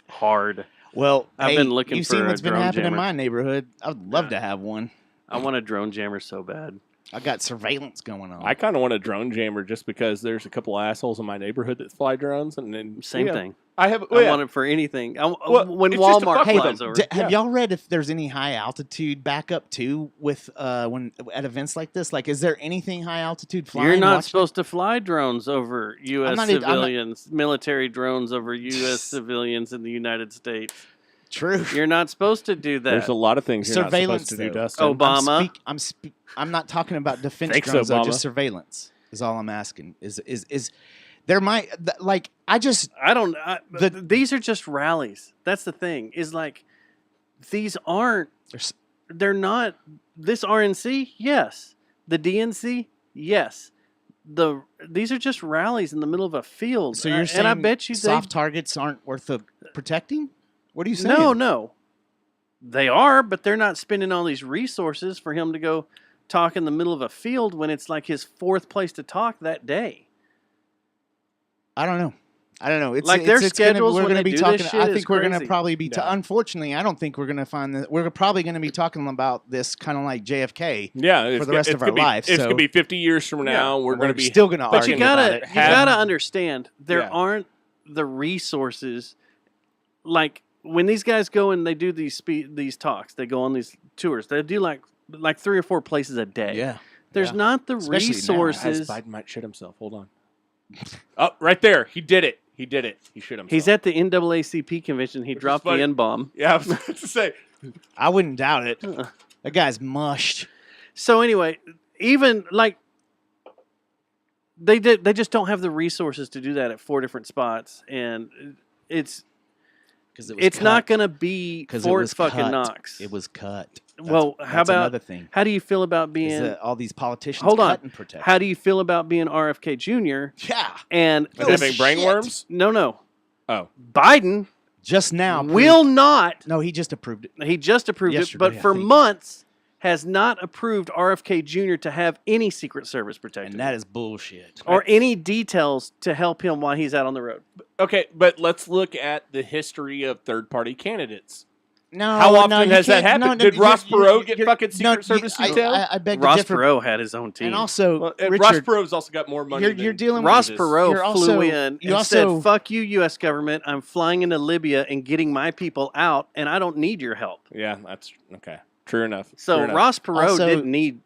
Speaker 1: Hard.
Speaker 2: Well,
Speaker 1: I've
Speaker 2: hey,
Speaker 1: been looking
Speaker 2: you've
Speaker 1: for
Speaker 2: seen
Speaker 1: a
Speaker 2: what's been
Speaker 1: drone
Speaker 2: happening in
Speaker 1: jammer.
Speaker 2: my neighborhood. I would love to have one.
Speaker 1: I want a drone jammer so bad.
Speaker 2: I got surveillance going on.
Speaker 3: I kind of want a drone jammer just because there's a couple assholes in my neighborhood that fly drones, and then
Speaker 1: Same thing.
Speaker 3: I have.
Speaker 1: I want it for anything. When
Speaker 3: it's just to
Speaker 1: Walmart
Speaker 3: fuck with
Speaker 1: flies
Speaker 3: them.
Speaker 1: over.
Speaker 2: Have y'all read if there's any high altitude backup too with when at events like this? Like, is there anything high altitude flying?
Speaker 1: You're not
Speaker 2: watching?
Speaker 1: supposed to fly drones over U.S.
Speaker 2: not even- I'm not-
Speaker 1: civilians, military drones over U.S. civilians in the United States.
Speaker 2: True.
Speaker 1: You're not supposed to do that.
Speaker 3: There's a lot of things you're not
Speaker 2: Surveillance,
Speaker 3: supposed to do,
Speaker 2: though.
Speaker 3: Dustin.
Speaker 1: Obama.
Speaker 2: I'm not talking about defense
Speaker 3: Thanks,
Speaker 2: drones, though,
Speaker 3: Obama.
Speaker 2: just surveillance is all I'm asking. Is there might like I just
Speaker 1: I don't. These are just rallies. That's the thing. Is like these aren't. They're not. This RNC, yes. The DNC, yes. These are just rallies in the middle of a field.
Speaker 2: so you're saying
Speaker 1: and I bet you
Speaker 2: soft targets aren't worth the protecting? What are you saying?
Speaker 1: No. They are, but they're not spending all these resources for him to go talk in the middle of a field when it's like his fourth place to talk that day.
Speaker 2: I don't know. It's
Speaker 1: Like their schedules
Speaker 2: we're
Speaker 1: when
Speaker 2: gonna
Speaker 1: they
Speaker 2: be
Speaker 1: do
Speaker 2: talking.
Speaker 1: this shit
Speaker 2: I
Speaker 1: is
Speaker 2: think we're gonna
Speaker 1: crazy.
Speaker 2: probably be.
Speaker 3: Yeah.
Speaker 2: Unfortunately, I don't think we're gonna find that. We're probably gonna be talking about this kind of like JFK.
Speaker 3: Yeah,
Speaker 2: for the rest of our life.
Speaker 3: It's
Speaker 2: so
Speaker 3: gonna be 50 years from now. We're gonna be
Speaker 2: still gonna
Speaker 1: But
Speaker 2: argue
Speaker 1: you gotta
Speaker 2: about it.
Speaker 1: you gotta understand there
Speaker 3: Yeah.
Speaker 1: aren't the resources like when these guys go and they do these talks, they go on these tours, they do like 3 or 4 places a day.
Speaker 2: Yeah.
Speaker 1: There's not the
Speaker 2: Especially now.
Speaker 1: resources.
Speaker 3: Biden might shit himself. Hold on. Oh, right there. He did it. He shit himself.
Speaker 1: He's at the NAACP convention. He
Speaker 3: Which is
Speaker 1: dropped the
Speaker 3: funny.
Speaker 1: N-bomb.
Speaker 3: Yeah, I was about to say.
Speaker 2: I wouldn't doubt it.
Speaker 1: Uh-uh.
Speaker 2: That guy's mushed.
Speaker 1: So anyway, even like they just don't have the resources to do that at 4 different spots, and it's not going to be Fort fucking Knox.
Speaker 2: It was cut.
Speaker 1: How
Speaker 2: that's
Speaker 1: about
Speaker 2: another thing?
Speaker 1: How do you feel about being
Speaker 2: Is that all these politicians
Speaker 1: Hold on.
Speaker 2: cut and protect?
Speaker 1: How do you feel about being RFK Jr.
Speaker 2: Yeah.
Speaker 1: and
Speaker 3: With having brainworms?
Speaker 1: No.
Speaker 3: Oh.
Speaker 1: Biden
Speaker 2: just now
Speaker 1: will not.
Speaker 2: No, he just approved it.
Speaker 1: He just approved it,
Speaker 2: Yesterday,
Speaker 1: but
Speaker 2: I
Speaker 1: for
Speaker 2: think.
Speaker 1: months has not approved RFK Jr. to have any Secret Service protection
Speaker 2: And that is bullshit.
Speaker 1: or any details to help him while he's out on the road.
Speaker 3: Okay, but let's look at the history of third-party candidates.
Speaker 2: No,
Speaker 3: How often
Speaker 2: no, you
Speaker 3: has that
Speaker 2: can't-
Speaker 3: happened?
Speaker 2: no,
Speaker 3: Did Ross Perot get
Speaker 2: you're-
Speaker 3: fucking Secret Service detail?
Speaker 2: I beg to
Speaker 1: Ross
Speaker 2: differ.
Speaker 1: Perot had his own team.
Speaker 2: And also,
Speaker 3: Ross
Speaker 2: Richard,
Speaker 3: Perot's also got more money.
Speaker 2: you're dealing with
Speaker 1: Ross
Speaker 3: this.
Speaker 1: Perot
Speaker 2: You're
Speaker 1: flew
Speaker 2: also-
Speaker 1: in
Speaker 2: you
Speaker 1: and said,
Speaker 2: also-
Speaker 1: "Fuck you, U.S. government. I'm flying into Libya and getting my people out, and I don't need your help."
Speaker 3: Yeah, that's okay. True enough.
Speaker 1: So
Speaker 3: True enough.
Speaker 1: Ross Perot
Speaker 2: Also-
Speaker 1: didn't need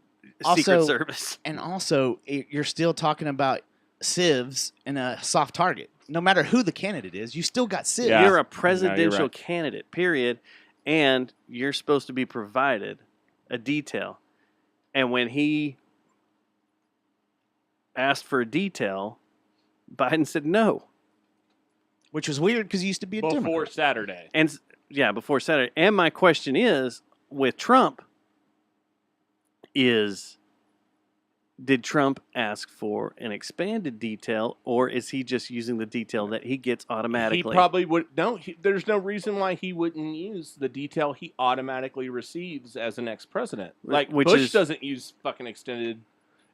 Speaker 1: Secret
Speaker 2: also-
Speaker 1: Service.
Speaker 2: And also, you're still talking about civs and a soft target. No matter who the candidate is, you still got civs.
Speaker 3: Yeah.
Speaker 1: You're a
Speaker 3: No,
Speaker 1: presidential
Speaker 3: you're right.
Speaker 1: candidate, period, and you're supposed to be provided a detail. And when he asked for a detail, Biden said no.
Speaker 2: Which was weird because he used to be a
Speaker 3: Before
Speaker 2: Democrat.
Speaker 3: Saturday.
Speaker 1: And before Saturday. And my question is, with Trump, did Trump ask for an expanded detail, or is he just using the detail that he gets automatically?
Speaker 3: He probably would. No, there's no reason why he wouldn't use the detail he automatically receives as an ex-president. Like
Speaker 1: Which
Speaker 3: Bush
Speaker 1: is-
Speaker 3: doesn't use fucking extended,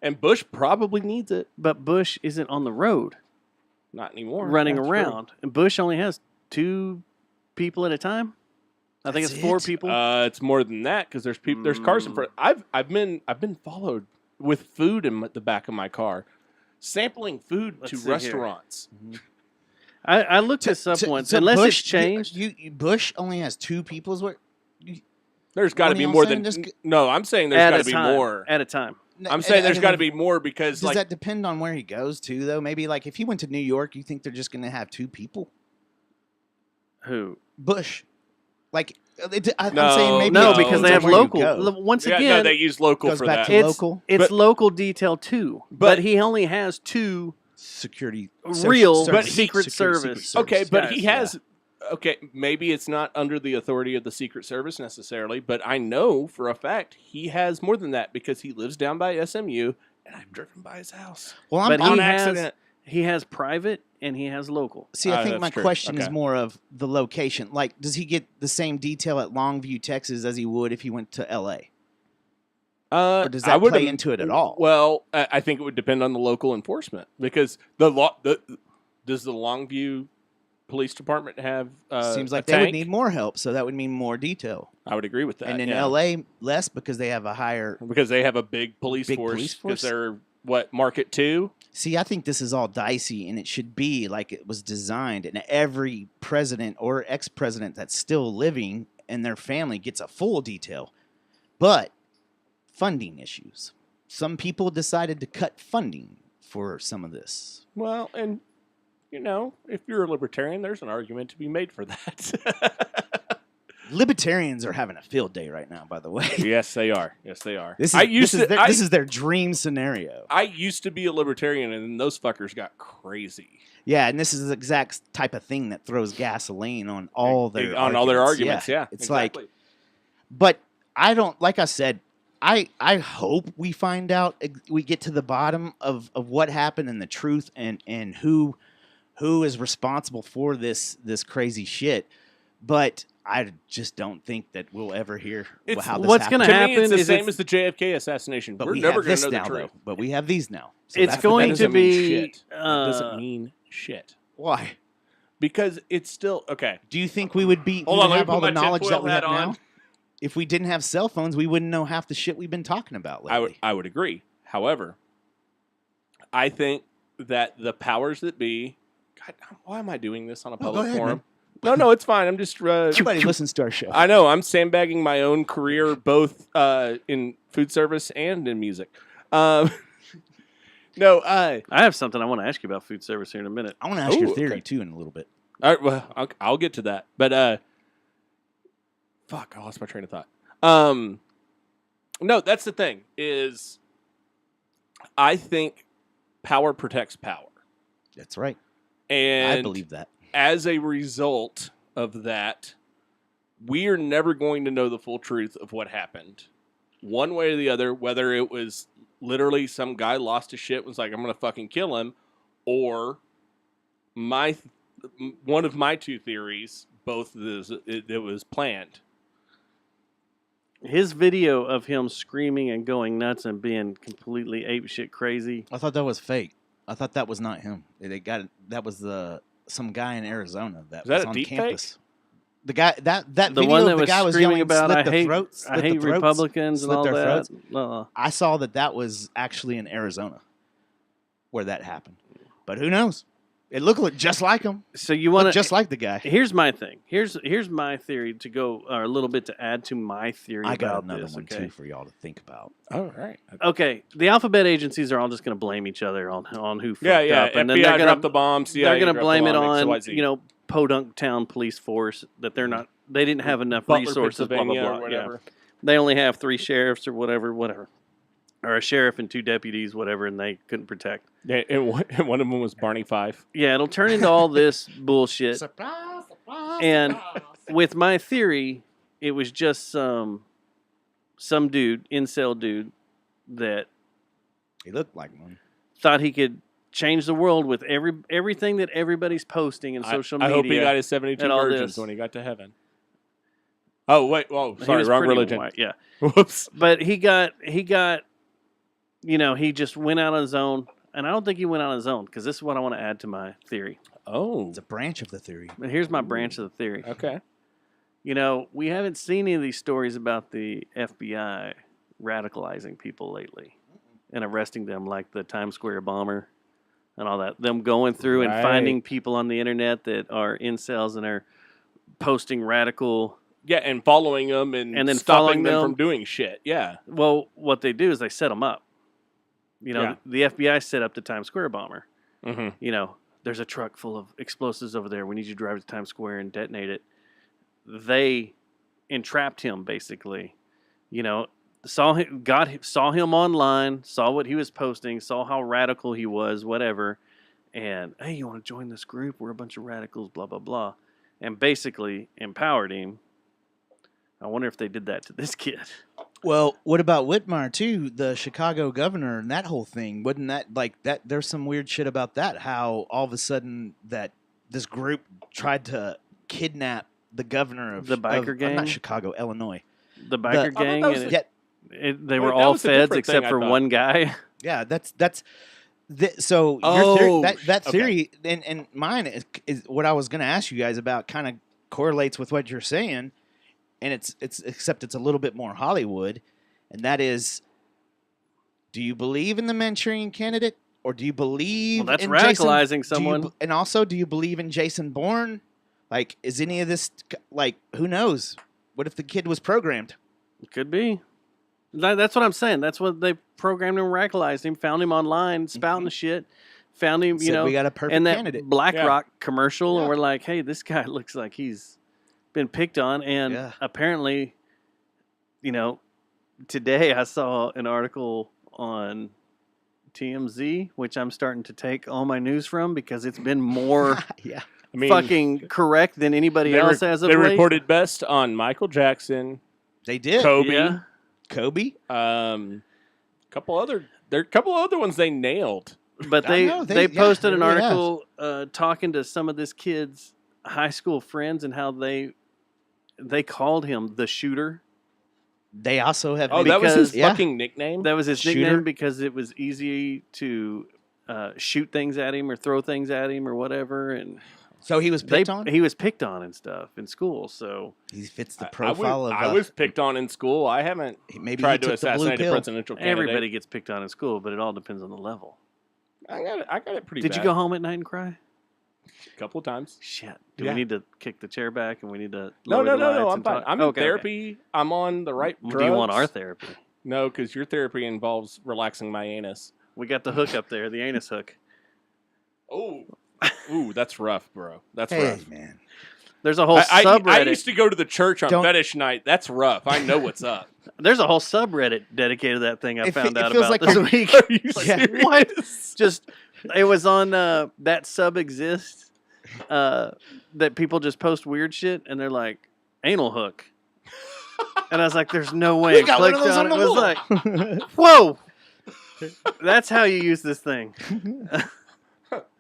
Speaker 3: and Bush probably needs it.
Speaker 1: But Bush isn't on the road
Speaker 3: Not anymore.
Speaker 1: running
Speaker 3: That's true.
Speaker 1: around. And Bush only has 2 people at a time. I think
Speaker 2: That's
Speaker 1: it's 4
Speaker 2: it?
Speaker 1: people.
Speaker 3: It's more than that because there's people. There's cars in front. I've been followed with food in the back of my car, sampling food
Speaker 1: Let's
Speaker 3: to
Speaker 1: see here.
Speaker 3: restaurants.
Speaker 1: I looked this up once.
Speaker 2: So
Speaker 1: Unless
Speaker 2: Bush,
Speaker 1: it's changed.
Speaker 2: Bush only has 2 people. Is what?
Speaker 3: There's got to
Speaker 2: What are
Speaker 3: be
Speaker 2: y'all
Speaker 3: more
Speaker 2: saying?
Speaker 3: than.
Speaker 2: Just-
Speaker 3: No, I'm saying there's
Speaker 1: at
Speaker 3: got
Speaker 1: a
Speaker 3: to be
Speaker 1: time.
Speaker 3: more.
Speaker 1: At a time.
Speaker 3: I'm saying there's
Speaker 2: And
Speaker 3: got to be more because
Speaker 2: Does
Speaker 3: like
Speaker 2: that depend on where he goes to, though? Maybe like if he went to New York, you think they're just going to have 2 people?
Speaker 1: Who?
Speaker 2: Bush, like I'm
Speaker 3: No,
Speaker 2: saying maybe
Speaker 1: No,
Speaker 2: it
Speaker 1: because
Speaker 2: depends
Speaker 1: they
Speaker 2: on
Speaker 1: have
Speaker 2: where you
Speaker 1: local.
Speaker 2: go.
Speaker 1: Once
Speaker 3: yeah,
Speaker 1: again,
Speaker 3: no, they use local
Speaker 2: goes
Speaker 3: for
Speaker 2: back
Speaker 3: that.
Speaker 2: to
Speaker 1: it's
Speaker 2: local.
Speaker 1: It's
Speaker 3: But-
Speaker 1: local detail too.
Speaker 3: but-
Speaker 1: But he only has 2
Speaker 2: security,
Speaker 1: real
Speaker 2: service-
Speaker 1: Secret
Speaker 2: security-
Speaker 1: Service.
Speaker 3: Okay, but he
Speaker 1: guys,
Speaker 3: has. Okay, maybe it's not under the authority of the Secret Service necessarily, but I know for a fact he has more than that because he lives down by SMU, and I've driven by his house.
Speaker 2: Well, I'm
Speaker 1: But
Speaker 3: on
Speaker 1: he
Speaker 3: accident.
Speaker 1: he has private and he has local.
Speaker 2: See, I think
Speaker 3: that's
Speaker 2: my
Speaker 3: true.
Speaker 2: question is
Speaker 3: Okay.
Speaker 2: more of the location. Like, does he get the same detail at Longview, Texas, as he would if he went to L.A.? Or does that play into it at all?
Speaker 3: Well, I think it would depend on the local enforcement because does the Longview Police Department have
Speaker 2: Seems
Speaker 3: a
Speaker 2: like they would
Speaker 3: tank?
Speaker 2: need more help, so that would mean more detail.
Speaker 3: I would agree with that.
Speaker 2: And in
Speaker 3: yeah.
Speaker 2: L.A., less because they have a higher.
Speaker 3: because they have a big police
Speaker 2: Big
Speaker 3: force
Speaker 2: police
Speaker 3: because
Speaker 2: force?
Speaker 3: what, Market 2?
Speaker 2: See, I think this is all dicey, and it should be like it was designed, and every president or ex-president that's still living and their family gets a full detail. But funding issues. Some people decided to cut funding for some of this.
Speaker 3: Well, and, if you're a libertarian, there's an argument to be made for that.
Speaker 2: Libertarians are having a field day right now, by the way.
Speaker 3: Yes, they are. Yes, they are.
Speaker 2: This is their dream scenario.
Speaker 3: I used to be a libertarian, and then those fuckers got crazy.
Speaker 2: Yeah, and this is the exact type of thing that throws gasoline on all their
Speaker 3: arguments. Yeah,
Speaker 2: it's
Speaker 3: exactly.
Speaker 2: like, but I don't. Like I said, I hope we find out. We get to the bottom of what happened and the truth, and who is responsible for this crazy shit. But I just don't think that we'll ever hear how this
Speaker 1: what's going to happen.
Speaker 3: It's the
Speaker 1: is
Speaker 3: same as the JFK assassination.
Speaker 2: But
Speaker 3: We're never going to know the
Speaker 2: now,
Speaker 3: truth.
Speaker 2: though. But we have these now. So
Speaker 1: It's going to be.
Speaker 3: It doesn't mean shit.
Speaker 2: Why?
Speaker 3: Because it's still okay.
Speaker 2: Do you think we would be?
Speaker 3: Hold
Speaker 2: we
Speaker 3: on,
Speaker 2: would
Speaker 3: let me
Speaker 2: have
Speaker 3: put
Speaker 2: all the
Speaker 3: my
Speaker 2: knowledge that
Speaker 3: tinfoil
Speaker 2: we have
Speaker 3: hat on.
Speaker 2: now? If we didn't have cell phones, we wouldn't know half the shit we've been talking about lately.
Speaker 3: I would agree. However, I think that the powers that be. God, why am I doing this on a public forum? No, it's fine. I'm just.
Speaker 2: Everybody listens to our show.
Speaker 3: I know. I'm sandbagging my own career, both in food service and in music. No,
Speaker 1: I have something I want to ask you about food service here in a minute.
Speaker 2: I want to ask your theory too in a little bit.
Speaker 3: All right, well, I'll get to that. But fuck, I lost my train of thought. No, that's the thing. Is I think power protects power.
Speaker 2: That's right.
Speaker 3: And
Speaker 2: I believe that.
Speaker 3: As a result of that, we are never going to know the full truth of what happened. One way or the other, whether it was literally some guy lost his shit, was like, I'm going to fucking kill him, or one of my two theories, it was planned.
Speaker 1: His video of him screaming and going nuts and being completely apeshit crazy.
Speaker 2: I thought that was fake. I thought that was not him. That was some guy in Arizona that was on campus. Fake? The guy that
Speaker 1: the
Speaker 2: video
Speaker 1: one that
Speaker 2: the
Speaker 1: was
Speaker 2: guy was
Speaker 1: screaming
Speaker 2: yelling,
Speaker 1: about
Speaker 2: I
Speaker 1: hate Republicans and all that.
Speaker 2: I saw that was actually in Arizona where that happened. But who knows? It looked just like him.
Speaker 1: So you want
Speaker 2: just like the guy.
Speaker 1: Here's my thing. Here's my theory to go, or a little bit to add to my theory.
Speaker 2: I got
Speaker 1: about
Speaker 2: another
Speaker 1: this,
Speaker 2: one
Speaker 1: okay?
Speaker 2: too for y'all to think about.
Speaker 3: All right.
Speaker 1: Okay. The alphabet agencies are all just going to blame each other on who fucked up, and
Speaker 3: FBI
Speaker 1: then they're
Speaker 3: dropped the bomb. CIA
Speaker 1: they're going to blame
Speaker 3: the
Speaker 1: it
Speaker 3: bomb,
Speaker 1: on
Speaker 3: XYZ.
Speaker 1: Podunk Town Police Force that they didn't have enough
Speaker 3: Butler,
Speaker 1: resources. Blah blah
Speaker 3: Pennsylvania,
Speaker 1: blah.
Speaker 3: or whatever.
Speaker 1: Yeah. They only have 3 sheriffs or whatever, or a sheriff and 2 deputies, whatever, and they couldn't protect.
Speaker 3: Yeah, and one of them was Barney Fife.
Speaker 1: Yeah, it'll turn into all this bullshit.
Speaker 2: Surprise,
Speaker 1: And with my theory, it was just some dude, incel dude, that
Speaker 2: he looked like one.
Speaker 1: Thought he could change the world with everything that everybody's posting in social media.
Speaker 3: I hope he got his 72 virgins when he got to heaven. Oh wait! Whoa! Sorry, wrong religion.
Speaker 1: White, yeah.
Speaker 3: Whoops.
Speaker 1: But he got. He just went out on his own, and I don't think he went out on his own because this is what I want to add to my theory.
Speaker 3: Oh,
Speaker 2: it's a branch of the theory.
Speaker 1: But here's my branch of the theory.
Speaker 3: Okay.
Speaker 1: We haven't seen any of these stories about the FBI radicalizing people lately and arresting them, like the Times Square bomber and all that. Them going through and finding people on the internet that are incels and are posting radical.
Speaker 3: Yeah, and following them and then stopping them from doing shit. Yeah.
Speaker 1: Well, what they do is they set them up. The FBI set up the Times Square bomber.
Speaker 3: Mm-hmm.
Speaker 1: There's a truck full of explosives over there. We need you to drive to Times Square and detonate it. They entrapped him, basically. Saw him online, saw what he was posting, saw how radical he was, whatever. And, hey, you want to join this group? We're a bunch of radicals, blah, blah, blah. And basically empowered him. I wonder if they did that to this kid.
Speaker 2: Well, what about Whitmire too, the Chicago governor, and that whole thing? Wouldn't that like that? There's some weird shit about that. How all of a sudden that this group tried to kidnap the governor of
Speaker 1: the biker gang,
Speaker 2: not Chicago, Illinois.
Speaker 1: The biker gang. They were all feds except for one guy.
Speaker 2: Yeah, that's. So that theory and mine is what I was going to ask you guys about. Kind of correlates with what you're saying. And it's except it's a little bit more Hollywood, and that is, Do you believe in the Manchurian Candidate, or do you believe?
Speaker 1: Well, that's
Speaker 2: in
Speaker 1: radicalizing
Speaker 2: Jason,
Speaker 1: someone.
Speaker 2: and also, do you believe in Jason Bourne? Like, is any of this like? Who knows? What if the kid was programmed?
Speaker 1: It could be. That's what I'm saying. That's what they programmed him, radicalized him, found him online, spouting the shit, found him,
Speaker 2: Said, we got a perfect
Speaker 1: and that
Speaker 2: candidate.
Speaker 1: BlackRock commercial,
Speaker 2: Yeah.
Speaker 1: and we're like, hey, this guy looks like he's been picked on, and apparently, today I saw an article on TMZ, which I'm starting to take all my news from because it's been more fucking correct than anybody else as of
Speaker 3: They
Speaker 1: late.
Speaker 3: reported best on Michael Jackson.
Speaker 2: They did.
Speaker 3: Kobe.
Speaker 1: Yeah.
Speaker 2: Kobe.
Speaker 3: Couple other ones they nailed.
Speaker 1: But
Speaker 2: I
Speaker 1: they
Speaker 2: know,
Speaker 1: they
Speaker 2: yeah,
Speaker 1: posted
Speaker 2: they
Speaker 1: an
Speaker 2: really
Speaker 1: article talking to some of this kid's high school friends and how they called him the shooter.
Speaker 2: They also have.
Speaker 3: Oh, that was his fucking nickname?
Speaker 1: That was his
Speaker 2: Shooter?
Speaker 1: nickname because it was easy to shoot things at him or throw things at him or whatever. And
Speaker 2: so he was picked on?
Speaker 1: He was picked on and stuff in school. So
Speaker 2: he fits the profile
Speaker 3: I was picked on in school. I haven't tried to assassinate a presidential candidate.
Speaker 1: Everybody gets picked on in school, but it all depends on the level.
Speaker 3: I got it pretty
Speaker 1: Did
Speaker 3: bad.
Speaker 1: you go home at night and cry?
Speaker 3: A couple of times.
Speaker 1: Shit. Do we need to kick the chair back and we need to
Speaker 3: No,
Speaker 1: lower the lights
Speaker 3: I'm
Speaker 1: and
Speaker 3: fine.
Speaker 1: talk?
Speaker 3: I'm in
Speaker 1: Okay,
Speaker 3: therapy.
Speaker 1: okay.
Speaker 3: I'm on the right drugs.
Speaker 1: Do you want our therapy?
Speaker 3: No, because your therapy involves relaxing my anus.
Speaker 1: We got the hook up there, the anus hook.
Speaker 3: Oh. Ooh, that's rough, bro. That's
Speaker 2: Hey,
Speaker 3: rough.
Speaker 2: man.
Speaker 1: There's a whole
Speaker 3: I
Speaker 1: subreddit.
Speaker 3: used to go to the church on
Speaker 2: Don't-
Speaker 3: fetish night. That's rough. I know what's up.
Speaker 1: There's a whole subreddit dedicated to that thing I found out
Speaker 2: feels
Speaker 1: about
Speaker 2: like
Speaker 1: this
Speaker 2: we're-
Speaker 1: week.
Speaker 3: Are you
Speaker 2: Yeah.
Speaker 3: serious?
Speaker 1: What? Just it was on that sub exists that people just post weird shit and they're like anal hook, and I was like, "There's no way."
Speaker 2: We
Speaker 1: I
Speaker 2: got one of
Speaker 1: clicked
Speaker 2: those
Speaker 1: on
Speaker 2: on
Speaker 1: it.
Speaker 2: the
Speaker 1: It was
Speaker 2: wall.
Speaker 1: like, whoa. That's how you use this thing.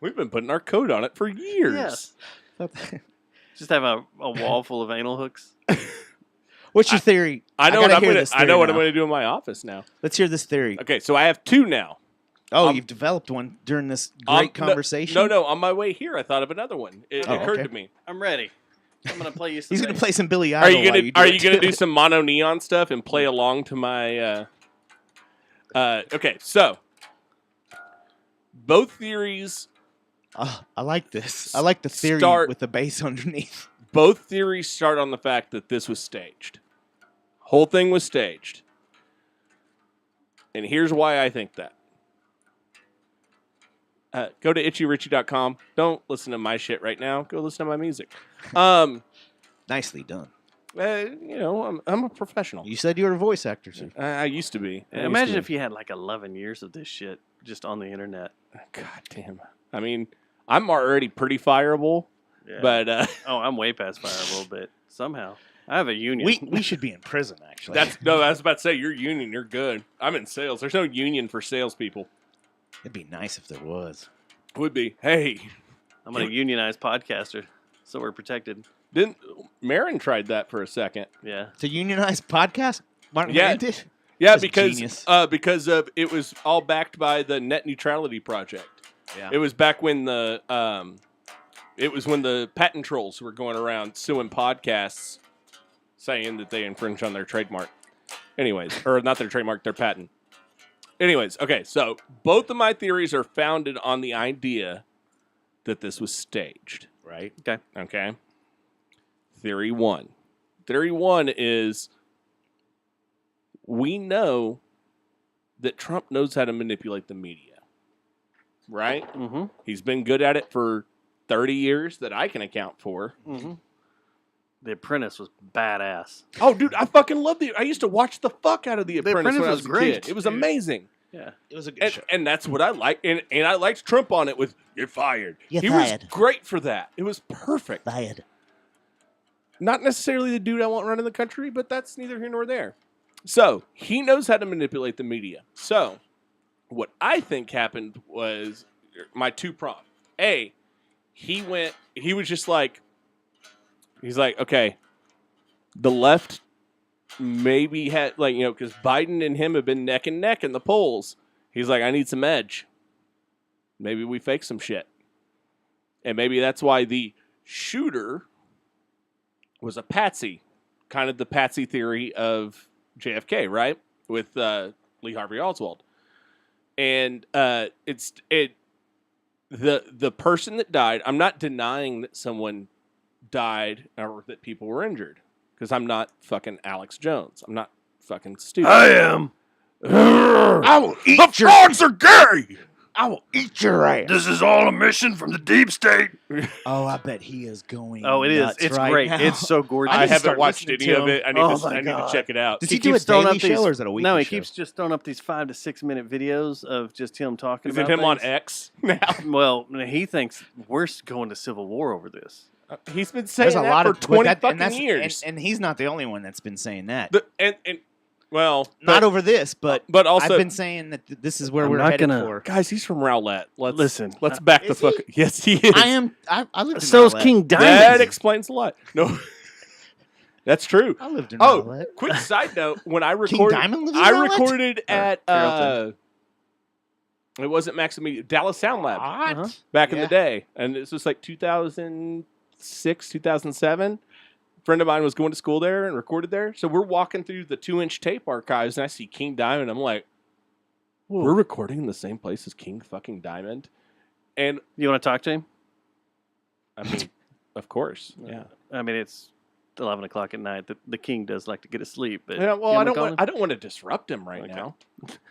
Speaker 3: We've been putting our code on it for years.
Speaker 1: Yeah. Just have a wall full of anal hooks.
Speaker 2: What's your theory?
Speaker 3: I know
Speaker 2: gotta
Speaker 3: what I'm
Speaker 2: hear
Speaker 3: gonna.
Speaker 2: this
Speaker 3: I know what
Speaker 2: theory
Speaker 3: I'm
Speaker 2: now.
Speaker 3: going to do in my office now.
Speaker 2: Let's hear this theory.
Speaker 3: Okay, so I have two now.
Speaker 2: Oh, you've developed one during this great conversation.
Speaker 3: No. On my way here, I thought of another one. It occurred to me.
Speaker 1: I'm ready. I'm gonna play you.
Speaker 2: He's going to
Speaker 1: bass.
Speaker 2: play some Billy
Speaker 3: Are
Speaker 2: Idol.
Speaker 3: you
Speaker 2: while
Speaker 3: gonna
Speaker 2: do
Speaker 3: Are
Speaker 2: it,
Speaker 3: you gonna
Speaker 2: too.
Speaker 3: do some mono neon stuff and play along to my? Okay, so both theories.
Speaker 2: I like this. I like the theory with the bass underneath.
Speaker 3: Both theories start on the fact that this was staged. Whole thing was staged. And here's why I think that. Go to itchyrichie.com. Don't listen to my shit right now. Go listen to my music.
Speaker 2: Nicely done.
Speaker 3: I'm a professional.
Speaker 2: You said you were a voice actor, sir.
Speaker 3: I used to be.
Speaker 1: Imagine if you had like 11 years of this shit just on the internet.
Speaker 3: God damn. I mean, I'm already pretty fireable,
Speaker 1: Yeah.
Speaker 3: but
Speaker 1: Oh, I'm way past fireable, but somehow I have a union.
Speaker 2: We should be in prison, actually.
Speaker 3: I was about to say, you're union, you're good. I'm in sales. There's no union for salespeople.
Speaker 2: It'd be nice if there was.
Speaker 3: Would be. Hey,
Speaker 1: I'm a unionized podcaster, so we're protected.
Speaker 3: didn't Marin tried that for a second?
Speaker 1: Yeah.
Speaker 2: It's a unionized podcast? Martin
Speaker 3: Yeah.
Speaker 2: Rand did?
Speaker 3: Yeah,
Speaker 2: That's
Speaker 3: because
Speaker 2: genius.
Speaker 3: of it was all backed by the Net Neutrality Project.
Speaker 2: Yeah.
Speaker 3: It was back when the patent trolls were going around suing podcasts, saying that they infringe on their trademark. Anyways, or not their trademark, their patent. Anyways, okay, so both of my theories are founded on the idea that this was staged.
Speaker 2: Right.
Speaker 3: Okay. Theory one. Theory one is we know that Trump knows how to manipulate the media. Right?
Speaker 1: Mm-hmm.
Speaker 3: He's been good at it for 30 years that I can account for.
Speaker 1: Mm-hmm. The Apprentice was badass.
Speaker 3: Oh, dude, I fucking love I used to watch the fuck out of The Apprentice when I
Speaker 1: Apprentice
Speaker 3: was
Speaker 1: was
Speaker 3: a
Speaker 1: great,
Speaker 3: kid. It was
Speaker 1: dude.
Speaker 3: amazing.
Speaker 1: Yeah.
Speaker 2: It was a good show.
Speaker 3: And that's what I like. And I liked Trump on it with, you're fired.
Speaker 2: You're
Speaker 3: he
Speaker 2: fired.
Speaker 3: was great for that. It was perfect.
Speaker 2: Fired.
Speaker 3: Not necessarily the dude I want running the country, but that's neither here nor there. So, he knows how to manipulate the media. So, what I think happened was my two prong. A, he was just like, he's like, okay, the left maybe had, because Biden and him have been neck and neck in the polls. He's like, I need some edge. Maybe we fake some shit. And maybe that's why the shooter was a patsy, kind of the patsy theory of JFK, right? With Lee Harvey Oswald. and the person that died. I'm not denying that someone died or that people were injured because I'm not fucking Alex Jones. I'm not fucking stupid.
Speaker 1: I am.
Speaker 4: I will eat
Speaker 3: The frogs are gay.
Speaker 2: I will eat your ass.
Speaker 1: This is all a mission from the deep state.
Speaker 2: Oh, I bet he is going.
Speaker 1: Oh, it is.
Speaker 2: nuts
Speaker 1: It's
Speaker 2: right
Speaker 1: great.
Speaker 2: now.
Speaker 1: It's so gorgeous.
Speaker 3: I
Speaker 2: need to
Speaker 3: haven't
Speaker 2: start
Speaker 3: watched
Speaker 2: listening
Speaker 3: any
Speaker 2: to
Speaker 3: of
Speaker 2: him.
Speaker 3: it. I need to
Speaker 1: God.
Speaker 3: check it out.
Speaker 2: Does
Speaker 1: He
Speaker 2: he do a
Speaker 1: keeps throwing
Speaker 2: daily
Speaker 1: up
Speaker 2: show
Speaker 1: these-
Speaker 2: or is it a weekly
Speaker 1: No, he
Speaker 2: show?
Speaker 1: keeps just throwing up these 5 to 6 minute videos of just him talking
Speaker 3: Is
Speaker 1: about
Speaker 3: it him on
Speaker 1: things.
Speaker 3: X now?
Speaker 1: Well, he thinks we're going to civil war over this.
Speaker 3: He's been saying
Speaker 2: There's a
Speaker 3: that
Speaker 2: lot
Speaker 3: for
Speaker 2: of
Speaker 3: 20
Speaker 2: and
Speaker 3: fucking
Speaker 2: that's-
Speaker 3: years.
Speaker 2: and he's not the only one that's been saying that.
Speaker 3: Well,
Speaker 2: Not over this, but
Speaker 3: also,
Speaker 2: I've been saying that this is where
Speaker 1: I'm
Speaker 2: we're
Speaker 1: not
Speaker 2: headed
Speaker 1: gonna-
Speaker 2: for.
Speaker 3: guys, he's from Rowlett.
Speaker 1: Listen,
Speaker 3: let's back the
Speaker 2: is
Speaker 3: fuck.
Speaker 2: he?
Speaker 3: Yes, he is.
Speaker 2: I lived in
Speaker 1: So's
Speaker 2: Rowlett.
Speaker 1: King
Speaker 3: That
Speaker 1: Diamond.
Speaker 3: explains a lot. No, that's true.
Speaker 2: I lived in
Speaker 3: Oh,
Speaker 2: Rowlett.
Speaker 3: quick side note: when I
Speaker 2: King
Speaker 3: recorded,
Speaker 2: Diamond lives in
Speaker 3: I
Speaker 2: Rowlett?
Speaker 3: recorded at
Speaker 1: Carrollton.
Speaker 3: it wasn't Maximilian Dallas Sound Lab
Speaker 2: What?
Speaker 3: back in
Speaker 2: Yeah.
Speaker 3: the day, and this was like 2006, 2007. Friend of mine was going to school there and recorded there. So we're walking through the 2-inch tape archives, and I see King Diamond. I'm like, we're recording in the same place as King fucking Diamond. And
Speaker 1: You want to talk to him?
Speaker 3: I mean, of course, yeah.
Speaker 1: I mean, it's 11 o'clock at night. The king does like to get to sleep. But
Speaker 3: Yeah, well,
Speaker 1: you
Speaker 3: I
Speaker 1: wanna call
Speaker 3: don't
Speaker 1: him?
Speaker 3: want to disrupt him right
Speaker 1: Okay.
Speaker 3: now.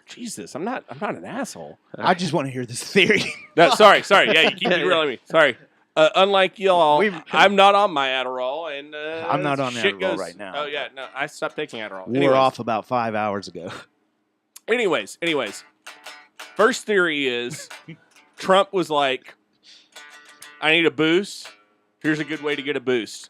Speaker 3: Jesus, I'm not an asshole.
Speaker 2: I just want to hear this theory.
Speaker 3: No, sorry. Yeah, you keep derailing me. Sorry. Unlike y'all, I'm not on my Adderall, and
Speaker 2: I'm not on
Speaker 3: shit
Speaker 2: Adderall
Speaker 3: goes-
Speaker 2: right now.
Speaker 3: Oh yeah, no, I stopped taking Adderall.
Speaker 2: We're
Speaker 3: Anyways.
Speaker 2: off about 5 hours ago.
Speaker 3: Anyways, first theory is Trump was like, "I need a boost. Here's a good way to get a boost.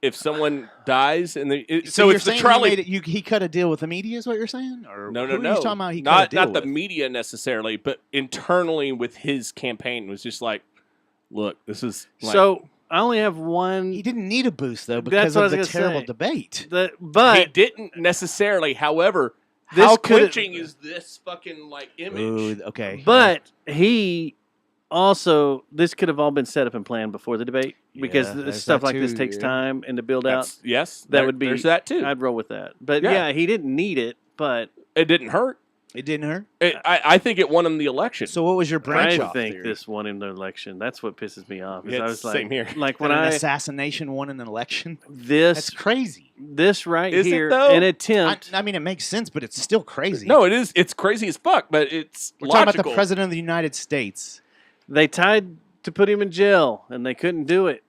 Speaker 3: If someone dies, and
Speaker 2: So you're
Speaker 3: it's the
Speaker 2: saying
Speaker 3: trolley."
Speaker 2: he cut a deal with the media is what you're saying? Or
Speaker 3: No.
Speaker 2: who are you talking about he cut
Speaker 3: not
Speaker 2: a deal
Speaker 3: the
Speaker 2: with?
Speaker 3: media necessarily, but internally with his campaign was just like, look, this is like,
Speaker 1: So I only have one.
Speaker 2: He didn't need a boost, though,
Speaker 1: That's
Speaker 2: because
Speaker 1: what I
Speaker 2: of
Speaker 1: was
Speaker 2: the
Speaker 1: gonna
Speaker 2: terrible
Speaker 1: say.
Speaker 2: debate.
Speaker 3: he
Speaker 1: But
Speaker 3: didn't necessarily. However,
Speaker 1: This
Speaker 3: how
Speaker 1: could've-
Speaker 3: clinching is this fucking like image?
Speaker 2: Ooh, okay.
Speaker 1: but he also this could have all been set up and planned before the debate because
Speaker 2: Yeah,
Speaker 1: this
Speaker 2: there's
Speaker 1: stuff
Speaker 2: that
Speaker 1: like this
Speaker 2: too,
Speaker 1: takes
Speaker 2: yeah.
Speaker 1: time and to build out.
Speaker 3: Yes,
Speaker 1: That would be
Speaker 3: there's that too.
Speaker 1: I'd roll with that. But
Speaker 3: Yeah.
Speaker 1: yeah, he didn't need it. But
Speaker 3: It didn't hurt.
Speaker 2: It didn't hurt.
Speaker 3: I think it won him the election.
Speaker 2: So what was your branch
Speaker 1: I
Speaker 2: off
Speaker 1: think
Speaker 2: theory?
Speaker 1: this won him the election. That's what pisses me off. is
Speaker 3: Yeah,
Speaker 1: I was like,
Speaker 3: same here.
Speaker 1: Like
Speaker 2: When
Speaker 1: when
Speaker 2: an
Speaker 1: I
Speaker 2: assassination won an election?
Speaker 1: this
Speaker 2: That's crazy.
Speaker 1: right
Speaker 3: Is it,
Speaker 1: here
Speaker 3: though?
Speaker 1: an attempt.
Speaker 2: I mean, it makes sense, but it's still crazy.
Speaker 3: No, it is. It's crazy as fuck, but it's
Speaker 2: We're talking
Speaker 3: logical.
Speaker 2: about the president of the United States.
Speaker 1: They tried to put him in jail and they couldn't do it.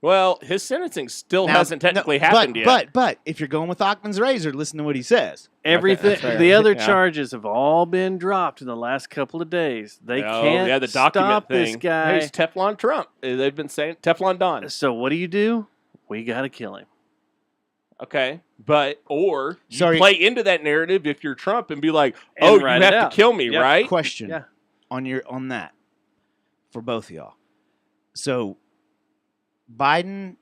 Speaker 3: Well, his sentencing still
Speaker 2: Now,
Speaker 3: hasn't technically
Speaker 2: no,
Speaker 3: happened yet.
Speaker 2: But if you're going with Ockman's razor, listen to what he says.
Speaker 1: Everything.
Speaker 3: that's fair.
Speaker 1: The other
Speaker 3: Yeah.
Speaker 1: charges have all been dropped in the last couple of days. They
Speaker 3: Oh,
Speaker 1: can't
Speaker 3: yeah, the document
Speaker 1: stop
Speaker 3: thing.
Speaker 1: this guy.
Speaker 3: He's Teflon Trump. They've been saying Teflon Don.
Speaker 1: So what do? We got to kill him.
Speaker 3: Okay, but or you
Speaker 2: Sorry.
Speaker 3: play into that narrative if you're Trump and be like,
Speaker 1: And
Speaker 3: "Oh, you
Speaker 1: write it
Speaker 3: have
Speaker 1: out.
Speaker 3: to kill me,
Speaker 1: Yep.
Speaker 3: right?"
Speaker 2: Question
Speaker 1: Yeah.
Speaker 2: on that for both of y'all. So Biden,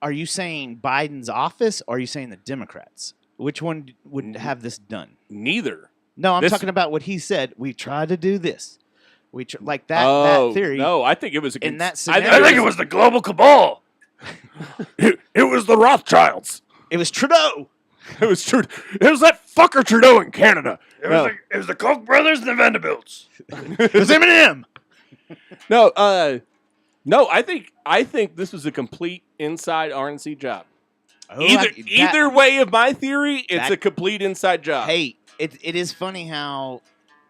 Speaker 2: are you saying Biden's office, or are you saying the Democrats? Which one would have this done?
Speaker 3: Neither.
Speaker 2: No, I'm
Speaker 3: This-
Speaker 2: talking about what he said. We tried to do this. Like that.
Speaker 3: Oh,
Speaker 2: that theory.
Speaker 3: no, I think it was
Speaker 2: In that
Speaker 3: I
Speaker 2: scenario-
Speaker 3: think it was the global cabal. it was the Rothschilds.
Speaker 2: It was Trudeau.
Speaker 3: It was true. It was that fucker Trudeau in Canada.
Speaker 1: It was the Koch brothers and the Vanderbilts.
Speaker 2: It was Eminem.
Speaker 3: No, I think this was a complete inside RNC job.
Speaker 2: Oh,
Speaker 3: Either way of my theory, it's
Speaker 2: that-
Speaker 3: a complete inside job.
Speaker 2: Hey, it is funny how,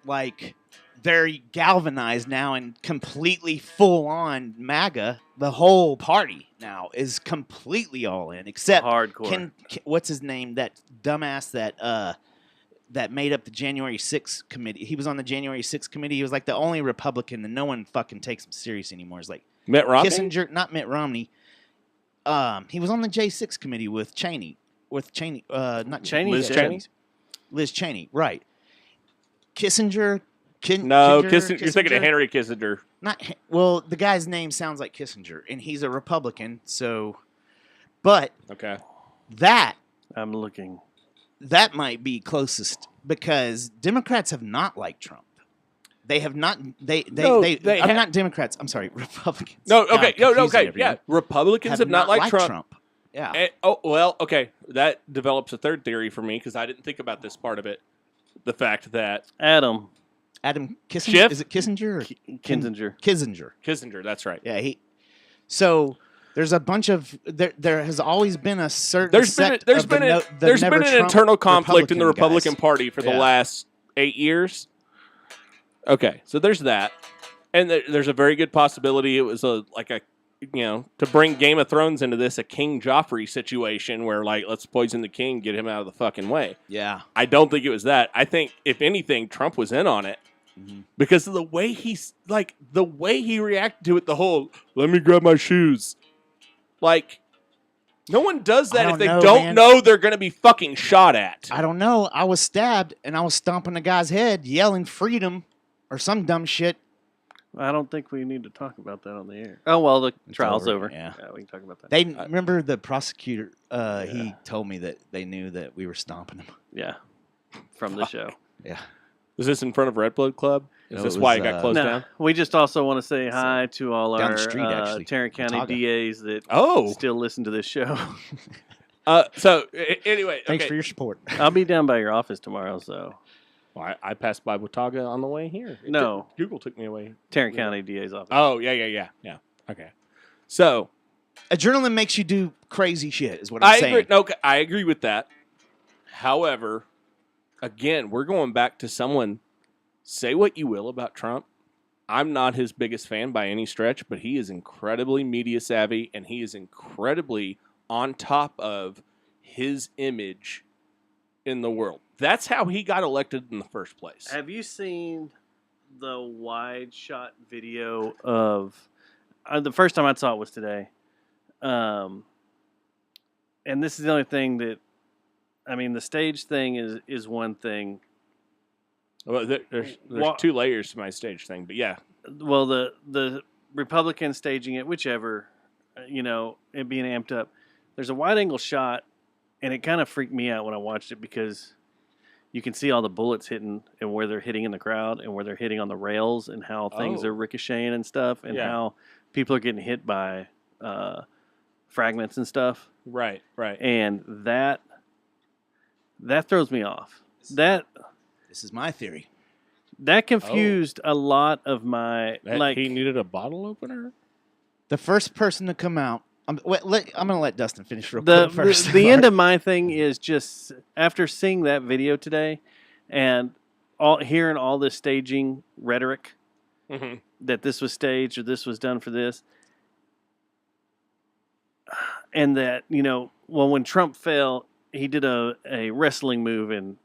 Speaker 2: like, they're galvanized now and completely full on MAGA. The whole party now is completely all in, except
Speaker 1: Hardcore.
Speaker 2: what's his name? That dumbass that made up the January 6th committee. He was on the January 6th committee. He was like the only Republican that no one fucking takes him serious anymore. It's like
Speaker 3: Mitt Romney.
Speaker 2: Kissinger, not Mitt Romney. He was on the J6 committee with Cheney. Not
Speaker 1: Cheney,
Speaker 3: Liz
Speaker 1: yeah.
Speaker 3: Cheney.
Speaker 2: Liz Cheney, right? Kissinger.
Speaker 3: No,
Speaker 2: Kissinger,
Speaker 3: you're thinking of Henry Kissinger.
Speaker 2: Well, the guy's name sounds like Kissinger, and he's a Republican. So, but
Speaker 3: Okay.
Speaker 2: that
Speaker 1: I'm looking.
Speaker 2: might be closest because Democrats have not liked Trump. They have not. I'm not Democrats. I'm sorry, Republicans.
Speaker 3: No,
Speaker 2: God,
Speaker 3: okay,
Speaker 2: I'm
Speaker 3: no,
Speaker 2: confusing
Speaker 3: okay,
Speaker 2: everyone.
Speaker 3: yeah. Republicans have not liked
Speaker 2: liked
Speaker 3: Trump.
Speaker 2: Yeah.
Speaker 3: Oh well, okay. That develops a third theory for me because I didn't think about this part of it. the fact that
Speaker 2: Adam Kissinger.
Speaker 3: Schiff?
Speaker 2: Is it Kissinger or
Speaker 1: Kinzinger.
Speaker 2: Kissinger.
Speaker 3: That's right.
Speaker 2: Yeah, So there's a bunch of there has always been a certain
Speaker 3: There's been
Speaker 2: sect
Speaker 3: there's
Speaker 2: of
Speaker 3: been
Speaker 2: the
Speaker 3: a, there's
Speaker 2: never
Speaker 3: been an
Speaker 2: Trump
Speaker 3: internal conflict in the
Speaker 2: Republican
Speaker 3: Republican
Speaker 2: guys.
Speaker 3: Party for the
Speaker 2: Yeah.
Speaker 3: last 8 years. Okay, so there's that, and there's a very good possibility it was to bring Game of Thrones into this, a King Joffrey situation where let's poison the king, get him out of the fucking way.
Speaker 2: Yeah.
Speaker 3: I don't think it was that. I think if anything, Trump was in on it. Because of the way the way he reacted to it, the whole "let me grab my shoes," no one does that if they don't know they're going to be fucking shot at.
Speaker 2: I don't know. I was stabbed and I was stomping the guy's head, yelling "freedom" or some dumb shit.
Speaker 1: I don't think we need to talk about that on the air. Oh well, the trial's over.
Speaker 2: Yeah,
Speaker 1: we can talk about that.
Speaker 2: They remember the prosecutor. He told me that they knew that we were stomping him.
Speaker 1: Yeah, from the show.
Speaker 2: Yeah.
Speaker 3: Was this in front of Red Blood Club? Is
Speaker 2: No,
Speaker 3: this
Speaker 2: it
Speaker 3: why
Speaker 2: was,
Speaker 3: it got closed
Speaker 1: No,
Speaker 3: down?
Speaker 1: we just also want to say hi to all
Speaker 2: down
Speaker 1: our
Speaker 2: the street, actually,
Speaker 1: Tarrant County
Speaker 2: Watauga.
Speaker 1: DAs that
Speaker 3: Oh.
Speaker 1: still listen to this show.
Speaker 3: Anyway,
Speaker 2: Thanks
Speaker 3: okay.
Speaker 2: for your support.
Speaker 1: I'll be down by your office tomorrow, so
Speaker 3: Well, I passed by Watauga on the way here. Google took me away.
Speaker 1: Tarrant County DA's office.
Speaker 3: Oh, yeah. Okay. So,
Speaker 2: Adrenaline makes you do crazy shit, is what I'm
Speaker 3: I
Speaker 2: saying.
Speaker 3: agree. No, I agree with that. However, again, we're going back to someone. Say what you will about Trump. I'm not his biggest fan by any stretch, but he is incredibly media savvy and he is incredibly on top of his image in the world. That's how he got elected in the first place.
Speaker 1: Have you seen the wide shot video of the first time I saw it was today? And this is the only thing that the stage thing is one thing.
Speaker 3: Well, there's two layers to my stage thing, but yeah.
Speaker 1: Well, the Republican staging it, whichever, it being amped up. There's a wide angle shot, and it kind of freaked me out when I watched it because you can see all the bullets hitting and where they're hitting in the crowd and where they're hitting on the rails and how things are ricocheting and stuff and how people are getting hit by fragments and stuff.
Speaker 3: Right.
Speaker 1: And that throws me off.
Speaker 2: This is my theory.
Speaker 1: That confused a lot of my
Speaker 3: he needed a bottle opener.
Speaker 2: The first person to come out. I'm going to let Dustin finish real quick first.
Speaker 1: The end of my thing is just after seeing that video today and hearing all this staging rhetoric that this was staged or this was done for this, and that when Trump fell, he did a wrestling move and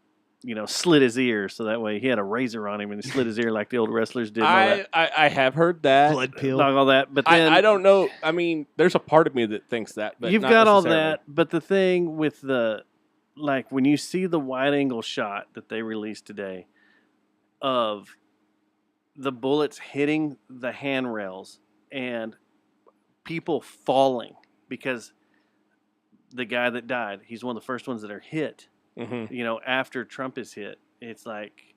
Speaker 1: slit his ear so that way he had a razor on him and he slit his ear like the old wrestlers did.
Speaker 3: I have heard that.
Speaker 2: Blood peel.
Speaker 1: Like all that, but then
Speaker 3: I don't know. I mean, there's a part of me that thinks that. But
Speaker 1: you've
Speaker 3: not
Speaker 1: got all
Speaker 3: necessarily.
Speaker 1: that, but the thing with when you see the wide angle shot that they released today of the bullets hitting the handrails and people falling because the guy that died, he's one of the first ones that are hit. After Trump is hit, it's like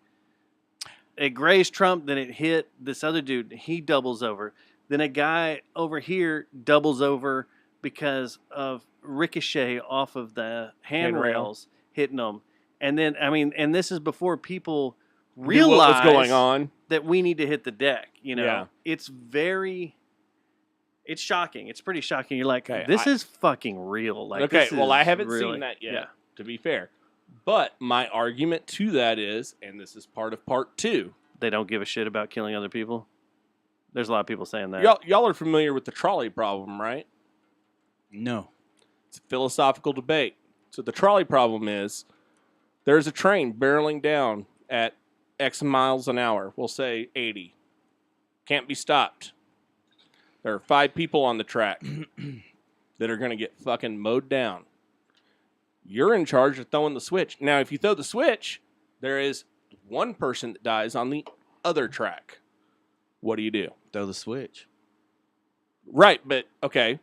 Speaker 1: it grazed Trump, then it hit this other dude. He doubles over. Then a guy over here doubles over because of ricochet off of the handrails hitting them. And then, and this is before people realize
Speaker 3: what was going on,
Speaker 1: that we need to hit the deck.
Speaker 3: Yeah.
Speaker 1: It's shocking. It's pretty shocking. You're like, this is fucking real. Like,
Speaker 3: okay, well, I haven't
Speaker 1: really,
Speaker 3: seen that yet,
Speaker 1: yeah.
Speaker 3: to be fair. But my argument to that is, and this is part of part 2.
Speaker 1: They don't give a shit about killing other people. There's a lot of people saying that.
Speaker 3: Y'all are familiar with the trolley problem, right?
Speaker 2: No.
Speaker 3: It's a philosophical debate. So the trolley problem is there's a train barreling down at X miles an hour. We'll say 80. Can't be stopped. There are 5 people on the track that are going to get fucking mowed down. You're in charge of throwing the switch. Now, if you throw the switch, there is one person that dies on the other track. What do you do?
Speaker 2: Throw the switch.
Speaker 3: Right, but, okay,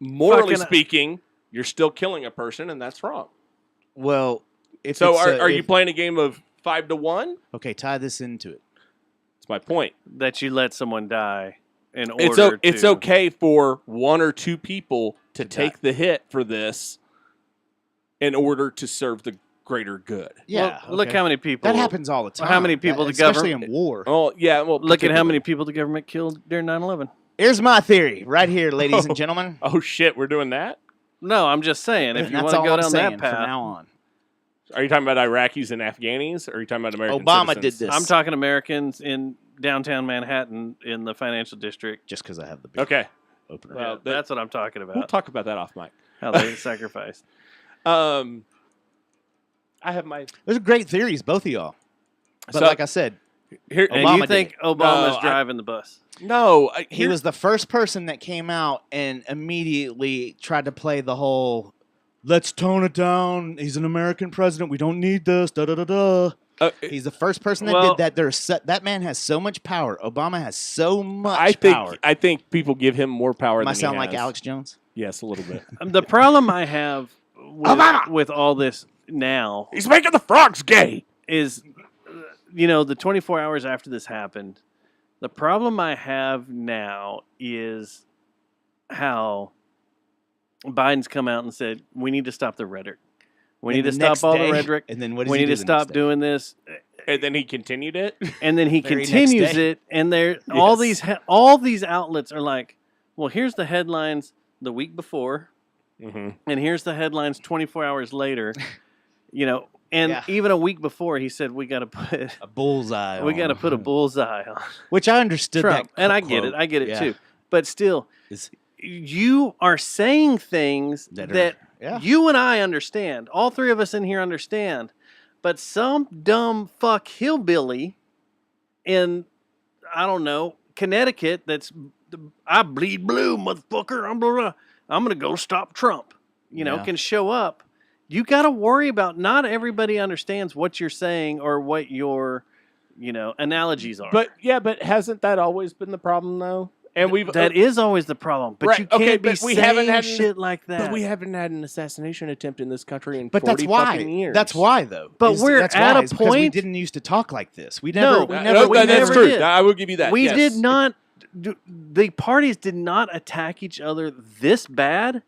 Speaker 3: morally speaking, you're still killing a person, and that's wrong.
Speaker 2: Well, if
Speaker 3: so
Speaker 2: it's,
Speaker 3: are you playing a game of 5-1?
Speaker 2: Okay, tie this into it.
Speaker 3: That's my point.
Speaker 1: That you let someone die in order
Speaker 3: It's okay for 1 or 2 people to take the hit for this in order to serve greater good.
Speaker 2: Yeah,
Speaker 1: Well, look how many people.
Speaker 2: that happens all the time.
Speaker 1: How many people the
Speaker 2: especially
Speaker 1: government-
Speaker 2: in war.
Speaker 3: Oh yeah, well,
Speaker 1: Look at how
Speaker 3: particularly-
Speaker 1: many people the government killed during 9/11.
Speaker 2: Here's my theory, right here, ladies and gentlemen.
Speaker 3: Oh shit, we're doing that.
Speaker 1: No, I'm just saying. If
Speaker 2: And
Speaker 1: you
Speaker 2: that's
Speaker 1: want to
Speaker 2: all
Speaker 1: go
Speaker 2: I'm
Speaker 1: down
Speaker 2: saying
Speaker 1: that
Speaker 2: from
Speaker 1: path,
Speaker 2: now on.
Speaker 3: Are you talking about Iraqis and Afghanis, or are you talking about American
Speaker 2: Obama
Speaker 3: citizens?
Speaker 2: did this.
Speaker 1: I'm talking Americans in downtown Manhattan in the financial district.
Speaker 2: Just because I have the big
Speaker 3: Okay,
Speaker 2: opener.
Speaker 3: well,
Speaker 1: Yeah, that's what I'm talking
Speaker 3: we'll
Speaker 1: about.
Speaker 3: talk about that off mic.
Speaker 1: How they sacrificed.
Speaker 3: I have my
Speaker 2: Those are great theories, both of y'all. But
Speaker 3: So-
Speaker 2: like I said,
Speaker 3: here.
Speaker 1: And
Speaker 2: Obama
Speaker 1: you
Speaker 2: did
Speaker 1: think
Speaker 2: it.
Speaker 1: Obama's
Speaker 3: No, I-
Speaker 1: driving the bus?
Speaker 3: No,
Speaker 2: he was the first person that came out and immediately tried to play the whole "let's tone it down. He's an American president. We don't need this." Da da da da. He's the first person that
Speaker 1: Well-
Speaker 2: did that. That man has so much power. Obama has so much
Speaker 3: I think
Speaker 2: power.
Speaker 3: I think people give him more power.
Speaker 2: Am I
Speaker 3: than
Speaker 2: sound
Speaker 3: he
Speaker 2: like
Speaker 3: has.
Speaker 2: Alex Jones?
Speaker 3: Yes, a little bit.
Speaker 1: The problem I have with all this now
Speaker 3: He's making the frogs gay.
Speaker 1: is, the 24 hours after this happened, the problem I have now is how Biden's come out and said, we need to stop the rhetoric. We need to stop all the rhetoric.
Speaker 2: And then what does
Speaker 1: We
Speaker 2: he
Speaker 1: need
Speaker 2: do
Speaker 1: to
Speaker 2: the next
Speaker 1: stop
Speaker 2: day?
Speaker 1: doing this.
Speaker 3: And then he continued it.
Speaker 1: And then he
Speaker 2: Very next
Speaker 1: continues
Speaker 2: day.
Speaker 1: it. And all these outlets are like, well, here's the headlines the week before.
Speaker 3: Mm-hmm.
Speaker 1: And here's the headlines 24 hours later. And
Speaker 2: Yeah.
Speaker 1: even a week before, he said we got to put
Speaker 2: A bullseye.
Speaker 1: we got to
Speaker 2: on.
Speaker 1: put a bullseye on
Speaker 2: Which I understood
Speaker 1: Trump,
Speaker 2: that,
Speaker 1: and I get it.
Speaker 2: quote.
Speaker 1: I get it
Speaker 2: Yeah.
Speaker 1: too. But still,
Speaker 2: Is-
Speaker 1: you are saying things
Speaker 2: That
Speaker 1: that,
Speaker 2: are- yeah.
Speaker 1: you and I understand. All three of us in here understand. But some dumb fuck hillbilly in, I don't know, Connecticut that's, I bleed blue, motherfucker. I'm going to go stop Trump.
Speaker 2: Yeah.
Speaker 1: Can show up. You got to worry about not everybody understands what you're saying or what your, analogies are.
Speaker 3: But hasn't that always been the problem though? And
Speaker 1: That is always the problem. But
Speaker 3: Right,
Speaker 1: you can't
Speaker 3: okay,
Speaker 1: be
Speaker 3: but we
Speaker 1: saying
Speaker 3: haven't had
Speaker 1: shit like that.
Speaker 3: But we haven't had an assassination attempt in this country in
Speaker 2: But
Speaker 3: 40
Speaker 2: that's why.
Speaker 3: fucking years.
Speaker 2: That's why, though.
Speaker 1: But we're
Speaker 2: that's
Speaker 1: at
Speaker 2: why,
Speaker 1: a
Speaker 2: is because we
Speaker 1: point-
Speaker 2: didn't used to talk like this. We
Speaker 1: No,
Speaker 2: never. we
Speaker 1: no,
Speaker 2: never.
Speaker 1: we
Speaker 3: that's
Speaker 1: never
Speaker 3: true.
Speaker 1: did.
Speaker 3: I will give you that.
Speaker 1: We
Speaker 3: yes.
Speaker 1: did not. The parties did not attack each other this bad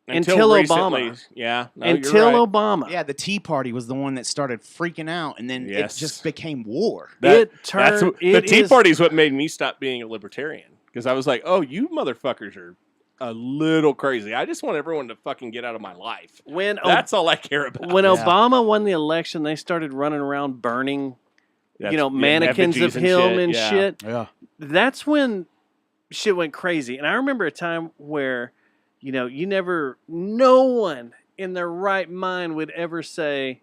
Speaker 1: until
Speaker 3: recently.
Speaker 1: Obama.
Speaker 3: Yeah. No,
Speaker 1: until
Speaker 3: you're right.
Speaker 1: Obama.
Speaker 2: Yeah, the Tea Party was the one that started freaking out, and then
Speaker 3: Yes.
Speaker 2: it just became war.
Speaker 1: It
Speaker 3: That's
Speaker 1: turned.
Speaker 3: the Tea Party is what made me stop being a libertarian because I was like, oh, you motherfuckers are a little crazy. I just want everyone to fucking get out of my life.
Speaker 1: When
Speaker 3: That's all I care about.
Speaker 1: when
Speaker 2: Yeah.
Speaker 1: Obama won the election, they started running around burning,
Speaker 3: That's-
Speaker 1: mannequins
Speaker 3: effigies
Speaker 1: of him and
Speaker 3: yeah.
Speaker 1: shit.
Speaker 2: Yeah.
Speaker 1: That's when shit went crazy. And I remember a time where, no one in their right mind would ever say,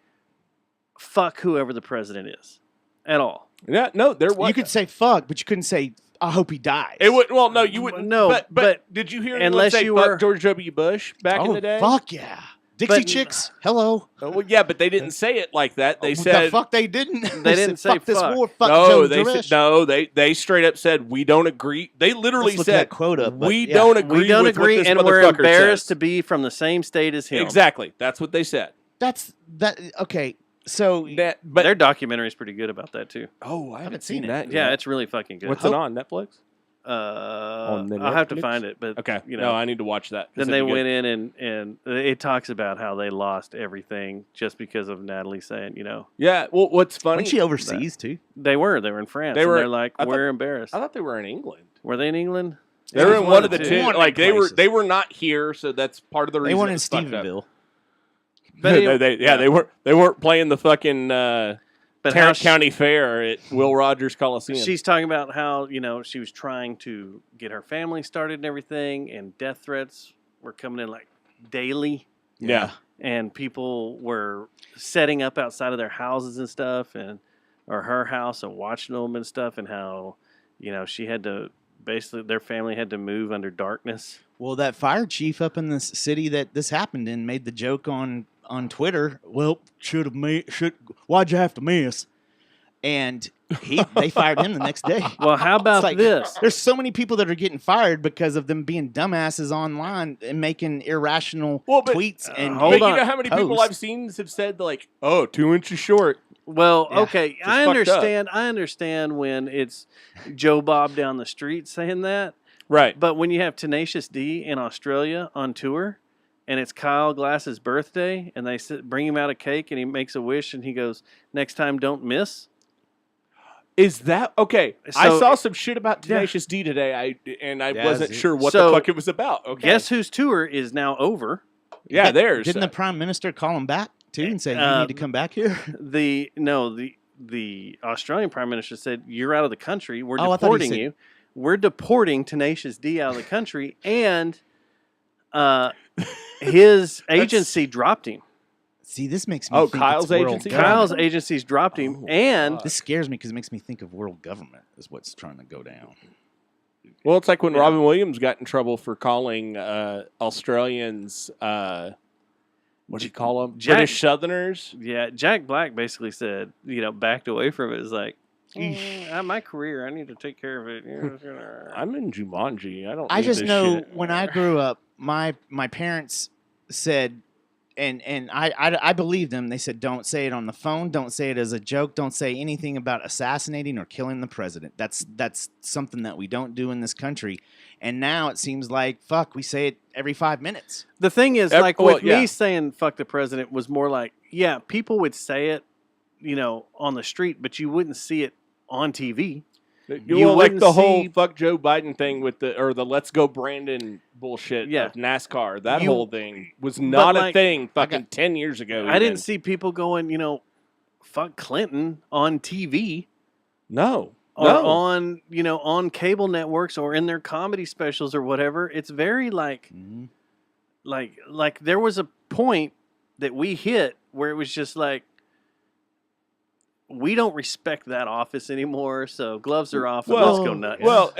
Speaker 1: fuck whoever the president is at all.
Speaker 3: Yeah, no, there was.
Speaker 2: You could say fuck, but you couldn't say I hope he dies.
Speaker 3: It would. Well, no, you wouldn't.
Speaker 1: No,
Speaker 3: but did you hear anyone
Speaker 1: unless
Speaker 3: say
Speaker 1: you
Speaker 3: fuck
Speaker 1: were-
Speaker 3: George W. Bush back in
Speaker 2: Oh,
Speaker 3: the day?
Speaker 2: fuck yeah, Dixie
Speaker 1: But-
Speaker 2: Chicks. Hello.
Speaker 3: Oh, well, yeah, but they didn't say it like that. They
Speaker 2: Oh,
Speaker 3: said
Speaker 2: the fuck they didn't.
Speaker 1: They didn't
Speaker 2: said,
Speaker 1: say
Speaker 2: fuck this
Speaker 1: fuck.
Speaker 2: war. Fuck
Speaker 3: no.
Speaker 2: Joe
Speaker 3: They
Speaker 2: Jarish.
Speaker 3: said no. They straight up said we don't agree. They literally
Speaker 2: Let's look at that
Speaker 3: said
Speaker 2: quote up, but
Speaker 3: we
Speaker 2: yeah.
Speaker 3: don't agree.
Speaker 1: We don't
Speaker 3: with
Speaker 1: agree,
Speaker 3: what this
Speaker 1: and we're
Speaker 3: motherfucker
Speaker 1: embarrassed
Speaker 3: says.
Speaker 1: to be from the same state as him.
Speaker 3: Exactly. That's what they said.
Speaker 2: That's that. Okay, so
Speaker 3: But
Speaker 1: Their documentary is pretty good about that too.
Speaker 3: oh, I haven't
Speaker 2: seen
Speaker 3: seen
Speaker 2: it.
Speaker 3: that.
Speaker 1: Yeah,
Speaker 3: yet.
Speaker 1: it's really fucking good.
Speaker 3: What's it on Netflix?
Speaker 1: I'll
Speaker 3: the
Speaker 1: have to
Speaker 3: Netflix?
Speaker 1: find it, but
Speaker 3: Okay.
Speaker 1: you
Speaker 3: no,
Speaker 1: know,
Speaker 3: I need to watch that.
Speaker 1: then they went in and it talks about how they lost everything just because of Natalie saying,
Speaker 3: Yeah. Well, what's funny?
Speaker 2: wasn't she overseas too?
Speaker 1: they were in France.
Speaker 3: They
Speaker 1: and
Speaker 3: were-
Speaker 1: they're like,
Speaker 3: I thought-
Speaker 1: we're embarrassed.
Speaker 3: I thought they were in England.
Speaker 1: Were they in England?
Speaker 3: They were in one of the two.
Speaker 2: One of
Speaker 3: Like
Speaker 2: the
Speaker 3: they were,
Speaker 2: places.
Speaker 3: they were not here, so that's part of the
Speaker 2: They
Speaker 3: reason.
Speaker 2: weren't
Speaker 3: it
Speaker 2: in
Speaker 3: was fucked up.
Speaker 2: Stephenville.
Speaker 1: But anyway-
Speaker 3: they weren't playing the fucking
Speaker 1: But how
Speaker 3: Tarrant
Speaker 1: she-
Speaker 3: County Fair at Will Rogers Coliseum.
Speaker 1: She's talking about how, she was trying to get her family started and everything, and death threats were coming in like daily,
Speaker 3: yeah.
Speaker 1: and people were setting up outside of their houses and stuff, or her house and watching them and stuff, and how, she had to, basically their family had to move under darkness.
Speaker 2: Well, that fire chief up in the city that this happened in made the joke on Twitter. Well, why'd you have to miss? And they fired him the next day.
Speaker 1: Well, how about
Speaker 2: like-
Speaker 1: this?
Speaker 2: There's so many people that are getting fired because of them being dumbasses online and making irrational
Speaker 3: Well, but-
Speaker 2: tweets and
Speaker 1: hold
Speaker 3: But
Speaker 1: on.
Speaker 3: you know how many people
Speaker 2: posts.
Speaker 3: I've seen have said like, "Oh, 2 inches short."
Speaker 1: Well,
Speaker 2: Yeah,
Speaker 1: okay,
Speaker 3: just
Speaker 1: I
Speaker 3: fucked
Speaker 1: understand. I understand when it's Joe Bob down the street saying that,
Speaker 3: Right.
Speaker 1: but when you have Tenacious D in Australia on tour, and it's Kyle Glass's birthday, and they bring him out a cake, and he makes a wish, and he goes, "Next time, don't miss."
Speaker 3: Is that okay? I
Speaker 1: So-
Speaker 3: saw some shit about Tenacious D today. I
Speaker 2: Yeah,
Speaker 3: wasn't
Speaker 2: is it-
Speaker 3: sure what
Speaker 1: So,
Speaker 3: the fuck it was about. Okay,
Speaker 1: Guess whose tour is now over?
Speaker 3: yeah, there's
Speaker 2: Didn't the prime minister call him back too and say you need to come back here?
Speaker 1: The Australian prime minister said, "You're out of the country. We're
Speaker 2: Oh, I thought he
Speaker 1: deporting
Speaker 2: said-
Speaker 1: you. We're deporting Tenacious D out of the country," and his agency dropped him.
Speaker 2: See, this makes me.
Speaker 3: Oh,
Speaker 2: think
Speaker 3: Kyle's
Speaker 2: it's world
Speaker 3: agency?
Speaker 2: government.
Speaker 1: Kyle's agency's dropped him,
Speaker 3: Oh,
Speaker 1: and
Speaker 3: fuck.
Speaker 2: This scares me because it makes me think of world government is what's trying to go down.
Speaker 3: Well, it's like when
Speaker 1: Yeah.
Speaker 3: Robin Williams got in trouble for calling Australians. What do you call them?
Speaker 1: Jack-
Speaker 3: British Southerners.
Speaker 1: yeah, Jack Black basically said, backed away from it. It's like, my career, I need to take care of it.
Speaker 3: I'm in Jumanji. I don't.
Speaker 2: I
Speaker 3: need
Speaker 2: just
Speaker 3: this
Speaker 2: know
Speaker 3: shit.
Speaker 2: when I grew up, my parents said, and I believed them. They said, "Don't say it on the phone. Don't say it as a joke. Don't say anything about assassinating or killing the president. That's something that we don't do in this country." And now it seems like fuck, we say it every 5 minutes.
Speaker 1: The thing is,
Speaker 3: Well,
Speaker 1: with
Speaker 3: yeah.
Speaker 1: me saying "fuck the president" was more like, yeah, people would say it, on the street, but you wouldn't see it on TV.
Speaker 3: You like
Speaker 1: wouldn't
Speaker 3: the whole
Speaker 1: see-
Speaker 3: fuck Joe Biden thing with the Let's Go Brandon bullshit
Speaker 1: Yeah.
Speaker 3: of NASCAR. That
Speaker 1: You-
Speaker 3: whole thing was not a
Speaker 1: like,
Speaker 3: thing fucking 10 years ago.
Speaker 1: I didn't
Speaker 3: even.
Speaker 1: see people going, fuck Clinton on TV
Speaker 3: No.
Speaker 1: or
Speaker 3: No.
Speaker 1: on cable networks or in their comedy specials or whatever. It's very like there was a point that we hit where it was just like, we don't respect that office anymore, so gloves are off and let's go nuts.
Speaker 3: Well,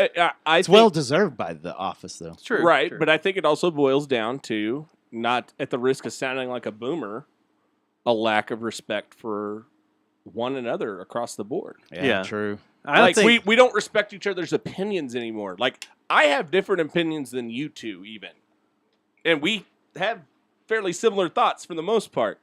Speaker 3: I
Speaker 2: It's
Speaker 3: think,
Speaker 2: well deserved by the office, though.
Speaker 1: True,
Speaker 3: right,
Speaker 1: true.
Speaker 3: but I think it also boils down to, not at the risk of sounding like a boomer, a lack of respect for one another across the board.
Speaker 1: Yeah.
Speaker 2: True.
Speaker 1: I
Speaker 3: Like
Speaker 1: think
Speaker 3: we don't respect each other's opinions anymore. Like I have different opinions than you two even. And we have fairly similar thoughts for the most part.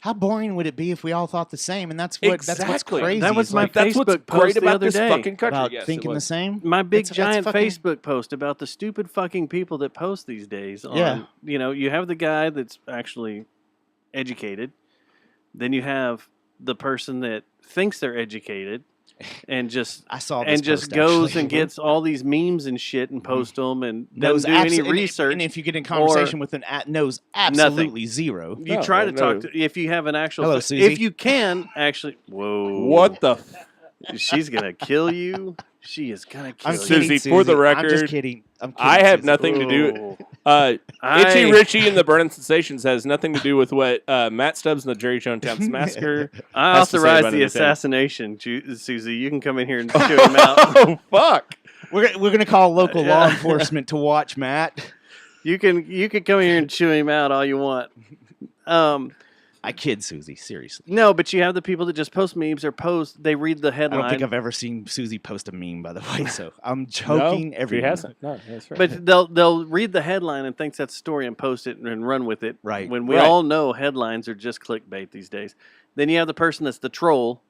Speaker 2: How boring would it be if we all thought the same? And that's what's
Speaker 3: Exactly.
Speaker 2: crazy.
Speaker 1: That was
Speaker 2: is,
Speaker 1: my
Speaker 2: like,
Speaker 3: That's what's
Speaker 1: Facebook post
Speaker 3: great
Speaker 1: the
Speaker 3: about
Speaker 1: other
Speaker 3: this
Speaker 1: day
Speaker 3: fucking country.
Speaker 2: about
Speaker 3: Yes, it
Speaker 2: thinking the
Speaker 3: was.
Speaker 2: same.
Speaker 1: my big
Speaker 2: That's
Speaker 1: giant
Speaker 2: fucking-
Speaker 1: Facebook post about the stupid fucking people that post these days. On,
Speaker 2: Yeah.
Speaker 1: you have the guy that's actually educated. Then you have the person that thinks they're educated and just
Speaker 2: I saw this
Speaker 1: just
Speaker 2: post,
Speaker 1: goes
Speaker 2: actually.
Speaker 1: and gets all these memes and shit and post them and
Speaker 2: knows
Speaker 1: doesn't do any
Speaker 2: abso-
Speaker 1: research.
Speaker 2: And if you get in conversation with knows absolutely zero.
Speaker 1: you
Speaker 3: No,
Speaker 1: try to
Speaker 3: no.
Speaker 1: talk to if you have an actual
Speaker 2: Hello, Susie.
Speaker 1: if you can actually
Speaker 3: What the
Speaker 1: she's gonna kill you. She is gonna kill
Speaker 2: I'm
Speaker 1: you.
Speaker 3: Susie,
Speaker 2: kidding,
Speaker 3: for the
Speaker 2: I'm
Speaker 3: record,
Speaker 2: just kidding. I'm kidding,
Speaker 3: I have
Speaker 2: Susie.
Speaker 3: nothing to do.
Speaker 1: Oh.
Speaker 3: Itchy Richie and the Burning Sensations has nothing to do with what Matt Stubbs and the Jerry Jonestown Massacre.
Speaker 1: I
Speaker 3: has to say
Speaker 1: authorize
Speaker 3: about
Speaker 1: the
Speaker 3: anything.
Speaker 1: assassination, Susie. You can come in here and chew him out.
Speaker 3: Oh fuck!
Speaker 2: We're gonna call local law enforcement to watch Matt.
Speaker 1: You can come in here and chew him out all you want.
Speaker 2: I kid Susie, seriously.
Speaker 1: No, but you have the people that just post memes or post. They read the
Speaker 2: I
Speaker 1: headline.
Speaker 2: don't think I've ever seen Susie post a meme, by the way. So I'm joking.
Speaker 3: No,
Speaker 2: every
Speaker 3: he hasn't. No, that's right.
Speaker 1: But they'll read the headline and think that's a story and post it and run with it.
Speaker 2: Right.
Speaker 1: When we
Speaker 3: Right.
Speaker 1: all know headlines are just clickbait these days. Then you have the person that's the troll,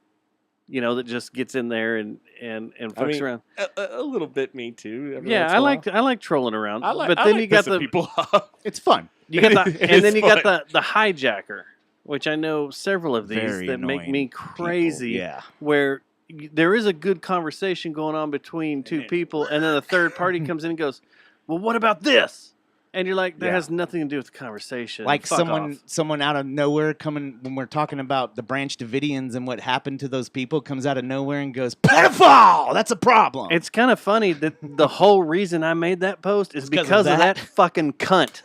Speaker 1: that just gets in there and fucks around.
Speaker 3: a little bit me too. every
Speaker 1: Yeah,
Speaker 3: once in a while.
Speaker 1: I like trolling around.
Speaker 3: I like.
Speaker 1: but
Speaker 3: I
Speaker 1: then
Speaker 3: like
Speaker 1: you got
Speaker 3: pissing
Speaker 1: the
Speaker 3: people off.
Speaker 2: It's fun.
Speaker 1: you got the,
Speaker 3: It
Speaker 1: and then
Speaker 3: is
Speaker 1: you got
Speaker 3: fun.
Speaker 1: the hijacker, which I know several of these
Speaker 2: Very
Speaker 1: that make
Speaker 2: annoying
Speaker 1: me
Speaker 2: people.
Speaker 1: crazy.
Speaker 2: Yeah.
Speaker 1: Where there is a good conversation going on between two people, and then a third party comes in and goes, "Well, what about this?" And you're like, "That
Speaker 2: Yeah.
Speaker 1: has nothing to do with the conversation."
Speaker 2: Like
Speaker 1: Fuck off.
Speaker 2: someone out of nowhere coming when we're talking about the Branch Davidians and what happened to those people comes out of nowhere and goes, pedophile! That's a problem.
Speaker 1: It's kind of funny that the whole reason I made that post is
Speaker 2: 'cause of
Speaker 1: because of
Speaker 2: that.
Speaker 1: that fucking cunt.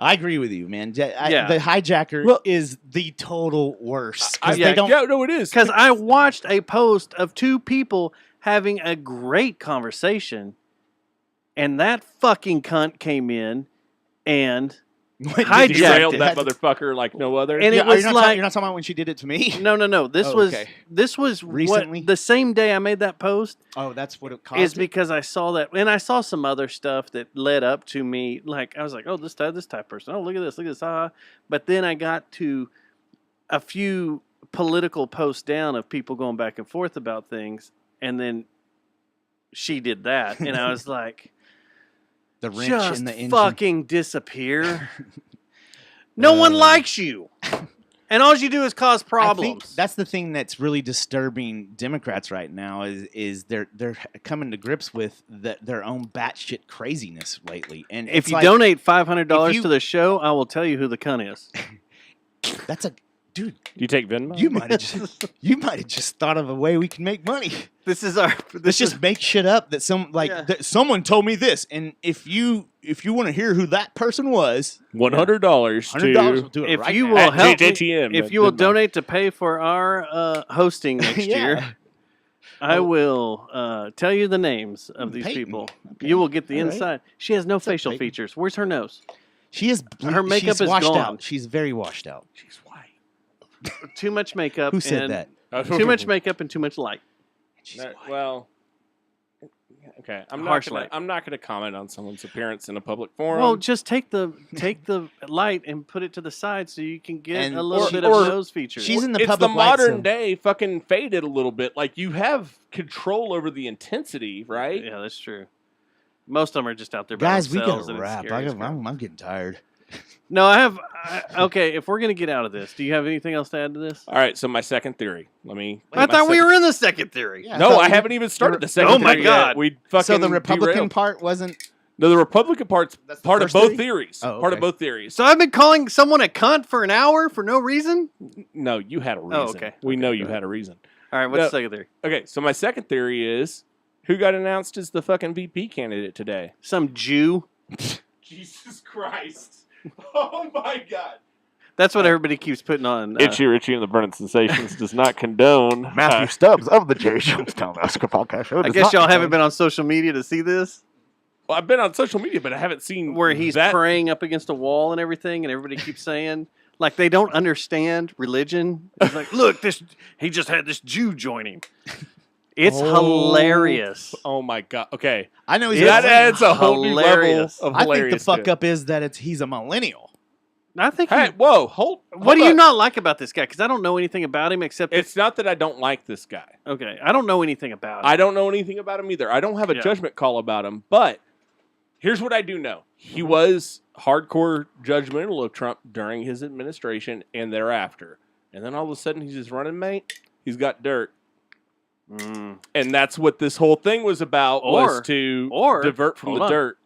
Speaker 2: I agree with you, man.
Speaker 1: Yeah.
Speaker 2: The hijacker
Speaker 3: Well-
Speaker 2: is the total worst. 'Cause
Speaker 1: yeah,
Speaker 2: they don't.
Speaker 3: Yeah, no, it is.
Speaker 1: Because I watched a post of two people having a great conversation, and that fucking cunt came in and hijacked
Speaker 3: Derailed
Speaker 1: it.
Speaker 3: that motherfucker like no other.
Speaker 1: And
Speaker 2: Yeah,
Speaker 1: it was
Speaker 2: you're
Speaker 1: like,
Speaker 2: not talking about when she did it to me.
Speaker 1: no. This
Speaker 2: Oh,
Speaker 1: was
Speaker 2: okay.
Speaker 1: recently
Speaker 2: Recently?
Speaker 1: the same day I made that post
Speaker 2: Oh, that's what it caused.
Speaker 1: is because I saw that, and I saw some other stuff that led up to me. Like I was like, oh, this type of person. Oh, look at this, But then I got to a few political posts down of people going back and forth about things, and then she did that, and I was like,
Speaker 2: the wrench
Speaker 1: just
Speaker 2: in the engine.
Speaker 1: fucking disappear. No one likes you. And all you do is cause
Speaker 2: I
Speaker 1: problems.
Speaker 2: think that's the thing that's really disturbing Democrats right now is they're coming to grips with their own batshit craziness lately. And
Speaker 1: if
Speaker 2: it's
Speaker 1: you
Speaker 2: like,
Speaker 1: donate $500
Speaker 2: if you-
Speaker 1: to the show, I will tell you who the cunt is.
Speaker 2: that's a dude.
Speaker 3: Do you take Venmo?
Speaker 2: You might have just thought of a way we can make money.
Speaker 1: This is our.
Speaker 2: Let's just make shit up that someone told me this, and if you want to hear who that person was,
Speaker 3: $100
Speaker 2: $100 will
Speaker 3: to
Speaker 2: do it
Speaker 1: if
Speaker 2: right
Speaker 1: you
Speaker 2: now.
Speaker 1: will
Speaker 3: at
Speaker 1: help me,
Speaker 3: JJTM,
Speaker 1: if you will donate to pay for our hosting next
Speaker 2: Yeah.
Speaker 1: year, I will tell you the names of these
Speaker 2: Peyton.
Speaker 1: people.
Speaker 2: Okay.
Speaker 1: You will get the
Speaker 2: All right.
Speaker 1: inside. She has no
Speaker 2: What's up,
Speaker 1: facial
Speaker 2: Peyton?
Speaker 1: features. Where's her nose?
Speaker 2: She is
Speaker 1: Her makeup
Speaker 2: she's
Speaker 1: is
Speaker 2: washed
Speaker 1: gone.
Speaker 2: out. She's very washed out.
Speaker 3: She's white.
Speaker 1: Too much makeup.
Speaker 2: Who said
Speaker 1: and
Speaker 2: that?
Speaker 1: Too much makeup and too much light.
Speaker 2: She's
Speaker 3: That-
Speaker 2: white.
Speaker 3: well, okay.
Speaker 1: Harsh light.
Speaker 3: I'm not gonna comment on someone's appearance in a public forum.
Speaker 1: Well, just take the light and put it to the side so you can get
Speaker 2: And-
Speaker 1: a little
Speaker 3: or-
Speaker 1: bit
Speaker 3: or-
Speaker 1: of nose features.
Speaker 2: She's in the
Speaker 3: it's
Speaker 2: public
Speaker 3: the
Speaker 2: light,
Speaker 3: modern
Speaker 2: so-
Speaker 3: day fucking faded a little bit. Like you have control over the intensity, right?
Speaker 1: Yeah, that's true. Most of them are just out there by
Speaker 2: Guys, we
Speaker 1: themselves.
Speaker 2: gotta
Speaker 1: and it's
Speaker 2: wrap.
Speaker 1: scary as crap.
Speaker 2: I'm getting tired.
Speaker 1: No, okay, if we're going to get out of this, do you have anything else to add to this?
Speaker 3: All right. So my second theory. Let me.
Speaker 1: I thought we were in the second theory.
Speaker 2: Yeah,
Speaker 3: No,
Speaker 2: thought
Speaker 3: I
Speaker 2: we-
Speaker 3: haven't even started the second.
Speaker 1: Oh my
Speaker 3: theory
Speaker 1: God.
Speaker 3: Yet. We fucking
Speaker 2: So the Republican
Speaker 3: derailed.
Speaker 2: part wasn't.
Speaker 3: No, the Republican part's
Speaker 2: That's the
Speaker 3: part of
Speaker 2: first
Speaker 3: both
Speaker 2: theory?
Speaker 3: theories.
Speaker 2: Oh,
Speaker 3: Part of
Speaker 2: okay.
Speaker 3: both theories.
Speaker 1: So I've been calling someone a cunt for an hour for no reason?
Speaker 3: No, you had a reason.
Speaker 1: Oh, okay.
Speaker 3: We
Speaker 1: Okay,
Speaker 3: know
Speaker 1: go
Speaker 3: you
Speaker 1: ahead.
Speaker 3: had a reason.
Speaker 1: All right, what's
Speaker 3: No.
Speaker 1: the second theory?
Speaker 3: Okay, so my second theory is who got announced as the fucking VP candidate today?
Speaker 1: Some Jew?
Speaker 3: Jesus Christ. Oh my God.
Speaker 1: That's what everybody keeps putting on.
Speaker 3: Itchy Richie and the Burning Sensations does not condone.
Speaker 4: Matthew Stubbs of the Jerry Jonestown Massacre Podcast Show.
Speaker 1: I
Speaker 4: does
Speaker 1: guess
Speaker 4: not
Speaker 1: y'all
Speaker 4: condone-
Speaker 1: haven't been on social media to see this,
Speaker 3: Well, I've been on social media, but I haven't seen
Speaker 1: where he's
Speaker 3: that.
Speaker 1: praying up against a wall and everything, and everybody keeps saying, like, they don't understand religion. He's like, look, he just had this Jew join him. It's hilarious.
Speaker 3: Oh my God. Okay.
Speaker 2: I know he's.
Speaker 1: It's
Speaker 3: That adds a whole new level
Speaker 1: hilarious.
Speaker 3: of
Speaker 2: I
Speaker 3: hilarious.
Speaker 2: think the fuck
Speaker 3: to it.
Speaker 2: up is that he's a millennial.
Speaker 1: I think
Speaker 3: Hey, whoa, hold.
Speaker 1: what do you
Speaker 3: up.
Speaker 1: not like about this guy? Because I don't know anything about him except
Speaker 3: It's not that I don't like this guy.
Speaker 1: okay. I don't know anything about him.
Speaker 3: I don't know anything about him either. I don't have a
Speaker 1: Yeah.
Speaker 3: judgment call about him, but here's what I do know. He was hardcore judgmental of Trump during his administration and thereafter. And then all of a sudden he's his running mate. He's got dirt. And that's what this whole thing was about, was to divert from
Speaker 1: hold
Speaker 3: the
Speaker 1: on.
Speaker 3: dirt.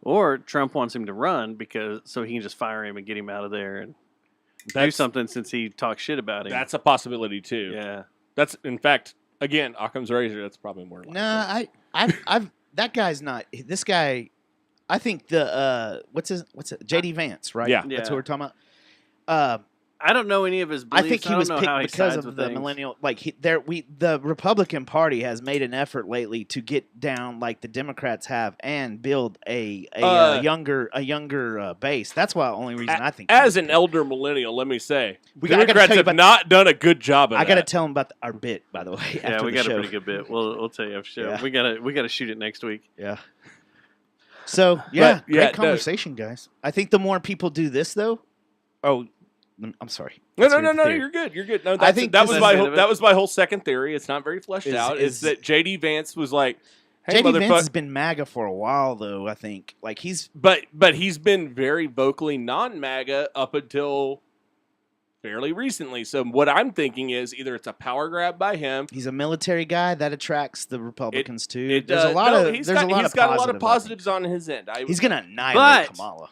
Speaker 1: Or Trump wants him to run so he can just fire him and get him out of there and do something since he talks shit about him.
Speaker 3: That's a possibility too.
Speaker 1: Yeah.
Speaker 3: That's, in fact, again, Occam's razor. That's probably more likely.
Speaker 2: No, I've that guy's not. This guy, I think what's it? JD Vance, right?
Speaker 3: Yeah.
Speaker 2: That's
Speaker 1: Yeah.
Speaker 2: what we're talking about.
Speaker 1: I don't know any of his
Speaker 2: I
Speaker 1: beliefs.
Speaker 2: think he
Speaker 1: don't
Speaker 2: was
Speaker 1: know
Speaker 2: picked
Speaker 1: how he
Speaker 2: because
Speaker 1: sides
Speaker 2: of
Speaker 1: with
Speaker 2: the
Speaker 1: things.
Speaker 2: millennial. Like the Republican Party has made an effort lately to get down like the Democrats have and build a younger base. That's why only reason I think.
Speaker 3: As an elder millennial, let me say,
Speaker 2: I gotta
Speaker 3: Democrats
Speaker 2: tell you
Speaker 3: have
Speaker 2: about-
Speaker 3: not done a good job of
Speaker 2: I got to
Speaker 3: that.
Speaker 2: tell him about our bit, by the way.
Speaker 1: Yeah,
Speaker 2: after
Speaker 1: we
Speaker 2: the
Speaker 1: got
Speaker 2: show.
Speaker 1: a pretty good bit. We'll tell you after show.
Speaker 2: Yeah.
Speaker 1: We gotta shoot it next week.
Speaker 2: Yeah. So yeah,
Speaker 3: But, yeah,
Speaker 2: great conversation, guys. I think the more people do this, though. Oh, I'm sorry.
Speaker 3: No,
Speaker 2: Let's hear the theory.
Speaker 3: you're good. You're good. No,
Speaker 2: I think
Speaker 3: that
Speaker 2: this
Speaker 3: was
Speaker 2: is
Speaker 3: my
Speaker 1: the
Speaker 3: whole,
Speaker 1: end of
Speaker 3: that
Speaker 1: it.
Speaker 3: was my whole second theory. It's not very fleshed
Speaker 2: Is-
Speaker 3: out.
Speaker 2: is-
Speaker 3: Is that JD Vance was like, "Hey,
Speaker 2: JD Vance has
Speaker 3: motherfucker,"
Speaker 2: been MAGA for a while, though. I think like he's
Speaker 3: but he's been very vocally non-MAGA up until fairly recently. So what I'm thinking is either it's a power grab by him.
Speaker 2: a military guy that attracts the Republicans too.
Speaker 3: It,
Speaker 2: There's a lot
Speaker 3: no,
Speaker 2: of
Speaker 3: he's
Speaker 2: there's
Speaker 3: got,
Speaker 2: a lot
Speaker 3: he's
Speaker 2: of
Speaker 3: got a lot of
Speaker 2: positive, I think.
Speaker 3: positives on his end.
Speaker 2: He's gonna annihilate
Speaker 1: But-
Speaker 2: Kamala.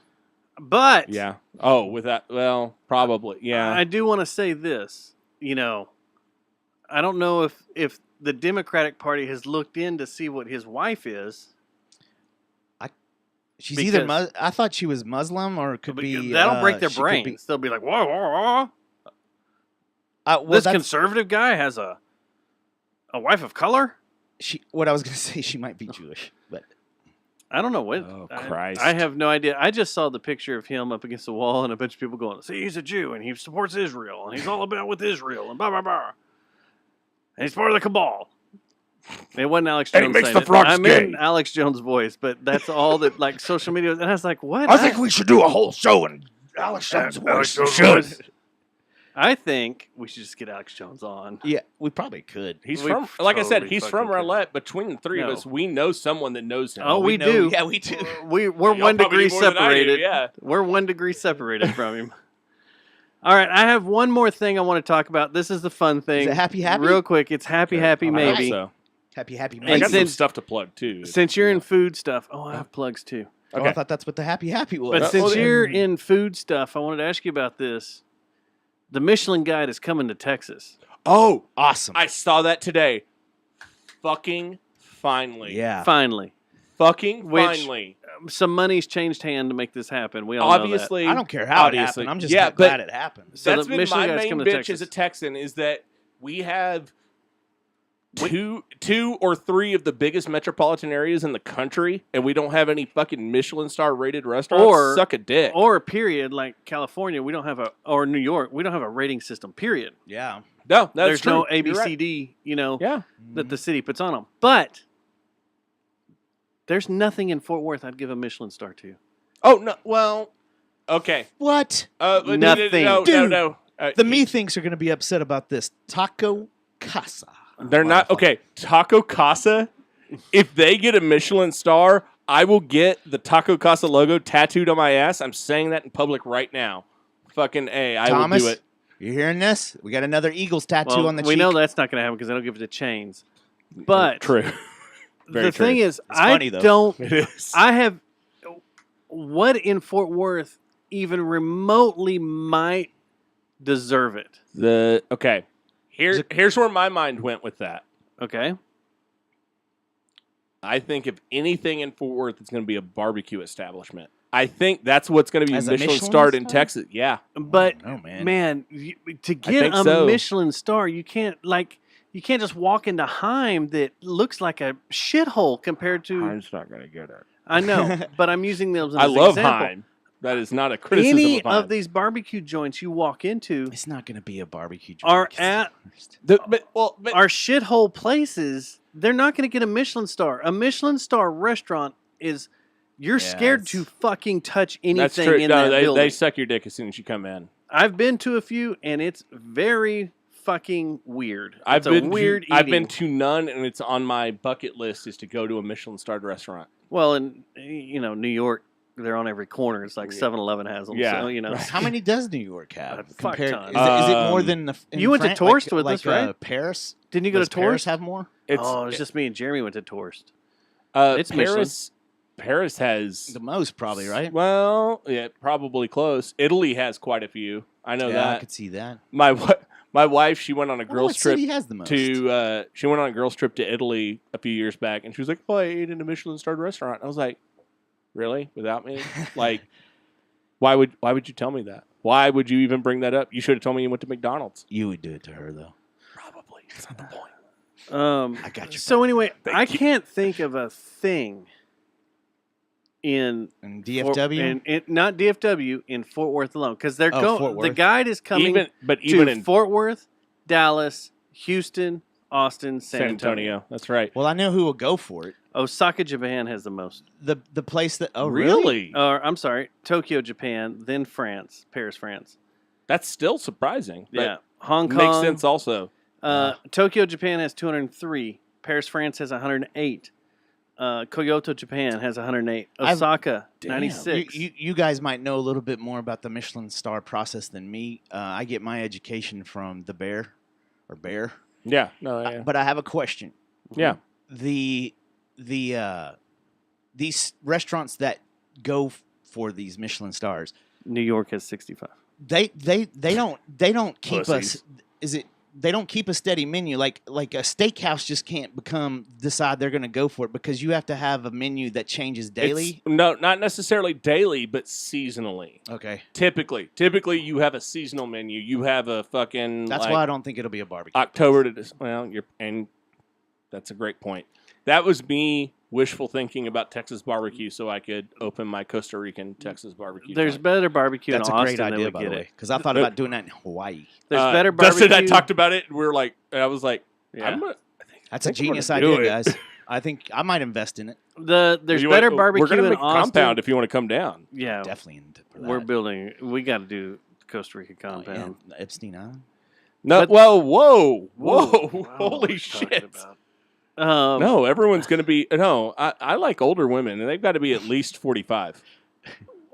Speaker 1: But
Speaker 3: Yeah. Oh, with that. Well, probably. Yeah.
Speaker 1: I do want to say this. I don't know if the Democratic Party has looked in to see what his wife is.
Speaker 2: She's either
Speaker 1: because-
Speaker 2: I thought she was Muslim or it could be
Speaker 1: That'll break their
Speaker 2: she could be-
Speaker 1: brains. They'll be like, whoa, whoa, whoa.
Speaker 2: well,
Speaker 1: This
Speaker 2: that's-
Speaker 1: conservative guy has a wife of color?
Speaker 2: what I was gonna say. She might be Jewish, but
Speaker 1: I don't know what.
Speaker 3: Oh, Christ.
Speaker 1: I have no idea. I just saw the picture of him up against the wall and a bunch of people going, see, he's a Jew and he supports Israel and he's all about with Israel and blah, blah, blah. And he's part of the cabal. It wasn't Alex
Speaker 4: And
Speaker 1: Jones
Speaker 4: he makes
Speaker 1: saying
Speaker 4: the
Speaker 1: it.
Speaker 4: frogs
Speaker 1: I'm in
Speaker 4: gay.
Speaker 1: Alex Jones' voice, but that's all that like social media was. And I was like, what?
Speaker 4: I think we should do a whole show and Alex Jones voice. Should.
Speaker 1: I think we should just get Alex Jones on.
Speaker 2: Yeah, we probably could.
Speaker 3: He's
Speaker 1: We
Speaker 3: from, like I said,
Speaker 1: totally
Speaker 3: he's from
Speaker 1: fucking could.
Speaker 3: Roulette. Between the three of
Speaker 1: No.
Speaker 3: us, we know someone that knows him.
Speaker 1: Oh, we
Speaker 2: know-
Speaker 1: do.
Speaker 2: Yeah, we do.
Speaker 1: We're
Speaker 3: Y'all
Speaker 1: 1
Speaker 3: probably
Speaker 1: degree
Speaker 3: do more than I do,
Speaker 1: separated.
Speaker 3: yeah.
Speaker 1: We're 1 degree separated from him. All right, I have one more thing I want to talk about. This is the fun thing.
Speaker 2: Is it happy?
Speaker 1: Real quick, it's happy
Speaker 3: I hope
Speaker 1: maybe.
Speaker 3: so.
Speaker 2: Happy,
Speaker 3: I
Speaker 1: And
Speaker 3: got some
Speaker 1: since-
Speaker 3: stuff to plug too.
Speaker 1: Since you're in food stuff, I have plugs too.
Speaker 2: Oh, I
Speaker 3: Okay.
Speaker 2: thought that's what the happy was.
Speaker 1: But since
Speaker 3: well,
Speaker 1: you're in food stuff, I wanted to ask you about this. The Michelin Guide is coming to Texas.
Speaker 3: Oh,
Speaker 2: awesome.
Speaker 3: I saw that today. Fucking finally.
Speaker 2: Yeah.
Speaker 1: Finally.
Speaker 3: Fucking
Speaker 1: Which-
Speaker 3: finally.
Speaker 1: Some money's changed hand to make this happen. We all
Speaker 3: Obviously.
Speaker 2: I don't care how it
Speaker 3: obviously.
Speaker 2: happened. I'm just
Speaker 3: Yeah,
Speaker 2: glad
Speaker 3: but
Speaker 2: it happened.
Speaker 1: So
Speaker 3: that's
Speaker 1: the
Speaker 3: been
Speaker 1: Michelin
Speaker 3: my
Speaker 1: Guide's
Speaker 3: main
Speaker 1: coming to
Speaker 3: bitch
Speaker 1: Texas.
Speaker 3: as a Texan is that we have two or three of the biggest metropolitan areas in the country, and we don't have any fucking Michelin star rated restaurants.
Speaker 1: Or-
Speaker 3: Suck a dick.
Speaker 1: Or period, like California, we don't have or New York, we don't have a rating system, period.
Speaker 2: Yeah.
Speaker 3: no, that's
Speaker 1: There's
Speaker 3: true.
Speaker 1: no
Speaker 3: You're right.
Speaker 1: ABCD,
Speaker 3: Yeah.
Speaker 1: that the city puts on them. But there's nothing in Fort Worth I'd give a Michelin star to.
Speaker 3: Oh no. Well. Okay.
Speaker 2: What?
Speaker 1: Nothing.
Speaker 3: No.
Speaker 2: Dude,
Speaker 3: No.
Speaker 2: The methinks are going to be upset about this. Taco Casa.
Speaker 3: They're not okay. Taco Casa. If they get a Michelin star, I will get the Taco Casa logo tattooed on my ass. I'm saying that in public right now. Fucking A. I
Speaker 2: Thomas,
Speaker 3: will do it.
Speaker 2: you hearing this? We got another Eagles tattoo
Speaker 1: Well,
Speaker 2: on the
Speaker 1: we
Speaker 2: cheek.
Speaker 1: know that's not going to happen because they don't give it to chains. But
Speaker 3: True. Very
Speaker 1: the
Speaker 3: true.
Speaker 1: thing is,
Speaker 2: It's funny, though.
Speaker 1: don't.
Speaker 3: It is.
Speaker 1: I have. What in Fort Worth even remotely might deserve it?
Speaker 3: Okay. Here's where my mind went with that.
Speaker 1: Okay.
Speaker 3: I think if anything in Fort Worth, it's going to be a barbecue establishment. I think that's what's going to be
Speaker 2: As a
Speaker 3: Michelin
Speaker 2: Michelin
Speaker 3: starred in
Speaker 2: star?
Speaker 3: Texas. Yeah.
Speaker 1: But
Speaker 2: Oh, man.
Speaker 1: man, to get
Speaker 3: think
Speaker 1: a
Speaker 3: so.
Speaker 1: Michelin star, you can't just walk into Heim that looks like a shithole compared to.
Speaker 3: not going to get it.
Speaker 1: I know, but I'm using those as
Speaker 3: I
Speaker 1: an
Speaker 3: love
Speaker 1: example.
Speaker 3: Heim. That is not a criticism
Speaker 1: Any
Speaker 3: of Heim.
Speaker 1: of these barbecue joints you walk into
Speaker 2: It's not going to be a barbecue joint.
Speaker 1: are at
Speaker 3: But
Speaker 1: are shithole places. They're not going to get a Michelin star. A Michelin star restaurant is you're scared
Speaker 2: it's-
Speaker 1: to fucking touch anything
Speaker 3: that's true.
Speaker 1: in
Speaker 3: No,
Speaker 1: that
Speaker 3: they
Speaker 1: building.
Speaker 3: suck your dick as soon as you come in.
Speaker 1: I've been to a few, and it's very fucking weird.
Speaker 3: I've
Speaker 1: It's a
Speaker 3: been
Speaker 1: weird.
Speaker 3: I've been
Speaker 1: eating.
Speaker 3: to none, and it's on my bucket list is to go to a Michelin starred restaurant.
Speaker 1: Well, in New York, they're on every corner. It's like
Speaker 3: Yeah.
Speaker 1: 7-Eleven has them.
Speaker 3: Yeah.
Speaker 1: So,
Speaker 2: How many does New York have?
Speaker 1: A fuck ton.
Speaker 2: Is it more than the? in
Speaker 1: You went to
Speaker 2: Fran-
Speaker 1: Tourist
Speaker 2: like,
Speaker 1: with
Speaker 2: like,
Speaker 1: us, right?
Speaker 2: Paris.
Speaker 1: Didn't you go
Speaker 2: Does
Speaker 1: to
Speaker 2: Paris
Speaker 1: Tourist?
Speaker 2: have more?
Speaker 3: It's
Speaker 1: It's just me and Jeremy went to Tourist.
Speaker 3: it's
Speaker 1: Michelin.
Speaker 3: Paris has
Speaker 2: The most, probably, right?
Speaker 3: Well, yeah, probably close. Italy has quite a few. I know
Speaker 2: yeah,
Speaker 3: that.
Speaker 2: I could see that.
Speaker 3: My wife, she went on a
Speaker 2: I wonder
Speaker 3: girls
Speaker 2: what
Speaker 3: trip
Speaker 2: city has the most?
Speaker 3: she went on a girls trip to Italy a few years back, and she was like, "Oh, I ate in a Michelin starred restaurant." I was like, "Really? Without me? Like, why would you tell me that? Why would you even bring that up? You should have told me you went to McDonald's."
Speaker 2: You would do it to her, though.
Speaker 3: Probably. That's not the point.
Speaker 1: I
Speaker 2: got you.
Speaker 1: So anyway,
Speaker 3: Thank
Speaker 1: I
Speaker 3: you.
Speaker 1: can't think of a thing in
Speaker 2: And DFW?
Speaker 1: not DFW in Fort Worth alone because they're
Speaker 2: Oh,
Speaker 1: going.
Speaker 2: Fort
Speaker 1: The
Speaker 2: Worth.
Speaker 1: guide is coming
Speaker 3: Even
Speaker 1: to
Speaker 3: in
Speaker 1: Fort Worth, Dallas, Houston, Austin, San Antonio.
Speaker 3: That's right.
Speaker 2: Well, I know who will go for it.
Speaker 1: Osaka, Japan has the most.
Speaker 2: The place that. Oh, really?
Speaker 1: Or I'm sorry, Tokyo, Japan, then France, Paris, France.
Speaker 3: That's still surprising. but
Speaker 1: Yeah, Hong Kong
Speaker 3: makes sense also.
Speaker 1: Tokyo, Japan has 203. Paris, France has 108. Kyoto, Japan has 108. Osaka,
Speaker 2: Damn.
Speaker 1: 96.
Speaker 2: You guys might know a little bit more about the Michelin star process than me. I get my education from the Bear.
Speaker 3: Yeah. No. Yeah.
Speaker 2: But I have a question.
Speaker 3: Yeah.
Speaker 2: These restaurants that go for these Michelin stars,
Speaker 1: New York has 65.
Speaker 2: they don't keep
Speaker 3: Pussies.
Speaker 2: us. Is it? They don't keep a steady menu like a steakhouse just can't decide they're going to go for it because you have to have a menu that changes daily.
Speaker 3: No, not necessarily daily, but seasonally.
Speaker 2: Okay,
Speaker 3: Typically, you have a seasonal menu. You have a fucking.
Speaker 2: that's
Speaker 3: like,
Speaker 2: why I don't think it'll be a barbecue.
Speaker 3: October to and that's a great point. That was me wishful thinking about Texas barbecue, so I could open my Costa Rican Texas barbecue.
Speaker 1: There's
Speaker 3: joint.
Speaker 1: better barbecue
Speaker 2: That's
Speaker 1: in
Speaker 2: a
Speaker 1: Austin
Speaker 2: great
Speaker 1: than
Speaker 2: idea,
Speaker 1: we
Speaker 2: by
Speaker 1: get
Speaker 2: the way,
Speaker 1: it.
Speaker 2: because I thought about doing that in Hawaii.
Speaker 1: There's better barbecue.
Speaker 3: Dustin and I talked about it, and we were like, and I was like,
Speaker 1: Yeah.
Speaker 2: That's a
Speaker 3: think we're
Speaker 2: genius
Speaker 3: gonna do
Speaker 2: idea,
Speaker 3: it.
Speaker 2: guys. I think I might invest in it.
Speaker 1: There's
Speaker 3: You
Speaker 1: better
Speaker 3: want-
Speaker 1: barbecue
Speaker 3: We're gonna
Speaker 1: in
Speaker 3: make a
Speaker 1: Austin.
Speaker 3: compound if you want to come down.
Speaker 1: Yeah,
Speaker 2: Definitely into for
Speaker 1: we're
Speaker 2: that.
Speaker 1: building. We got to do Costa Rica compound.
Speaker 2: Yeah, Epstein Island.
Speaker 3: No,
Speaker 1: But-
Speaker 3: whoa,
Speaker 1: I don't know what
Speaker 3: holy
Speaker 1: we're talking
Speaker 3: shit!
Speaker 1: about.
Speaker 3: No, everyone's going to be no. I like older women, and they've got to be at least 45.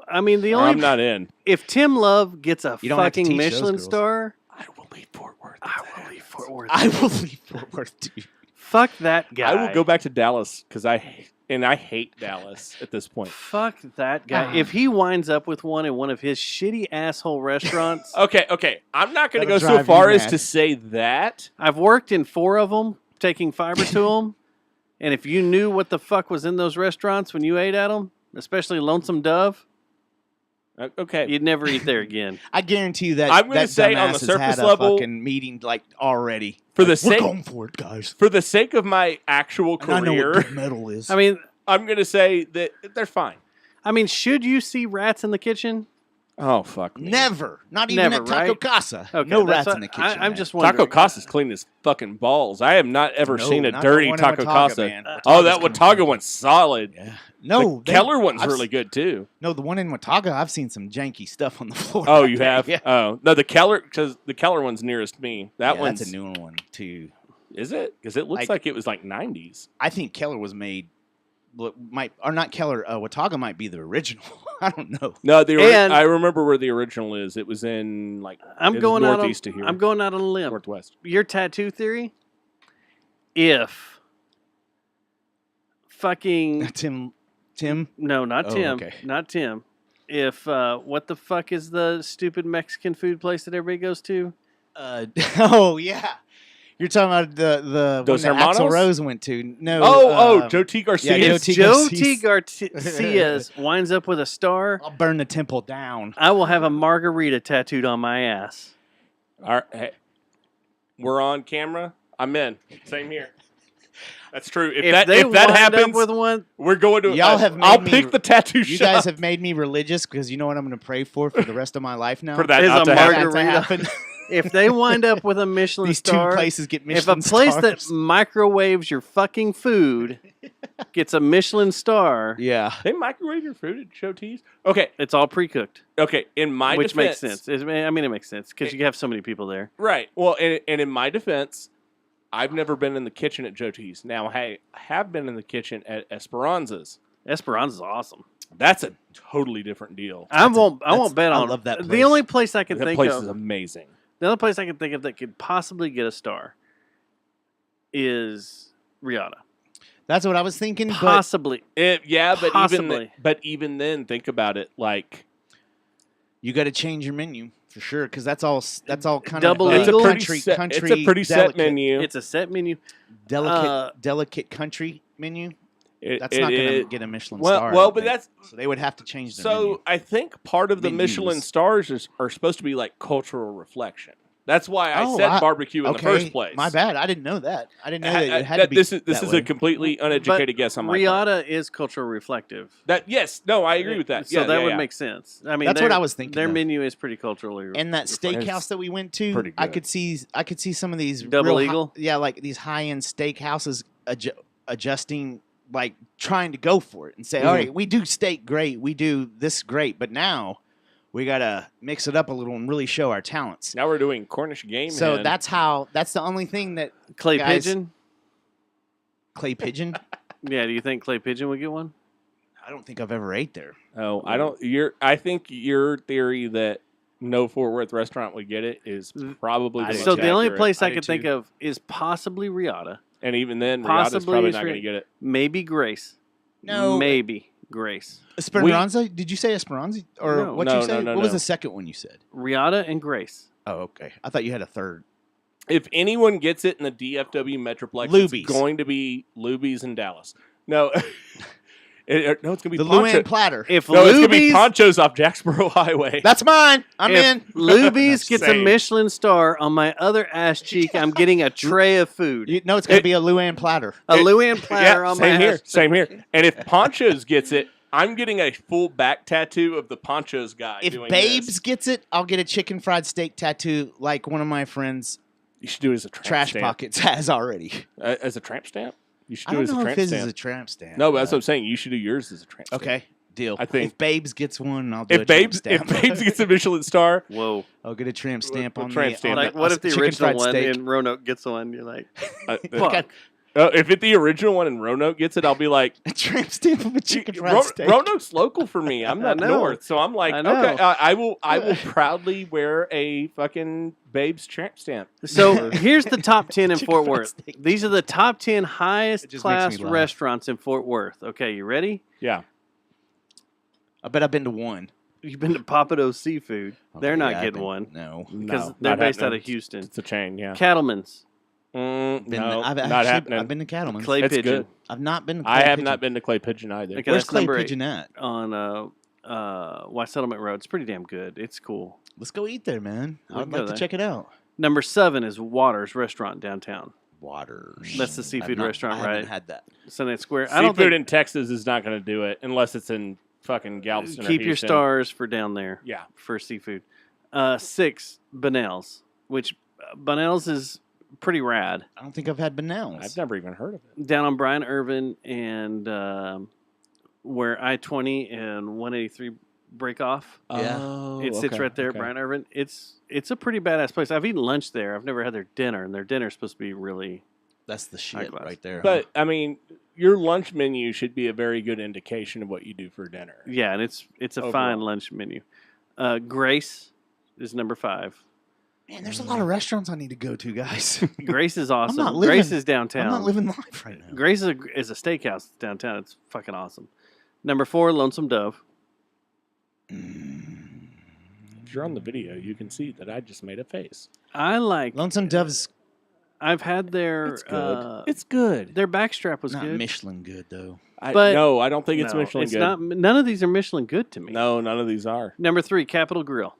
Speaker 1: I mean, the
Speaker 3: Or
Speaker 1: only
Speaker 3: I'm not in.
Speaker 1: if Tim Love gets a
Speaker 2: You don't have to
Speaker 1: fucking
Speaker 2: teach those
Speaker 1: Michelin
Speaker 2: girls.
Speaker 1: star,
Speaker 3: I will leave Fort Worth.
Speaker 1: I will leave Fort Worth.
Speaker 2: I will leave Fort Worth, dude.
Speaker 1: Fuck that guy.
Speaker 3: I will go back to Dallas because I hate Dallas at this point.
Speaker 1: Fuck that guy. If he winds up with one in one of his shitty asshole restaurants,
Speaker 3: Okay. I'm not going to go
Speaker 2: That'll
Speaker 3: so
Speaker 2: drive
Speaker 3: far
Speaker 2: you
Speaker 3: as
Speaker 2: mad.
Speaker 3: to say that.
Speaker 1: I've worked in 4 of them, taking fiber to them. And if you knew what the fuck was in those restaurants when you ate at them, especially Lonesome Dove,
Speaker 3: Okay.
Speaker 1: you'd never eat there again.
Speaker 2: I guarantee you that
Speaker 3: I'm gonna
Speaker 2: that
Speaker 3: say on
Speaker 2: dumbass
Speaker 3: the
Speaker 2: has
Speaker 3: surface
Speaker 2: had a
Speaker 3: level-
Speaker 2: fucking meeting like already.
Speaker 3: For the
Speaker 2: We're
Speaker 3: sake
Speaker 2: going for it, guys.
Speaker 3: for the sake of my actual
Speaker 2: And I know
Speaker 3: career,
Speaker 2: what good metal is.
Speaker 1: I mean,
Speaker 3: I'm going to say that they're fine.
Speaker 1: should you see rats in the kitchen?
Speaker 3: Oh fuck me.
Speaker 2: never, not even
Speaker 1: Never,
Speaker 2: at Taco
Speaker 1: right?
Speaker 2: Casa.
Speaker 1: Okay,
Speaker 2: no
Speaker 1: that's
Speaker 2: rats in the
Speaker 1: what-
Speaker 2: kitchen.
Speaker 1: I'm
Speaker 2: man.
Speaker 1: just wondering.
Speaker 3: Taco Casa's clean as fucking balls. I have not ever
Speaker 2: No,
Speaker 3: seen a
Speaker 2: not the
Speaker 3: dirty
Speaker 2: one in
Speaker 3: Taco
Speaker 2: Watauga,
Speaker 3: Casa.
Speaker 2: man.
Speaker 3: Oh, that
Speaker 2: Watauga's
Speaker 3: Watauga
Speaker 2: clean.
Speaker 3: one's solid.
Speaker 2: Yeah. No,
Speaker 3: the Keller one's
Speaker 2: I've
Speaker 3: really good too.
Speaker 2: No, the one in Watauga, I've seen some janky stuff on the floor.
Speaker 3: Oh,
Speaker 2: back
Speaker 3: you
Speaker 2: there.
Speaker 3: have?
Speaker 2: Yeah.
Speaker 3: Oh no, the Keller because the Keller one's nearest me. That
Speaker 2: Yeah,
Speaker 3: one's
Speaker 2: that's a new one too.
Speaker 3: Is it? Because it looks like it was like 90s.
Speaker 2: I think Keller was made. Or not Keller. Watauga might be the original. I don't know.
Speaker 3: No,
Speaker 1: And-
Speaker 3: I remember where the original is. It was in like
Speaker 1: I'm
Speaker 3: it was
Speaker 1: going out
Speaker 3: northeast
Speaker 1: on,
Speaker 3: of here.
Speaker 1: I'm going out on a limb.
Speaker 3: Northwest.
Speaker 1: Your tattoo theory? If fucking
Speaker 2: Tim.
Speaker 1: no, not
Speaker 2: Oh,
Speaker 1: Tim,
Speaker 2: okay.
Speaker 1: not Tim. If what the fuck is the stupid Mexican food place that everybody goes to?
Speaker 2: Oh yeah, you're talking about the
Speaker 3: Dos
Speaker 2: one that Axl
Speaker 3: Hermanos?
Speaker 2: Rose went to. No.
Speaker 3: Joe T. Garcia.
Speaker 2: Yeah,
Speaker 1: If
Speaker 2: T.
Speaker 1: Joe
Speaker 2: Garcia's-
Speaker 1: T. Garcia's winds up with a star,
Speaker 2: I'll burn the temple down.
Speaker 1: I will have a margarita tattooed on my ass.
Speaker 3: All right, hey, we're on camera. I'm in. Same here. That's true. If that
Speaker 1: they
Speaker 3: if that
Speaker 1: wind
Speaker 3: happens,
Speaker 1: up with one,
Speaker 3: we're going to.
Speaker 2: Y'all have made
Speaker 3: I'll
Speaker 2: me-
Speaker 3: pick the tattoo
Speaker 2: You
Speaker 3: shop
Speaker 2: guys have made me religious because you know what I'm going to pray for the rest of my life now.
Speaker 3: for that
Speaker 1: is
Speaker 3: not
Speaker 1: a
Speaker 3: to happen.
Speaker 2: That to
Speaker 1: margarita.
Speaker 2: happen.
Speaker 1: if they wind up with a Michelin
Speaker 2: These
Speaker 1: star,
Speaker 2: two places get
Speaker 1: if
Speaker 2: Michelin
Speaker 1: a place
Speaker 2: stars.
Speaker 1: that microwaves your fucking food gets a Michelin star,
Speaker 2: Yeah.
Speaker 3: They microwave your food at Joe T's. Okay,
Speaker 1: it's all pre-cooked,
Speaker 3: okay. In my
Speaker 1: which
Speaker 3: defense,
Speaker 1: makes sense. It makes sense because you have so many people there.
Speaker 3: Right. Well, and in my defense, I've never been in the kitchen at Joe T's. Now, I have been in the kitchen at Esperanza's.
Speaker 1: Esperanza's awesome.
Speaker 3: That's a totally different deal.
Speaker 1: I won't bet
Speaker 2: I
Speaker 1: on.
Speaker 2: love that
Speaker 1: The
Speaker 2: place.
Speaker 1: only place I can
Speaker 3: That
Speaker 1: think
Speaker 3: place
Speaker 1: of,
Speaker 3: is amazing.
Speaker 1: the only place I can think of that could possibly get a star is Riata.
Speaker 2: That's what I was thinking. But
Speaker 1: Possibly.
Speaker 3: Yeah, but
Speaker 1: Possibly.
Speaker 3: even then, think about it. Like
Speaker 2: you got to change your menu for sure because that's all kind
Speaker 1: Double
Speaker 2: of
Speaker 3: it's a
Speaker 1: Eagle?
Speaker 3: pretty
Speaker 2: country.
Speaker 3: set,
Speaker 2: country
Speaker 3: it's a pretty set
Speaker 2: delicate,
Speaker 3: menu.
Speaker 1: It's a set menu.
Speaker 2: Delicate country menu.
Speaker 3: It-
Speaker 2: That's
Speaker 3: it
Speaker 2: not going
Speaker 3: is-
Speaker 2: to get a Michelin
Speaker 3: well,
Speaker 2: star. I
Speaker 3: well,
Speaker 2: don't
Speaker 3: but
Speaker 2: think.
Speaker 3: that's
Speaker 2: so they would have to change the
Speaker 3: so.
Speaker 2: menu.
Speaker 3: I think part of the
Speaker 2: Menus.
Speaker 3: Michelin stars are supposed to be like cultural reflection. That's why I
Speaker 2: Oh,
Speaker 3: said barbecue in the first place.
Speaker 2: My bad. I didn't know that. I didn't know that it had
Speaker 3: That-
Speaker 2: to be.
Speaker 3: this is
Speaker 2: that
Speaker 3: a
Speaker 2: way.
Speaker 3: completely uneducated guess on my part.
Speaker 1: Riata is cultural reflective.
Speaker 3: That yes, no, I agree with that.
Speaker 1: So
Speaker 3: Yeah,
Speaker 1: that
Speaker 3: yeah,
Speaker 1: would
Speaker 3: yeah.
Speaker 1: make sense. I mean,
Speaker 2: That's what
Speaker 1: their-
Speaker 2: I was thinking
Speaker 1: Their
Speaker 2: of.
Speaker 1: menu is pretty culturally.
Speaker 2: And that
Speaker 1: reflective.
Speaker 2: steakhouse that we went to,
Speaker 3: pretty
Speaker 2: I
Speaker 3: good.
Speaker 2: could see some of these
Speaker 1: Double
Speaker 2: real
Speaker 1: Eagle?
Speaker 2: like these high end steakhouses adjusting, like trying to go for it and say, all right, we do steak great, we do this great, but now we gotta mix it up a little and really show our talents.
Speaker 3: Now we're doing Cornish game.
Speaker 2: So
Speaker 3: hen.
Speaker 2: that's the only thing that
Speaker 1: Clay
Speaker 2: guys-
Speaker 1: pigeon.
Speaker 2: clay pigeon.
Speaker 1: Yeah, do you think Clay pigeon would get one?
Speaker 2: I don't think I've ever ate there.
Speaker 3: Oh, I don't. I think your theory that no Fort Worth restaurant would get it is probably the
Speaker 1: So
Speaker 3: most
Speaker 1: the only
Speaker 3: accurate.
Speaker 1: place I
Speaker 2: do
Speaker 1: could think
Speaker 2: too.
Speaker 1: of is possibly Riata,
Speaker 3: and even then, Riata's
Speaker 1: possibly
Speaker 3: probably
Speaker 1: is
Speaker 3: not going to
Speaker 1: Ri-
Speaker 3: get it.
Speaker 1: maybe Grace.
Speaker 2: No.
Speaker 1: maybe Grace.
Speaker 2: Esperanza? Did you say Esperanza? Or
Speaker 1: No.
Speaker 2: what
Speaker 3: No,
Speaker 2: you say?
Speaker 3: no,
Speaker 2: What was
Speaker 3: no.
Speaker 2: the second one you said?
Speaker 1: Riata and Grace.
Speaker 2: Oh, okay. I thought you had a third.
Speaker 3: If anyone gets it in the DFW Metroplex,
Speaker 2: Luby's.
Speaker 3: it's going to be Luby's in Dallas. No, no, it's going to be
Speaker 2: The
Speaker 3: Poncho.
Speaker 2: Luann platter.
Speaker 1: If
Speaker 3: No, it's going to be
Speaker 1: Luby's,
Speaker 3: Poncho's off Jacksboro Highway.
Speaker 2: That's mine. I'm
Speaker 1: if
Speaker 2: in.
Speaker 1: Luby's gets a
Speaker 3: Same.
Speaker 1: Michelin star on my other ass cheek, I'm getting a tray of food.
Speaker 2: No, it's going to be a Luann platter.
Speaker 1: A Luann platter
Speaker 3: yeah,
Speaker 1: on
Speaker 3: same
Speaker 1: my
Speaker 3: here,
Speaker 1: ass.
Speaker 3: same here. And if Poncho's gets it, I'm getting a full back tattoo of the Poncho's guy.
Speaker 2: If
Speaker 3: doing
Speaker 2: Babes
Speaker 3: this.
Speaker 2: gets it, I'll get a chicken fried steak tattoo like one of my friends'
Speaker 3: You should do it as a tramp
Speaker 2: trash
Speaker 3: stamp.
Speaker 2: pockets has already.
Speaker 3: As a tramp stamp? You should
Speaker 2: I
Speaker 3: do it
Speaker 2: don't
Speaker 3: as a
Speaker 2: know if
Speaker 3: tramp
Speaker 2: his
Speaker 3: stamp.
Speaker 2: is a tramp stamp.
Speaker 3: No, but that's what I'm saying. You should do yours as a tramp stamp.
Speaker 2: Okay, Deal.
Speaker 3: I think
Speaker 2: if Babes gets one, I'll do a
Speaker 3: if
Speaker 2: tramp
Speaker 3: Babes
Speaker 2: stamp.
Speaker 3: gets a Michelin star,
Speaker 1: Whoa.
Speaker 2: I'll get a tramp stamp
Speaker 3: A
Speaker 2: on
Speaker 3: tramp
Speaker 2: the
Speaker 3: stamp.
Speaker 2: on
Speaker 1: Like,
Speaker 2: the-
Speaker 1: what
Speaker 2: a
Speaker 1: if the
Speaker 2: chicken
Speaker 1: original
Speaker 2: fried
Speaker 1: one
Speaker 2: steak.
Speaker 1: in Roanoke gets one? You're like,
Speaker 2: Fuck.
Speaker 3: if the original one in Roanoke gets it, I'll be like,
Speaker 2: A tramp stamp of a chicken fried steak.
Speaker 3: Roanoke's local for me. I'm
Speaker 1: I
Speaker 3: not
Speaker 1: know.
Speaker 3: north, so I'm like,
Speaker 1: I know.
Speaker 3: okay, I will proudly wear a fucking Babes tramp stamp.
Speaker 1: So here's the top 10 in
Speaker 2: Chicken
Speaker 1: Fort
Speaker 2: fried
Speaker 1: Worth.
Speaker 2: steak.
Speaker 1: These are the top 10
Speaker 2: It
Speaker 1: highest
Speaker 2: just makes
Speaker 1: class
Speaker 2: me laugh.
Speaker 1: restaurants in Fort Worth. Okay, you ready?
Speaker 3: Yeah,
Speaker 2: I bet I've been to one.
Speaker 1: You've been to Papado Seafood. They're
Speaker 2: Okay,
Speaker 1: not
Speaker 2: yeah, I've
Speaker 1: getting
Speaker 2: been-
Speaker 1: one
Speaker 2: No.
Speaker 1: because
Speaker 3: No,
Speaker 1: they're
Speaker 3: not
Speaker 1: based out
Speaker 3: happening.
Speaker 1: of Houston.
Speaker 3: It's a chain. Yeah,
Speaker 1: Cattleman's,
Speaker 2: Been
Speaker 3: no,
Speaker 2: I've
Speaker 3: not
Speaker 2: actually,
Speaker 3: happening.
Speaker 2: I've been to Cattleman's.
Speaker 1: Clay
Speaker 3: That's
Speaker 1: Pigeon.
Speaker 3: good.
Speaker 2: I've not been to Clay
Speaker 3: I have
Speaker 2: Pigeon.
Speaker 3: not been to Clay Pigeon either.
Speaker 1: Okay,
Speaker 2: Where's
Speaker 1: that's
Speaker 2: Clay
Speaker 1: number 8
Speaker 2: Pigeon at?
Speaker 1: on White Settlement Road. It's pretty damn good. It's cool.
Speaker 2: Let's go eat there, man.
Speaker 1: We'll
Speaker 2: I'd
Speaker 1: go
Speaker 2: like to
Speaker 1: there.
Speaker 2: check it out.
Speaker 1: Number 7 is Waters Restaurant downtown.
Speaker 2: Waters.
Speaker 1: That's the seafood restaurant,
Speaker 2: I haven't
Speaker 1: right?
Speaker 2: had that.
Speaker 1: Sunday Square. I don't
Speaker 3: Seafood
Speaker 1: think
Speaker 3: in Texas is not going to do it unless it's in fucking Galveston. or
Speaker 1: keep your
Speaker 3: Houston.
Speaker 1: stars for down there.
Speaker 3: Yeah.
Speaker 1: For seafood. 6, Bunnell's, which Bunnell's is pretty rad.
Speaker 2: I don't think I've had Benel's.
Speaker 3: I've never even heard of it.
Speaker 1: Down on Brian Irvin and where I-20 and 183 break off.
Speaker 2: Yeah.
Speaker 3: Oh,
Speaker 1: It sits
Speaker 3: okay,
Speaker 1: right there at
Speaker 3: okay.
Speaker 1: Brian Irvin. It's a pretty badass place. I've eaten lunch there. I've never had their dinner, and their dinner's supposed to be really
Speaker 2: That's the
Speaker 1: High
Speaker 2: shit
Speaker 1: class.
Speaker 2: right there.
Speaker 3: But I mean, your lunch menu should be a very good indication of what you do for dinner.
Speaker 1: yeah, and it's a
Speaker 3: Overall.
Speaker 1: fine lunch menu. Grace is number 5.
Speaker 2: Man, there's a lot of restaurants I need to go to, guys.
Speaker 1: Grace is awesome.
Speaker 2: not living-
Speaker 1: Grace is downtown.
Speaker 2: I'm not living life right now.
Speaker 1: Grace is a steakhouse downtown. It's fucking awesome. Number 4, Lonesome Dove.
Speaker 3: If you're on the video, you can see that I just made a face.
Speaker 1: I like.
Speaker 2: Lonesome Dove's
Speaker 1: I've had their.
Speaker 3: It's good. It's good.
Speaker 1: Their backstrap was
Speaker 2: not
Speaker 1: good.
Speaker 2: Michelin good though.
Speaker 1: but-
Speaker 3: no, I don't think it's
Speaker 1: No,
Speaker 3: Michelin
Speaker 1: it's
Speaker 3: good.
Speaker 1: not. None of these are Michelin good to me.
Speaker 3: No, none of these are.
Speaker 1: Number 3, Capitol Grill.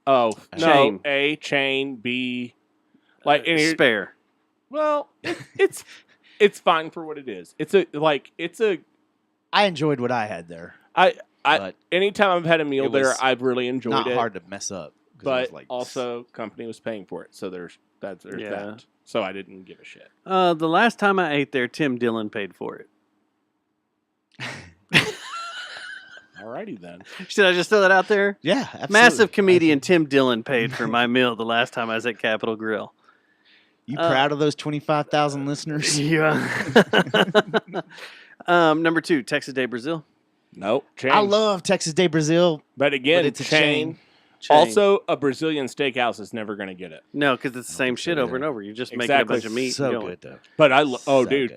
Speaker 3: Oh,
Speaker 1: Chain.
Speaker 3: no. A, chain. B, like, and here-
Speaker 1: Spare.
Speaker 3: well, it's fine for what it is. It's a,
Speaker 2: I enjoyed what I had there. But
Speaker 3: anytime I've had a meal
Speaker 2: it
Speaker 3: there,
Speaker 2: was
Speaker 3: I've really enjoyed
Speaker 2: Not
Speaker 3: it.
Speaker 2: hard to mess up. 'cause it
Speaker 3: But
Speaker 2: was like,
Speaker 3: also, company was paying for it, so there's
Speaker 1: Yeah.
Speaker 3: that. So I didn't give a shit.
Speaker 1: The last time I ate there, Tim Dillon paid for it.
Speaker 3: Alrighty then.
Speaker 1: Should I just throw that out there?
Speaker 2: yeah, absolutely.
Speaker 1: Massive comedian Tim Dillon paid for my meal the last time I was at Capitol Grill.
Speaker 2: You proud of those 25,000 listeners?
Speaker 1: Yeah. Number 2, Texas Day Brazil.
Speaker 3: Nope. Chain.
Speaker 2: I love Texas Day Brazil.
Speaker 3: But again,
Speaker 2: but it's a
Speaker 3: chain.
Speaker 1: Chain.
Speaker 3: Also, a Brazilian steakhouse is never going to get it.
Speaker 1: No, because it's the same
Speaker 2: think so
Speaker 1: shit over
Speaker 2: either.
Speaker 1: and over. You're just making
Speaker 3: Exactly.
Speaker 1: a bunch of meat.
Speaker 2: So
Speaker 1: and going.
Speaker 2: good though.
Speaker 3: But
Speaker 2: So
Speaker 3: dude,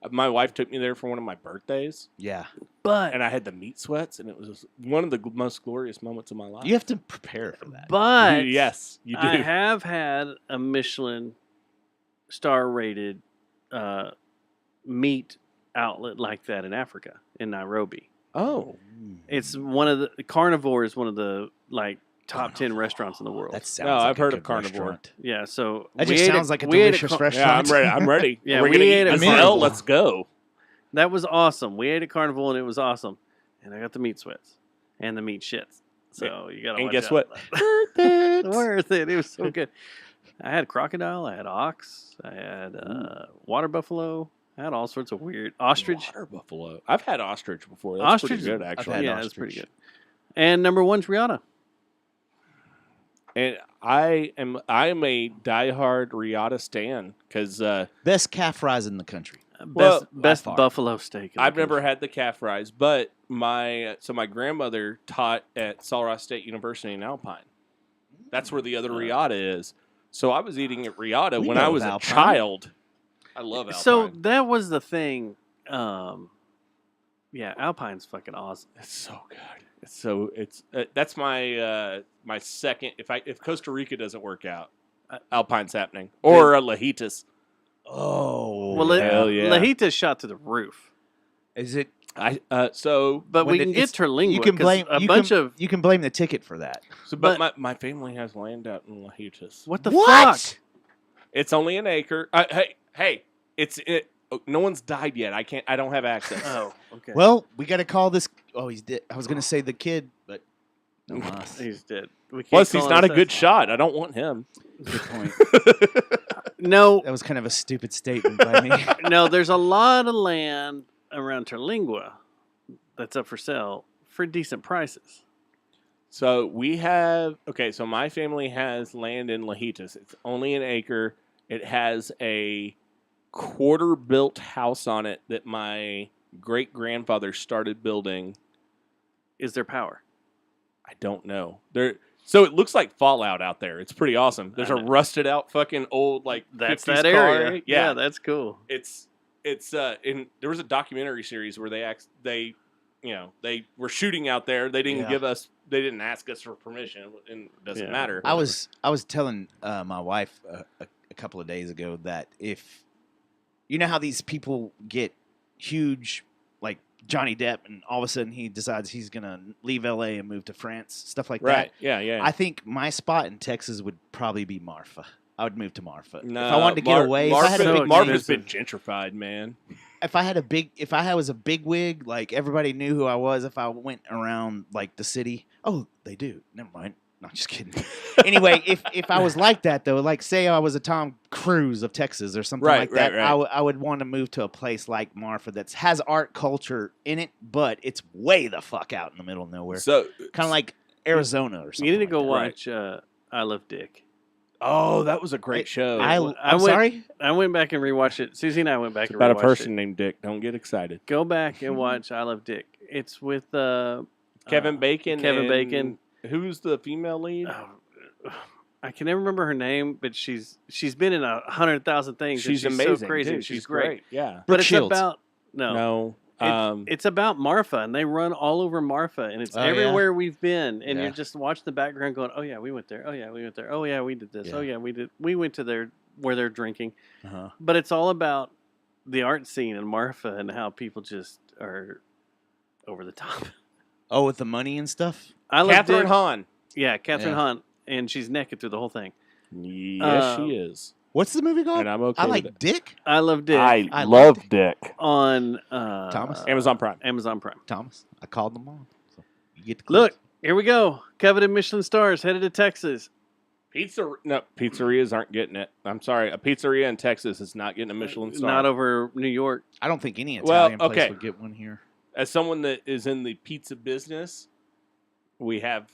Speaker 2: good.
Speaker 3: my wife took me there for one of my birthdays,
Speaker 2: Yeah,
Speaker 1: But
Speaker 3: and I had the meat sweats, and it was one of the most glorious moments of my life.
Speaker 2: you have to prepare for that.
Speaker 1: but
Speaker 3: Yes, you do.
Speaker 1: I have had a Michelin star rated meat outlet like that in Africa, in Nairobi.
Speaker 3: Oh,
Speaker 1: It's one of the Carnivore is one of the like top 10 restaurants in the world.
Speaker 2: That sounds
Speaker 3: No,
Speaker 2: like
Speaker 3: I've
Speaker 2: a
Speaker 3: heard of
Speaker 2: good
Speaker 3: Carnivore.
Speaker 2: restaurant.
Speaker 1: Yeah, so
Speaker 2: That
Speaker 1: we
Speaker 2: just
Speaker 1: ate
Speaker 2: sounds
Speaker 1: at-
Speaker 2: like a
Speaker 1: we ate at
Speaker 2: delicious
Speaker 1: Car-
Speaker 2: restaurant.
Speaker 3: yeah, I'm ready. I'm ready.
Speaker 1: Yeah,
Speaker 3: We're
Speaker 1: we
Speaker 3: gonna
Speaker 1: ate
Speaker 3: eat
Speaker 1: at
Speaker 3: as
Speaker 1: Carnival.
Speaker 3: well. Let's go.
Speaker 1: That was awesome. We ate at Carnival and it was awesome. And I got the meat sweats and the meat shits. So you gotta.
Speaker 3: And
Speaker 1: watch
Speaker 3: guess
Speaker 1: out.
Speaker 3: what?
Speaker 1: Worth it. Worth it. It was so good. I had crocodile. I had ox. I had water buffalo. I had all sorts of weird ostrich.
Speaker 3: Water buffalo. I've had ostrich before. That's
Speaker 1: Ostrich,
Speaker 3: pretty good,
Speaker 2: I've
Speaker 3: actually.
Speaker 2: had
Speaker 1: yeah, it's pretty
Speaker 2: ostrich.
Speaker 1: good. And number 1's Rihanna.
Speaker 3: And I am a diehard Riata stan because
Speaker 2: Best calf fries in the country.
Speaker 3: Well,
Speaker 1: Best
Speaker 2: by far.
Speaker 1: buffalo steak. in the
Speaker 3: I've never
Speaker 1: country.
Speaker 3: had the calf fries, but my grandmother taught at Sul State University in Alpine. That's where the other Riata is. So I was eating at Riata
Speaker 2: We
Speaker 3: when
Speaker 2: know
Speaker 3: I
Speaker 2: of
Speaker 3: was a
Speaker 2: Alpine.
Speaker 3: child. I love Alpine.
Speaker 1: So that was the thing. Yeah, Alpine's fucking awesome.
Speaker 3: It's so good. That's my my second. If Costa Rica doesn't work out, Alpine's happening or Lajitas.
Speaker 2: Oh,
Speaker 1: Well,
Speaker 3: hell yeah.
Speaker 1: Lajita's shot to the roof.
Speaker 2: is it?
Speaker 1: But
Speaker 2: when
Speaker 1: we can get
Speaker 2: it's-
Speaker 1: Terlingua.
Speaker 2: You can
Speaker 1: 'cause
Speaker 2: blame
Speaker 1: a
Speaker 2: you
Speaker 1: bunch
Speaker 2: can,
Speaker 1: of
Speaker 2: You can blame the ticket for that.
Speaker 3: But my family has land out in Lajitas.
Speaker 1: what the
Speaker 2: What?
Speaker 1: fuck?
Speaker 3: It's only an acre. Hey, no one's died yet. I don't have access.
Speaker 1: Oh, okay.
Speaker 2: Well, we got to call this. Oh, he's dead. I was going to say the kid, but no mas.
Speaker 1: he's dead. We can't
Speaker 3: Plus,
Speaker 1: call
Speaker 3: he's
Speaker 1: him
Speaker 3: not a
Speaker 1: that.
Speaker 3: good shot. I don't want him.
Speaker 2: Good point.
Speaker 1: No,
Speaker 2: That was kind of a stupid statement by me.
Speaker 1: no. There's a lot of land around Terlingua that's up for sale for decent prices.
Speaker 3: So we have so my family has land in Lajitas. It's only an acre. It has a quarter-built house on it that my great-grandfather started building.
Speaker 1: Is there power?
Speaker 3: I don't know. So it looks like Fallout out there. It's pretty awesome. There's a rusted out fucking old
Speaker 1: that's
Speaker 3: 50s
Speaker 1: that
Speaker 3: car.
Speaker 1: area. Yeah, that's cool.
Speaker 3: It's there was a documentary series where they were shooting out there. They didn't they didn't ask us for permission, and it doesn't matter.
Speaker 2: I was telling my wife a couple of days ago that if you know how these people get huge, like Johnny Depp, and all of a sudden he decides he's gonna leave LA and move to France, stuff like that.
Speaker 3: Right? Yeah.
Speaker 2: I think my spot in Texas would probably be Marfa. I would move to Marfa
Speaker 3: No,
Speaker 2: if I wanted to get away.
Speaker 3: Marfa's been gentrified, man.
Speaker 2: If I was a big wig, like everybody knew who I was. If I went around like the city, oh, they do. Never mind. No, just kidding. Anyway, if I was like that though, like say I was a Tom Cruise of Texas or something like that,
Speaker 3: right.
Speaker 2: I would want to move to a place like Marfa that has art culture in it, but it's way the fuck out in the middle of nowhere.
Speaker 3: So
Speaker 2: kind of like Arizona or something.
Speaker 1: You need to go
Speaker 2: like
Speaker 1: watch I Love Dick.
Speaker 3: Oh, that was a great show.
Speaker 2: I'm sorry?
Speaker 1: I went back and rewatched it. Susie and I went back and
Speaker 3: about
Speaker 1: rewatched
Speaker 3: a person named Dick. Don't get excited.
Speaker 1: Go back and watch I Love Dick. It's with
Speaker 3: Kevin Bacon.
Speaker 1: Bacon.
Speaker 3: Who's the female lead?
Speaker 1: I can never remember her name, but she's been in 100,000 things.
Speaker 3: She's
Speaker 1: and
Speaker 3: amazing.
Speaker 1: So crazy.
Speaker 3: Dude,
Speaker 1: she's great.
Speaker 3: Yeah.
Speaker 1: But it's
Speaker 2: Shields.
Speaker 1: about
Speaker 3: No.
Speaker 1: It's about Marfa, and they run all over Marfa, and it's everywhere we've been, and you're just watching the background going, oh, yeah, we went there. Oh, yeah, we went there. Oh, yeah, we did this. Oh, yeah, we did. We went to where they're drinking.
Speaker 2: Uh-huh.
Speaker 1: But it's all about the art scene in Marfa and how people just are over the top.
Speaker 2: Oh, with the money and stuff?
Speaker 3: Catherine Hahn.
Speaker 1: Yeah, Catherine Hahn, and she's naked through the whole thing.
Speaker 3: Yes, she is.
Speaker 2: What's the movie called?
Speaker 3: And I'm okay
Speaker 2: I
Speaker 3: with
Speaker 2: like
Speaker 3: it.
Speaker 2: Dick.
Speaker 1: I Love Dick.
Speaker 4: I love Dick.
Speaker 1: On
Speaker 2: Thomas?
Speaker 3: Amazon Prime.
Speaker 1: Amazon Prime.
Speaker 2: Thomas. I called them on. So you get the
Speaker 1: Look, here we go. Coveted Michelin stars headed to Texas.
Speaker 3: Pizzerias aren't getting it. I'm sorry. A pizzeria in Texas is not getting a Michelin star.
Speaker 1: Not over New York.
Speaker 2: I don't think any Italian place
Speaker 3: okay.
Speaker 2: would get one here.
Speaker 3: As someone that is in the pizza business, we have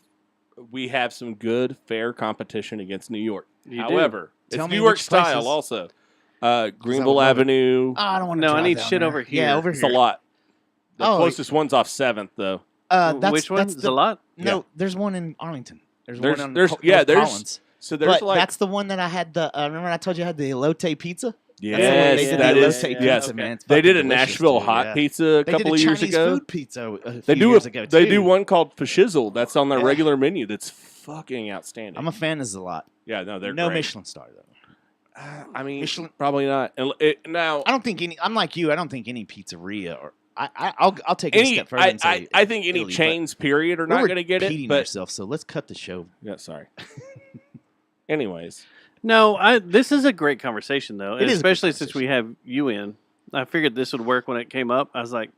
Speaker 3: some good, fair competition against New York. However, it's New York style also. Greenville Avenue.
Speaker 2: Oh, I don't want to.
Speaker 1: No, I need shit
Speaker 2: there.
Speaker 1: over here.
Speaker 2: Yeah, over
Speaker 3: It's
Speaker 2: here.
Speaker 3: a lot. The closest one's off 7th, though.
Speaker 1: Which one? It's a lot?
Speaker 2: No, there's one in Arlington. There's one on
Speaker 3: there's
Speaker 2: Collins.
Speaker 3: So there's
Speaker 2: but that's the one that I had the. Remember I told you I had the elote pizza.
Speaker 3: Yes,
Speaker 2: they did
Speaker 3: that
Speaker 2: the
Speaker 3: is.
Speaker 2: elote
Speaker 3: Yes,
Speaker 2: pizza, man. It's
Speaker 3: they did a
Speaker 2: fucking delicious,
Speaker 3: Nashville
Speaker 2: dude,
Speaker 3: hot pizza a couple of years
Speaker 2: Chinese
Speaker 3: ago.
Speaker 2: Food pizza a few years ago,
Speaker 3: They
Speaker 2: too.
Speaker 3: do one called Fashizzle. That's on their regular menu. That's fucking outstanding.
Speaker 2: I'm a fan of Zalot.
Speaker 3: Yeah, no, they're
Speaker 2: no
Speaker 3: great.
Speaker 2: Michelin star though.
Speaker 3: I mean,
Speaker 2: Michelin,
Speaker 3: probably not. Now,
Speaker 2: I don't think any. I'm like you. I don't think any pizzeria or I'll take it a step further and say
Speaker 3: I think any
Speaker 2: Italy,
Speaker 3: chains, period, are not going to get it. But
Speaker 2: yourself, so let's cut the show.
Speaker 3: Yeah, sorry. Anyways,
Speaker 1: no, this is a great conversation though, and
Speaker 2: It is a good
Speaker 1: especially since we have you in. I figured this would work when it came up. I was like,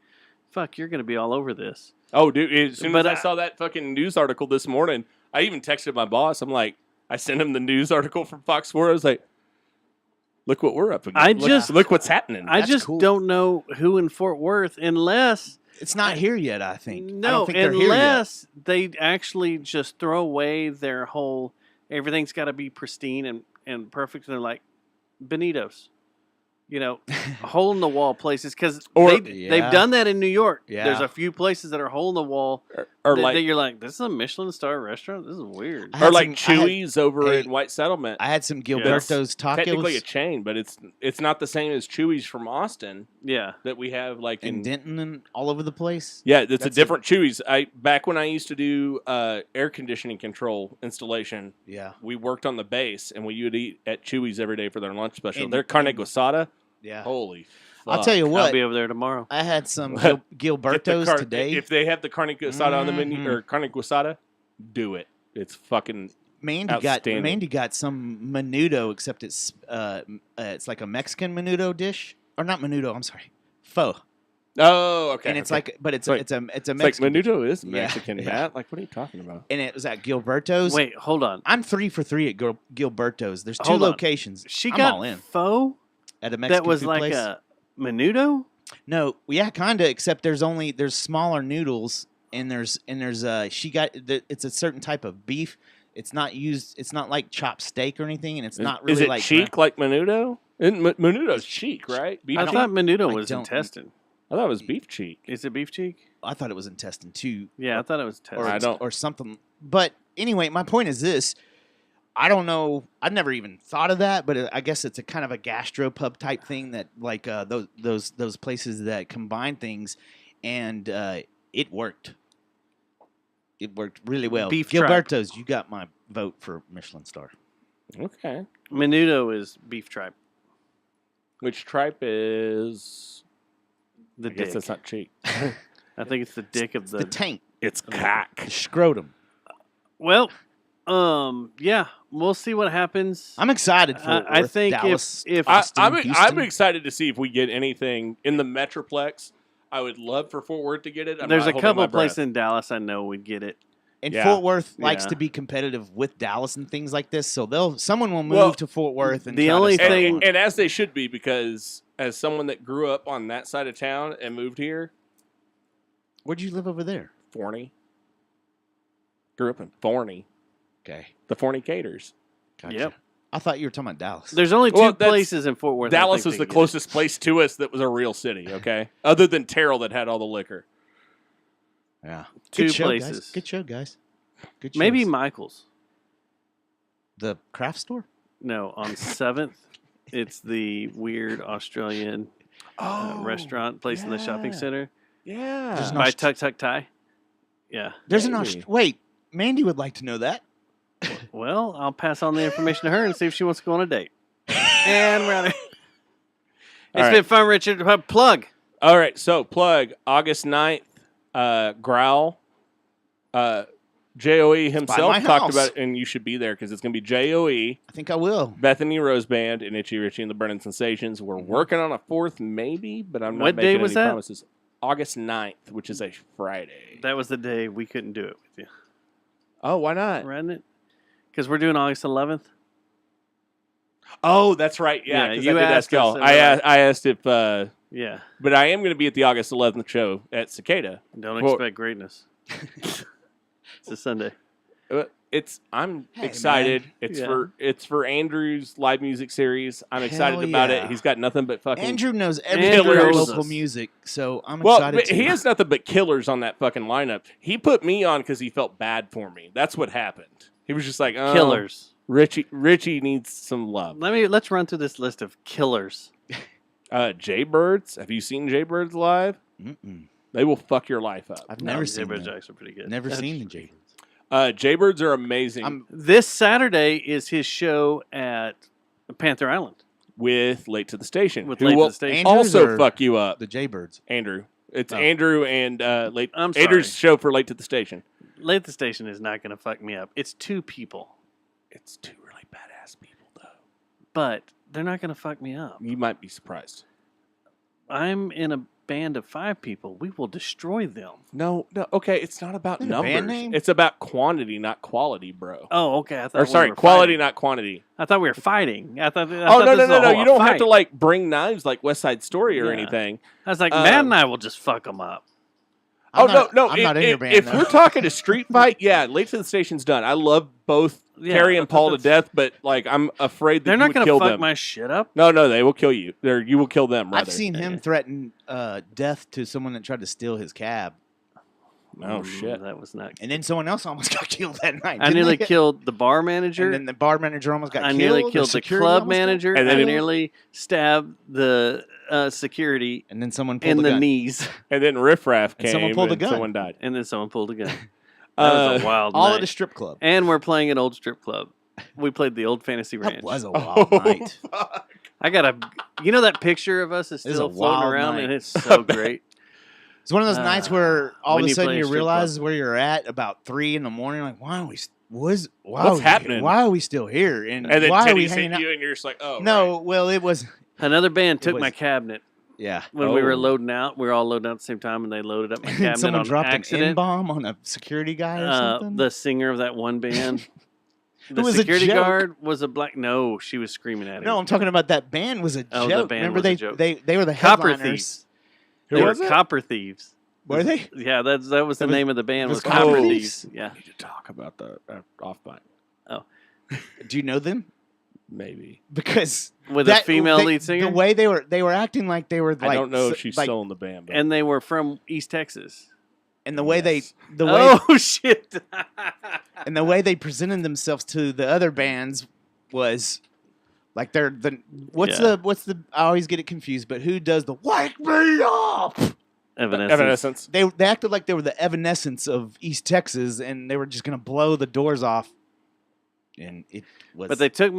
Speaker 1: "Fuck, you're going to be all over this."
Speaker 3: oh, dude! As soon as
Speaker 1: But
Speaker 3: I saw that fucking news article this morning, I even texted my boss. I'm like, I sent him the news article from Fox 4. I was like, "Look what we're up against. Look what's happening."
Speaker 1: I just don't know who in Fort Worth, unless
Speaker 2: it's not here yet. I think
Speaker 1: no,
Speaker 2: I don't think they're here yet.
Speaker 1: unless they actually just throw away their whole. Everything's got to be pristine and perfect. And they're like Benito's, hole in the wall places because they've done that in New York.
Speaker 2: Yeah.
Speaker 1: There's a few places that are hole in the wall,
Speaker 3: or
Speaker 1: that you're like, this is a Michelin star restaurant. This is weird.
Speaker 3: Or like Chewy's over in White Settlement.
Speaker 2: I had some Gilberto's tacos.
Speaker 3: Technically a chain, but it's not the same as Chewy's from Austin.
Speaker 1: Yeah,
Speaker 3: that we have like
Speaker 2: in Denton and all over the place.
Speaker 3: Yeah, that's a different Chewy's. Back when I used to do air conditioning control installation.
Speaker 2: Yeah,
Speaker 3: we worked on the base and we would eat at Chewy's every day for their lunch special. Their carne asada.
Speaker 2: Yeah,
Speaker 3: holy.
Speaker 2: I'll tell you what.
Speaker 1: I'll be over there tomorrow.
Speaker 2: I had some Gilberto's today.
Speaker 3: If they have the carne asada on the menu or carne asada, do it. It's fucking
Speaker 2: Mandy got some menudo, except it's like a Mexican menudo dish, or not menudo. I'm sorry, pho.
Speaker 3: Oh, okay.
Speaker 2: And it's like, but it's a Mexican.
Speaker 3: Like menudo is Mexican,
Speaker 2: yeah.
Speaker 3: Matt. Like, what are you talking about?
Speaker 2: And it was at Gilberto's.
Speaker 1: Wait, hold on.
Speaker 2: I'm 3 for 3 at Gilberto's. There's 2 locations.
Speaker 1: She
Speaker 2: I'm
Speaker 1: got
Speaker 2: all in.
Speaker 1: pho
Speaker 2: at a Mexican
Speaker 1: that was
Speaker 2: food
Speaker 1: like
Speaker 2: place.
Speaker 1: a menudo.
Speaker 2: No, yeah, kind of. Except there's smaller noodles and there's she got it's a certain type of beef. It's not used. It's not like chopped steak or anything, and it's not really
Speaker 3: Is it
Speaker 2: like
Speaker 3: cheek like menudo? Menudo's cheek, right? Beef
Speaker 1: I
Speaker 3: cheek?
Speaker 1: thought menudo
Speaker 2: I
Speaker 1: was
Speaker 2: don't-
Speaker 1: intestine.
Speaker 3: I thought it was beef cheek.
Speaker 1: Is it beef cheek?
Speaker 2: I thought it was intestine too.
Speaker 1: Yeah, I thought it was
Speaker 2: or,
Speaker 1: intestine.
Speaker 2: or something. But anyway, my point is this. I don't know. I've never even thought of that, but I guess it's a kind of a gastropub type thing that like those places that combine things, and it worked. It worked really well.
Speaker 1: Beef tripe.
Speaker 2: Gilberto's, you got my vote for Michelin star.
Speaker 3: Okay.
Speaker 1: Menudo is beef tripe.
Speaker 3: Which tripe is?
Speaker 1: The
Speaker 3: I guess
Speaker 1: dick.
Speaker 3: that's not cheek.
Speaker 1: I think it's the dick of
Speaker 2: The tank,
Speaker 3: It's cock.
Speaker 2: the scrotum.
Speaker 1: Well, yeah, we'll see what happens.
Speaker 2: I'm excited for.
Speaker 1: I think
Speaker 2: Dallas,
Speaker 1: if
Speaker 2: Austin,
Speaker 3: I'm
Speaker 2: Houston.
Speaker 3: excited to see if we get anything in the Metroplex. I would love for Fort Worth to get it. I'm
Speaker 1: there's
Speaker 3: not
Speaker 1: a
Speaker 3: holding
Speaker 1: couple
Speaker 3: my
Speaker 1: of places
Speaker 3: breath.
Speaker 1: in Dallas I know would get it.
Speaker 2: And
Speaker 3: Yeah.
Speaker 2: Fort Worth likes
Speaker 1: Yeah.
Speaker 2: to be competitive with Dallas and things like this, so someone will move
Speaker 3: Well,
Speaker 2: to Fort Worth. And
Speaker 1: the
Speaker 2: try to
Speaker 1: only
Speaker 2: start
Speaker 1: thing-
Speaker 2: one.
Speaker 3: And as they should be, because as someone that grew up on that side of town and moved here,
Speaker 2: Where'd you live over there?
Speaker 3: Forney. Grew up in Forney.
Speaker 2: Okay,
Speaker 3: The Fornicators.
Speaker 2: gotcha.
Speaker 1: Yep.
Speaker 2: I thought you were talking about Dallas.
Speaker 1: There's only two
Speaker 3: Well, that's-
Speaker 1: places in Fort Worth. I
Speaker 3: Dallas
Speaker 1: think
Speaker 3: was
Speaker 1: they
Speaker 3: the
Speaker 1: can get it.
Speaker 3: closest place to us that was a real city, okay? Other than Terrell that had all the liquor.
Speaker 2: Yeah,
Speaker 1: Two
Speaker 2: Good show,
Speaker 1: places.
Speaker 2: Guys. Good show, guys. Good.
Speaker 1: Maybe
Speaker 2: shows.
Speaker 1: Michael's.
Speaker 2: the craft store.
Speaker 1: No, on 7th, it's the weird Australian restaurant place in the shopping
Speaker 3: yeah.
Speaker 1: center
Speaker 3: Yeah.
Speaker 2: There's an
Speaker 1: by
Speaker 2: Aust-
Speaker 1: Tuk Tuk Thai. Yeah.
Speaker 2: There's
Speaker 3: Maybe.
Speaker 2: an wait. Mandy would like to know that.
Speaker 1: Well, I'll pass on the information to her and see if she wants to go on a date. And we're out of here. It's
Speaker 3: All
Speaker 1: been
Speaker 3: right.
Speaker 1: fun, Richard. Plug.
Speaker 3: All right, so plug August 9th, Growl. JOE himself
Speaker 2: my
Speaker 3: talked
Speaker 2: house.
Speaker 3: about it, and you should be there because it's going to be JOE,
Speaker 2: I think I will.
Speaker 3: Bethany Rose Band, and Itchy Richie and the Burning Sensations. We're working on a 4th, maybe, but I'm not
Speaker 1: What
Speaker 3: making
Speaker 1: day was
Speaker 3: any
Speaker 1: that?
Speaker 3: promises. August 9th, which is a Friday.
Speaker 1: That was the day we couldn't do it with you.
Speaker 3: Oh, why not?
Speaker 1: Right, it? Because we're doing August 11th.
Speaker 3: Oh, that's right. Yeah,
Speaker 1: Yeah,
Speaker 3: because
Speaker 1: you
Speaker 3: I did
Speaker 1: asked
Speaker 3: ask y'all.
Speaker 1: us,
Speaker 3: I asked if,
Speaker 1: Yeah.
Speaker 3: but I am going to be at the August 11th show at Cicada.
Speaker 1: Don't
Speaker 3: Well-
Speaker 1: expect greatness. It's a Sunday.
Speaker 3: I'm
Speaker 2: Hey,
Speaker 3: excited.
Speaker 2: man.
Speaker 3: It's for Andrew's live music series. I'm excited
Speaker 2: Hell
Speaker 3: about
Speaker 2: yeah.
Speaker 3: it. He's got nothing but fucking
Speaker 2: Andrew knows every
Speaker 1: Andrew
Speaker 2: bit of
Speaker 1: knows
Speaker 2: local
Speaker 1: us.
Speaker 2: music, so I'm
Speaker 3: well,
Speaker 2: excited.
Speaker 3: but
Speaker 2: to.
Speaker 3: he has nothing but killers on that fucking lineup. He put me on because he felt bad for me. That's what happened. He was just like, oh,
Speaker 1: Killers.
Speaker 3: Richie needs some love.
Speaker 1: Let's run through this list of killers.
Speaker 3: Jaybirds. Have you seen Jaybirds live?
Speaker 2: Mm-mm.
Speaker 3: They will fuck your life up.
Speaker 2: I've never
Speaker 1: No,
Speaker 2: seen
Speaker 1: Jaybirds
Speaker 2: them.
Speaker 1: are actually pretty good.
Speaker 2: Never seen the Jaybirds.
Speaker 3: Jaybirds are amazing.
Speaker 2: I'm
Speaker 1: This Saturday is his show at Panther Island.
Speaker 3: with Late to the Station.
Speaker 1: With
Speaker 3: who
Speaker 1: Late to
Speaker 3: will
Speaker 1: the Station.
Speaker 2: Andrews
Speaker 3: also
Speaker 2: or
Speaker 3: fuck you up.
Speaker 2: the Jaybirds.
Speaker 3: Andrew. It's
Speaker 2: Oh.
Speaker 3: Andrew and Late.
Speaker 1: I'm sorry.
Speaker 3: Andrew's show for Late to the Station.
Speaker 1: Late at the Station is not going to fuck me up. It's two people,
Speaker 3: It's two really badass people, though.
Speaker 1: but they're not going to fuck me up.
Speaker 3: You might be surprised.
Speaker 1: I'm in a band of 5 people. We will destroy them.
Speaker 3: No. Okay. It's not about
Speaker 2: Is that a band
Speaker 3: numbers.
Speaker 2: name?
Speaker 3: It's about quantity, not quality, bro.
Speaker 1: Oh, okay. I thought
Speaker 3: Or
Speaker 1: we
Speaker 3: sorry,
Speaker 1: were
Speaker 3: quality,
Speaker 1: fighting.
Speaker 3: not quantity.
Speaker 1: I thought we were fighting. I thought.
Speaker 3: Oh
Speaker 1: this
Speaker 3: no,
Speaker 1: was a whole
Speaker 3: You don't have
Speaker 1: fight.
Speaker 3: to like bring knives like West Side Story or
Speaker 1: Yeah.
Speaker 3: anything.
Speaker 1: I was like, Matt
Speaker 3: Um,
Speaker 1: and I will just fuck them up.
Speaker 2: I'm
Speaker 3: no.
Speaker 2: I'm not in your band.
Speaker 3: If
Speaker 2: though.
Speaker 3: we're talking a street fight, yeah, Late to the Station's done. I love both
Speaker 1: Yeah,
Speaker 3: Carrie and
Speaker 1: I thought
Speaker 3: Paul to
Speaker 1: that's-
Speaker 3: death, but like I'm afraid that
Speaker 1: They're
Speaker 3: you
Speaker 1: not
Speaker 3: would
Speaker 1: going
Speaker 3: kill
Speaker 1: to fuck
Speaker 3: them.
Speaker 1: my shit up.
Speaker 3: No, they will kill you. You will kill them. Rather.
Speaker 2: I've seen him threaten death to someone that tried to steal his cab,
Speaker 3: Oh shit.
Speaker 1: That was not.
Speaker 2: and then someone else almost got killed that night.
Speaker 1: I
Speaker 2: didn't
Speaker 1: nearly
Speaker 2: they?
Speaker 1: killed the bar manager.
Speaker 2: And then the bar manager almost got
Speaker 1: I
Speaker 2: killed.
Speaker 1: nearly
Speaker 2: or
Speaker 1: killed the
Speaker 2: security
Speaker 1: club
Speaker 2: almost got-
Speaker 1: manager.
Speaker 3: And
Speaker 1: I
Speaker 3: then-
Speaker 1: nearly stabbed the security
Speaker 2: And then someone pulled
Speaker 1: in the
Speaker 2: gun.
Speaker 1: knees,
Speaker 3: And then Riff Raff
Speaker 2: And
Speaker 3: came
Speaker 2: someone pulled a
Speaker 3: and
Speaker 2: gun.
Speaker 3: someone died.
Speaker 1: and then someone pulled a gun. That was a wild
Speaker 2: All
Speaker 1: night.
Speaker 2: at a strip club.
Speaker 1: And we're playing at Old Strip Club. We played the Old Fantasy Ranch.
Speaker 2: That was a wild night.
Speaker 1: I got that picture of us is
Speaker 2: It was
Speaker 1: still
Speaker 2: a
Speaker 1: floating
Speaker 2: wild
Speaker 1: around,
Speaker 2: night.
Speaker 1: and it's so great.
Speaker 2: It's one of those nights where all of
Speaker 1: when
Speaker 2: a
Speaker 1: you
Speaker 2: sudden
Speaker 1: play a
Speaker 2: you
Speaker 1: strip
Speaker 2: realize where you're at about 3 a.m. Like, why are we? What's
Speaker 3: happening?
Speaker 2: Why are we still here? And,
Speaker 3: And then
Speaker 2: why are we
Speaker 3: Teddy's
Speaker 2: hanging
Speaker 3: hitting
Speaker 2: out?
Speaker 3: you, and you're just like, oh
Speaker 2: No,
Speaker 3: right.
Speaker 2: well, it was.
Speaker 1: Another band took
Speaker 2: was-
Speaker 1: my cabinet
Speaker 2: Yeah.
Speaker 1: when we were
Speaker 3: Oh.
Speaker 1: loading out. We were all loading out at the same time, and they loaded up my cabinet
Speaker 2: Someone
Speaker 1: on
Speaker 2: dropped an
Speaker 1: accident.
Speaker 2: N-bomb on a security guy or something.
Speaker 1: The singer of that one band. The
Speaker 2: was a
Speaker 1: security
Speaker 2: joke.
Speaker 1: guard was a black. No, she was screaming at him.
Speaker 2: No, I'm talking about that band was a
Speaker 1: Oh, the
Speaker 2: joke.
Speaker 1: band
Speaker 2: Remember
Speaker 1: was a
Speaker 2: they
Speaker 1: joke.
Speaker 2: they were the
Speaker 1: Copper
Speaker 2: headliners.
Speaker 1: Thieves.
Speaker 3: Who
Speaker 1: They were
Speaker 3: was it?
Speaker 1: Copper Thieves.
Speaker 2: Were they?
Speaker 1: Yeah, that was the name of the band.
Speaker 2: was
Speaker 1: Was
Speaker 2: Copper
Speaker 1: Copper
Speaker 2: Thieves?
Speaker 1: Thieves. Yeah.
Speaker 3: We need to talk about the off mic.
Speaker 2: Do you know them?
Speaker 3: Maybe.
Speaker 2: Because
Speaker 1: With a female lead singer?
Speaker 2: the way they were acting like they were like
Speaker 3: I don't know if she's
Speaker 2: like,
Speaker 3: still in the band. But
Speaker 1: And they were from East Texas.
Speaker 2: and the way
Speaker 3: Yes.
Speaker 1: Oh shit!
Speaker 2: and the way they presented themselves to the other bands was like they're the what's
Speaker 1: Yeah.
Speaker 2: the I always get it confused, but who does the wake me up?
Speaker 1: Evanescence.
Speaker 2: They acted like they were the Evanescence of East Texas, and they were just gonna blow the doors off. And it was,
Speaker 1: But they took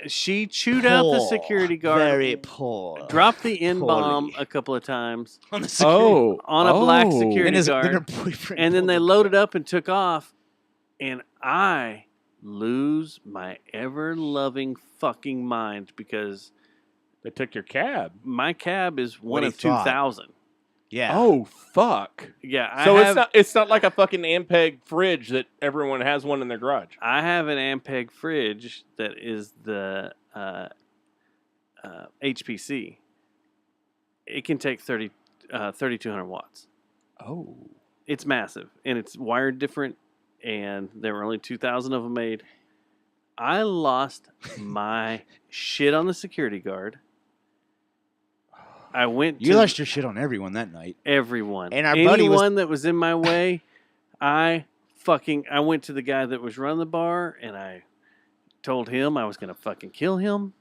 Speaker 1: she chewed out the
Speaker 2: poor,
Speaker 1: security guard.
Speaker 2: Very poor.
Speaker 1: Dropped the N bomb
Speaker 2: Poorly.
Speaker 1: a couple of times
Speaker 2: On the security.
Speaker 1: on a black security
Speaker 2: Then
Speaker 1: guard,
Speaker 2: her boyfriend
Speaker 1: and then
Speaker 2: pulled
Speaker 1: they
Speaker 2: the
Speaker 1: loaded up and took off. And I lose my ever loving fucking mind because
Speaker 3: they took your cab.
Speaker 1: my cab is one
Speaker 2: What he
Speaker 1: of
Speaker 2: thought.
Speaker 1: 2,000.
Speaker 2: Yeah.
Speaker 3: Oh fuck!
Speaker 1: Yeah,
Speaker 3: So it's not like a fucking Ampeg fridge that everyone has one in their garage.
Speaker 1: I have an Ampeg fridge that is the HPC. It can take 3,200 watts.
Speaker 3: Oh.
Speaker 1: It's massive, and it's wired different, and there were only 2,000 of them made. I lost my shit on the security guard. I went
Speaker 2: You
Speaker 1: to
Speaker 2: lost your shit on everyone that night.
Speaker 1: everyone.
Speaker 2: And our buddy was-
Speaker 1: Anyone that was in my way, I went to the guy that was running the bar, and I told him I was going to fucking kill him.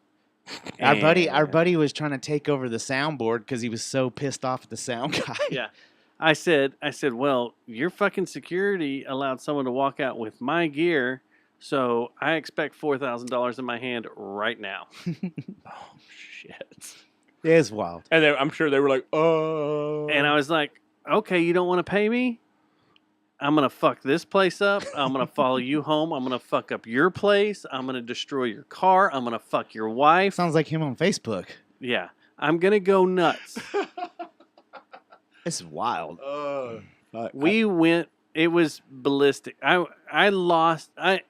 Speaker 2: Our
Speaker 1: And-
Speaker 2: buddy was trying to take over the soundboard because he was so pissed off at the sound guy.
Speaker 1: Yeah. I said, well, your fucking security allowed someone to walk out with my gear, so I expect $4,000 in my hand right now.
Speaker 3: Oh shit!
Speaker 2: It was wild.
Speaker 3: And I'm sure they were like, "Oh."
Speaker 1: And I was like, okay, you don't want to pay me? I'm going to fuck this place up. I'm going to follow you home. I'm going to fuck up your place. I'm going to destroy your car. I'm going to fuck your wife.
Speaker 2: Sounds like him on Facebook.
Speaker 1: Yeah. I'm going to go nuts.
Speaker 2: This is wild.
Speaker 1: We went, it was ballistic. I lost, I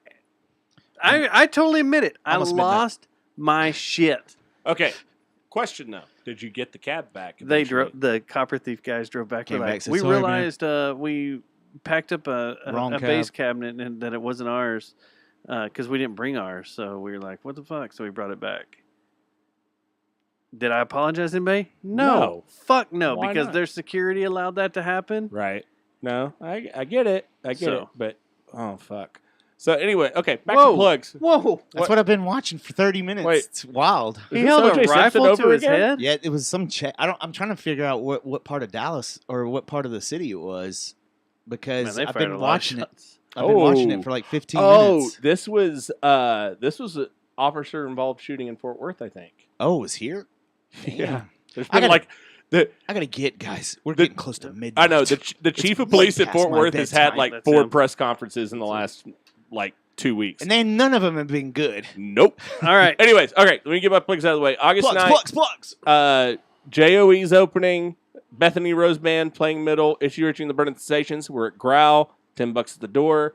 Speaker 1: totally admit it. I
Speaker 2: Almost midnight.
Speaker 1: lost my shit.
Speaker 3: Okay. Question though: did you get the cab back?
Speaker 1: They
Speaker 3: eventually?
Speaker 1: drove, the Copper Thief guys drove back.
Speaker 2: Came
Speaker 1: We're
Speaker 2: back,
Speaker 1: like,
Speaker 2: said,
Speaker 1: we
Speaker 2: "Sorry, man."
Speaker 1: realized we packed up a
Speaker 2: Wrong
Speaker 1: base
Speaker 2: cab.
Speaker 1: cabinet and that it wasn't ours because we didn't bring ours. So we were like, what the fuck? So we brought it back. Did I apologize to anybody?
Speaker 3: No.
Speaker 1: Fuck no,
Speaker 3: Why
Speaker 1: because
Speaker 3: not?
Speaker 1: their security allowed that to happen.
Speaker 3: Right. No, I get it. I get
Speaker 1: So-
Speaker 3: it. But oh fuck. So anyway, okay, back
Speaker 1: Whoa.
Speaker 3: to plugs.
Speaker 1: Whoa.
Speaker 2: That's what I've been watching for 30 minutes.
Speaker 3: Wait.
Speaker 2: It's wild.
Speaker 3: Is
Speaker 1: He
Speaker 3: this
Speaker 1: held
Speaker 3: O.J.
Speaker 1: a
Speaker 3: Simpson
Speaker 1: rifle to
Speaker 3: over
Speaker 1: his
Speaker 3: again?
Speaker 1: head?
Speaker 2: Yeah, it was some I'm trying to figure out what part of Dallas or what part of the city it was
Speaker 1: Man,
Speaker 2: because
Speaker 1: they
Speaker 2: I've
Speaker 1: fired
Speaker 2: been
Speaker 1: a lot of
Speaker 2: watching it.
Speaker 1: shots.
Speaker 2: I've been watching
Speaker 3: Oh.
Speaker 2: it for like 15
Speaker 3: Oh,
Speaker 2: minutes.
Speaker 3: this was an officer involved shooting in Fort Worth, I think.
Speaker 2: Oh, it was here?
Speaker 3: Yeah. There's
Speaker 2: I
Speaker 3: been
Speaker 2: gotta-
Speaker 3: the
Speaker 2: I gotta get, guys. We're
Speaker 3: The-
Speaker 2: getting close to midnight.
Speaker 3: I know the chief of police
Speaker 2: way
Speaker 3: at
Speaker 2: past
Speaker 3: Fort
Speaker 2: my
Speaker 3: Worth has had
Speaker 2: bedtime.
Speaker 3: like
Speaker 1: That's
Speaker 3: 4
Speaker 1: him.
Speaker 3: press conferences in the last like 2 weeks.
Speaker 2: And then none of them have been good.
Speaker 3: Nope.
Speaker 1: All right.
Speaker 3: Anyways, okay, let me get my plugs out of the way. August 9th,
Speaker 2: Plugs.
Speaker 3: JOE's opening, Bethany Rose Band playing middle, Issue Reaching the Burning Sensations. We're at Growl, $10 at the door.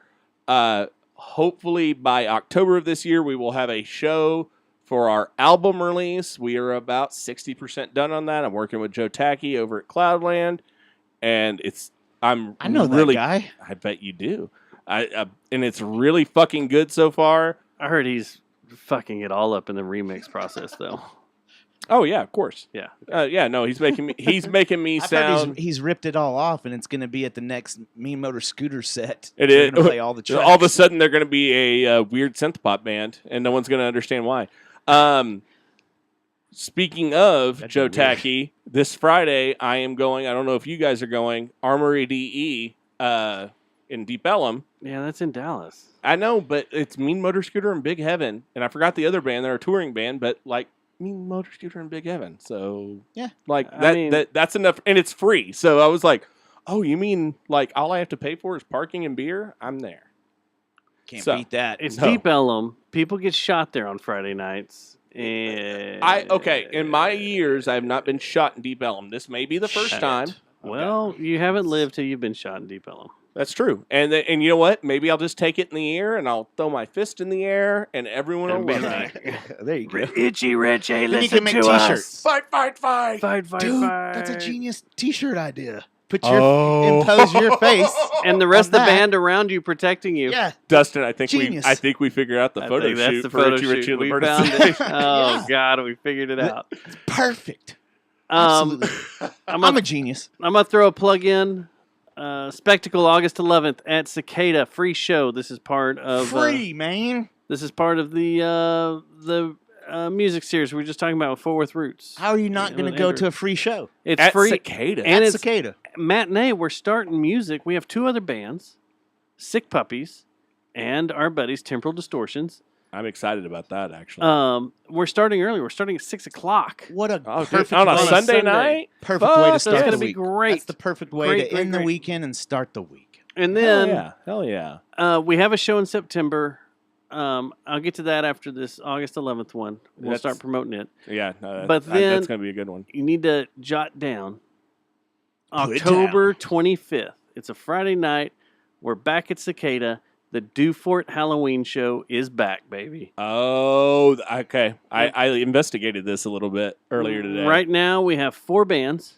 Speaker 3: Hopefully by October of this year, we will have a show for our album release. We are about 60% done on that. I'm working with Joe Tacky over at Cloudland, and
Speaker 2: I know
Speaker 3: really,
Speaker 2: that guy.
Speaker 3: I bet you do. And it's really fucking good so far.
Speaker 1: I heard he's fucking it all up in the remix process, though.
Speaker 3: Oh yeah, of course.
Speaker 1: Yeah.
Speaker 3: Yeah. No, he's making me. He's making me
Speaker 2: I've heard
Speaker 3: sound.
Speaker 2: he's ripped it all off, and it's going to be at the next Mean Motor Scooter set.
Speaker 3: It
Speaker 2: They're
Speaker 3: is.
Speaker 2: gonna play all the tracks.
Speaker 3: All of a sudden, they're going to be a weird synth pop band, and no one's going to understand why. Speaking of
Speaker 2: That'd be
Speaker 3: Joe
Speaker 2: weird.
Speaker 3: Tacky, this Friday I am going. I don't know if you guys are going. Armory DE in Deep Ellum.
Speaker 1: Yeah, that's in Dallas.
Speaker 3: I know, but it's Mean Motor Scooter and Big Heaven, and I forgot the other band. They're a touring band, but like Mean Motor Scooter and Big Heaven. So
Speaker 2: Yeah.
Speaker 3: like
Speaker 1: I
Speaker 3: that,
Speaker 1: mean-
Speaker 3: that's enough, and it's free. So I was like, oh, you mean like all I have to pay for is parking and beer? I'm there.
Speaker 2: Can't
Speaker 3: So,
Speaker 2: beat that.
Speaker 1: It's
Speaker 3: No.
Speaker 1: Deep Ellum. People get shot there on Friday nights. And
Speaker 3: In my years, I have not been shot in Deep Ellum. This may be the first
Speaker 2: Shit.
Speaker 3: time.
Speaker 1: Well, you haven't lived till you've been shot in Deep Ellum.
Speaker 3: That's true. And you know what? Maybe I'll just take it in the air and I'll throw my fist in the air and everyone will
Speaker 1: And be
Speaker 3: love me.
Speaker 1: like,
Speaker 2: There you go.
Speaker 1: Itchy Richie,
Speaker 2: Then you
Speaker 1: listen
Speaker 2: can make
Speaker 1: to
Speaker 2: T-shirts.
Speaker 1: us.
Speaker 3: Fight, fight, fight.
Speaker 1: Fight, fight,
Speaker 2: Dude,
Speaker 1: fight.
Speaker 2: that's a genius T-shirt idea. impose your face.
Speaker 1: And the rest
Speaker 2: on
Speaker 1: of the
Speaker 2: that.
Speaker 1: band around you protecting you.
Speaker 2: Yeah.
Speaker 3: Dustin, I think
Speaker 2: Genius.
Speaker 3: we figured out the
Speaker 1: I
Speaker 3: photo
Speaker 1: think that's
Speaker 3: shoot
Speaker 1: the
Speaker 3: for
Speaker 1: photo
Speaker 3: Richie Richie
Speaker 1: shoot.
Speaker 3: and the
Speaker 1: We
Speaker 3: Bird
Speaker 1: found it.
Speaker 3: Association.
Speaker 1: Oh,
Speaker 2: Yeah.
Speaker 1: God, we figured it out.
Speaker 2: Perfect.
Speaker 1: Um,
Speaker 2: Absolutely.
Speaker 1: I'm
Speaker 2: I'm a genius.
Speaker 1: going to throw a plug in. Spectacle August 11th at Cicada. Free show. This is part of...
Speaker 2: Free, man.
Speaker 1: This is part of the music series we were just talking about with Fort Worth Roots.
Speaker 2: How are you not going to go to a free show?
Speaker 1: It's
Speaker 3: At
Speaker 1: free.
Speaker 3: Cicada.
Speaker 1: And
Speaker 2: At
Speaker 1: it's
Speaker 2: Cicada.
Speaker 1: matinee. We're starting music. We have 2 other bands, Sick Puppies and our buddies Temporal Distortions.
Speaker 3: I'm excited about that, actually.
Speaker 1: We're starting early. We're starting at 6 o'clock.
Speaker 2: What a
Speaker 3: Oh, dude,
Speaker 2: perfect
Speaker 3: on a
Speaker 2: way.
Speaker 3: Sunday night?
Speaker 2: Perfect
Speaker 3: Fuck,
Speaker 2: way to
Speaker 3: that's
Speaker 2: start
Speaker 1: gonna
Speaker 2: the
Speaker 1: be
Speaker 2: week.
Speaker 1: great.
Speaker 2: That's the perfect way
Speaker 1: Great,
Speaker 2: to end the
Speaker 1: great.
Speaker 2: weekend and start the week.
Speaker 1: And then
Speaker 3: Hell yeah.
Speaker 1: we have a show in September. I'll get to that after this August 11th one. We'll
Speaker 3: That's-
Speaker 1: start promoting it.
Speaker 3: Yeah, no,
Speaker 1: But then-
Speaker 3: that's going to be a good one.
Speaker 1: You need to jot down
Speaker 2: Put it
Speaker 1: October 25th. It's a Friday night. We're back at Cicada. The Dewfort Halloween show is back, baby.
Speaker 3: Oh, okay. I investigated this a little bit earlier today.
Speaker 1: Right now, we have 4 bands.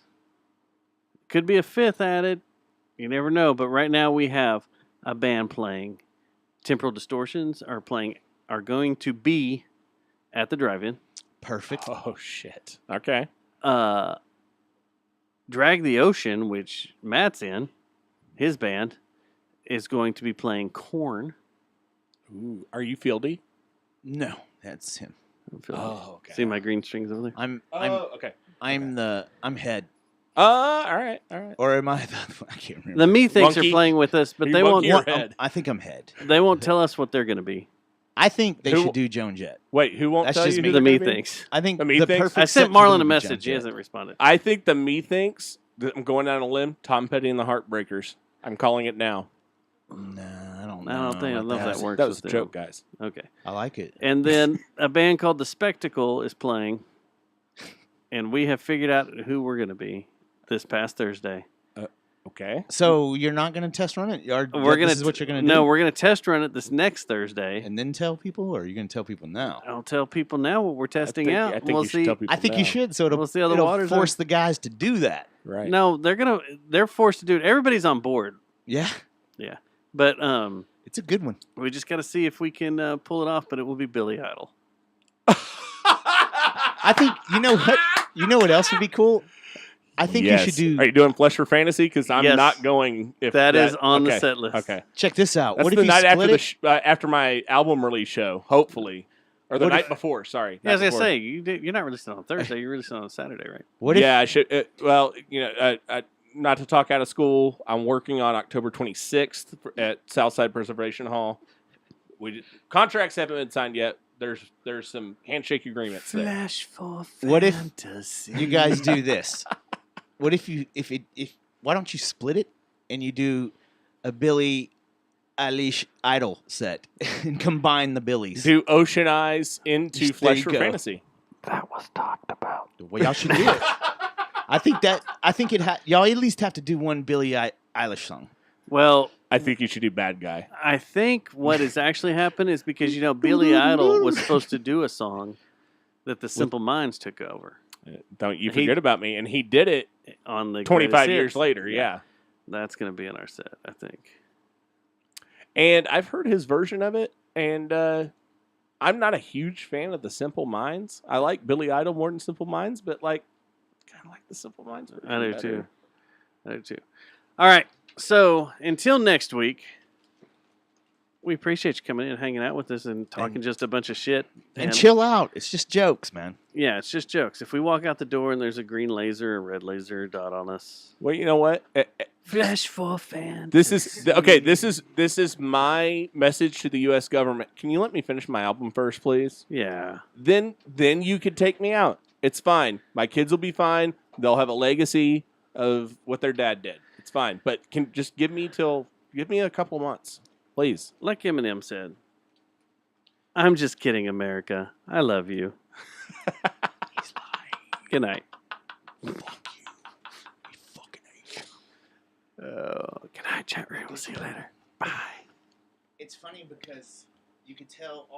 Speaker 1: Could be a 5th added. You never know. But right now, we have a band playing. Temporal Distortions are going to be at the drive-in.
Speaker 2: Perfect.
Speaker 3: Oh, shit. Okay.
Speaker 1: Drag the Ocean, which Matt's in, his band, is going to be playing Korn.
Speaker 3: Ooh, are you Fieldy?
Speaker 2: No, that's him.
Speaker 3: Oh, okay.
Speaker 1: See my green strings over there?
Speaker 2: I'm
Speaker 3: okay.
Speaker 2: I'm head.
Speaker 3: All right.
Speaker 2: Or am I? I can't remember.
Speaker 1: The Methinks
Speaker 3: Monkey?
Speaker 1: are playing with us, but
Speaker 3: Are you
Speaker 1: they won't.
Speaker 3: monkey or head?
Speaker 2: I think I'm head.
Speaker 1: They won't tell us what they're going to be.
Speaker 2: I think they
Speaker 3: Who-
Speaker 2: should do Joan Jett.
Speaker 3: Wait, who won't
Speaker 2: That's
Speaker 3: tell
Speaker 2: just
Speaker 3: you
Speaker 2: me.
Speaker 3: who
Speaker 1: The
Speaker 3: they're gonna be?
Speaker 1: Methinks.
Speaker 2: I think
Speaker 3: The
Speaker 2: the
Speaker 3: Methinks?
Speaker 2: perfect.
Speaker 1: I
Speaker 2: set
Speaker 1: sent
Speaker 2: for them
Speaker 1: Marlon
Speaker 2: would
Speaker 1: a
Speaker 2: be
Speaker 1: message.
Speaker 2: Joan
Speaker 1: He
Speaker 2: Jett.
Speaker 1: hasn't responded.
Speaker 3: I think the Methinks, I'm going out on a limb, Tom Petty and the Heartbreakers. I'm calling it now.
Speaker 2: Nah, I don't know.
Speaker 1: I don't think
Speaker 2: about
Speaker 1: that works.
Speaker 3: That was a
Speaker 1: with
Speaker 3: joke,
Speaker 1: them.
Speaker 3: guys.
Speaker 1: Okay.
Speaker 2: I like it.
Speaker 1: And then a band called The Spectacle is playing, and we have figured out who we're going to be this past Thursday.
Speaker 3: Okay.
Speaker 2: So you're not going to test run it?
Speaker 1: We're going
Speaker 2: This is what you're going to do?
Speaker 1: No, we're going to test run it this next Thursday.
Speaker 2: And then tell people, or are you going to tell people now?
Speaker 1: I'll tell people now what we're testing
Speaker 3: think-
Speaker 1: out.
Speaker 3: I think
Speaker 1: we'll
Speaker 3: you should
Speaker 1: see.
Speaker 3: tell people
Speaker 2: I think
Speaker 3: now.
Speaker 2: you should. So it'll,
Speaker 1: We'll see how the
Speaker 2: it'll
Speaker 1: waters
Speaker 2: force the guys to do that.
Speaker 3: Right.
Speaker 1: No, they're forced to do it. Everybody's on board.
Speaker 2: Yeah,
Speaker 1: Yeah. But
Speaker 2: it's a good one.
Speaker 1: we just got to see if we can pull it off, but it will be Billy Idol.
Speaker 2: I think you know what. You know what else would be cool? I think
Speaker 3: Yes.
Speaker 2: you should do.
Speaker 3: Are you doing Flesh for Fantasy? Because I'm
Speaker 1: Yes.
Speaker 3: not going. If
Speaker 1: That is on the
Speaker 3: okay.
Speaker 1: set list.
Speaker 3: Okay.
Speaker 2: Check this out.
Speaker 3: That's
Speaker 2: What if
Speaker 3: the
Speaker 2: you
Speaker 3: night
Speaker 2: split
Speaker 3: after
Speaker 2: it?
Speaker 3: after my album release show, hopefully, or the
Speaker 2: What
Speaker 3: night
Speaker 2: if-
Speaker 3: before. Sorry.
Speaker 1: Yeah, I was
Speaker 3: night
Speaker 1: going to
Speaker 3: before.
Speaker 1: say, you're not releasing on Thursday. You're releasing on Saturday, right?
Speaker 2: What if?
Speaker 3: Yeah, I should. Well, not to talk out of school. I'm working on October 26th at Southside Preservation Hall. Contracts haven't been signed yet. There's some handshake agreements there.
Speaker 1: Flash for
Speaker 2: What if
Speaker 1: fantasy.
Speaker 2: you guys do this? What if why don't you split it and you do a Billie Eilish Idol set and combine the Billies?
Speaker 3: Do Ocean Eyes into
Speaker 2: There
Speaker 3: Flesh
Speaker 2: you
Speaker 3: for
Speaker 2: go.
Speaker 3: Fantasy.
Speaker 1: That was talked about.
Speaker 2: Well, y'all should do it. I think y'all at least have to do one Billie Eilish song.
Speaker 1: Well,
Speaker 3: I think you should do Bad Guy.
Speaker 1: I think what has actually happened is because, Billy Idol was supposed to do a song that the Simple Minds took over
Speaker 3: Don't you
Speaker 1: He-
Speaker 3: forget about me. And he did it
Speaker 1: on the
Speaker 3: 25
Speaker 1: Greatest
Speaker 3: years
Speaker 1: Hits.
Speaker 3: later. Yeah.
Speaker 1: That's going to be in our set, I think.
Speaker 3: And I've heard his version of it, and I'm not a huge fan of the Simple Minds. I like Billy Idol more than Simple Minds, but kind of like the Simple Minds version
Speaker 1: I do
Speaker 3: better.
Speaker 1: too. I do too. All right. So until next week, we appreciate you coming in and hanging out with us and talking just a bunch of shit.
Speaker 2: And chill out. It's just jokes, man.
Speaker 1: Yeah, it's just jokes. If we walk out the door and there's a green laser, a red laser dot on us.
Speaker 3: Well, you know what?
Speaker 1: Flash for fans.
Speaker 3: This is okay. This is my message to the U.S. government. Can you let me finish my album first, please?
Speaker 1: Yeah.
Speaker 3: Then you could take me out. It's fine. My kids will be fine. They'll have a legacy of what their dad did. It's fine. But can just give me a couple months, please.
Speaker 1: Like Eminem said, I'm just kidding, America. I love you. Good night. Good night, chat room. We'll see you later. Bye.
Speaker 2: It's funny because you could tell